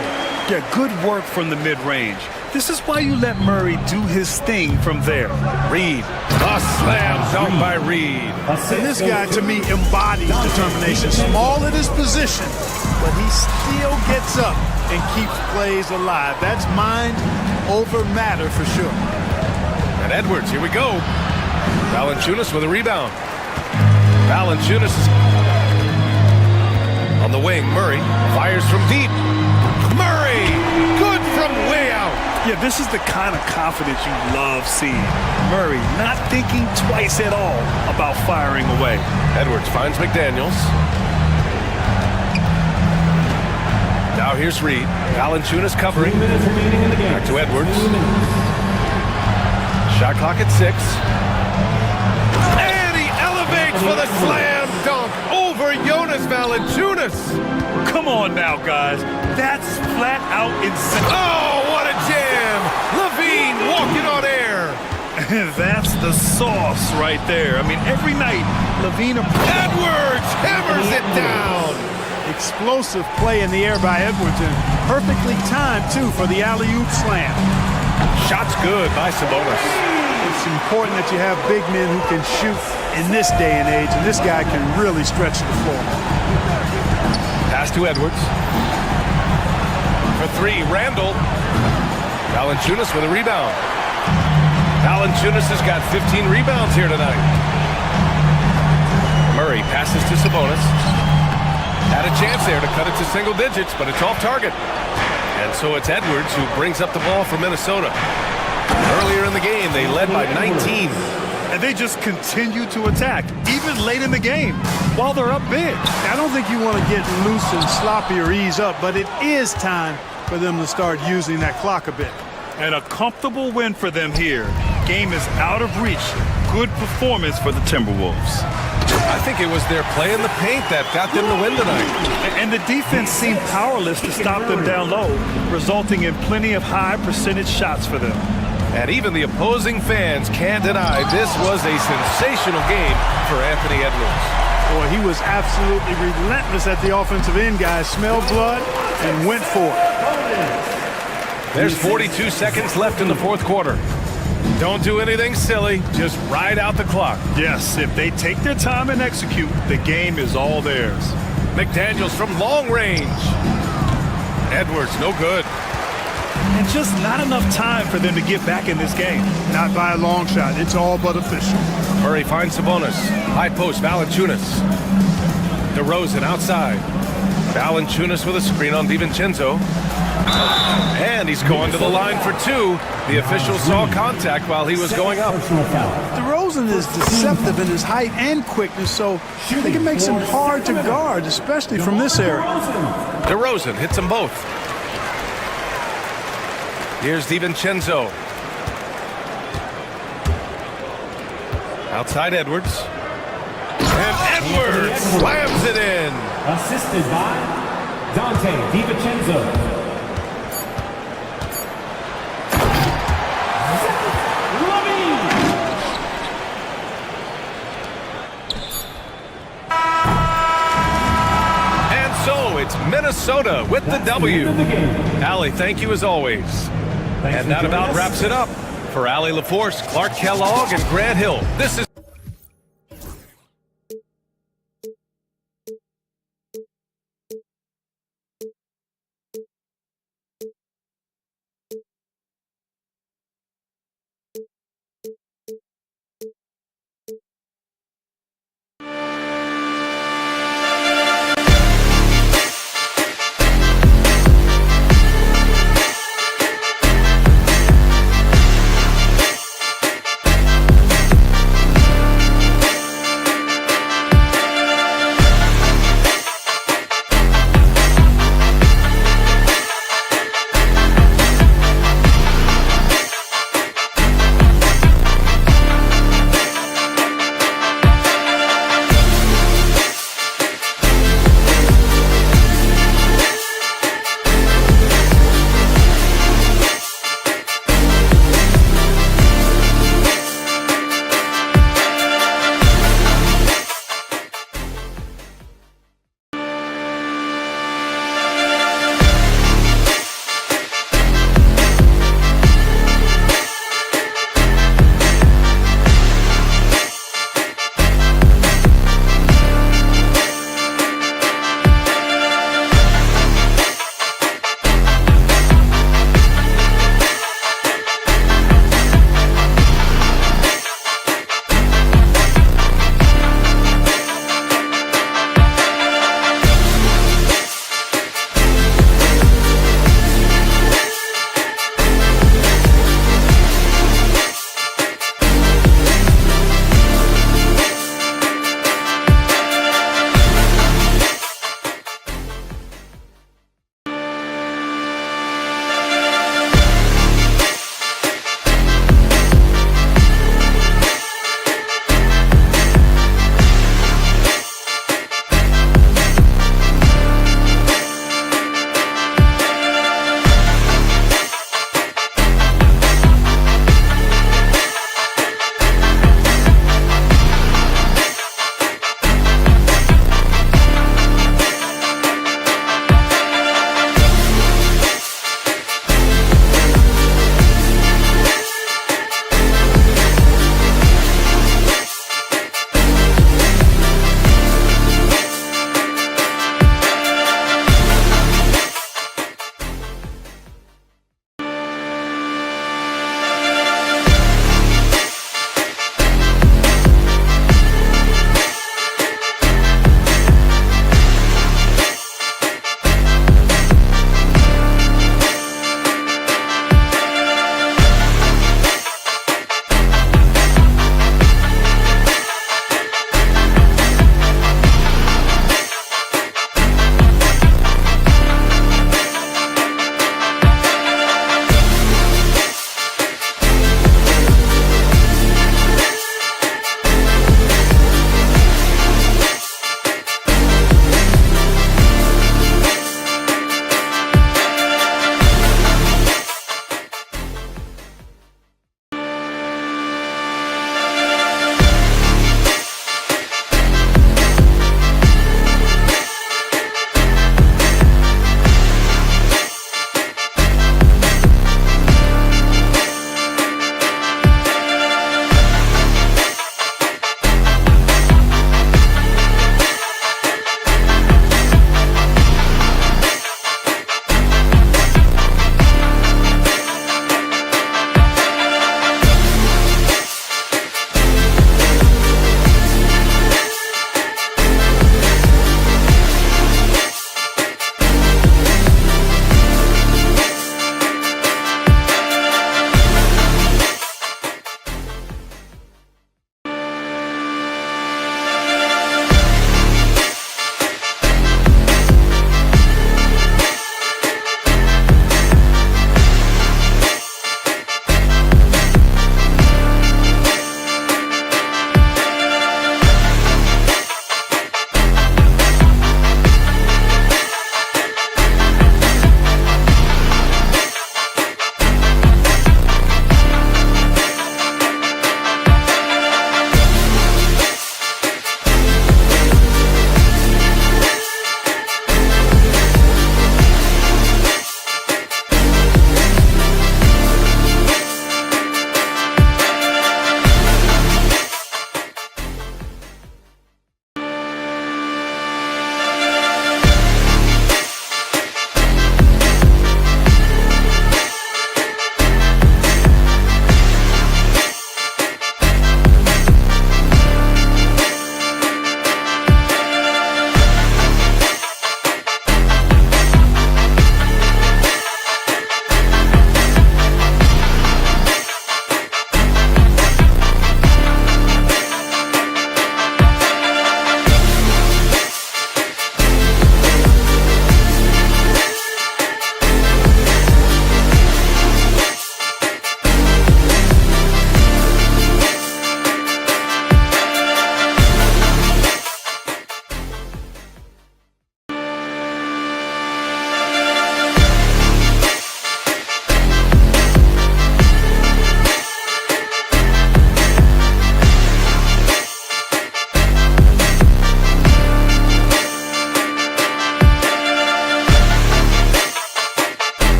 Yeah, good work from the mid-range. This is why you let Murray do his thing from there. Reed. A slam dunk by Reed. And this guy, to me, embodies determination. Small at his position, but he still gets up and keeps plays alive. That's mind over matter for sure. And Edwards, here we go. Valanciunas with a rebound. Valanciunas is on the wing. Murray fires from deep. Murray, good from way out. Yeah, this is the kind of confidence you love seeing. Murray not thinking twice at all about firing away. Edwards finds McDaniels. Now here's Reed. Valanciunas covering. Back to Edwards. Shot clock at 6. And he elevates for the slam dunk over Jonas Valanciunas. Come on now, guys. That's flat out insane. Oh, what a jam! Levine walking on air. That's the sauce right there. I mean, every night, Levine... Edwards hammers it down. Explosive play in the air by Edwards, and perfectly timed, too, for the alley-oop slam. Shot's good by Sabonis. It's important that you have big men who can shoot in this day and age, and this guy can really stretch the floor. Pass to Edwards. For 3, Randall. Valanciunas with a rebound. Valanciunas has got 15 rebounds here tonight. Murray passes to Sabonis. Had a chance there to cut it to single digits, but it's off target. And so it's Edwards who brings up the ball for Minnesota. Earlier in the game, they led by 19. And they just continue to attack, even late in the game, while they're up big. I don't think you want to get loose and sloppy or ease up, but it is time for them to start using that clock a bit. And a comfortable win for them here. Game is out of reach. Good performance for the Timberwolves. I think it was their play in the paint that got them the win tonight. And the defense seemed powerless to stop them down low, resulting in plenty of high percentage shots for them. And even the opposing fans can't deny this was a sensational game for Anthony Edwards. Boy, he was absolutely relentless at the offensive end, guys. Smelled blood and went for it. There's 42 seconds left in the fourth quarter. Don't do anything silly. Just ride out the clock. Yes, if they take their time and execute, the game is all theirs. McDaniels from long range. Edwards, no good. And just not enough time for them to get back in this game. Not by a long shot. It's all but official. Murray finds Sabonis. High post, Valanciunas. DeRozan outside. Valanciunas with a screen on DiVincenzo. And he's going to the line for two. The official saw contact while he was going up. DeRozan is deceptive in his height and quickness, so they can make him hard to guard, especially from this area. DeRozan hits them both. Here's DiVincenzo. Outside Edwards. And Edwards slams it in. Assisted by Dante DiVincenzo. And so it's Minnesota with the W. Allie, thank you as always. And that about wraps it up. For Allie LaForce, Clark Kellogg, and Grant Hill, this is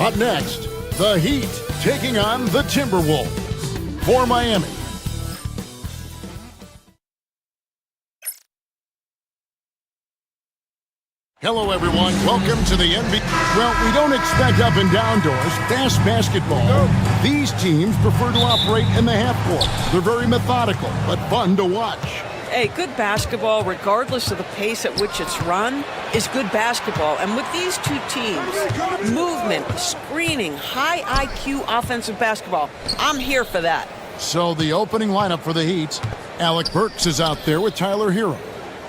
Up next, the Heat taking on the Timberwolves. For Miami, hello, everyone. Welcome to the NBA. Well, we don't expect up and down doors, fast basketball. These teams prefer to operate in the half court. They're very methodical, but fun to watch. Hey, good basketball, regardless of the pace at which it's run, is good basketball. And with these two teams, movement, screening, high IQ offensive basketball, I'm here for that. So the opening lineup for the Heat, Alec Burks is out there with Tyler Hero.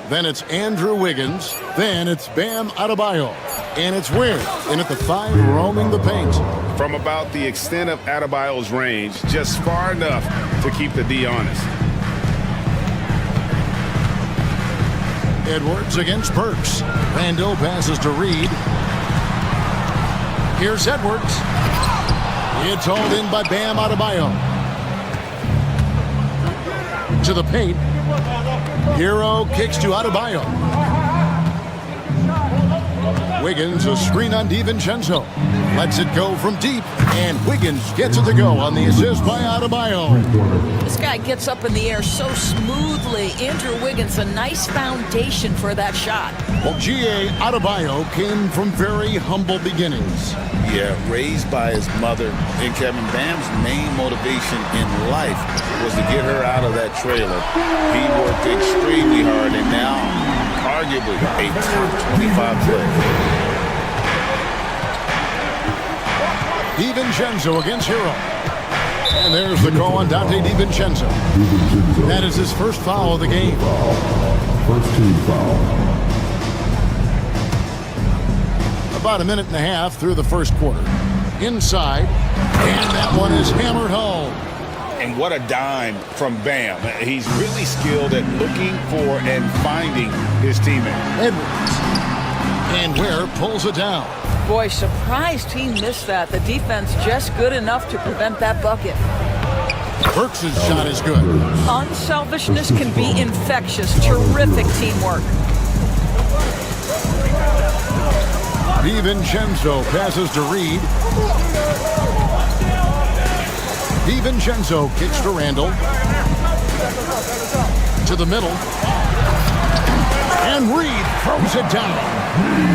Then it's Andrew Wiggins. Then it's Bam Adebayo. And it's Ware in at the 5 roaming the paint. From about the extent of Adebayo's range, just far enough to keep the D honest. Edwards against Burks. Randall passes to Reed. Here's Edwards. It's hauled in by Bam Adebayo. To the paint. Hero kicks to Adebayo. Wiggins, a screen on DiVincenzo. Lets it go from deep, and Wiggins gets it to go on the assist by Adebayo. This guy gets up in the air so smoothly. Andrew Wiggins, a nice foundation for that shot. Well, G.A. Adebayo came from very humble beginnings. Yeah, raised by his mother. And Kevin, Bam's main motivation in life was to get her out of that trailer. He worked extremely hard, and now arguably a top 25 player. DiVincenzo against Hero. And there's the call on Dante DiVincenzo. That is his first foul of the game. First team foul. About a minute and a half through the first quarter. Inside, and that one is hammered home. And what a dime from Bam. He's really skilled at looking for and finding his teammate. Edwards. And Ware pulls it down. Boy, surprised he missed that. The defense just good enough to prevent that bucket. Burks' shot is good. Unselfishness can be infectious. Terrific teamwork. DiVincenzo passes to Reed. DiVincenzo kicks to Randall. To the middle. And Reed throws it down.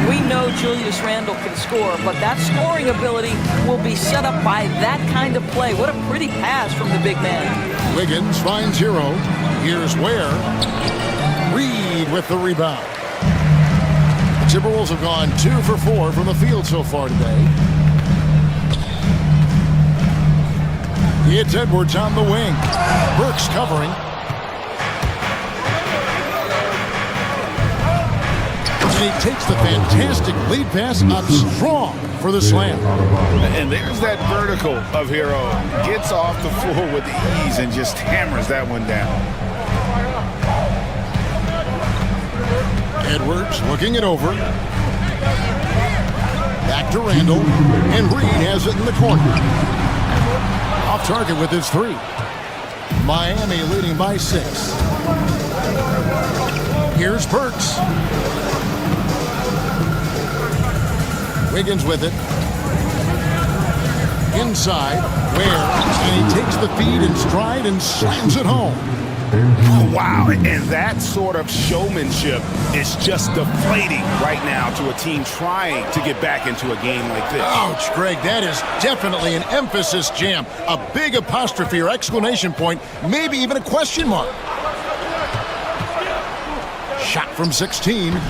We know Julius Randle can score, but that scoring ability will be set up by that kind of play. What a pretty pass from the big man. Wiggins finds Hero. Here's Ware. Reed with the rebound. The Timberwolves have gone 2 for 4 from the field so far today. It's Edwards on the wing. Burks covering. And he takes the fantastic lead pass up strong for the slam. And there's that vertical of Hero. Gets off the floor with ease and just hammers that one down. Edwards looking it over. Back to Randall. And Reed has it in the corner. Off target with his 3. Miami leading by 6. Here's Burks. Wiggins with it. Inside, Ware, and he takes the feed in stride and slams it home. Oh, wow, and that sort of showmanship is just deflating right now to a team trying to get back into a game like this. Ouch, Greg, that is definitely an emphasis jam. A big apostrophe or exclamation point, maybe even a question mark. Shot from 16.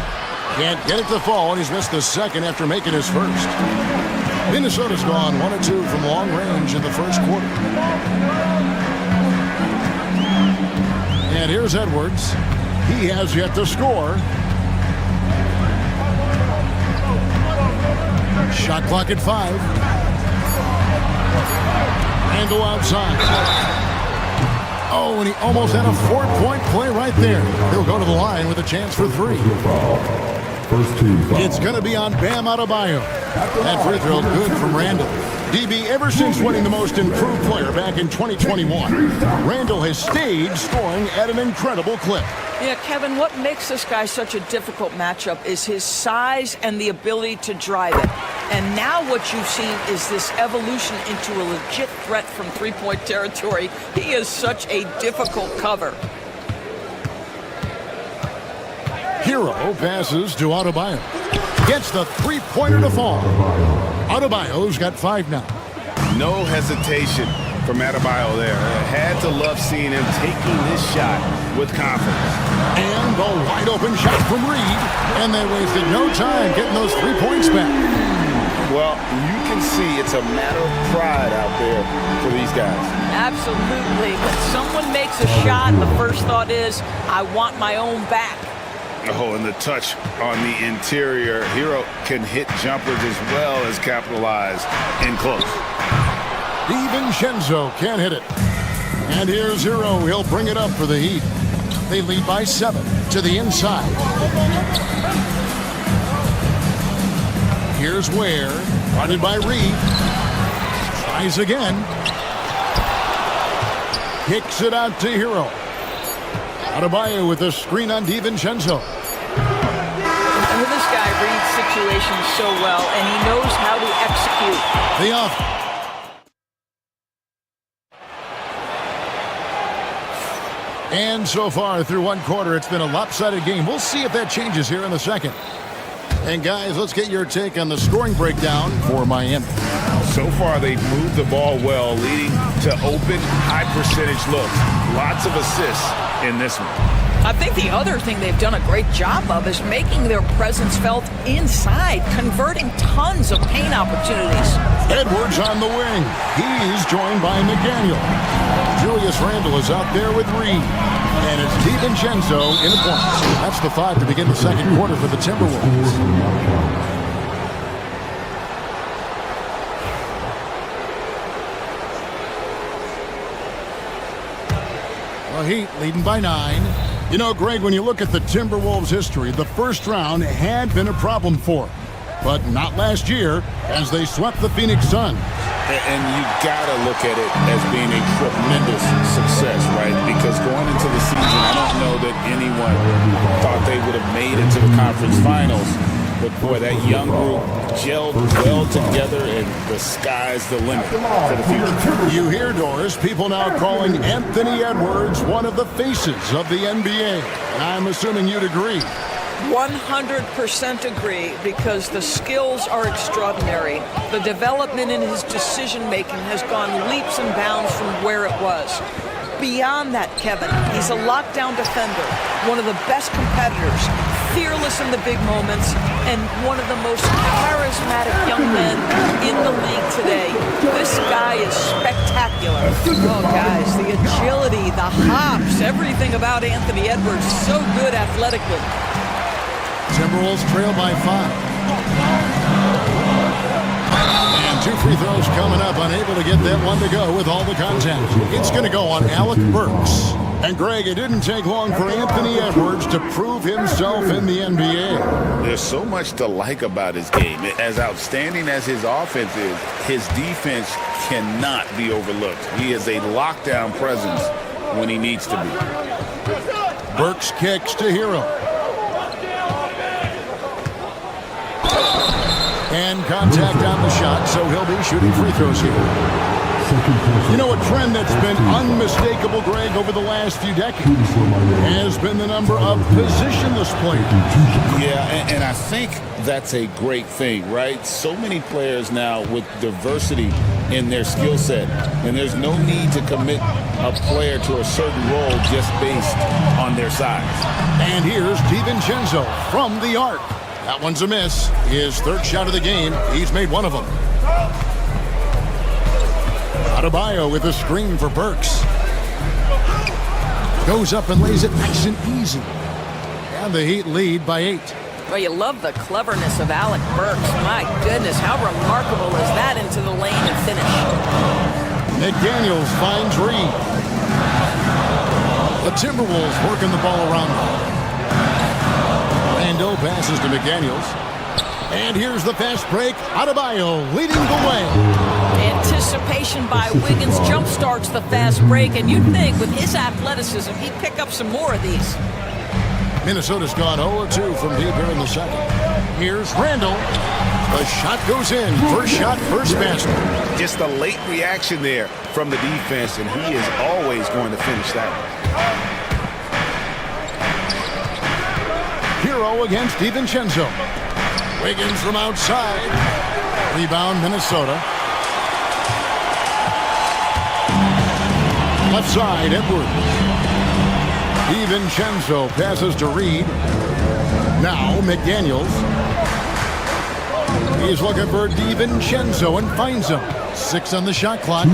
Can't get it to fall, and he's missed the second after making his first. Minnesota's gone 1 of 2 from long range in the first quarter. And here's Edwards. He has yet to score. Shot clock at 5. Randall outside. Oh, and he almost had a 4-point play right there. He'll go to the line with a chance for 3. First team foul. It's going to be on Bam Adebayo. That free throw good from Randall. DB, ever since winning the most improved player back in 2021, Randall has stayed scoring at an incredible clip. Yeah, Kevin, what makes this guy such a difficult matchup is his size and the ability to drive it. And now what you've seen is this evolution into a legit threat from three-point territory. He is such a difficult cover. Hero passes to Adebayo. Gets the three-pointer to fall. Adebayo's got 5 now. No hesitation from Adebayo there. Had to love seeing him taking this shot with confidence. And the wide-open shot from Reed. And they wasted no time getting those 3 points back. Well, you can see it's a matter of pride out there for these guys. Absolutely. When someone makes a shot, the first thought is, I want my own back. Oh, and the touch on the interior. Hero can hit jumpers as well as capitalize in close. DiVincenzo can't hit it. And here's Hero. He'll bring it up for the Heat. They lead by 7 to the inside. Here's Ware. Guarded by Reed. Tries again. Kicks it out to Hero. Adebayo with a screen on DiVincenzo. This guy reads situations so well, and he knows how to execute. The off. And so far through one quarter, it's been a lopsided game. We'll see if that changes here in the second. And guys, let's get your take on the scoring breakdown for Miami. So far, they've moved the ball well, leading to open, high-percentage looks. Lots of assists in this one. I think the other thing they've done a great job of is making their presence felt inside, converting tons of paint opportunities. Edwards on the wing. He's joined by McDaniel. Julius Randle is out there with Reed. And it's DiVincenzo in the points. That's the 5 to begin the second quarter for the Timberwolves. The Heat leading by 9. You know, Greg, when you look at the Timberwolves' history, the first round had been a problem for them. But not last year, as they swept the Phoenix Suns. And you gotta look at it as being a tremendous success, right? Because going into the season, I don't know that anyone thought they would have made it to the conference finals. But boy, that young group gelled well together, and the sky's the limit for the future. You hear, Doris, people now calling Anthony Edwards one of the faces of the NBA. I'm assuming you'd agree. 100% agree, because the skills are extraordinary. The development in his decision-making has gone leaps and bounds from where it was. Beyond that, Kevin, he's a lockdown defender, one of the best competitors, fearless in the big moments, and one of the most charismatic young men in the league today. This guy is spectacular. Oh, guys, the agility, the hops, everything about Anthony Edwards, so good athletically. Timberwolves trail by 5. And 2 free throws coming up, unable to get that one to go with all the contact. It's going to go on Alec Burks. And Greg, it didn't take long for Anthony Edwards to prove himself in the NBA. There's so much to like about his game. As outstanding as his offense is, his defense cannot be overlooked. He is a lockdown presence when he needs to be. Burks kicks to Hero. And contact on the shot, so he'll be shooting free throws here. You know, a trend that's been unmistakable, Greg, over the last few decades has been the number of positionless players. Yeah, and I think that's a great thing, right? So many players now with diversity in their skill set, and there's no need to commit a player to a certain role just based on their size. And here's DiVincenzo from the arc. That one's a miss. His third shot of the game. He's made one of them. Adebayo with a screen for Burks. Goes up and lays it nice and easy. And the Heat lead by 8. Well, you love the cleverness of Alec Burks. My goodness, how remarkable is that into the lane and finish? McDaniels finds Reed. The Timberwolves working the ball around them. Randle passes to McDaniels. And here's the fast break. Adebayo leading the way. Anticipation by Wiggins jumpstarts the fast break, and you'd think with his athleticism he'd pick up some more of these. Minnesota's gone 0-2 from deep here in the second. Here's Randle. The shot goes in. First shot, first basket. Just a late reaction there from the defense, and he is always going to finish that one. Hero against DiVincenzo. Wiggins from outside. Rebound, Minnesota. Left side, Edwards. DiVincenzo passes to Reed. Now McDaniels. He's looking for DiVincenzo and finds him. 6 on the shot clock.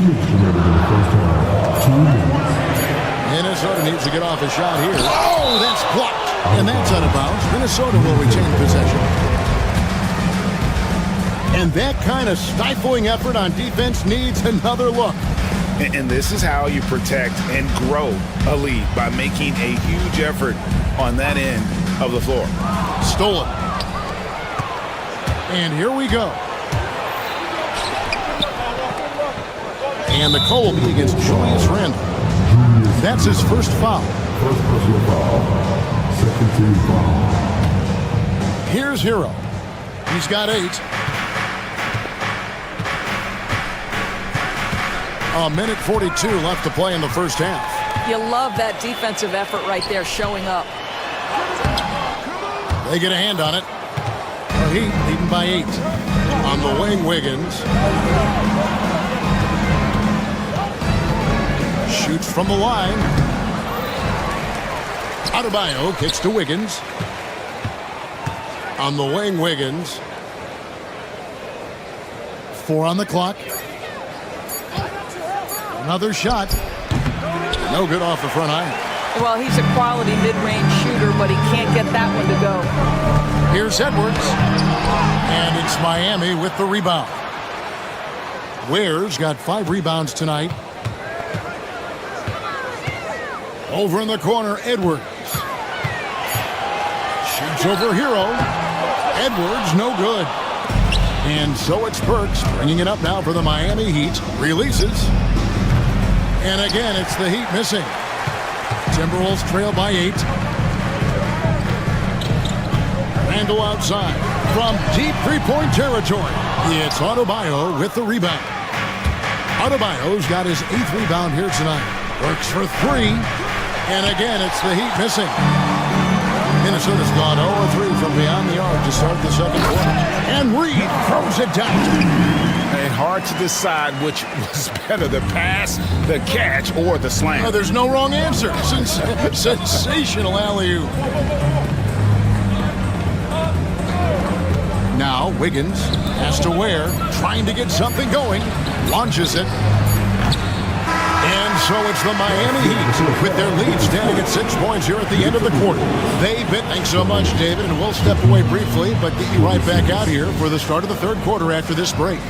Minnesota needs to get off a shot here. Oh, that's blocked. And that's out of bounds. Minnesota will retain possession. And that kind of stifling effort on defense needs another look. And this is how you protect and grow a lead, by making a huge effort on that end of the floor. Stolen. And here we go. And the call will be against Julius Randle. That's his first foul. First personal foul. Second team foul. Here's Hero. He's got 8. A minute 42 left to play in the first half. You love that defensive effort right there showing up. They get a hand on it. The Heat leading by 8. On the wing, Wiggins. Shoots from the line. Adebayo kicks to Wiggins. On the wing, Wiggins. 4 on the clock. Another shot. No good off the front iron. Well, he's a quality mid-range shooter, but he can't get that one to go. Here's Edwards. And it's Miami with the rebound. Ware's got 5 rebounds tonight. Over in the corner, Edwards. Shoots over Hero. Edwards, no good. And so it's Burks bringing it up now for the Miami Heat. Releases. And again, it's the Heat missing. Timberwolves trail by 8. Randle outside from deep three-point territory. It's Adebayo with the rebound. Adebayo's got his 8th rebound here tonight. Works for 3. And again, it's the Heat missing. Minnesota's gone 0-3 from beyond the arc to start the second quarter. And Reed throws it down. And hard to decide which was better, the pass, the catch, or the slam. Oh, there's no wrong answer. Sensational alley-oop. Now Wiggins has to Ware, trying to get something going. Launches it. And so it's the Miami Heat with their lead standing at 6 points here at the end of the quarter. They've been, thanks so much, David, and we'll step away briefly, but get you right back out here for the start of the third quarter after this break.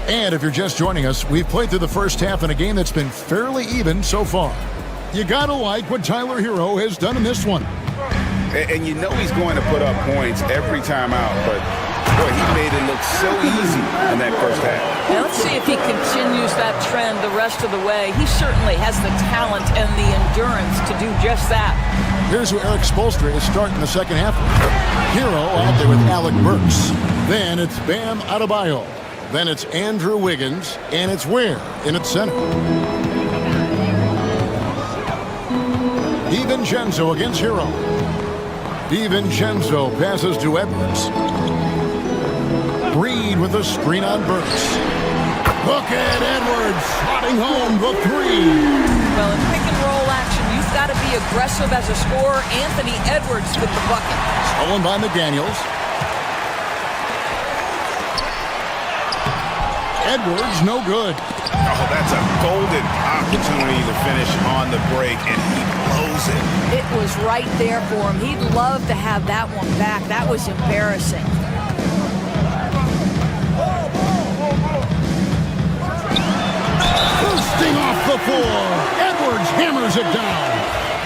And if you're just joining us, we've played through the first half in a game that's been fairly even so far. You gotta like what Tyler Hero has done in this one. And you know he's going to put up points every time out, but boy, he made it look so easy in that first half. Now let's see if he continues that trend the rest of the way. He certainly has the talent and the endurance to do just that. Here's who Eric Spoelstra is starting the second half. Hero out there with Alec Burks. Then it's Bam Adebayo. Then it's Andrew Wiggins, and it's Ware in its center. DiVincenzo against Hero. DiVincenzo passes to Edwards. Reed with a screen on Burks. Look at Edwards slotting home the 3. Well, in pick and roll action, you've got to be aggressive as a scorer. Anthony Edwards with the bucket. Stolen by McDaniels. Edwards, no good. Oh, that's a golden opportunity to finish on the break, and he blows it. It was right there for him. He'd love to have that one back. That was embarrassing. Bursting off the floor. Edwards hammers it down.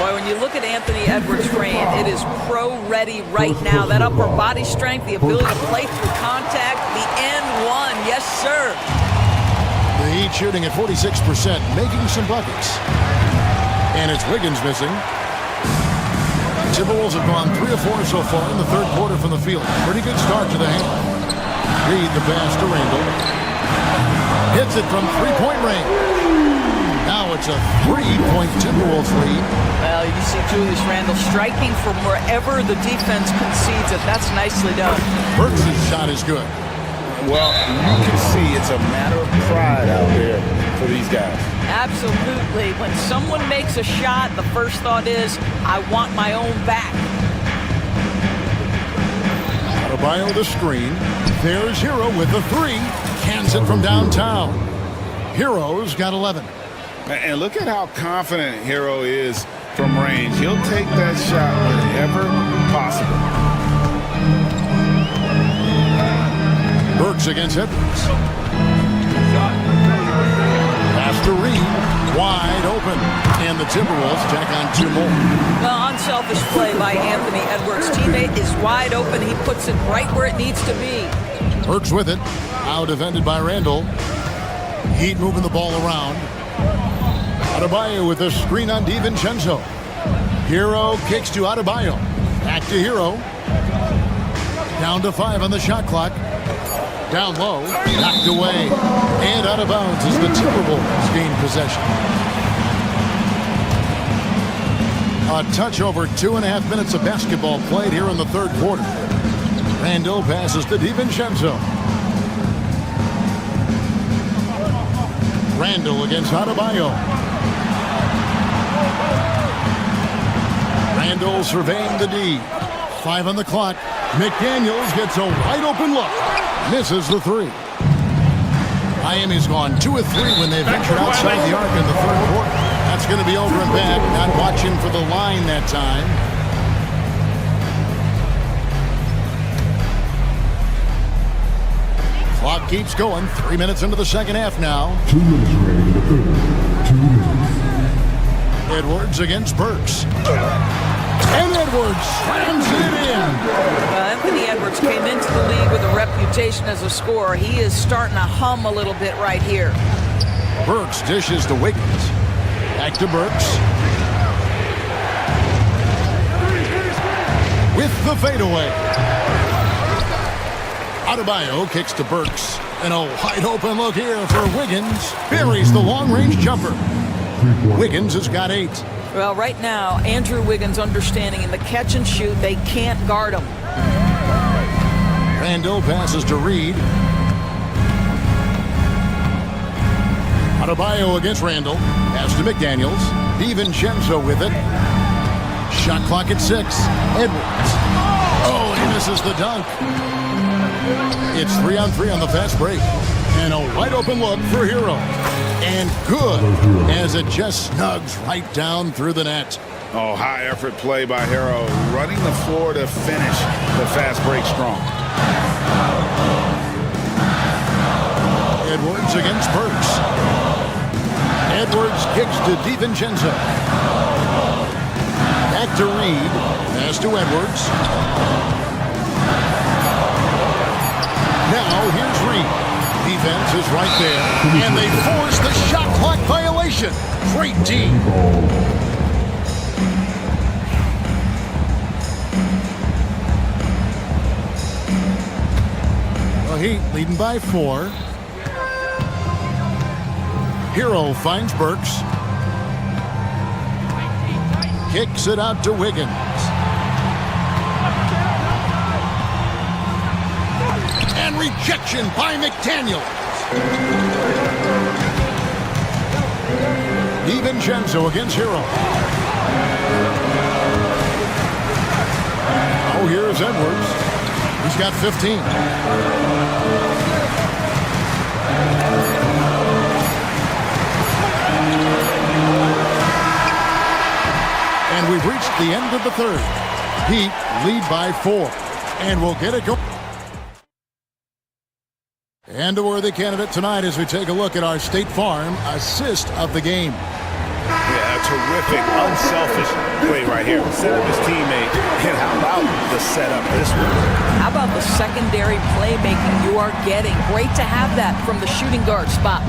Boy, when when you look at Anthony Edwards' frame, it is pro-ready right now. That upper body strength, the ability to play through contact, the N1, yes, sir. The Heat shooting at 46%, making some buckets. And it's Wiggins missing. Timberwolves have gone 3 of 4 so far in the third quarter from the field. Pretty good start to the hand. Reed the pass to Randall. Hits it from three-point range. Now it's a 3-point Timberwolves lead. Well, you see Julius Randle striking from wherever the defense concedes it. That's nicely done. Burks' shot is good. Well, you can see it's a matter of pride out there for these guys. Absolutely. When someone makes a shot, the first thought is, I want my own back. Adebayo the screen. There's Hero with the 3. Cans it from downtown. Hero's got 11. And look at how confident Hero is from range. He'll take that shot whenever possible. Burks against Edwards. Pass to Reed. Wide open. And the Timberwolves tack on 2 more. Well, unselfish play by Anthony Edwards. Teammate is wide open. He puts it right where it needs to be. Burks with it. Out defended by Randall. Heat moving the ball around. Adebayo with a screen on DiVincenzo. Hero kicks to Adebayo. Back to Hero. Down to 5 on the shot clock. Down low, knocked away, and out of bounds as the Timberwolves gain possession. A touch over 2.5 minutes of basketball played here in the third quarter. Randall passes to DiVincenzo. Randall against Adebayo. Randall surveying the D. 5 on the clock. McDaniels gets a wide open look. Misses the 3. Miami's gone 2 of 3 when they ventured outside the arc in the third quarter. That's going to be over and back. Not watching for the line that time. Clock keeps going. 3 minutes into the second half now. 2 minutes remaining in the third. 2 minutes. Edwards against Burks. And Edwards slams it in. Anthony Edwards came into the league with a reputation as a scorer. He is starting to hum a little bit right here. Burks dishes to Wiggins. Back to Burks. With the fadeaway. Adebayo kicks to Burks. And a wide open look here for Wiggins. Buries the long-range jumper. Wiggins has got 8. Well, right now, Andrew Wiggins understanding in the catch and shoot, they can't guard him. Randall passes to Reed. Adebayo against Randall. Pass to McDaniels. DiVincenzo with it. Shot clock at 6. Edwards. Oh, he misses the dunk. It's 3-on-3 on the fast break. And a wide open look for Hero. And good as it just snugs right down through the net. Oh, high effort play by Hero. Running the floor to finish the fast break strong. Edwards against Burks. Edwards kicks to DiVincenzo. Back to Reed. Pass to Edwards. Now here's Reed. Defense is right there. And they force the shot clock violation. Great D. The Heat leading by 4. Hero finds Burks. Kicks it out to Wiggins. And rejection by McDaniels. DiVincenzo against Hero. Oh, here's Edwards. He's got 15. And we've reached the end of the third. Heat lead by 4. And we'll get it going. And a worthy candidate tonight as we take a look at our State Farm assist of the game. Yeah, a terrific, unselfish play right here. Set up his teammate. And how about the setup this one? How about the secondary playmaking you are getting? Great to have that from the shooting guard spot.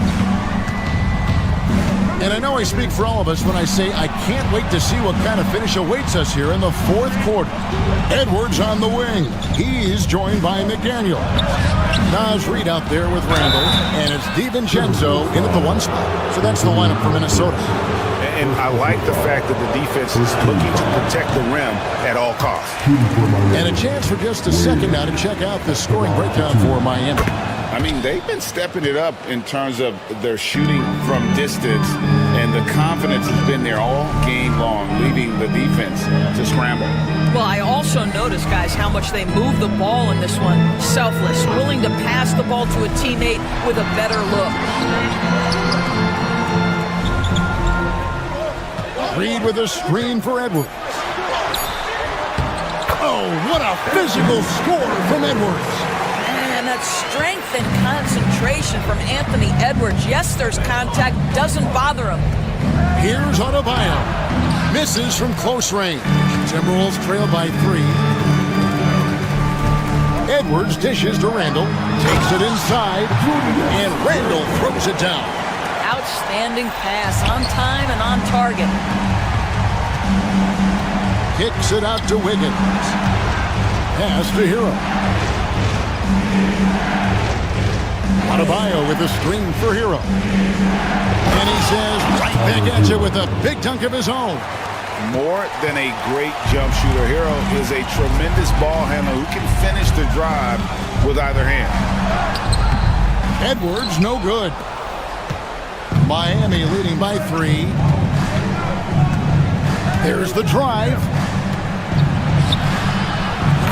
And I know I speak for all of us when I say I can't wait to see what kind of finish awaits us here in the fourth quarter. Edwards on the wing. He's joined by McDaniel. Naz Reid out there with Randall. And it's DiVincenzo in at the 1 spot. So that's the lineup for Minnesota. And I like the fact that the defense is looking to protect the rim at all costs. And a chance for just a second now to check out the scoring breakdown for Miami. I mean, they've been stepping it up in terms of their shooting from distance, and the confidence has been there all game long, leading the defense to scramble. Well, I also noticed, guys, how much they move the ball in this one. Selfless, willing to pass the ball to a teammate with a better look. Reid with a screen for Edwards. Oh, what a physical score from Edwards. And that strength and concentration from Anthony Edwards. Yes, there's contact, doesn't bother him. Here's Adebayo. Misses from close range. Timberwolves trail by 3. Edwards dishes to Randall. Takes it inside. And Randall throws it down. Outstanding pass, on time and on target. Kicks it out to Wiggins. Pass to Hero. Adebayo with a screen for Hero. And he says right back at you with a big dunk of his own. More than a great jump shooter, Hero is a tremendous ball handler who can finish the drive with either hand. Edwards, no good. Miami leading by 3. There's the drive.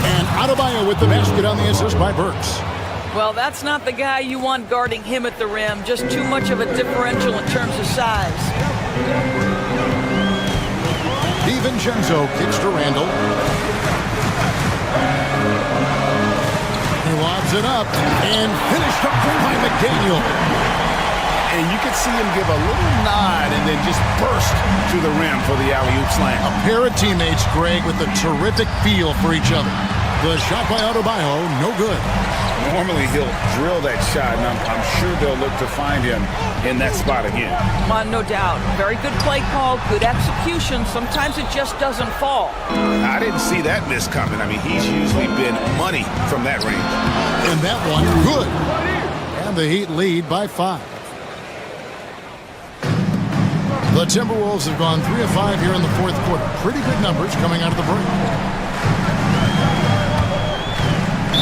And Adebayo with the basket on the assist by Burks. Well, that's not the guy you want guarding him at the rim. Just too much of a differential in terms of size. DiVincenzo kicks to Randall. He lobs it up and finished up by McDaniel. And you can see him give a little nod and then just burst to the rim for the alley-oop slam. A pair of teammates, Greg, with a terrific feel for each other. The shot by Adebayo, no good. Normally he'll drill that shot, and I'm sure they'll look to find him in that spot again. No doubt. Very good play call, good execution. Sometimes it just doesn't fall. I didn't see that miss coming. I mean, he's usually been money from that range. And that one, good. And the Heat lead by 5. The Timberwolves have gone 3 of 5 here in the fourth quarter. Pretty good numbers coming out of the break.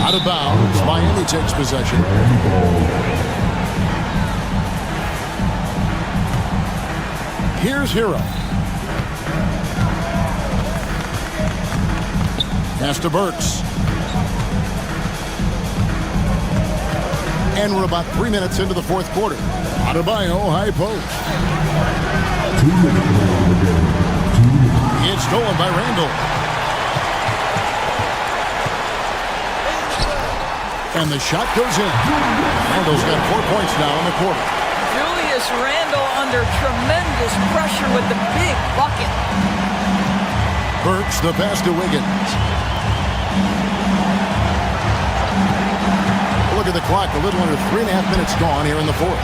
Out of bounds, Miami takes possession. Here's Hero. Pass to Burks. And we're about 3 minutes into the fourth quarter. Adebayo, high post. It's stolen by Randall. And the shot goes in. Randall's got 4 points now in the quarter. Julius Randle under tremendous pressure with the big bucket. Burks the pass to Wiggins. Look at the clock. A little under 3.5 minutes gone here in the fourth.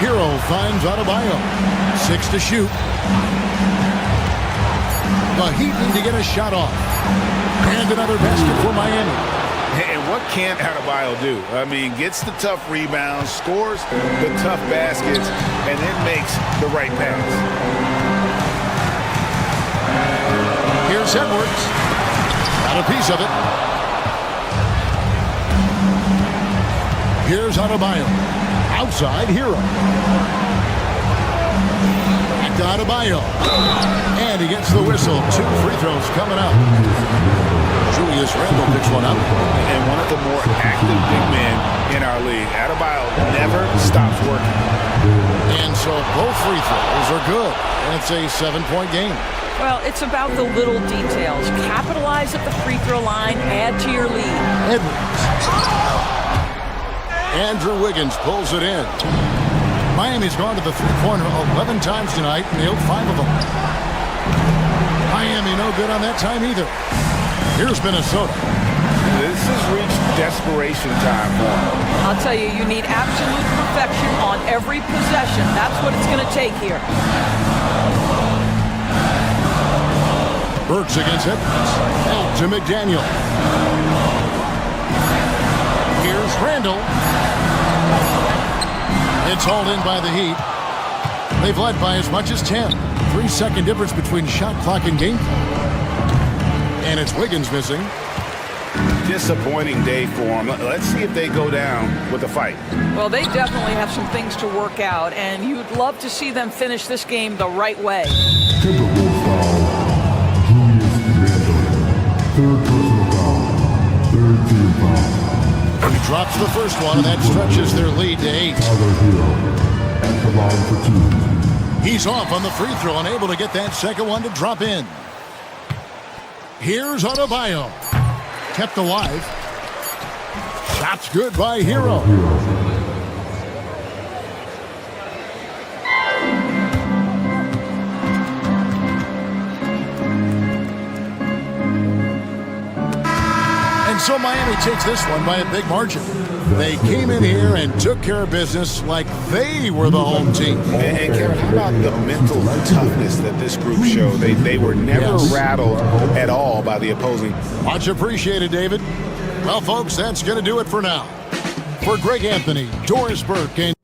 Hero finds Adebayo. 6 to shoot. The Heat need to get a shot off. And another basket for Miami. And what can't Adebayo do? I mean, gets the tough rebounds, scores the tough baskets, and then makes the right pass. Here's Edwards. Got a piece of it. Here's Adebayo. Outside, Hero. Back to Adebayo. And he gets the whistle. 2 free throws coming up. Julius Randle picks one up. And one of the more active big men in our league. Adebayo never stops working. And so both free throws are good. And it's a 7-point game. Well, it's about the little details. Capitalize at the free throw line, add to your lead. Edwards. Andrew Wiggins pulls it in. Miami's gone to the three-pointer 11 times tonight, nailed 5 of them. Miami no good on that time either. Here's Minnesota. This has reached desperation time for them. I'll tell you, you need absolute perfection on every possession. That's what it's going to take here. Burks against Edwards. Out to McDaniel. Here's Randall. It's hauled in by the Heat. They've led by as much as 10. 3-second difference between shot clock and game clock. And it's Wiggins missing. Disappointing day for them. Let's see if they go down with a fight. Well, they definitely have some things to work out, and you'd love to see them finish this game the right way. Timberwolves foul. Julius Randle. Third personal foul. Third team foul. He drops the first one, and that stretches their lead to 8. Tyler Hero. At the line for 2. He's off on the free throw, unable to get that second one to drop in. Here's Adebayo. Kept alive. Shot's good by Hero. And so Miami takes this one by a big margin. They came in here and took care of business like they were the home team. And Kevin, how about the mental toughness that this group showed? They were never rattled at all by the opposing. Much appreciated, David. Well, folks, that's going to do it for now. For Greg Anthony, Doris Burke, and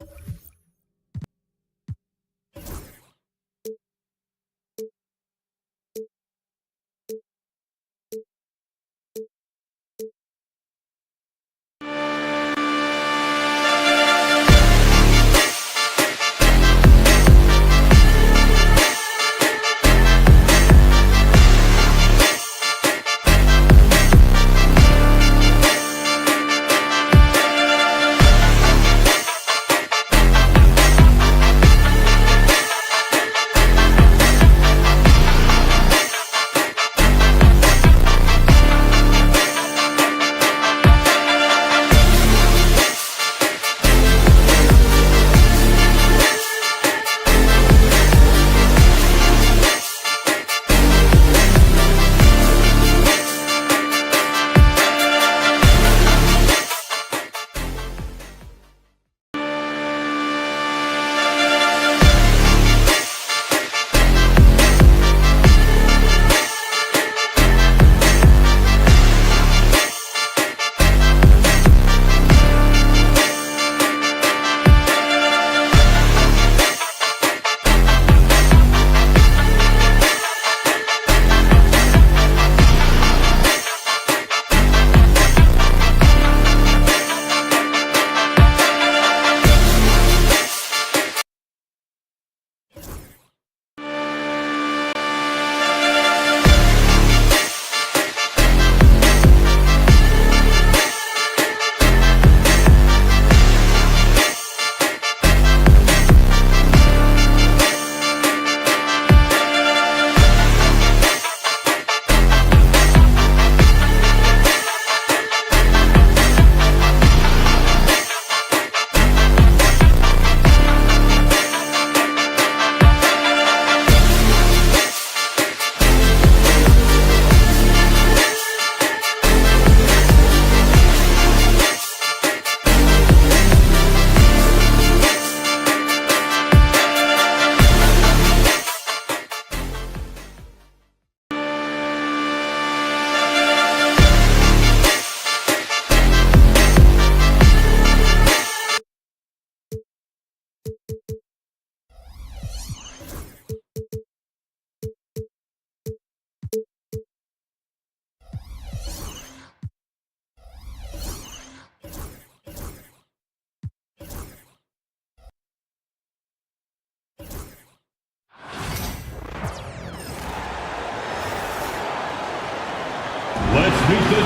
Let's meet the...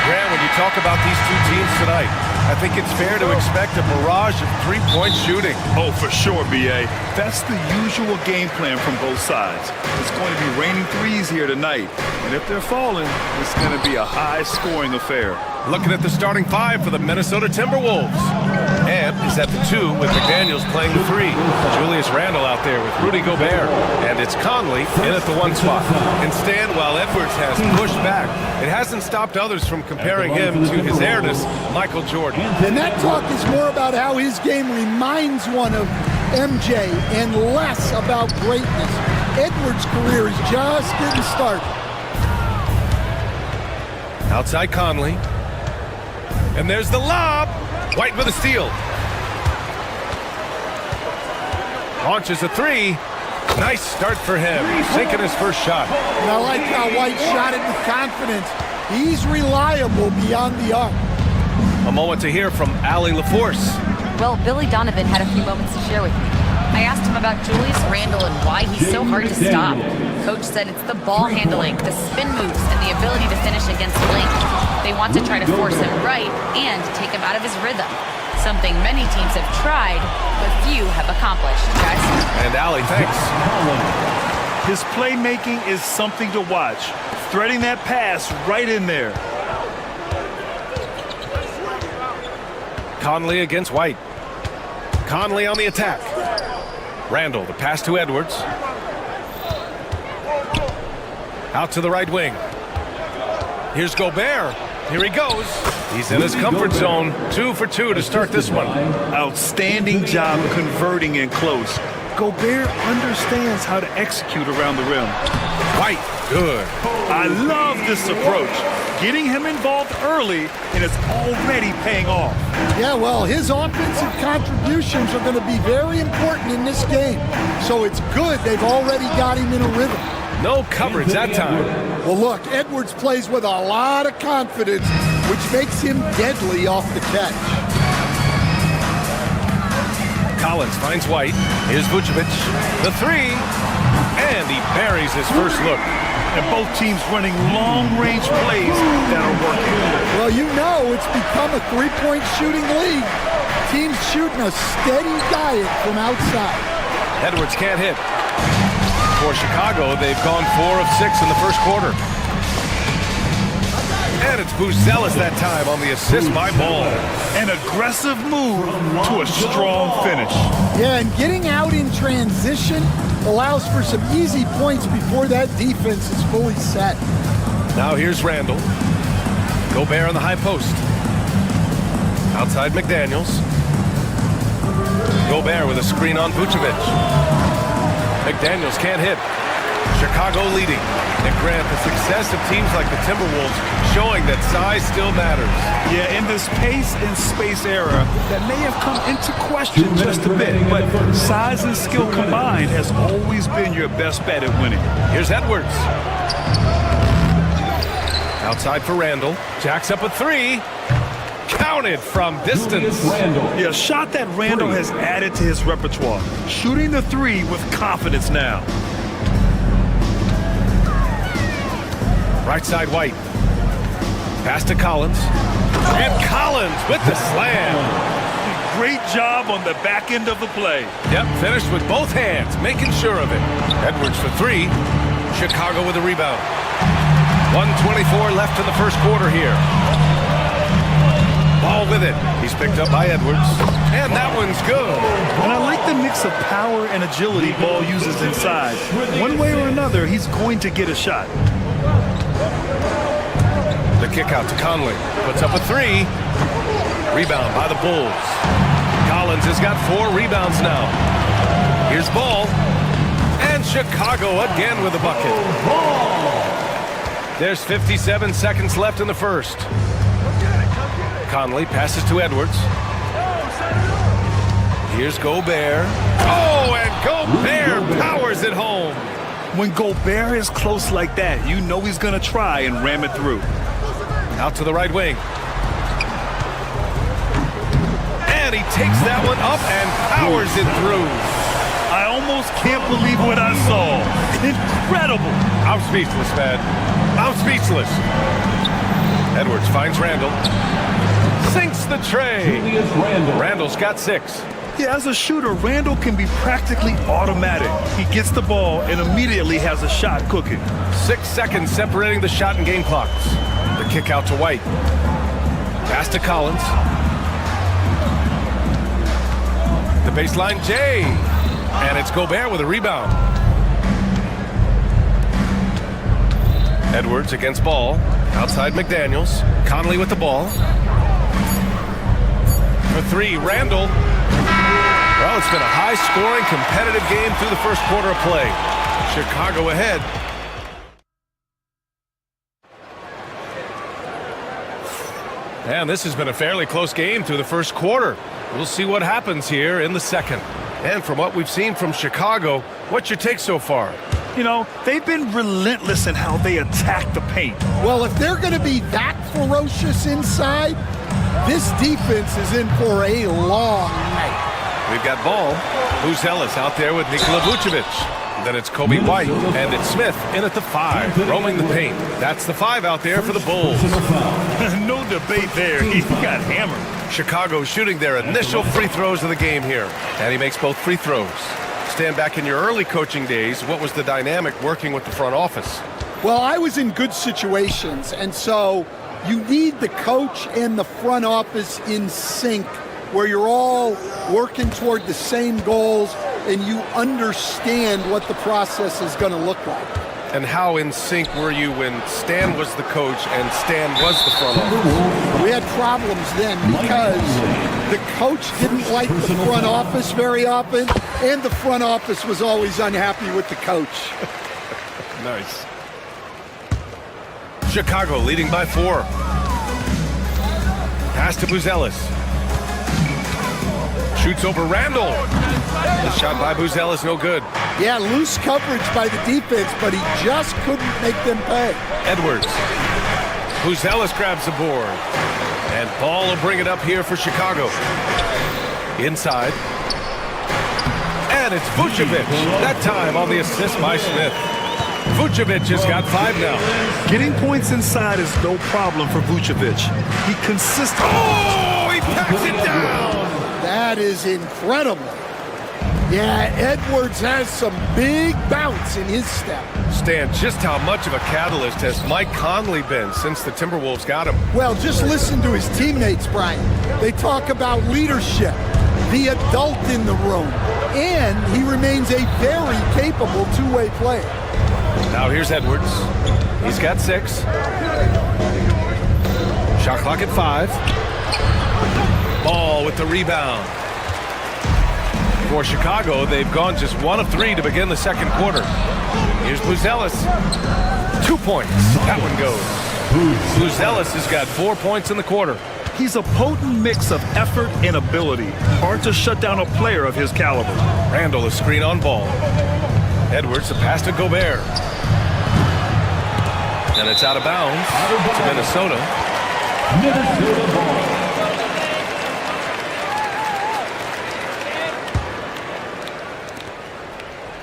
Graham, when you talk about these two teams tonight, I think it's fair to expect a barrage of three-point shooting. Oh, for sure, B.A. That's the usual game plan from both sides. It's going to be raining threes here tonight. And if they're falling, it's going to be a high-scoring affair. Looking at the starting five for the Minnesota Timberwolves. Ant is at the 2 with McDaniels playing the 3. Julius Randle out there with Rudy Gobert. And it's Conley in at the 1 spot. Instead, while Edwards has pushed back, it hasn't stopped others from comparing him to his heiress, Michael Jordan. And that talk is more about how his game reminds one of MJ and less about greatness. Edwards' career is just getting started. Outside Conley. And there's the lob. White with a steal. Launches a 3. Nice start for him. Sinking his first shot. And I like how White shot it with confidence. He's reliable beyond the arc. A moment to hear from Allie LaForce. Well, Billy Donovan had a few moments to share with me. I asked him about Julius Randle and why he's so hard to stop. Coach said it's the ball handling, the spin moves, and the ability to finish against length. They want to try to force him right and take him out of his rhythm. Something many teams have tried, but few have accomplished, guys. And Allie, thanks. His playmaking is something to watch. Threading that pass right in there. Conley against White. Conley on the attack. Randle, the pass to Edwards. Out to the right wing. Here's Gobert. Here he goes. He's in his comfort zone. 2 for 2 to start this one. Outstanding job converting in close. Gobert understands how to execute around the rim. White, good. I love this approach. Getting him involved early, and it's already paying off. Yeah, well, his offensive contributions are going to be very important in this game. So it's good they've already got him in a rhythm. No coverage that time. Well, look, Edwards plays with a lot of confidence, which makes him deadly off the catch. Collins finds White. Here's Vucevic. The 3. And he buries his first look. And both teams running long-range plays that are working. Well, you know it's become a three-point shooting league. Teams shooting a steady diet from outside. Edwards can't hit. For Chicago, they've gone 4 of 6 in the first quarter. And it's Buzelis that time on the assist by Ball. An aggressive move to a strong finish. Yeah, and getting out in transition allows for some easy points before that defense is fully set. Now here's Randle. Gobert on the high post. Outside McDaniels. Gobert with a screen on Vucevic. McDaniels can't hit. Chicago leading. And Grant, the success of teams like the Timberwolves showing that size still matters. Yeah, in this pace and space era, that may have come into question just a bit, but size and skill combined has always been your best bet at winning. Here's Edwards. Outside for Randle. Jacks up a 3. Counted from distance. Yeah, a shot that Randle has added to his repertoire. Shooting the 3 with confidence now. Right side White. Pass to Collins. And Collins with the slam. Great job on the back end of the play. Yep, finished with both hands, making sure of it. Edwards for 3. Chicago with a rebound. 1:24 left in the first quarter here. Ball with it. He's picked up by Edwards. And that one's good. And I like the mix of power and agility Ball uses inside. One way or another, he's going to get a shot. The kick out to Conley. Puts up a 3. Rebound by the Bulls. Collins has got 4 rebounds now. Here's Ball. And Chicago again with a bucket. There's 57 seconds left in the first. Conley passes to Edwards. Here's Gobert. Oh, and Gobert powers it home. When Gobert is close like that, you know he's going to try and ram it through. Out to the right wing. And he takes that one up and powers it through. I almost can't believe what I saw. Incredible. I'm speechless, man. I'm speechless. Edwards finds Randle. Sinks the tray. Randle's got 6. Yeah, as a shooter, Randle can be practically automatic. He gets the ball and immediately has a shot cooking. 6 seconds separating the shot and game clocks. The kick out to White. Pass to Collins. The baseline J. And it's Gobert with a rebound. Edwards against Ball. Outside McDaniels. Conley with the ball. For three, Randall. Well, it's been a high-scoring, competitive game through the first quarter of play. Chicago ahead. And this has been a fairly close game through the first quarter. We'll see what happens here in the second. And from what we've seen from Chicago, what's your take so far? You know, they've been relentless in how they attack the paint. Well, if they're going to be that ferocious inside, this defense is in for a long night. We've got Ball. Buzelis out there with Nikola Vucevic. Then it's Kobe White, and it's Smith in at the 5, roaming the paint. That's the 5 out there for the Bulls. No debate there. He got hammered. Chicago shooting their initial free throws of the game here, and he makes both free throws. Stand back in your early coaching days, what was the dynamic working with the front office? Well, I was in good situations, and so you need the coach and the front office in sync, where you're all working toward the same goals and you understand what the process is going to look like. And how in sync were you when Stan was the coach and Stan was the front office? We had problems then because the coach didn't like the front office very often, and the front office was always unhappy with the coach. Nice. Chicago leading by 4. Pass to Buzelis. Shoots over Randall. The shot by Buzelis, no good. Yeah, loose coverage by the defense, but he just couldn't make them pay. Edwards. Buzelis grabs the board. And Ball will bring it up here for Chicago. Inside. And it's Vucevic. That time on the assist by Smith. Vucevic has got 5 now. Getting points inside is no problem for Vucevic. He consistently... Oh, he packs it down. That is incredible. Yeah, Edwards has some big bounce in his step. Stan, just how much of a catalyst has Mike Conley been since the Timberwolves got him? Well, just listen to his teammates, Brian. They talk about leadership, the adult in the room, and he remains a very capable two-way player. Now here's Edwards. He's got 6. Shot clock at 5. Ball with the rebound. For Chicago, they've gone just 1 of 3 to begin the second quarter. Here's Buzelis. 2 points. That one goes. Buzelis has got 4 points in the quarter. He's a potent mix of effort and ability. Hard to shut down a player of his caliber. Randall is screen on Ball. Edwards, a pass to Gobert. And it's out of bounds to Minnesota. Minnesota ball.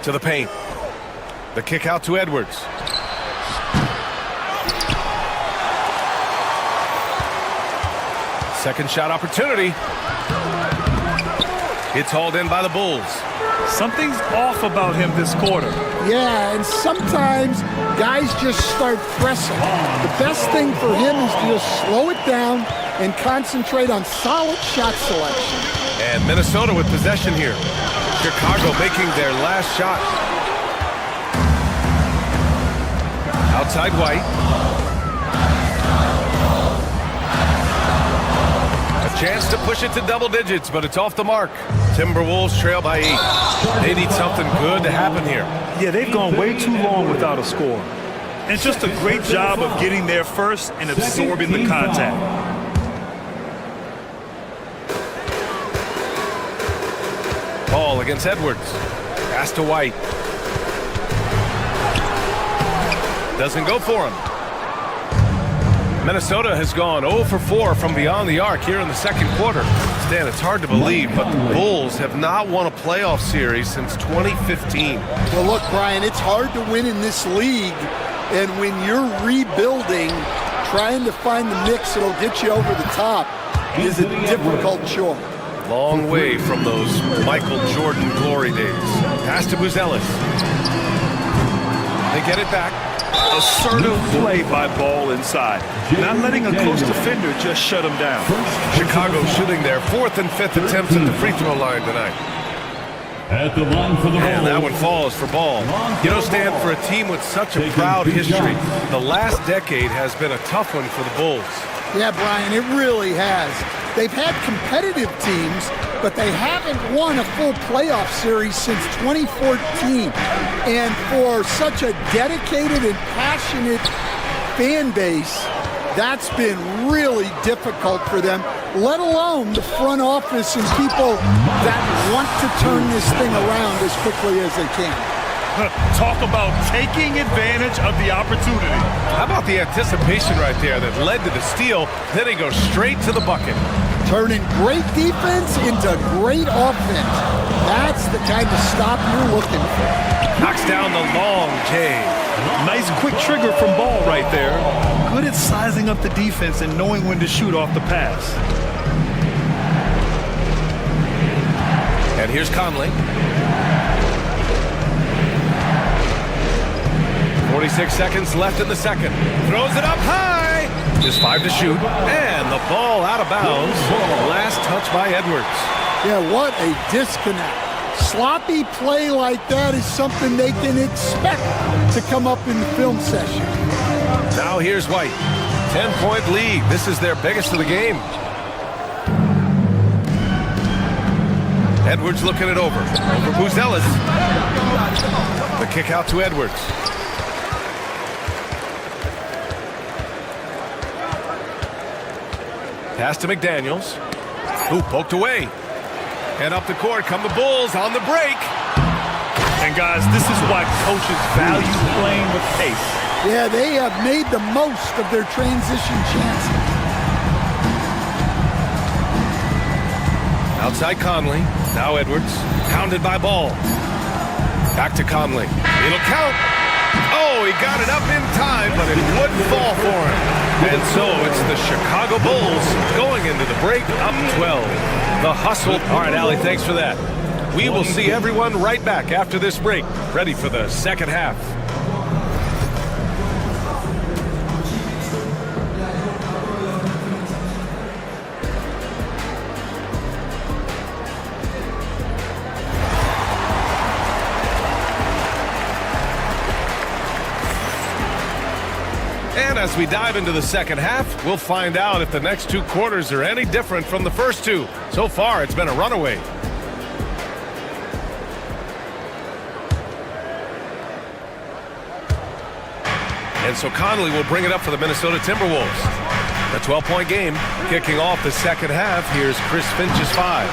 To the paint. The kick out to Edwards. Second shot opportunity. It's hauled in by the Bulls. Something's off about him this quarter. Yeah, and sometimes guys just start pressing. The best thing for him is to just slow it down and concentrate on solid shot selection. And Minnesota with possession here. Chicago making their last shot. Outside White. A chance to push it to double digits, but it's off the mark. Timberwolves trail by 8. They need something good to happen here. Yeah, they've gone way too long without a score. And just a great job of getting there first and absorbing the contact. Ball against Edwards. Pass to White. Doesn't go for him. Minnesota has gone 0 for 4 from beyond the arc here in the second quarter. Stan, it's hard to believe, but the Bulls have not won a playoff series since 2015. Well, look, Brian, it's hard to win in this league. And when you're rebuilding, trying to find the mix that'll get you over the top is a difficult chore. Long way from those Michael Jordan glory days. Pass to Buzelis. They get it back. Assertive play by Ball inside. Not letting a close defender just shut him down. Chicago shooting their 4th and 5th attempts at the free throw line tonight. At the line for the ball. And that one falls for Ball. You know, Stan, for a team with such a proud history, the last decade has been a tough one for the Bulls. Yeah, Brian, it really has. They've had competitive teams, but they haven't won a full playoff series since 2014. And for such a dedicated and passionate fan base, that's been really difficult for them, let alone the front office and people that want to turn this thing around as quickly as they can. Talk about taking advantage of the opportunity. How about the anticipation right there that led to the steal, then he goes straight to the bucket. Turning great defense into great offense. That's the kind of stop you're looking for. Knocks down the long J. Nice quick trigger from Ball right there. Good at sizing up the defense and knowing when to shoot off the pass. And here's Conley. 46 seconds left in the second. Throws it up high. Just 5 to shoot. And the ball out of bounds. Last touch by Edwards. Yeah, what a disconnect. Sloppy play like that is something they can expect to come up in the film session. Now here's White. 10-point lead. This is their biggest of the game. Edwards looking it over. Over Buzelis. The kick out to Edwards. Pass to McDaniels, who poked away. And up the court come the Bulls on the break. And guys, this is why coaches value playing with pace. Yeah, they have made the most of their transition chances. Outside Conley, now Edwards, pounded by Ball. Back to Conley, it'll count. Oh, he got it up in time, but it wouldn't fall for him. And so it's the Chicago Bulls going into the break up 12. The hustle. All right, Allie, thanks for that. We will see everyone right back after this break, ready for the second half. And as we dive into the second half, we'll find out if the next 2 quarters are any different from the first 2. So far, it's been a runaway. And so Conley will bring it up for the Minnesota Timberwolves. A 12-point game kicking off the second half. Here's Chris Finch's 5.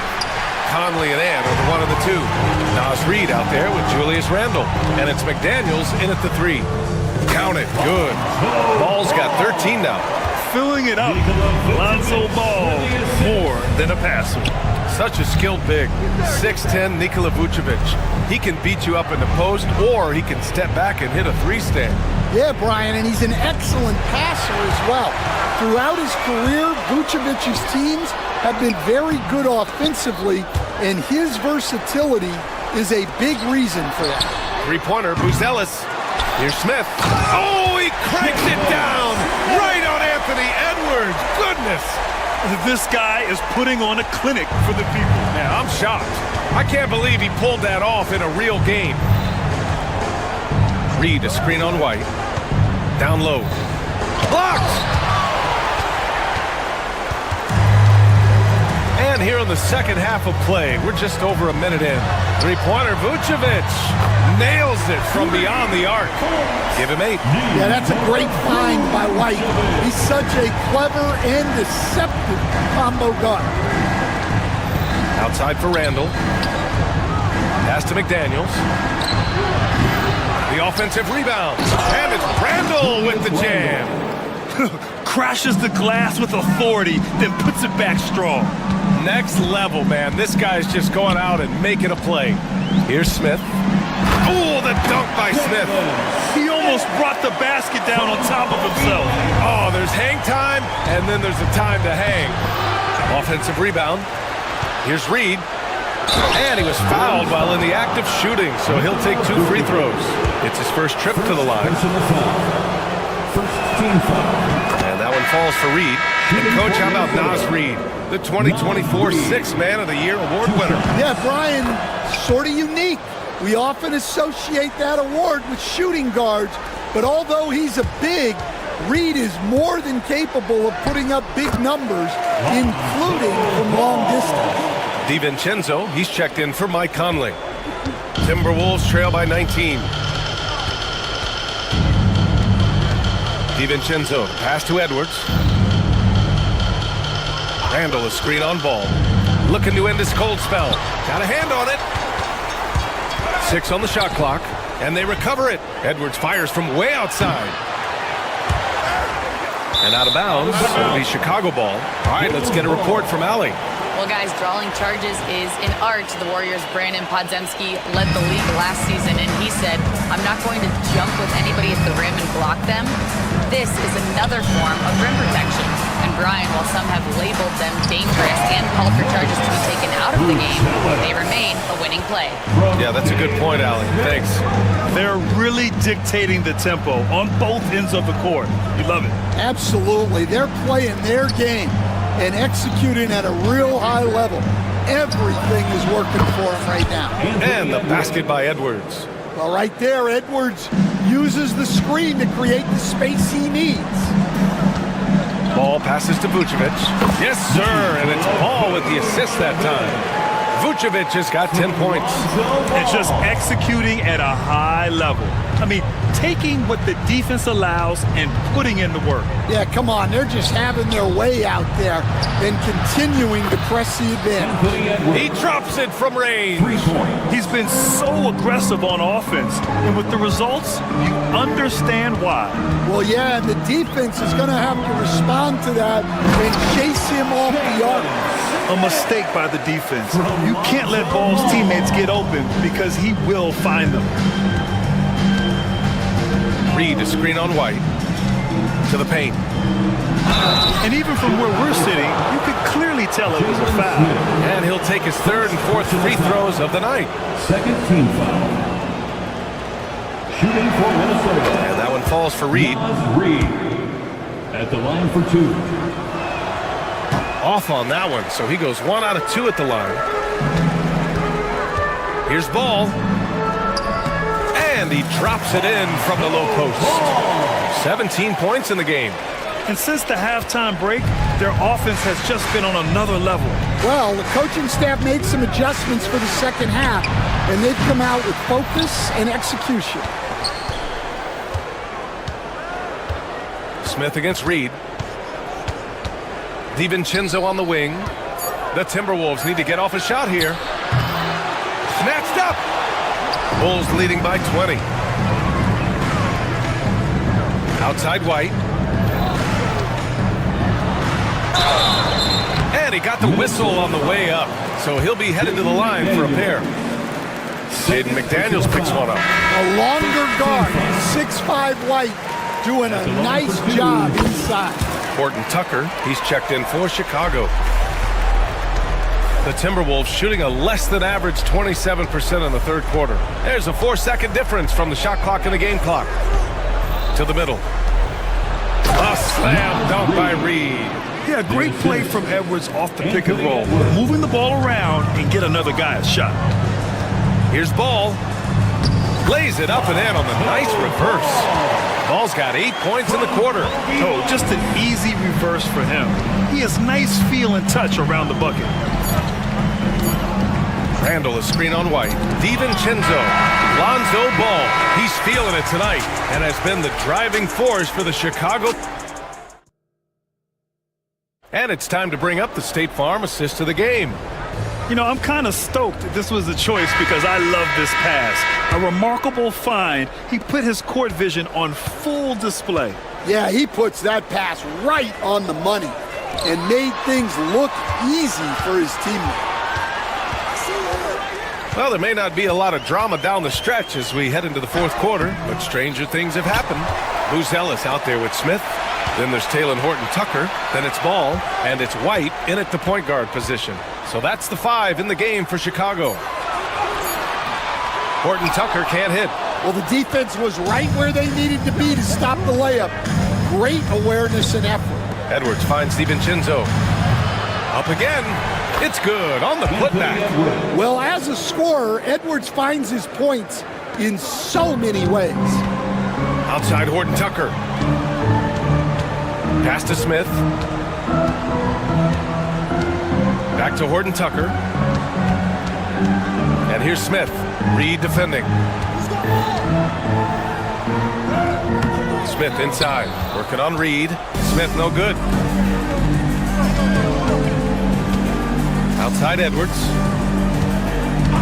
Conley and Ann over one of the 2. Nas Reed out there with Julius Randle. And it's McDaniels in at the 3. Count it. Good. Ball's got 13 now. Filling it up. Lonzo Ball, more than a passer. Such a skilled big. 6'10" Nikola Vucevic. He can beat you up in the post, or he can step back and hit a 3-stand. Yeah, Brian, and he's an excellent passer as well. Throughout his career, Vucevic's teams have been very good offensively, and his versatility is a big reason for that. 3-pointer, Buzelis. Here's Smith. Oh, he cranks it down right on Anthony Edwards. Goodness. This guy is putting on a clinic for the people. Man, I'm shocked. I can't believe he pulled that off in a real game. Reed, a screen on White. Down low. Blocked! And here in the second half of play, we're just over a minute in. 3-pointer, Vucevic nails it from beyond the arc. Give him 8. Yeah, that's a great find by White. He's such a clever and deceptive combo guard. Outside for Randle. Pass to McDaniels. The offensive rebound. And it's Randle with the jam. Crashes the glass with authority, then puts it back strong. Next level, man. This guy's just going out and making a play. Here's Smith. Oh, the dunk by Smith. He almost brought the basket down on top of himself. Oh, there's hang time, and then there's a time to hang. Offensive rebound. Here's Reed. And he was fouled while in the act of shooting, so he'll take 2 free throws. It's his first trip to the line. First team foul. And that one falls for Reed. And coach, how about Nas Reed, the 2024 Sixth Man of the Year award winner? Yeah, Brian, sort of unique. We often associate that award with shooting guards, but although he's a big, Reed is more than capable of putting up big numbers, including from long distance. DiVincenzo, he's checked in for Mike Conley. Timberwolves trail by 19. DiVincenzo, pass to Edwards. Randall, a screen on ball. Looking to end his cold spell. Got a hand on it. 6 on the shot clock, and they recover it. Edwards fires from way outside. And out of bounds. It'll be Chicago ball. All right, let's get a report from Allie. Well, guys, drawing charges is an art. The Warriors' Brandon Podziemski led the league last season, and he said, I'm not going to jump with anybody at the rim and block them. This is another form of rim protection. And Brian, while some have labeled them dangerous and called for charges to be taken out of the game, they remain a winning play. Yeah, that's a good point, Allie. Thanks. They're really dictating the tempo on both ends of the court. You love it. Absolutely. They're playing their game and executing at a real high level. Everything is working for them right now. And the basket by Edwards. Well, right there, Edwards uses the screen to create the space he needs. Ball passes to Vucevic. Yes, sir, and it's Ball with the assist that time. Vucevic has got 10 points. And just executing at a high level. I mean, taking what the defense allows and putting in the work. Yeah, come on. They're just having their way out there and continuing to press the advantage. He drops it from range. He's been so aggressive on offense. And with the results, you understand why. Well, yeah, and the defense is going to have to respond to that and chase him off the arc. A mistake by the defense. You can't let Ball's teammates get open because he will find them. Reed, a screen on White. To the paint. And even from where we're sitting, you could clearly tell it was a foul. And he'll take his 3rd and 4th free throws of the night. Second team foul. Shooting for Minnesota. And that one falls for Reed. Reed at the line for 2. Off on that one, so he goes 1 out of 2 at the line. Here's Ball. And he drops it in from the low post. 17 points in the game. And since the halftime break, their offense has just been on another level. Well, the coaching staff made some adjustments for the second half, and they've come out with focus and execution. Smith against Reed. DiVincenzo on the wing. The Timberwolves need to get off a shot here. Snatched up. Bulls leading by 20. Outside White. And he got the whistle on the way up, so he'll be headed to the line for a pair. Jaden McDaniels picks one up. A longer guard, 6'5" White, doing a nice job inside. Horton Tucker, he's checked in for Chicago. The Timberwolves shooting a less than average 27% in the 3rd quarter. There's a 4-second difference from the shot clock and the game clock. To the middle. A slam dunk by Reed. Yeah, great play from Edwards off the pick and roll. Moving the ball around and get another guy a shot. Here's Ball. Lays it up and in on the nice reverse. Ball's got 8 points in the quarter. Oh, just an easy reverse for him. He has nice feel and touch around the bucket. Randall, a screen on White. DiVincenzo. Lonzo Ball. He's feeling it tonight and has been the driving force for the Chicago. And it's time to bring up the State Farm assist of the game. You know, I'm kind of stoked that this was a choice because I love this pass. A remarkable find. He put his court vision on full display. Yeah, he puts that pass right on the money and made things look easy for his teammate. Well, there may not be a lot of drama down the stretch as we head into the 4th quarter, but stranger things have happened. Booz Ellis out there with Smith. Then there's Taylor Horton-Tucker. Then it's Ball, and it's White in at the point guard position. So that's the 5 in the game for Chicago. Horton-Tucker can't hit. Well, the defense was right where they needed to be to stop the layup. Great awareness and effort. Edwards finds DiVincenzo. Up again. It's good on the putback. Well, as a scorer, Edwards finds his points in so many ways. Outside Horton-Tucker. Pass to Smith. Back to Horton-Tucker. And here's Smith. Reed defending. Smith inside. Working on Reed. Smith no good. Outside Edwards.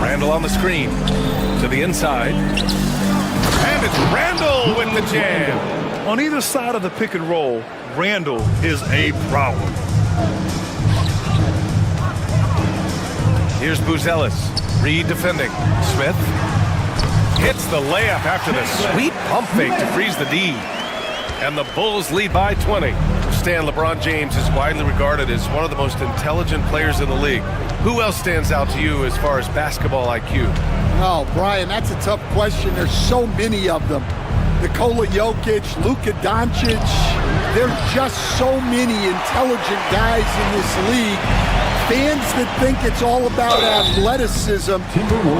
Randall on the screen. To the inside. And it's Randall with the jam. On either side of the pick and roll, Randall is a problem. Here's Buzelis. Reed defending. Smith hits the layup after the sweet pump fake to freeze the D. And the Bulls lead by 20. Stan, LeBron James is widely regarded as one of the most intelligent players in the league. Who else stands out to you as far as basketball IQ? Oh, Brian, that's a tough question. There's so many of them. Nikola Jokic, Luka Doncic. There's just so many intelligent guys in this league. Fans that think it's all about athleticism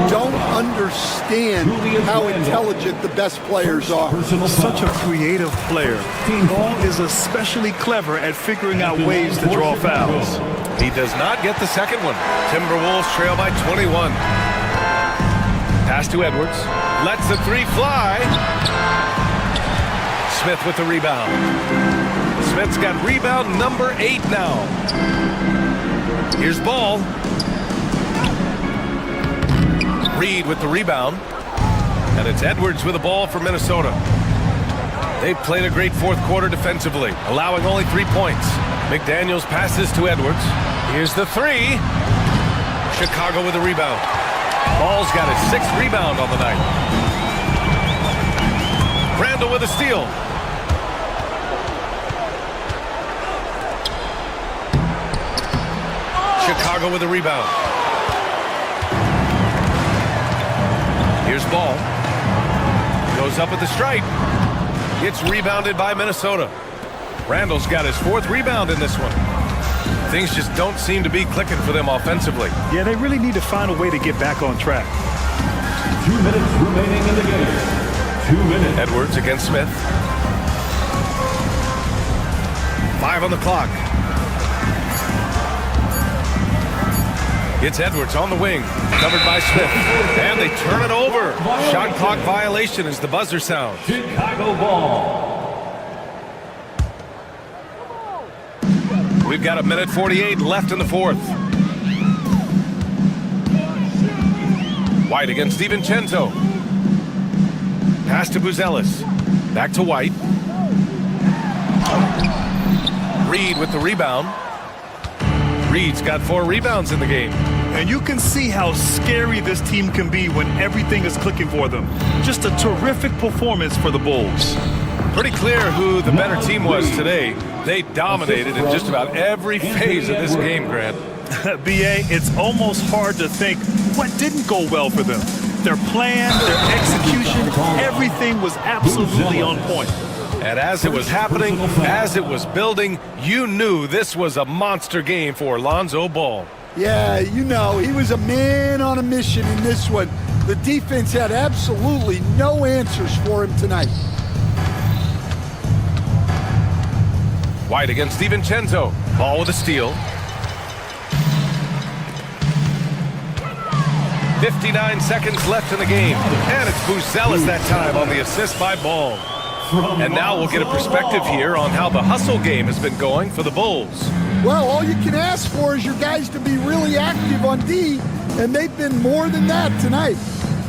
don't understand how intelligent the best players are. Such a creative player. Ball is especially clever at figuring out ways to draw fouls. He does not get the second one. Timberwolves trail by 21. Pass to Edwards. Lets the 3 fly. Smith with the rebound. Smith's got rebound number 8 now. Here's Ball. Reed with the rebound. And it's Edwards with the ball for Minnesota. They've played a great fourth quarter defensively, allowing only 3 points. McDaniels passes to Edwards. Here's the 3. Chicago with a rebound. Ball's got his 6th rebound on the night. Randall with a steal. Chicago with a rebound. Here's Ball. Goes up at the stripe. Gets rebounded by Minnesota. Randall's got his 4th rebound in this one. Things just don't seem to be clicking for them offensively. Yeah, they really need to find a way to get back on track. 2 minutes remaining in the game. 2 minutes. Edwards against Smith. 5 on the clock. It's Edwards on the wing, covered by Smith, and they turn it over. Shot clock violation as the buzzer sounds. Chicago ball. We've got 1:48 left in the fourth. White against DiVincenzo. Pass to Buzelis. Back to White. Reed with the rebound. Reed's got 4 rebounds in the game. And you can see how scary this team can be when everything is clicking for them. Just a terrific performance for the Bulls. Pretty clear who the better team was today. They dominated in just about every phase of this game, Grant. B.A., it's almost hard to think what didn't go well for them. Their plan, their execution, everything was absolutely on point. And as it was happening, as it was building, you knew this was a monster game for Lonzo Ball. Yeah, you know, he was a man on a mission in this one. The defense had absolutely no answers for him tonight. White against DiVincenzo. Ball with a steal. 59 seconds left in the game. And it's Buzelis that time on the assist by Ball. And now we'll get a perspective here on how the hustle game has been going for the Bulls. Well, all you can ask for is your guys to be really active on D, and they've been more than that tonight.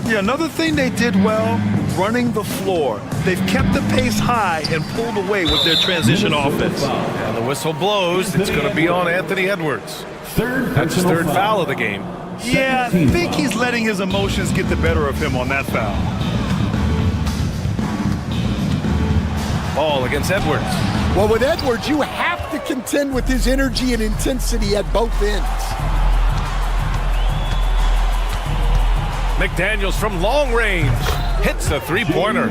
Yeah, another thing they did well, running the floor. They've kept the pace high and pulled away with their transition offense. And the whistle blows. It's going to be on Anthony Edwards. That's his 3rd foul of the game. Yeah, I think he's letting his emotions get the better of him on that foul. Ball against Edwards. Well, with Edwards, you have to contend with his energy and intensity at both ends. McDaniels from long range hits a three-pointer.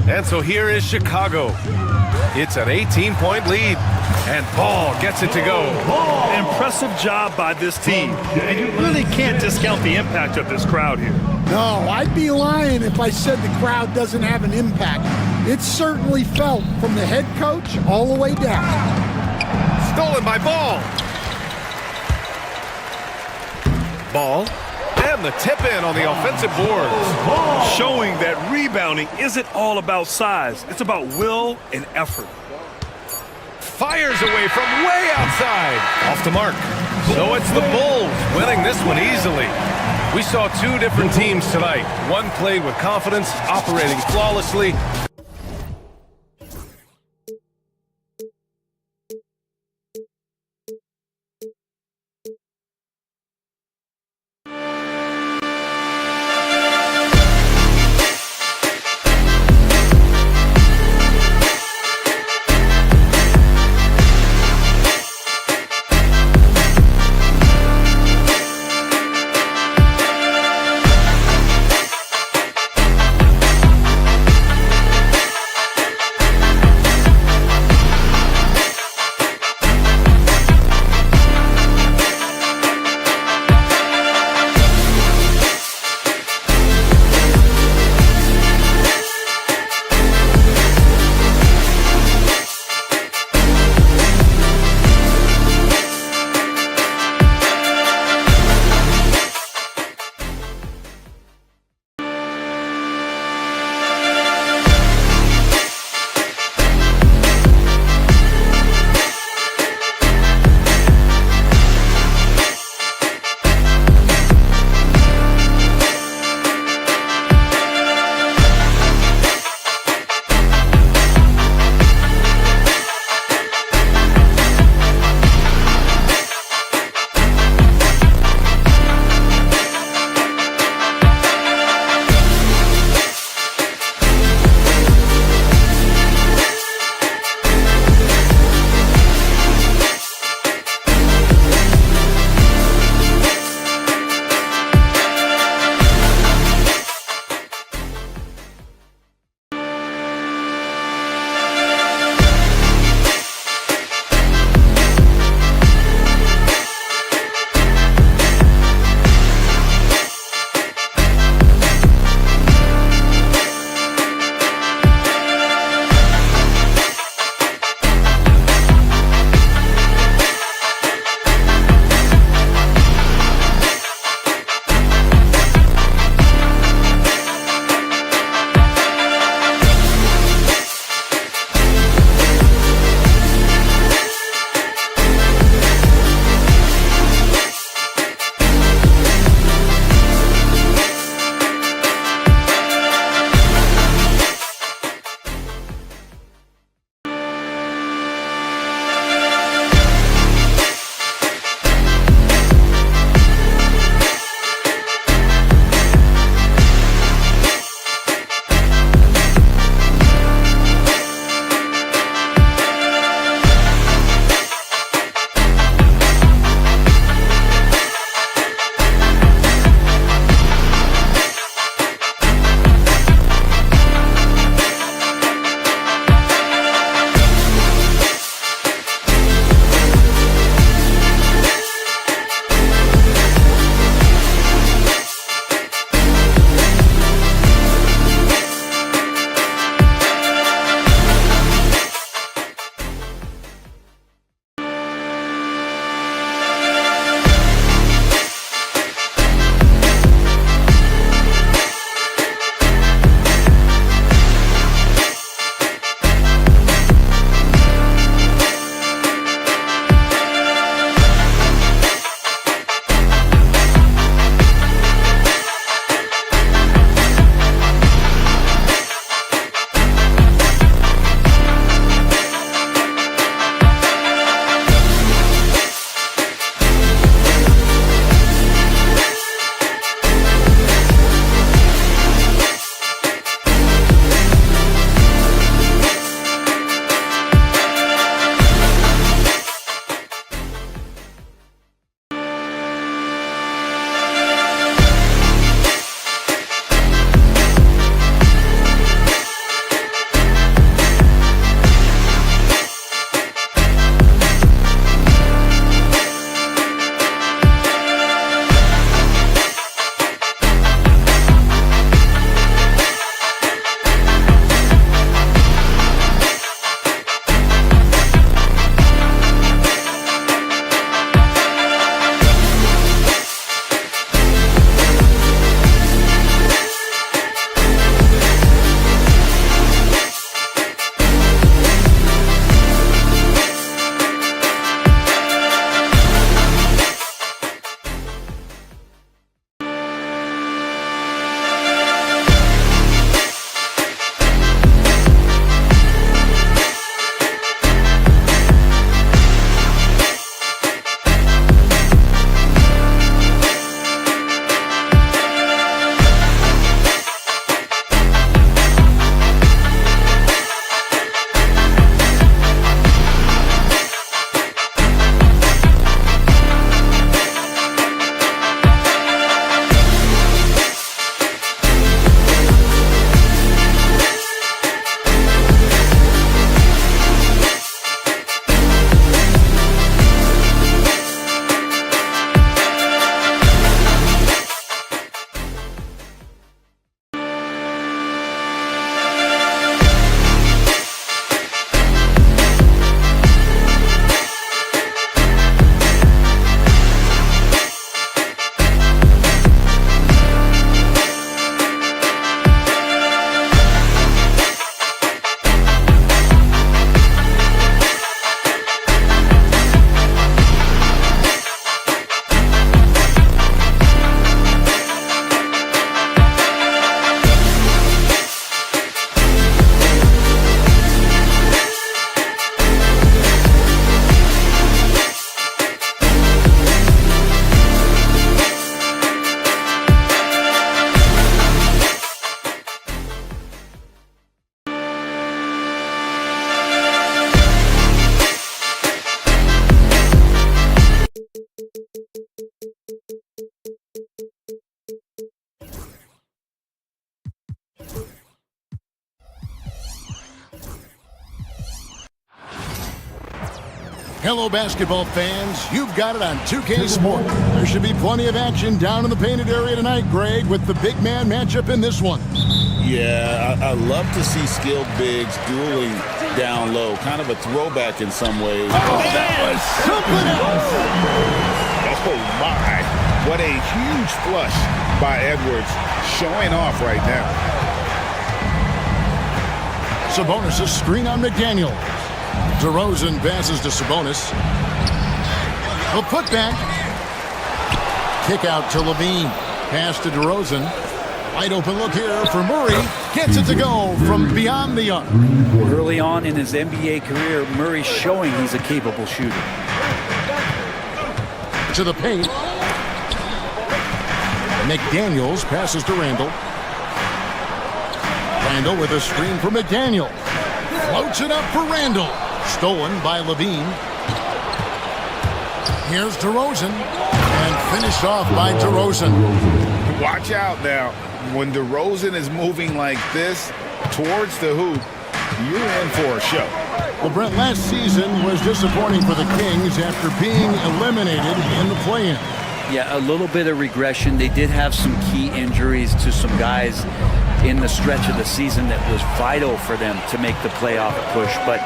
And so here is Chicago. It's an 18-point lead, and Ball gets it to go. Impressive job by this team. And you really can't discount the impact of this crowd here. No, I'd be lying if I said the crowd doesn't have an impact. It's certainly felt from the head coach all the way down. Stolen by Ball. Ball, and the tip-in on the offensive boards. Showing that rebounding isn't all about size. It's about will and effort. Fires away from way outside. Off the mark. So it's the Bulls winning this one easily. We saw two different teams tonight. One played with confidence, operating flawlessly. Hello, basketball fans. You've got it on 2K Sport. There should be plenty of action down in the painted area tonight, Greg, with the big man matchup in this one. Yeah, I love to see skilled bigs dueling down low. Kind of a throwback in some ways. Oh, that was something else. Oh, my. What a huge flush by Edwards. Showing off right now. Sabonis' screen on McDaniel. DeRozan passes to Sabonis. A putback. Kick out to Levine. Pass to DeRozan. Wide open look here for Murray. Gets it to go from beyond the arc. Early on in his NBA career, Murray's showing he's a capable shooter. To the paint. McDaniels passes to Randall. Randall with a screen for McDaniel. Floats it up for Randall. Stolen by Levine. Here's DeRozan. And finished off by DeRozan. Watch out now. When DeRozan is moving like this towards the hoop, you're in for a show. Well, Brent, last season was disappointing for the Kings after being eliminated in the play-in. Yeah, a little bit of regression. They did have some key injuries to some guys in the stretch of the season that was vital for them to make the playoff push. But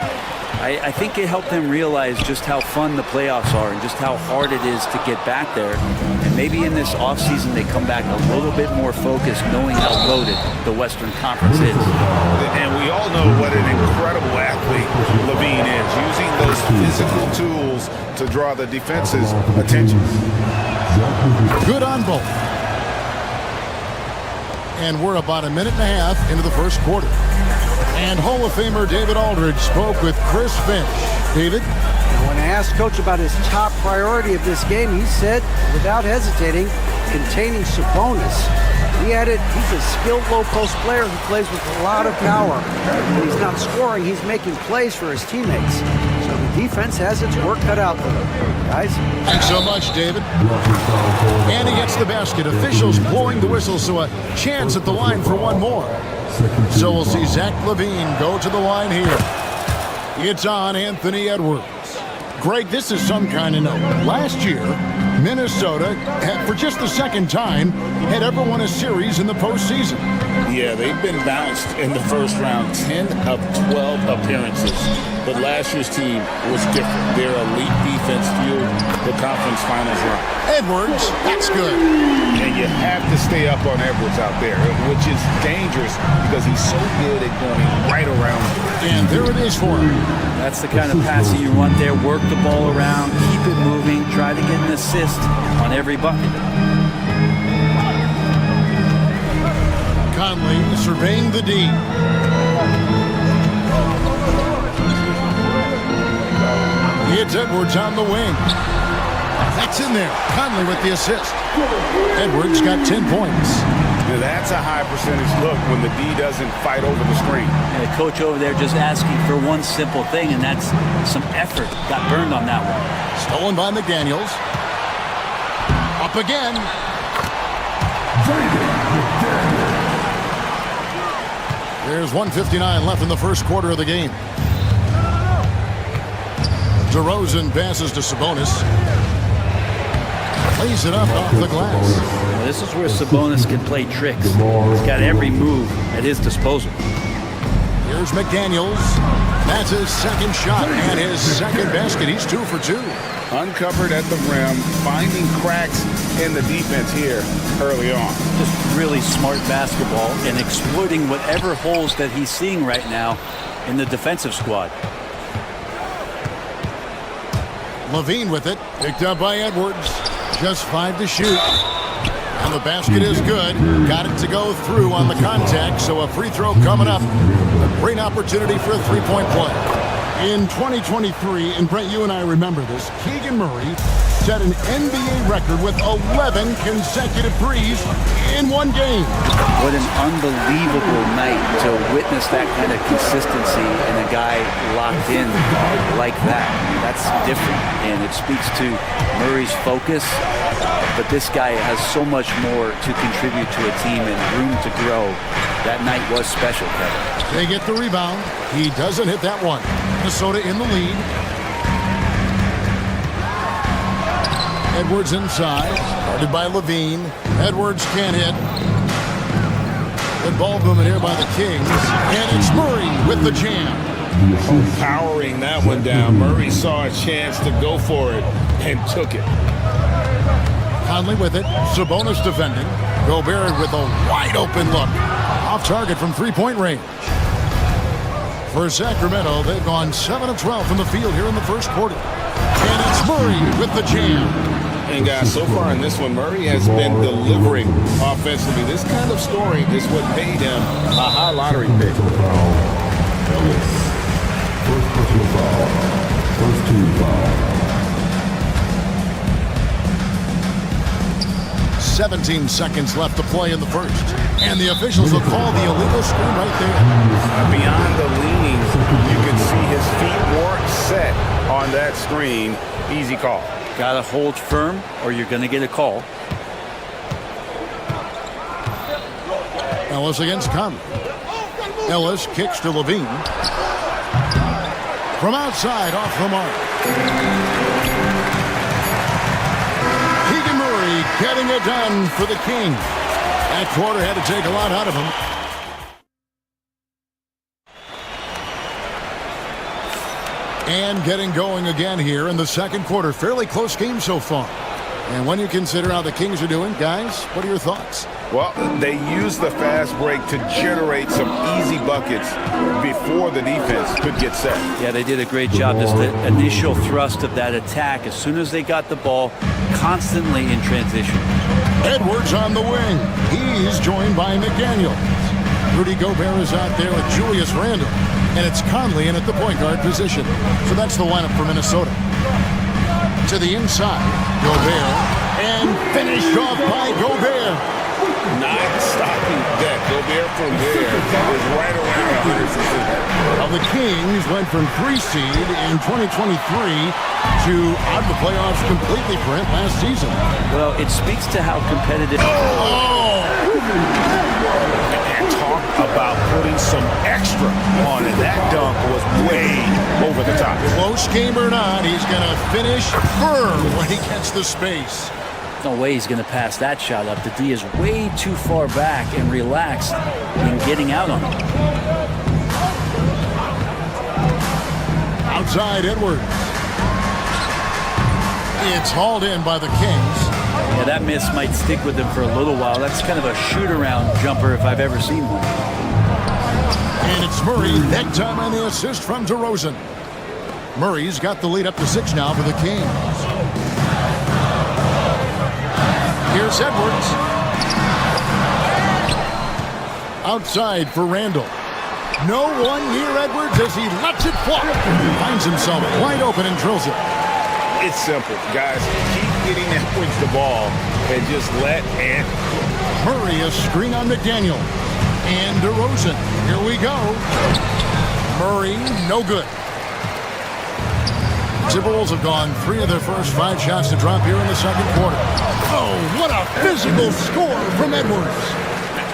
I think it helped them realize just how fun the playoffs are and just how hard it is to get back there. And maybe in this offseason they come back a little bit more focused, knowing how loaded the Western Conference is. And we all know what an incredible athlete Levine is, using those physical tools to draw the defense's attention. Good on both. And we're about a minute and a half into the first quarter. And Hall of Famer David Aldridge spoke with Chris Finch. David? When I asked Coach about his top priority of this game, he said, without hesitating, containing Sabonis. He added, he's a skilled low-post player who plays with a lot of power. When he's not scoring, he's making plays for his teammates. So the defense has its work cut out for them. Guys? Thanks so much, David. And he gets the basket. Officials blowing the whistle, so a chance at the line for one more. So we'll see Zach LaVine go to the line here. It's on Anthony Edwards. Greg, this is some kind of note. Last year, Minnesota, for just the second time, had ever won a series in the postseason. Yeah, they've been bounced in the first round, 10 of 12 appearances. But last year's team was different. Their elite defense fueled the conference finals run. Edwards, that's good. And you have to stay up on Edwards out there, which is dangerous because he's so good at going right around. And there it is for him. That's the kind of passing you want there. Work the ball around, keep it moving, try to get an assist on every bucket. Conley surveying the D. It's Edwards on the wing. That's in there. Conley with the assist. Edwards got 10 points. Now that's a high percentage look when the D doesn't fight over the screen. And the coach over there just asking for one simple thing, and that's some effort. Got burned on that one. Stolen by McDaniels. Up again. There's 1:59 left in the first quarter of the game. DeRozan passes to Sabonis. Lays it up off the glass. Well, this is where Sabonis can play tricks. He's got every move at his disposal. Here's McDaniels. That's his second shot and his second basket. He's 2 for 2. Uncovered at the rim, finding cracks in the defense here early on. Just really smart basketball and exploiting whatever holes that he's seeing right now in the defensive squad. Levine with it. Picked up by Edwards. Just 5 to shoot. And the basket is good. Got it to go through on the contact, so a free throw coming up. A great opportunity for a three-point play. In 2023, and Brent, you and I remember this, Keegan Murray set an NBA record with 11 consecutive threes in one game. What an unbelievable night to witness that kind of consistency and a guy locked in like that. That's different, and it speaks to Murray's focus. But this guy has so much more to contribute to a team and room to grow. That night was special, Kevin. They get the rebound. He doesn't hit that one. Minnesota in the lead. Edwards inside. Guarded by Levine. Edwards can't hit. Good ball movement here by the Kings. And it's Murray with the jam. Powering that one down. Murray saw a chance to go for it and took it. Conley with it. Sabonis defending. Gobert with a wide open look. Off target from three-point range. For Sacramento, they've gone 7 of 12 from the field here in the first quarter. And it's Murray with the jam. And guys, so far in this one, Murray has been delivering offensively. This kind of scoring is what made him a high lottery pick. First personal foul. First team foul. 17 seconds left to play in the first. And the officials will call the illegal screen right there. Beyond the leaning, you can see his feet weren't set on that screen. Easy call. Got to hold firm or you're going to get a call. Ellis against Conley. Ellis kicks to Levine. From outside, off the mark. Keegan Murray getting it done for the Kings. That quarter had to take a lot out of him. And getting going again here in the second quarter. Fairly close game so far. And when you consider how the Kings are doing, guys, what are your thoughts? Well, they used the fast break to generate some easy buckets before the defense could get set. Yeah, they did a great job. Just the initial thrust of that attack, as soon as they got the ball, constantly in transition. Edwards on the wing. He's joined by McDaniel. Rudy Gobert is out there with Julius Randle. And it's Conley in at the point guard position. So that's the lineup for Minnesota. To the inside, Gobert. And finished off by Gobert. Not stopping that. Gobert from there is right around 100%. Well, the Kings went from 3 seed in 2023 to out of the playoffs completely for him last season. Well, it speaks to how competitive. And talk about putting some extra on it. That dunk was way over the top. Close game or not, he's going to finish firm when he gets the space. No way he's going to pass that shot up. The D is way too far back and relaxed in getting out on it. Outside Edwards. It's hauled in by the Kings. Yeah, that miss might stick with him for a little while. That's kind of a shoot-around jumper if I've ever seen one. And it's Murray, that time on the assist from DeRozan. Murray's got the lead up to 6 now for the Kings. Here's Edwards. Outside for Randle. No one near Edwards as he lets it fly. Finds himself wide open and drills it. It's simple, guys. Keep getting Edwards the ball and just let Ant. Murray a screen on McDaniel. And DeRozan. Here we go. Murray, no good. Timberwolves have gone 3 of their first 5 shots to drop here in the second quarter. Oh, what a physical score from Edwards.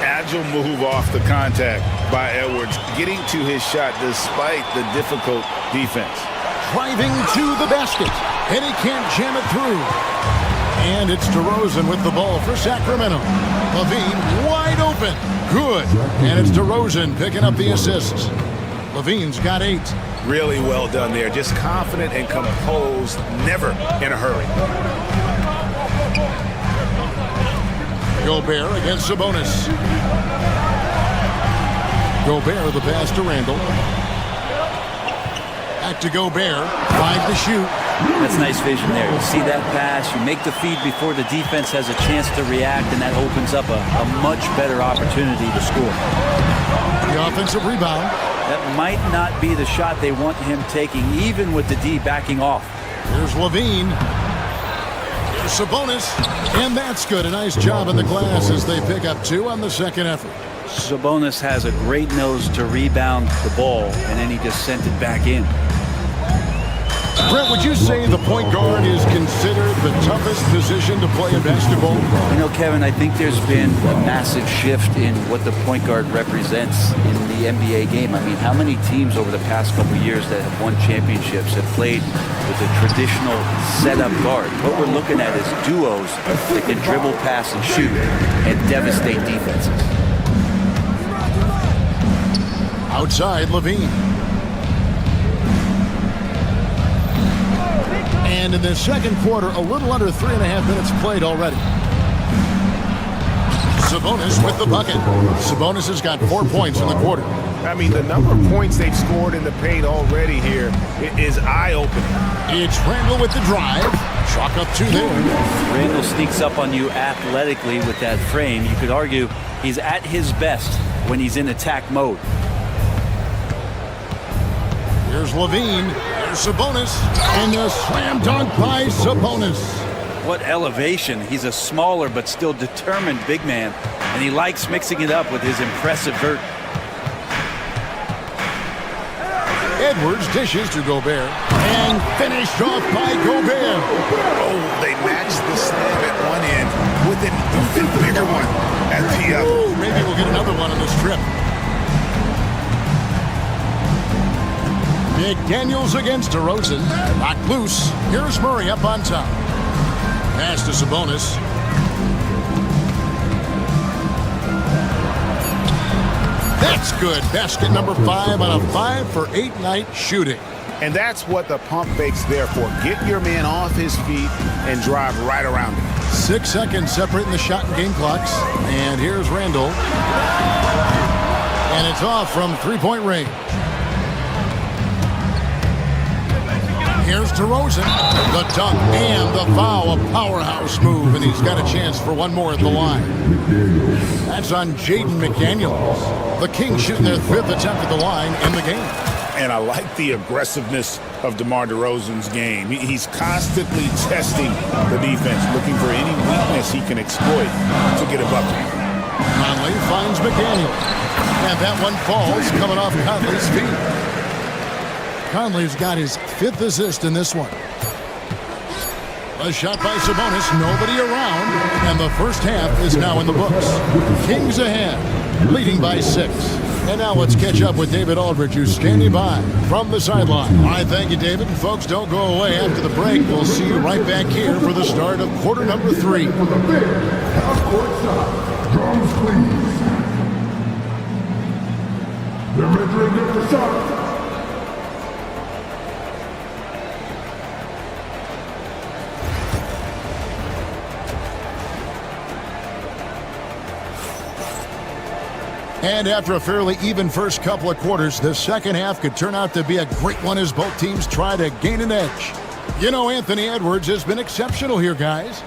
Agile move off the contact by Edwards, getting to his shot despite the difficult defense. Driving to the basket, and he can't jam it through. And it's DeRozan with the ball for Sacramento. Levine wide open. Good. And it's DeRozan picking up the assists. Levine's got 8. Really well done there. Just confident and composed, never in a hurry. Gobert against Sabonis. Gobert the pass to Randle. Back to Gobert. 5 to shoot. That's nice vision there. You see that pass, you make the feed before the defense has a chance to react, and that opens up a much better opportunity to score. The offensive rebound. That might not be the shot they want him taking, even with the D backing off. Here's Levine. Here's Sabonis. And that's good. A nice job in the glass as they pick up 2 on the second effort. Sabonis has a great nose to rebound the ball, and then he just sent it back in. Brent, would you say the point guard is considered the toughest position to play in basketball? You know, Kevin, I think there's been a massive shift in what the point guard represents in the NBA game. I mean, how many teams over the past couple of years that have won championships have played with a traditional setup guard? What we're looking at is duos that can dribble, pass, and shoot and devastate defenses. Outside, Levine. And in the second quarter, a little under 3.5 minutes played already. Sabonis with the bucket. Sabonis has got 4 points in the quarter. I mean, the number of points they've scored in the paint already here is eye-opening. It's Randall with the drive. Chalk up 2 there. Randall sneaks up on you athletically with that frame. You could argue he's at his best when he's in attack mode. Here's Levine. There's Sabonis. And a slam dunk by Sabonis. What elevation. He's a smaller but still determined big man. And he likes mixing it up with his impressive vert. Edwards dishes to Gobert. And finished off by Gobert. Oh, they matched the slam at one end with an even bigger one at the other. Ooh, maybe we'll get another one on this trip. McDaniels against DeRozan. Knocked loose. Here's Murray up on top. Pass to Sabonis. That's good. Basket number 5 on a 5 for 8 night shooting. And that's what the pump fake's there for. Get your man off his feet and drive right around him. 6 seconds separating the shot and game clocks. And here's Randall. And it's off from 3-point range. Here's DeRozan. The dunk and the foul. A powerhouse move. And he's got a chance for one more at the line. That's on Jaden McDaniels. The Kings shooting their 5th attempt at the line in the game. And I like the aggressiveness of DeMar DeRozan's game. He's constantly testing the defense, looking for any weakness he can exploit to get a bucket. Conley finds McDaniel. And that one falls coming off Conley's feet. Conley's got his 5th assist in this one. A shot by Sabonis, nobody around, and the first half is now in the books. Kings ahead, leading by 6. And now let's catch up with David Aldridge, who's standing by from the sideline. All right, thank you, David. And folks, don't go away after the break. We'll see you right back here for the start of quarter number 3. Drums, please. They're measuring up the shot. And after a fairly even first couple of quarters, the second half could turn out to be a great one as both teams try to gain an edge. You know, Anthony Edwards has been exceptional here, guys.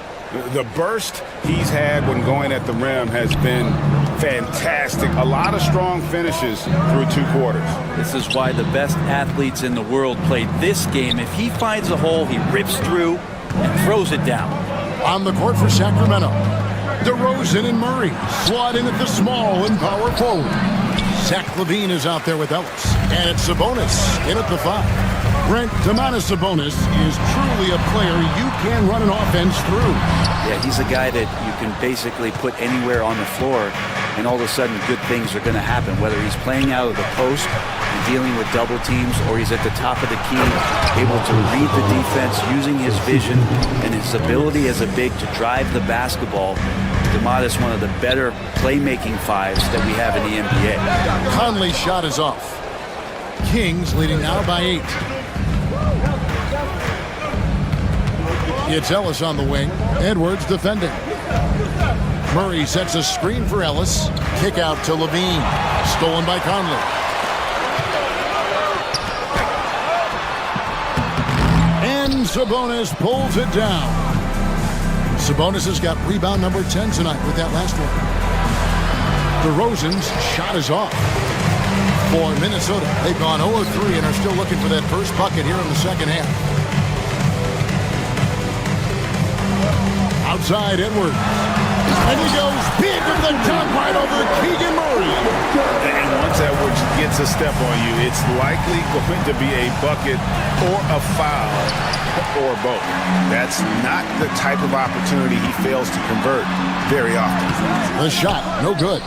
The burst he's had when going at the rim has been fantastic. A lot of strong finishes through 2 quarters. This is why the best athletes in the world play this game. If he finds a hole, he rips through and throws it down. On the court for Sacramento, DeRozan and Murray slot in at the small and power forward. Zach LaVine is out there with Ellis. And it's Sabonis in at the 5. Brent, Domantas Sabonis is truly a player you can run an offense through. Yeah, he's a guy that you can basically put anywhere on the floor, and all of a sudden good things are going to happen, whether he's playing out of the post and dealing with double teams, or he's at the top of the key, able to read the defense, using his vision and his ability as a big to drive the basketball. Domantas, one of the better playmaking 5s that we have in the NBA. Conley's shot is off. Kings leading now by 8. It's Ellis on the wing. Edwards defending. Murray sets a screen for Ellis. Kick out to LaVine. Stolen by Conley. And Sabonis pulls it down. Sabonis has got rebound number 10 tonight with that last one. DeRozan's shot is off. For Minnesota, they've gone 0-3 and are still looking for that first bucket here in the second half. Outside, Edwards. And he goes big with the dunk right over Keegan Murray. And once Edwards gets a step on you, it's likely going to be a bucket or a foul or both. That's not the type of opportunity he fails to convert very often. The shot, no good.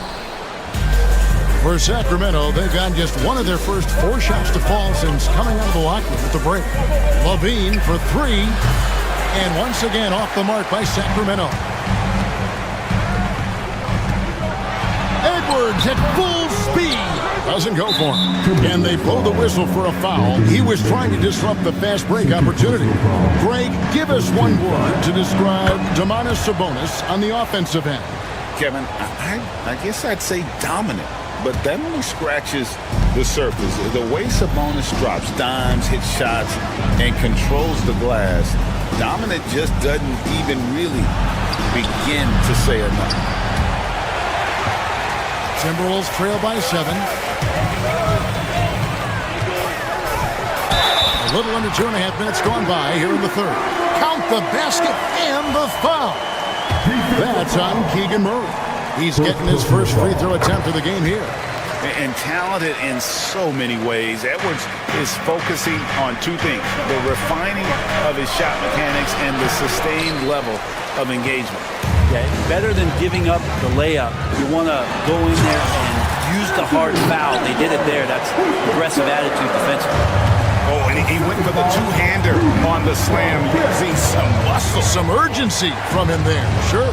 For Sacramento, they've gotten just one of their first 4 shots to fall since coming out of the locker room at the break. LaVine for 3, and once again off the mark by Sacramento. Edwards at full speed. Doesn't go for him. And they blow the whistle for a foul. He was trying to disrupt the fast break opportunity. Greg, give us one word to describe Domantas Sabonis on the offensive end. Kevin, I guess I'd say dominant, but that only scratches the surface. The way Sabonis drops dimes, hits shots, and controls the glass, dominant just doesn't even really begin to say enough. Timberwolves trail by 7. A little under 2.5 minutes gone by here in the third. Count the basket and the foul. That's on Keegan Murray. He's getting his first free throw attempt of the game here. And talented in so many ways. Edwards is focusing on 2 things: the refining of his shot mechanics and the sustained level of engagement. Yeah, better than giving up the layup. You want to go in there and use the hard foul. They did it there. That's aggressive attitude defensively. Oh, and he went for the 2-hander on the slam, using some muscle. Some urgency from him there, sure.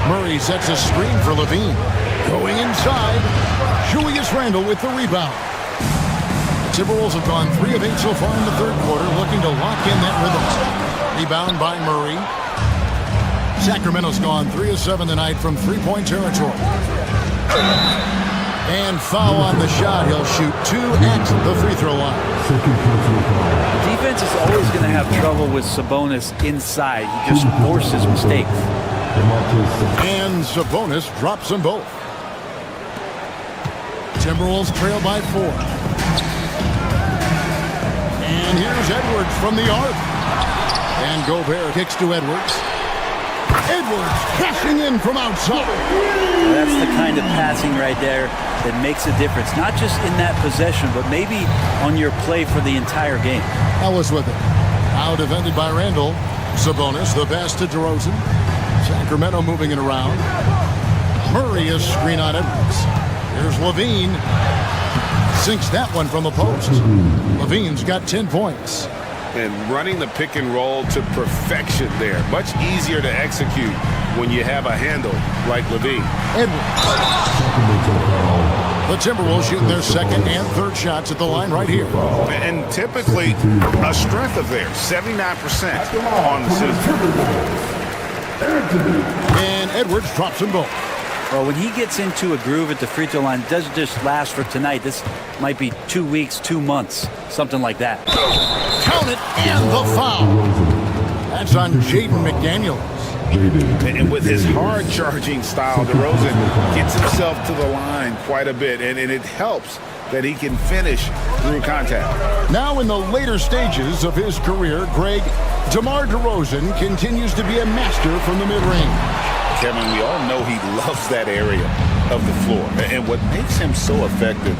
Murray sets a screen for LaVine. Going inside, Julius Randle with the rebound. The Timberwolves have gone 3 of 8 so far in the third quarter, looking to lock in that rhythm. Rebound by Murray. Sacramento's gone 3 of 7 tonight from 3-point territory. And foul on the shot. He'll shoot 2 at the free throw line. Defense is always going to have trouble with Sabonis inside. He just forces mistakes. And Sabonis drops them both. Timberwolves trail by 4. And here's Edwards from the arc. And Gobert kicks to Edwards. Edwards cashing in from outside. That's the kind of passing right there that makes a difference. Not just in that possession, but maybe on your play for the entire game. Ellis with it. Now defended by Randle. Sabonis, the pass to DeRozan. Sacramento moving it around. Murray is screen on Edwards. Here's LaVine. Sinks that one from the post. LaVine's got 10 points. And running the pick and roll to perfection there. Much easier to execute when you have a handle like LaVine. Edwards. The Timberwolves shooting their second and third shots at the line right here. And typically a strength of theirs, 79% on the season. And Edwards drops them both. Well, when he gets into a groove at the free throw line, it doesn't just last for tonight. This might be 2 weeks, 2 months, something like that. Count it, and the foul. That's on Jaden McDaniels. And with his hard-charging style, DeRozan gets himself to the line quite a bit, and it helps that he can finish through contact. Now in the later stages of his career, Greg, DeMar DeRozan continues to be a master from the mid-range. Kevin, we all know he loves that area of the floor. And what makes him so effective,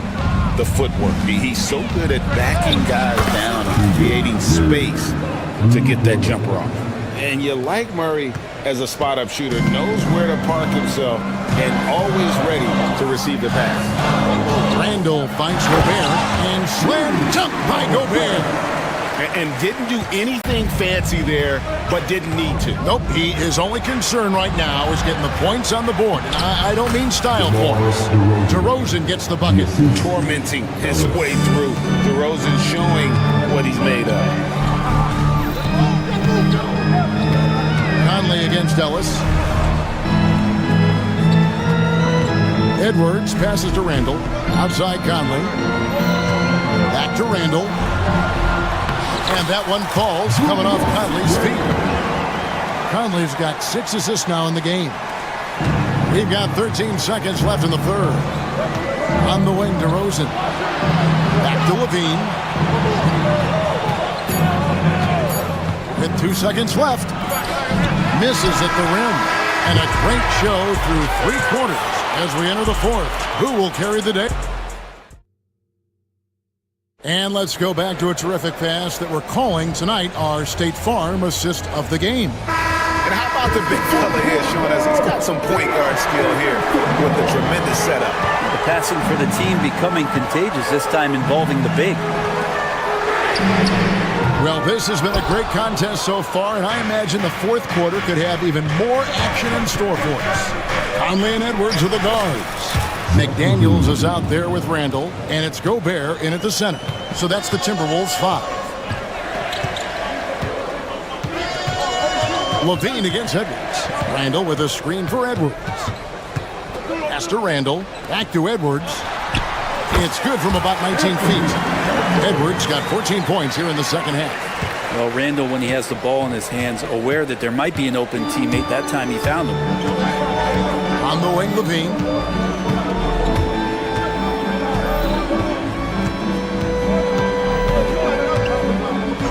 the footwork. He's so good at backing guys down and creating space to get that jumper off. And you like Murray as a spot-up shooter, knows where to park himself, and always ready to receive the pass. Randle finds Gobert, and slam dunk by Gobert. And didn't do anything fancy there, but didn't need to. Nope, his only concern right now is getting the points on the board. And I don't mean style points. DeRozan gets the bucket. Tormenting his way through. DeRozan showing what he's made of. Conley against Ellis. Edwards passes to Randle. Outside Conley. Back to Randle. And that one falls, coming off Conley's feet. Conley's got 6 assists now in the game. We've got 13 seconds left in the third. On the wing, DeRozan. Back to LaVine. With 2 seconds left. misses at the rim. And a great show through 3 quarters as we enter the 4th. Who will carry the day? And let's go back to a terrific pass that we're calling tonight our State Farm assist of the game. And how about the big fella here showing us he's got some point guard skill here with the tremendous setup. The passing for the team becoming contagious, this time involving the big. Well, this has been a great contest so far, and I imagine the 4th quarter could have even more action in store for us. Conley and Edwards are the guards. McDaniels is out there with Randall, and it's Gobert in at the center. So that's the Timberwolves 5. Levine against Edwards. Randall with a screen for Edwards. Pass to Randall. Back to Edwards. It's good from about 19 feet. Edwards got 14 points here in the second half. Well, Randall, when he has the ball in his hands, aware that there might be an open teammate, that time he found him. On the wing, Levine.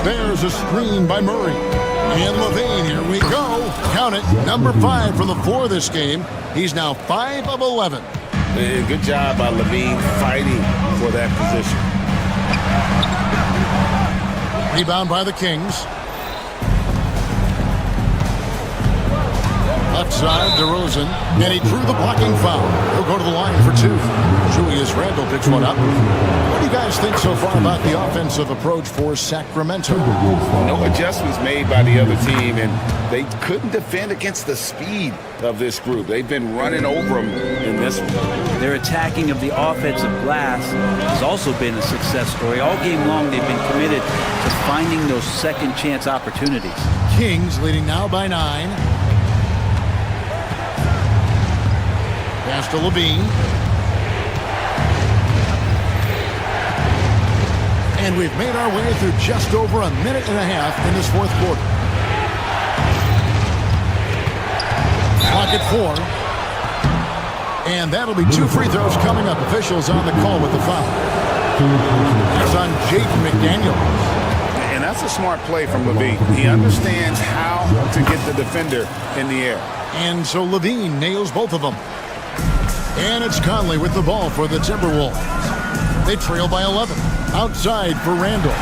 There's a screen by Murray. And Levine, here we go. Count it, number 5 for the 4 this game. He's now 5 of 11. Good job by Levine fighting for that position. Rebound by the Kings. Left side, DeRozan. And he drew the blocking foul. He'll go to the line for 2. Julius Randle picks one up. What do you guys think so far about the offensive approach for Sacramento? No adjustments made by the other team, and they couldn't defend against the speed of this group. They've been running over them in this one. Their attacking of the offensive glass has also been a success story. All game long, they've been committed to finding those second chance opportunities. Kings leading now by 9. Pass to Levine. And we've made our way through just over a minute and a half in this 4th quarter. Clock at 4. And that'll be 2 free throws coming up. Officials on the call with the foul. That's on Jaden McDaniels. And that's a smart play from Levine. He understands how to get the defender in the air. And so Levine nails both of them. And it's Conley with the ball for the Timberwolves. They trail by 11. Outside for Randall.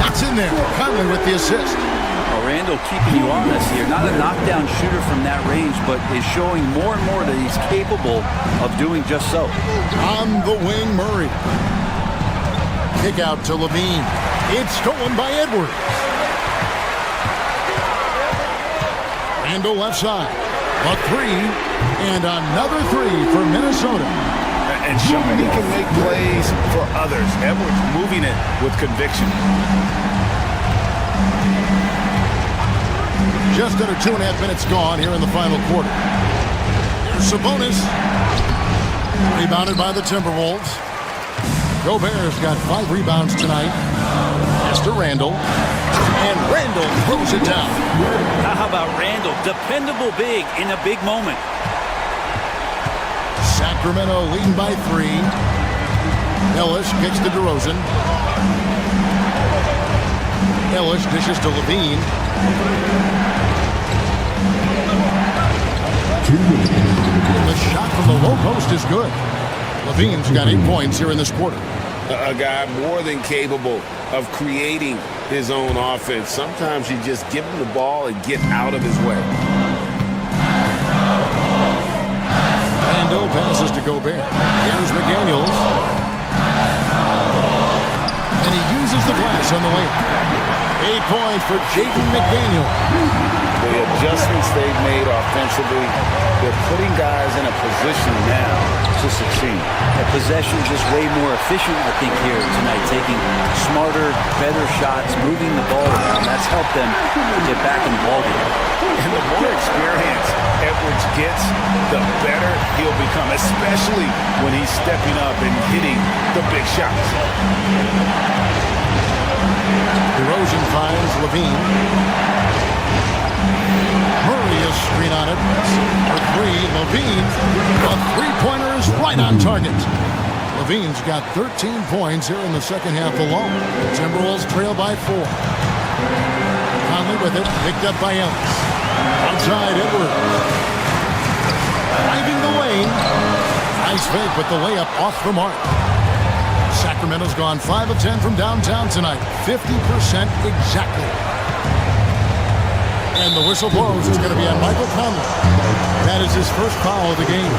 That's in there. Conley with the assist. Well, Randall keeping you honest here. Not a knockdown shooter from that range, but is showing more and more that he's capable of doing just so. On the wing, Murray. Kick out to Levine. It's stolen by Edwards. Randall left side. A 3. And another 3 for Minnesota. And showing he can make plays for others. Edwards moving it with conviction. Just under 2.5 minutes gone here in the final quarter. Here's Sabonis. Rebounded by the Timberwolves. Gobert's got 5 rebounds tonight. Pass to Randall. And Randall throws it down. How about Randall? Dependable big in a big moment. Sacramento leading by 3. Ellis kicks to DeRozan. Ellis dishes to Levine. The shot from the low post is good. Levine's got 8 points here in this quarter. A guy more than capable of creating his own offense. Sometimes you just give him the ball and get out of his way. Randall passes to Gobert. Here's McDaniels. And he uses the glass on the way. 8 points for Jaden McDaniels. The adjustments they've made offensively, they're putting guys in a position now to succeed. The possession just way more efficient, I think, here tonight. Taking smarter, better shots, moving the ball around. That's helped them get back in the ballgame. And the more experience Edwards gets, the better he'll become, especially when he's stepping up and hitting the big shots. DeRozan finds Levine. Murray is screen on it. For 3, Levine. The 3-pointer is right on target. Levine's got 13 points here in the second half alone. The Timberwolves trail by 4. Conley with it, picked up by Ellis. Outside Edwards. Driving the lane. Nice fake, but the layup off the mark. Sacramento's gone 5 of 10 from downtown tonight. 50% exactly. And the whistle blows. It's going to be on Michael Conley. That is his first foul of the game.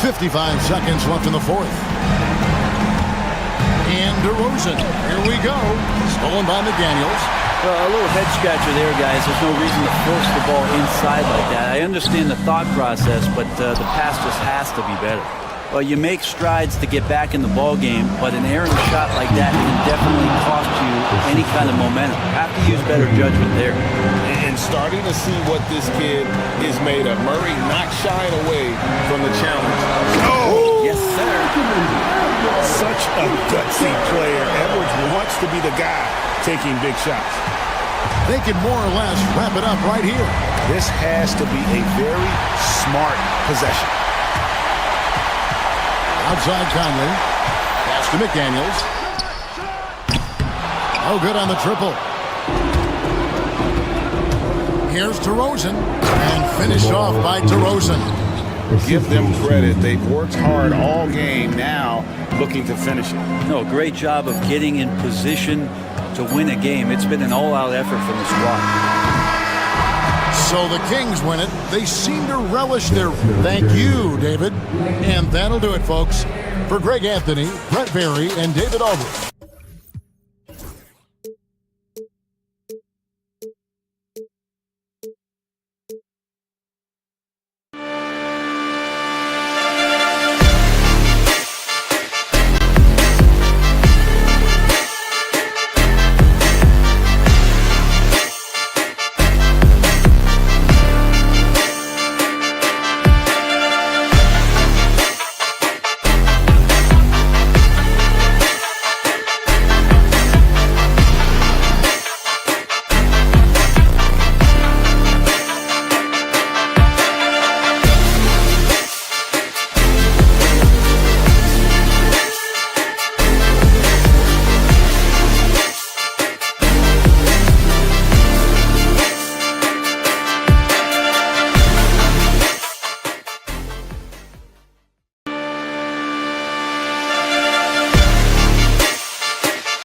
55 seconds left in the fourth. And DeRozan. Here we go. Stolen by McDaniels. Well, a little head scratcher there, guys. There's no reason to force the ball inside like that. I understand the thought process, but the pass just has to be better. Well, you make strides to get back in the ball game, but an errant shot like that can definitely cost you any kind of momentum. Have to use better judgment there. And starting to see what this kid is made of. Murray not shying away from the challenge. Oh! Yes, sir. Such a gutsy player. Edwards wants to be the guy taking big shots. They can more or less wrap it up right here. This has to be a very smart possession. Outside Conley. Pass to McDaniels. Oh, good on the triple. Here's DeRozan. And finished off by DeRozan. Give them credit. They've worked hard all game, now looking to finish it. No, great job of getting in position to win a game. It's been an all-out effort from the squad. So the Kings win it. They seem to relish their thank you, David. And that'll do it, folks. For Greg Anthony, Brett Berry, and David Aldridge,